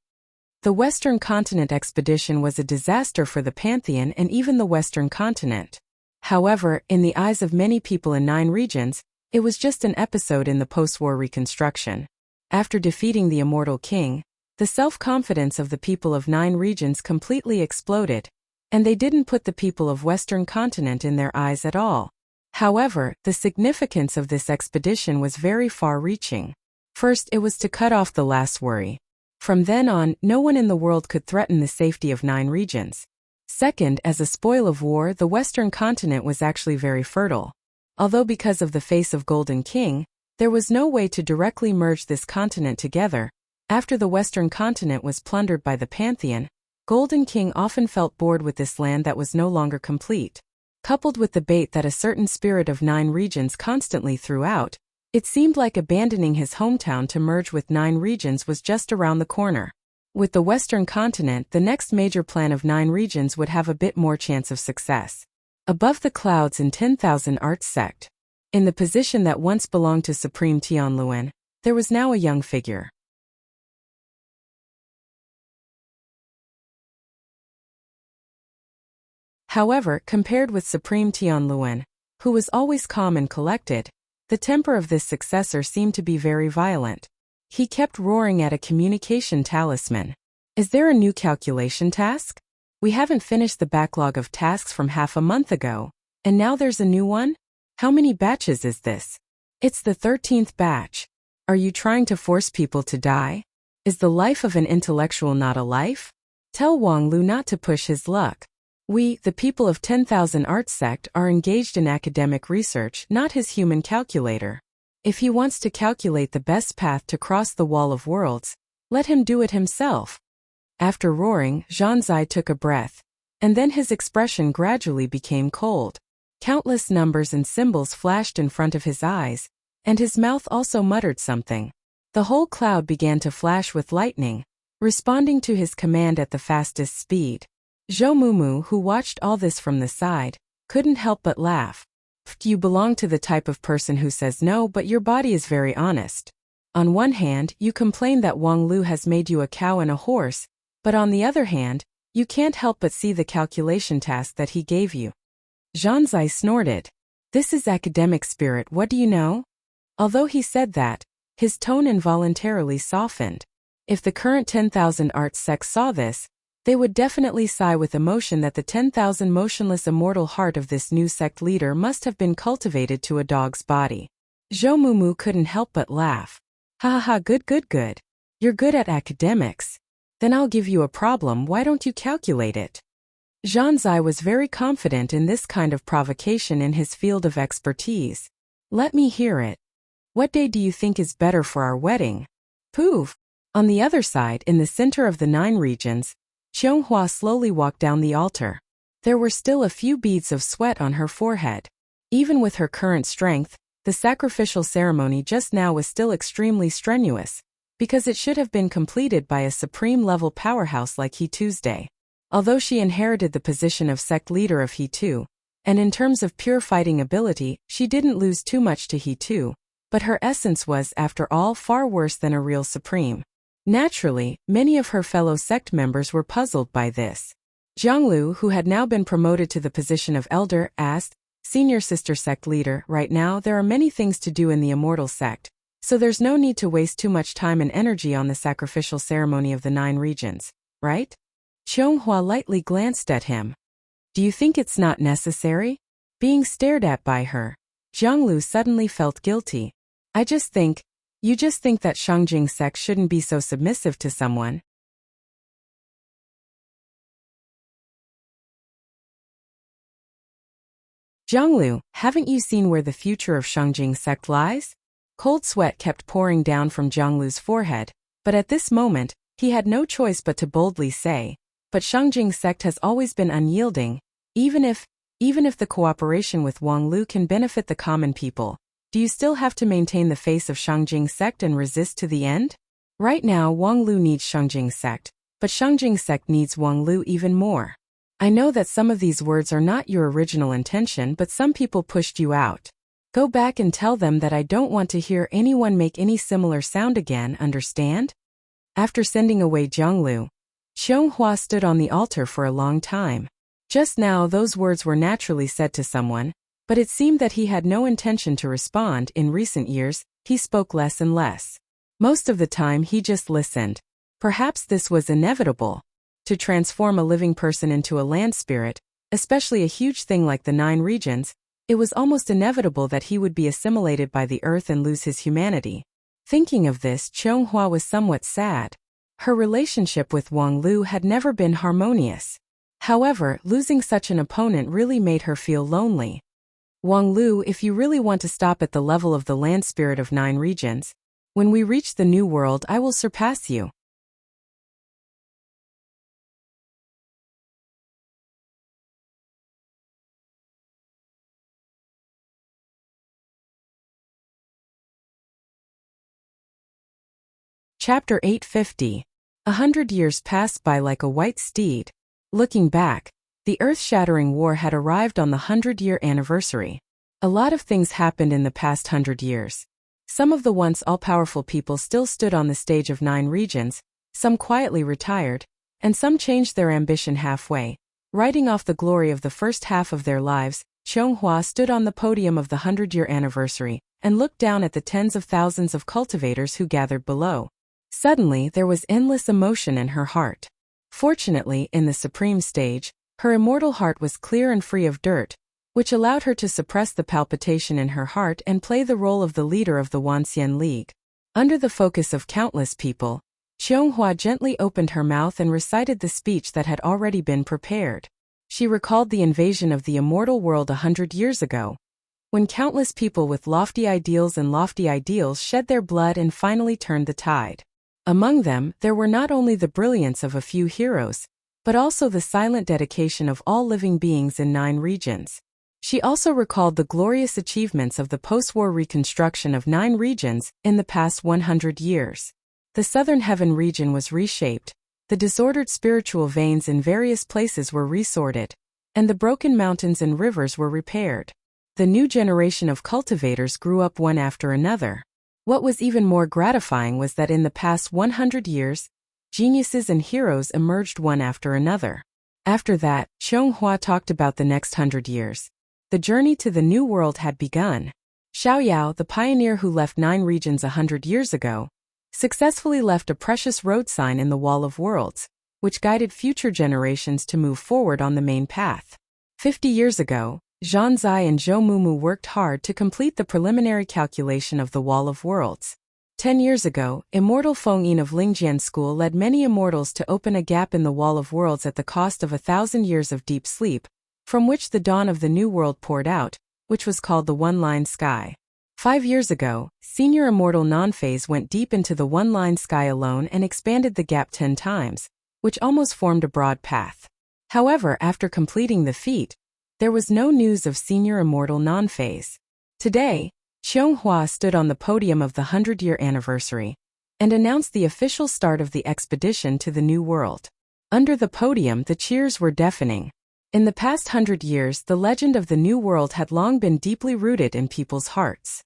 The Western Continent expedition was a disaster for the Pantheon and even the Western Continent. However, in the eyes of many people in 9 regions, it was just an episode in the post-war reconstruction. After defeating the immortal king, the self-confidence of the people of 9 regions completely exploded, and they didn't put the people of Western Continent in their eyes at all. However, the significance of this expedition was very far-reaching. First, it was to cut off the last worry. From then on, no one in the world could threaten the safety of 9 regions. Second, as a spoil of war, the Western Continent was actually very fertile. Although because of the face of Golden King, there was no way to directly merge this continent together. After the Western Continent was plundered by the Pantheon, Golden King often felt bored with this land that was no longer complete. Coupled with the bait that a certain spirit of 9 regions constantly threw out, it seemed like abandoning his hometown to merge with 9 regions was just around the corner. With the Western Continent, the next major plan of 9 regions would have a bit more chance of success. Above the clouds in 10,000 Arts Sect, in the position that once belonged to Supreme Tianluan, there was now a young figure. However, compared with Supreme Tianluan, who was always calm and collected, the temper of this successor seemed to be very violent. He kept roaring at a communication talisman. Is there a new calculation task? We haven't finished the backlog of tasks from half a month ago, and now there's a new one? How many batches is this? It's the 13th batch. Are you trying to force people to die? Is the life of an intellectual not a life? Tell Wang Lu not to push his luck. We, the people of 10,000 Arts Sect, are engaged in academic research, not his human calculator. If he wants to calculate the best path to cross the wall of worlds, let him do it himself. After roaring, Zhanzai took a breath, and then his expression gradually became cold. Countless numbers and symbols flashed in front of his eyes, and his mouth also muttered something. The whole cloud began to flash with lightning, responding to his command at the fastest speed. Zhou Mumu, who watched all this from the side, couldn't help but laugh. You belong to the type of person who says no, but your body is very honest. On one hand, you complain that Wang Lu has made you a cow and a horse, but on the other hand, you can't help but see the calculation task that he gave you. Zhanzai snorted. This is academic spirit, what do you know? Although he said that, his tone involuntarily softened. If the current 10,000 Arts Sect saw this, They would definitely sigh with emotion that the 10,000 motionless immortal heart of this new sect leader must have been cultivated to a dog's body. Zhou Mumu couldn't help but laugh. Ha ha ha, good good good. You're good at academics. Then I'll give you a problem, why don't you calculate it? Zhang Zai was very confident in this kind of provocation in his field of expertise. Let me hear it. What day do you think is better for our wedding? Poof! On the other side, in the center of the 9 regions, Qianghua slowly walked down the altar. There were still a few beads of sweat on her forehead. Even with her current strength, the sacrificial ceremony just now was still extremely strenuous, because it should have been completed by a supreme-level powerhouse like He Tuesday. Although she inherited the position of sect leader of He Tu, and in terms of pure fighting ability, she didn't lose too much to He Tu, but her essence was, after all, far worse than a real supreme. Naturally, many of her fellow sect members were puzzled by this. Jianglu, who had now been promoted to the position of elder, asked, "Senior sister sect leader, right now there are many things to do in the immortal sect, so there's no need to waste too much time and energy on the sacrificial ceremony of the 9 regions, right?" Qianghua lightly glanced at him. "Do you think it's not necessary?" Being stared at by her, Jianglu suddenly felt guilty. You just think that Shangjing sect shouldn't be so submissive to someone. Jianglu, haven't you seen where the future of Shangjing sect lies? Cold sweat kept pouring down from Jianglu's forehead, but at this moment, he had no choice but to boldly say, "But Shangjing sect has always been unyielding, even if the cooperation with Wang Lu can benefit the common people. Do you still have to maintain the face of Shangjing sect and resist to the end? Right now Wang Lu needs Shangjing sect, but Shangjing sect needs Wang Lu even more. I know that some of these words are not your original intention, but some people pushed you out. Go back and tell them that I don't want to hear anyone make any similar sound again, understand?" After sending away Jianglu, Qianghua stood on the altar for a long time. Just now those words were naturally said to someone, but it seemed that he had no intention to respond. In recent years, he spoke less and less. Most of the time he just listened. Perhaps this was inevitable. To transform a living person into a land spirit, especially a huge thing like the 9 regions, it was almost inevitable that he would be assimilated by the earth and lose his humanity. Thinking of this, Qianghua was somewhat sad. Her relationship with Wang Lu had never been harmonious. However, losing such an opponent really made her feel lonely. "Wang Lu, if you really want to stop at the level of the land spirit of 9 regions, when we reach the new world I will surpass you." Chapter 850. 100 years passed by like a white steed. Looking back, the earth-shattering war had arrived on the 100-year anniversary. A lot of things happened in the past 100 years. Some of the once all-powerful people still stood on the stage of 9 regions, some quietly retired, and some changed their ambition halfway. Writing off the glory of the first half of their lives, Qianghua stood on the podium of the 100-year anniversary and looked down at the tens of thousands of cultivators who gathered below. Suddenly, there was endless emotion in her heart. Fortunately, in the supreme stage, her immortal heart was clear and free of dirt, which allowed her to suppress the palpitation in her heart and play the role of the leader of the Wanxian League. Under the focus of countless people, Qianghua gently opened her mouth and recited the speech that had already been prepared. She recalled the invasion of the immortal world 100 years ago, when countless people with lofty ideals shed their blood and finally turned the tide. Among them, there were not only the brilliance of a few heroes, but also the silent dedication of all living beings in 9 regions. She also recalled the glorious achievements of the post-war reconstruction of 9 regions in the past 100 years. The southern heaven region was reshaped, the disordered spiritual veins in various places were resorted, and the broken mountains and rivers were repaired. The new generation of cultivators grew up one after another. What was even more gratifying was that in the past 100 years, geniuses and heroes emerged one after another. After that, Qianghua talked about the next 100 years. The journey to the new world had begun. Xiaoyao, the pioneer who left 9 regions 100 years ago, successfully left a precious road sign in the Wall of Worlds, which guided future generations to move forward on the main path. 50 years ago, Zhang Zai and Zhou Mumu worked hard to complete the preliminary calculation of the Wall of Worlds. 10 years ago, immortal Feng Yin of Lingjian School led many immortals to open a gap in the Wall of Worlds at the cost of 1,000 years of deep sleep, from which the dawn of the new world poured out, which was called the One-Line Sky. 5 years ago, senior immortal Non-Phase went deep into the One-Line Sky alone and expanded the gap 10 times, which almost formed a broad path. However, after completing the feat, there was no news of senior immortal Non-Phase. Today, Qianghua stood on the podium of the 100-year anniversary and announced the official start of the expedition to the New World. Under the podium, the cheers were deafening. In the past 100 years, the legend of the New World had long been deeply rooted in people's hearts.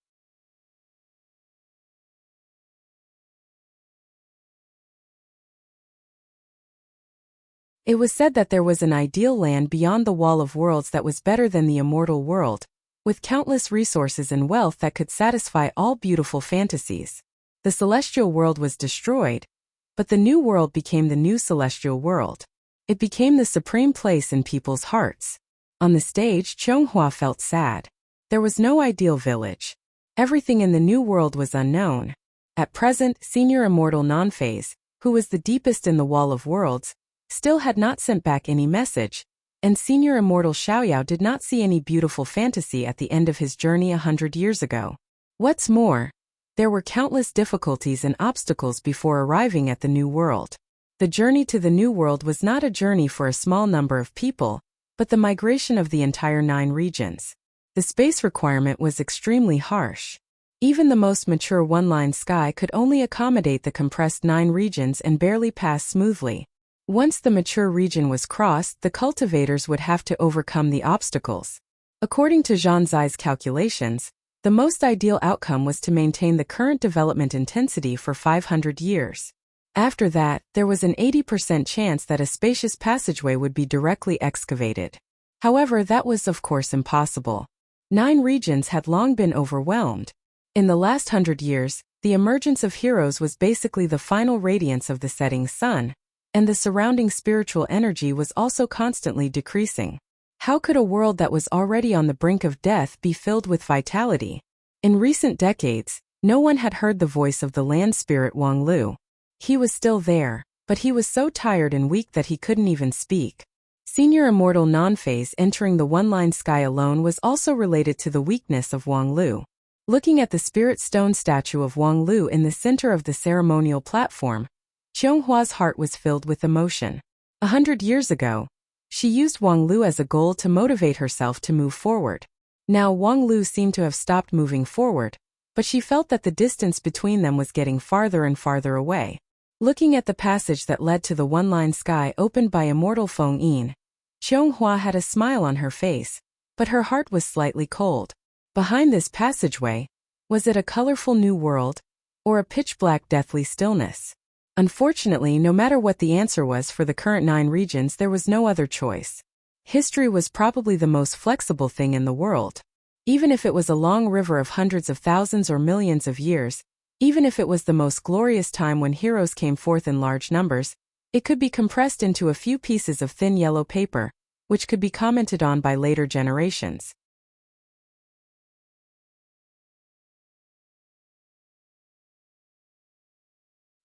It was said that there was an ideal land beyond the Wall of Worlds that was better than the immortal world, with countless resources and wealth that could satisfy all beautiful fantasies. The celestial world was destroyed, but the new world became the new celestial world. It became the supreme place in people's hearts. On the stage, Qianghua felt sad. There was no ideal village. Everything in the new world was unknown. At present, senior immortal Non-Phase, who was the deepest in the Wall of Worlds, still had not sent back any message, and senior immortal Xiaoyao did not see any beautiful fantasy at the end of his journey 100 years ago. What's more, there were countless difficulties and obstacles before arriving at the new world. The journey to the new world was not a journey for a small number of people, but the migration of the entire 9 regions. The space requirement was extremely harsh. Even the most mature One-Line Sky could only accommodate the compressed 9 regions and barely pass smoothly. Once the mature region was crossed, the cultivators would have to overcome the obstacles. According to Zhang Zai's calculations, the most ideal outcome was to maintain the current development intensity for 500 years. After that, there was an 80% chance that a spacious passageway would be directly excavated. However, that was of course impossible. 9 regions had long been overwhelmed. In the last 100 years, the emergence of heroes was basically the final radiance of the setting sun, and the surrounding spiritual energy was also constantly decreasing. How could a world that was already on the brink of death be filled with vitality? In recent decades, no one had heard the voice of the land spirit Wang Lu. He was still there, but he was so tired and weak that he couldn't even speak. Senior immortal Non-Phase entering the One-Line Sky alone was also related to the weakness of Wang Lu. Looking at the spirit stone statue of Wang Lu in the center of the ceremonial platform, Qianghua's heart was filled with emotion. 100 years ago, she used Wang Lu as a goal to motivate herself to move forward. Now Wang Lu seemed to have stopped moving forward, but she felt that the distance between them was getting farther and farther away. Looking at the passage that led to the One-Line Sky opened by immortal Feng Yin, Qianghua had a smile on her face, but her heart was slightly cold. Behind this passageway, was it a colorful new world, or a pitch-black deathly stillness? Unfortunately, no matter what the answer was for the current 9 regions, there was no other choice. History was probably the most flexible thing in the world. Even if it was a long river of hundreds of thousands or millions of years, even if it was the most glorious time when heroes came forth in large numbers, it could be compressed into a few pieces of thin yellow paper, which could be commented on by later generations.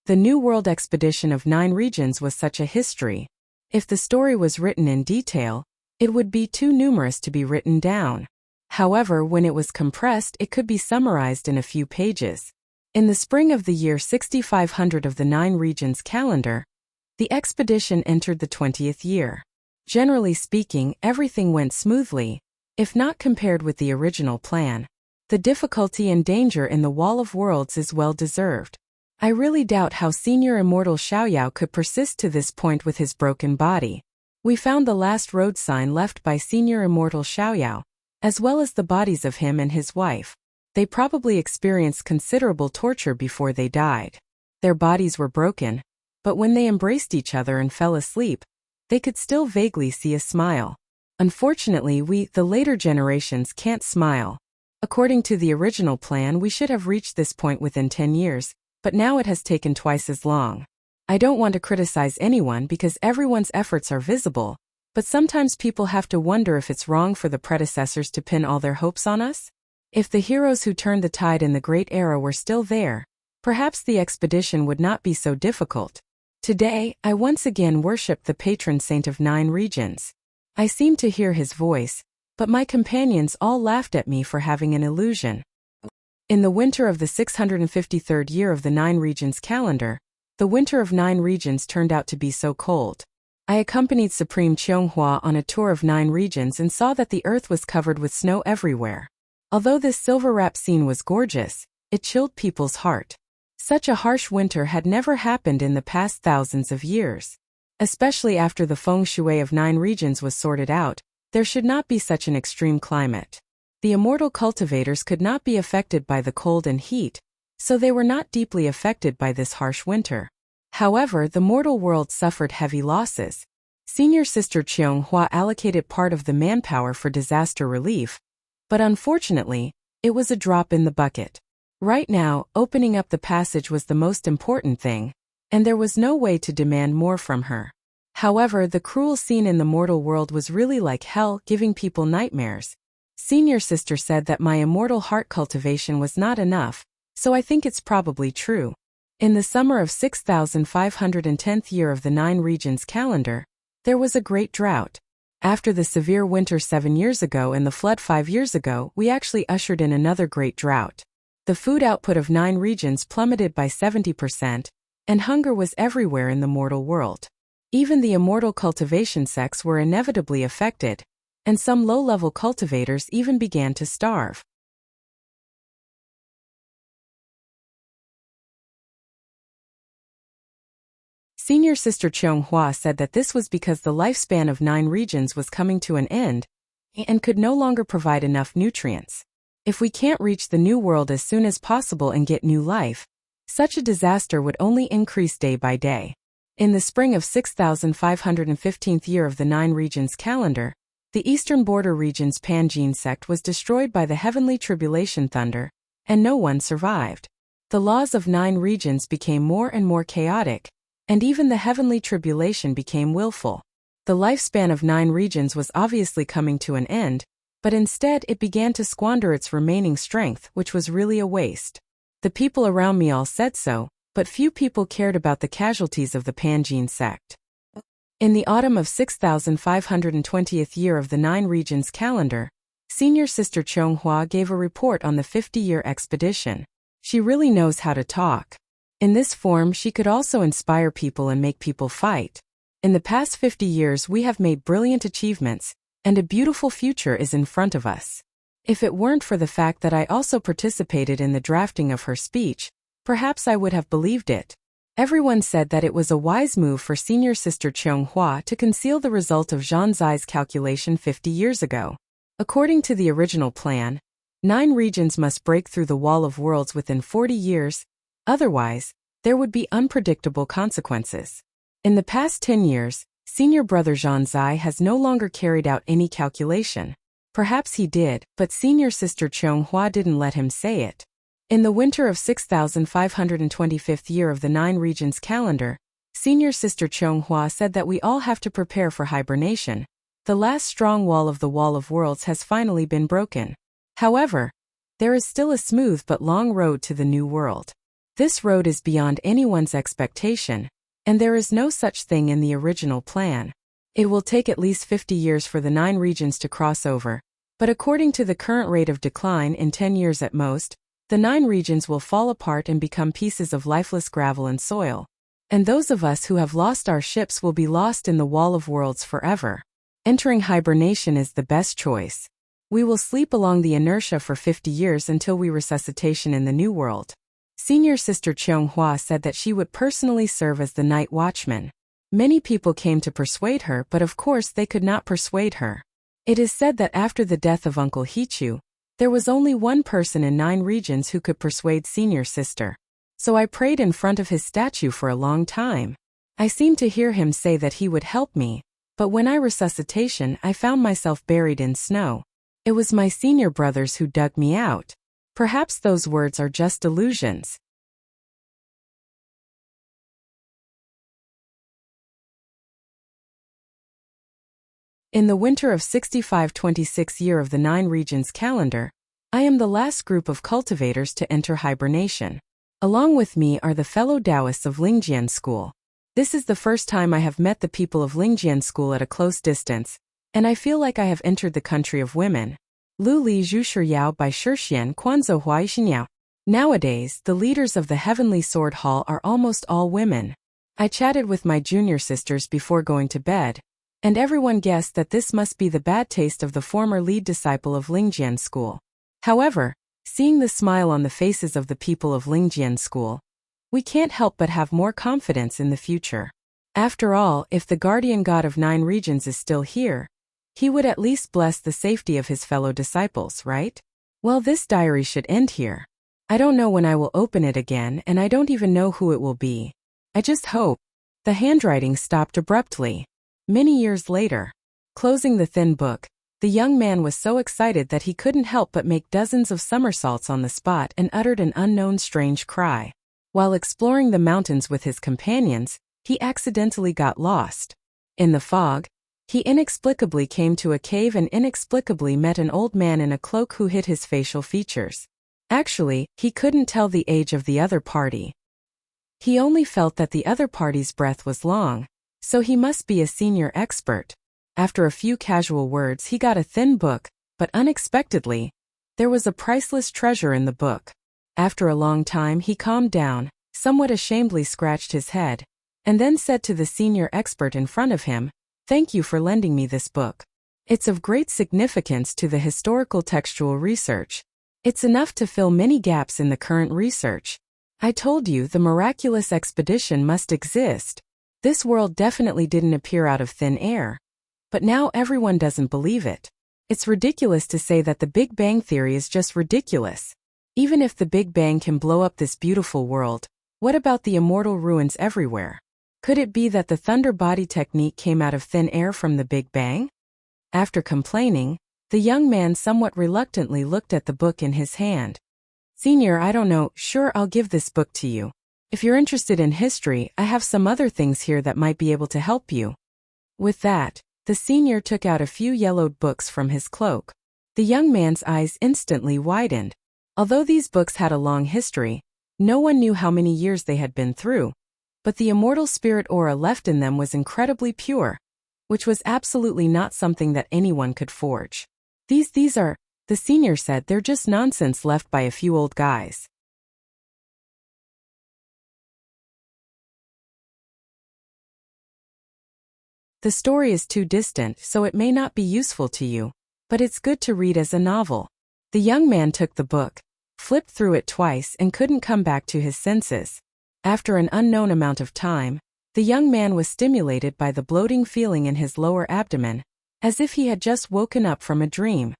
The New World expedition of 9 regions was such a history. If the story was written in detail, it would be too numerous to be written down. However, when it was compressed, it could be summarized in a few pages. In the spring of the year 6500 of the 9 regions calendar, the expedition entered the 20th year. Generally speaking, everything went smoothly, if not compared with the original plan. The difficulty and danger in the Wall of Worlds is well deserved. I really doubt how senior immortal Xiaoyao could persist to this point with his broken body. We found the last road sign left by senior immortal Xiaoyao, as well as the bodies of him and his wife. They probably experienced considerable torture before they died. Their bodies were broken, but when they embraced each other and fell asleep, they could still vaguely see a smile. Unfortunately, we, the later generations, can't smile. According to the original plan, we should have reached this point within 10 years, but now it has taken twice as long. I don't want to criticize anyone because everyone's efforts are visible, but sometimes people have to wonder if it's wrong for the predecessors to pin all their hopes on us. If the heroes who turned the tide in the Great Era were still there, perhaps the expedition would not be so difficult. Today, I once again worshipped the patron saint of 9 regions. I seemed to hear his voice, but my companions all laughed at me for having an illusion. In the winter of the 653rd year of the 9 regions calendar, the winter of 9 regions turned out to be so cold. I accompanied Supreme Cheonghua on a tour of 9 regions and saw that the earth was covered with snow everywhere. Although this silver-wrapped scene was gorgeous, it chilled people's heart. Such a harsh winter had never happened in the past thousands of years. Especially after the feng shui of 9 regions was sorted out, there should not be such an extreme climate. The immortal cultivators could not be affected by the cold and heat, so they were not deeply affected by this harsh winter. However, the mortal world suffered heavy losses. Senior Sister Cheonghua allocated part of the manpower for disaster relief, but unfortunately, it was a drop in the bucket. Right now, opening up the passage was the most important thing, and there was no way to demand more from her. However, the cruel scene in the mortal world was really like hell, giving people nightmares. Senior Sister said that my immortal heart cultivation was not enough, so I think it's probably true. In the summer of 6510th year of the 9 regions calendar, there was a great drought. After the severe winter 7 years ago and the flood 5 years ago, we actually ushered in another great drought. The food output of 9 regions plummeted by 70%, and hunger was everywhere in the mortal world. Even the immortal cultivation sects were inevitably affected, and some low-level cultivators even began to starve. Senior Sister Cheonghua said that this was because the lifespan of 9 regions was coming to an end and could no longer provide enough nutrients. If we can't reach the new world as soon as possible and get new life, such a disaster would only increase day by day. In the spring of 6515th year of the 9 regions calendar, the eastern border region's Panjin sect was destroyed by the heavenly tribulation thunder, and no one survived. The laws of 9 regions became more and more chaotic, and even the heavenly tribulation became willful. The lifespan of 9 regions was obviously coming to an end, but instead it began to squander its remaining strength, which was really a waste. The people around me all said so, but few people cared about the casualties of the Panjin sect. In the autumn of 6520th year of the 9 regions calendar, Senior Sister Cheonghua gave a report on the 50-year expedition. She really knows how to talk. In this form, she could also inspire people and make people fight. In the past 50 years, we have made brilliant achievements, and a beautiful future is in front of us. If it weren't for the fact that I also participated in the drafting of her speech, perhaps I would have believed it. Everyone said that it was a wise move for Senior Sister Cheonghua to conceal the result of Zhang Zai's calculation 50 years ago. According to the original plan, 9 regions must break through the Wall of Worlds within 40 years, otherwise, there would be unpredictable consequences. In the past 10 years, Senior Brother Zhang Zai has no longer carried out any calculation. Perhaps he did, but Senior Sister Cheonghua didn't let him say it. In the winter of 6525th year of the 9 regions calendar, Senior Sister Cheonghua said that we all have to prepare for hibernation. The last strong wall of the Wall of Worlds has finally been broken. However, there is still a smooth but long road to the new world. This road is beyond anyone's expectation, and there is no such thing in the original plan. It will take at least 50 years for the 9 regions to cross over, but according to the current rate of decline in 10 years at most, the 9 regions will fall apart and become pieces of lifeless gravel and soil. And those of us who have lost our ships will be lost in the Wall of Worlds forever. Entering hibernation is the best choice. We will sleep along the inertia for 50 years until we resuscitation in the new world. Senior Sister Cheonghua said that she would personally serve as the night watchman. Many people came to persuade her, but of course they could not persuade her. It is said that after the death of Uncle Hichu, there was only one person in 9 regions who could persuade Senior Sister. So I prayed in front of his statue for a long time. I seemed to hear him say that he would help me, but when I resuscitation, I found myself buried in snow. It was my senior brothers who dug me out. Perhaps those words are just illusions. In the winter of 6526 year of the 9 regions calendar, I am the last group of cultivators to enter hibernation. Along with me are the fellow Taoists of Lingjian School. This is the first time I have met the people of Lingjian School at a close distance, and I feel like I have entered the country of women. Lu Li Zhu Shiyao by Shixian Quanzhou Huai Xinyao. Nowadays, the leaders of the Heavenly Sword Hall are almost all women. I chatted with my junior sisters before going to bed, and everyone guessed that this must be the bad taste of the former lead disciple of Lingjian School. However, seeing the smile on the faces of the people of Lingjian School, we can't help but have more confidence in the future. After all, if the guardian god of 9 regions is still here, he would at least bless the safety of his fellow disciples, right? Well, this diary should end here. I don't know when I will open it again, and I don't even know who it will be. I just hope. The handwriting stopped abruptly. Many years later, closing the thin book, the young man was so excited that he couldn't help but make dozens of somersaults on the spot and uttered an unknown strange cry. While exploring the mountains with his companions, he accidentally got lost. In the fog, he inexplicably came to a cave and inexplicably met an old man in a cloak who hid his facial features. Actually, he couldn't tell the age of the other party. He only felt that the other party's breath was long, so he must be a senior expert. After a few casual words, he got a thin book, but unexpectedly, there was a priceless treasure in the book. After a long time, he calmed down, somewhat ashamedly scratched his head, and then said to the senior expert in front of him, "Thank you for lending me this book. It's of great significance to the historical textual research. It's enough to fill many gaps in the current research. I told you the miraculous expedition must exist. This world definitely didn't appear out of thin air. But now everyone doesn't believe it. It's ridiculous to say that the Big Bang Theory is just ridiculous. Even if the Big Bang can blow up this beautiful world, what about the immortal ruins everywhere? Could it be that the thunder body technique came out of thin air from the Big Bang?" After complaining, the young man somewhat reluctantly looked at the book in his hand. "Senior, I don't know, sure I'll give this book to you. If you're interested in history, I have some other things here that might be able to help you." With that, the senior took out a few yellowed books from his cloak. The young man's eyes instantly widened. Although these books had a long history, no one knew how many years they had been through. But the immortal spirit aura left in them was incredibly pure, which was absolutely not something that anyone could forge. These are, the senior said, they're just nonsense left by a few old guys. The story is too distant, so it may not be useful to you, but it's good to read as a novel. The young man took the book, flipped through it twice and couldn't come back to his senses. After an unknown amount of time, the young man was stimulated by the bloating feeling in his lower abdomen, as if he had just woken up from a dream.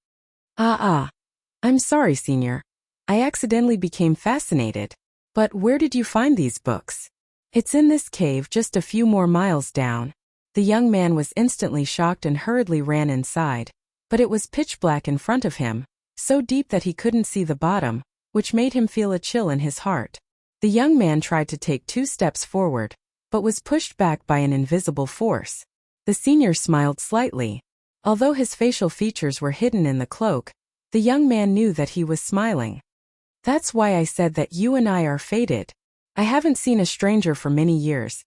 I'm sorry, senior. I accidentally became fascinated. But where did you find these books? It's in this cave just a few more miles down. The young man was instantly shocked and hurriedly ran inside, but it was pitch black in front of him, so deep that he couldn't see the bottom, which made him feel a chill in his heart. The young man tried to take 2 steps forward, but was pushed back by an invisible force. The senior smiled slightly. Although his facial features were hidden in the cloak, the young man knew that he was smiling. "That's why I said that you and I are fated. I haven't seen a stranger for many years.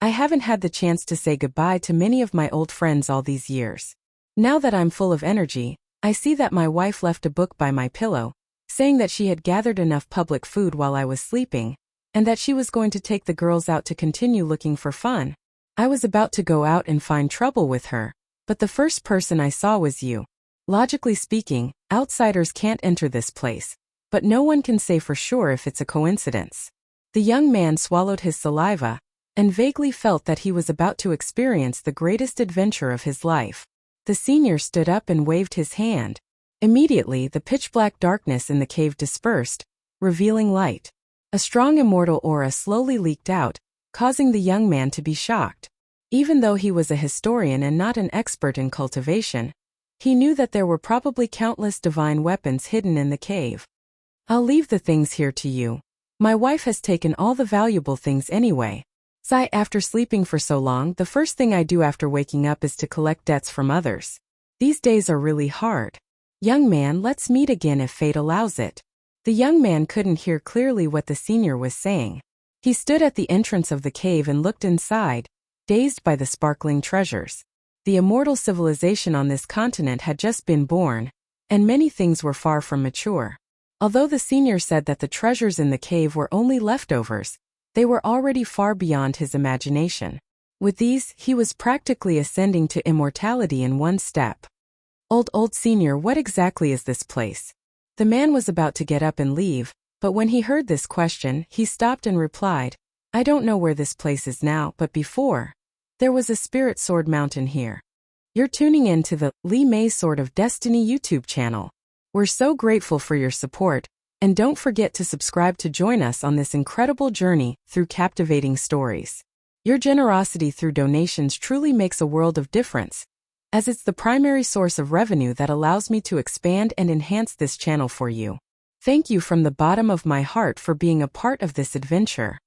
I haven't had the chance to say goodbye to many of my old friends all these years. Now that I'm full of energy, I see that my wife left a book by my pillow, saying that she had gathered enough public food while I was sleeping, and that she was going to take the girls out to continue looking for fun. I was about to go out and find trouble with her, but the first person I saw was you. Logically speaking, outsiders can't enter this place, but no one can say for sure if it's a coincidence." The young man swallowed his saliva, and vaguely felt that he was about to experience the greatest adventure of his life. The senior stood up and waved his hand. Immediately, the pitch-black darkness in the cave dispersed, revealing light. A strong immortal aura slowly leaked out, causing the young man to be shocked. Even though he was a historian and not an expert in cultivation, he knew that there were probably countless divine weapons hidden in the cave. "I'll leave the things here to you. My wife has taken all the valuable things anyway. After sleeping for so long, the first thing I do after waking up is to collect debts from others. These days are really hard. Young man, let's meet again if fate allows it. The young man couldn't hear clearly what the senior was saying. He stood at the entrance of the cave and looked inside, dazed by the sparkling treasures. The immortal civilization on this continent had just been born, and many things were far from mature. Although the senior said that the treasures in the cave were only leftovers, they were already far beyond his imagination. With these, he was practically ascending to immortality in one step. Old senior, what exactly is this place? The man was about to get up and leave, but when he heard this question, he stopped and replied, I don't know where this place is now, but before, there was a spirit sword mountain here. You're tuning in to the Li Mei Sword of Destiny YouTube channel. We're so grateful for your support, and don't forget to subscribe to join us on this incredible journey through captivating stories. Your generosity through donations truly makes a world of difference, as it's the primary source of revenue that allows me to expand and enhance this channel for you. Thank you from the bottom of my heart for being a part of this adventure.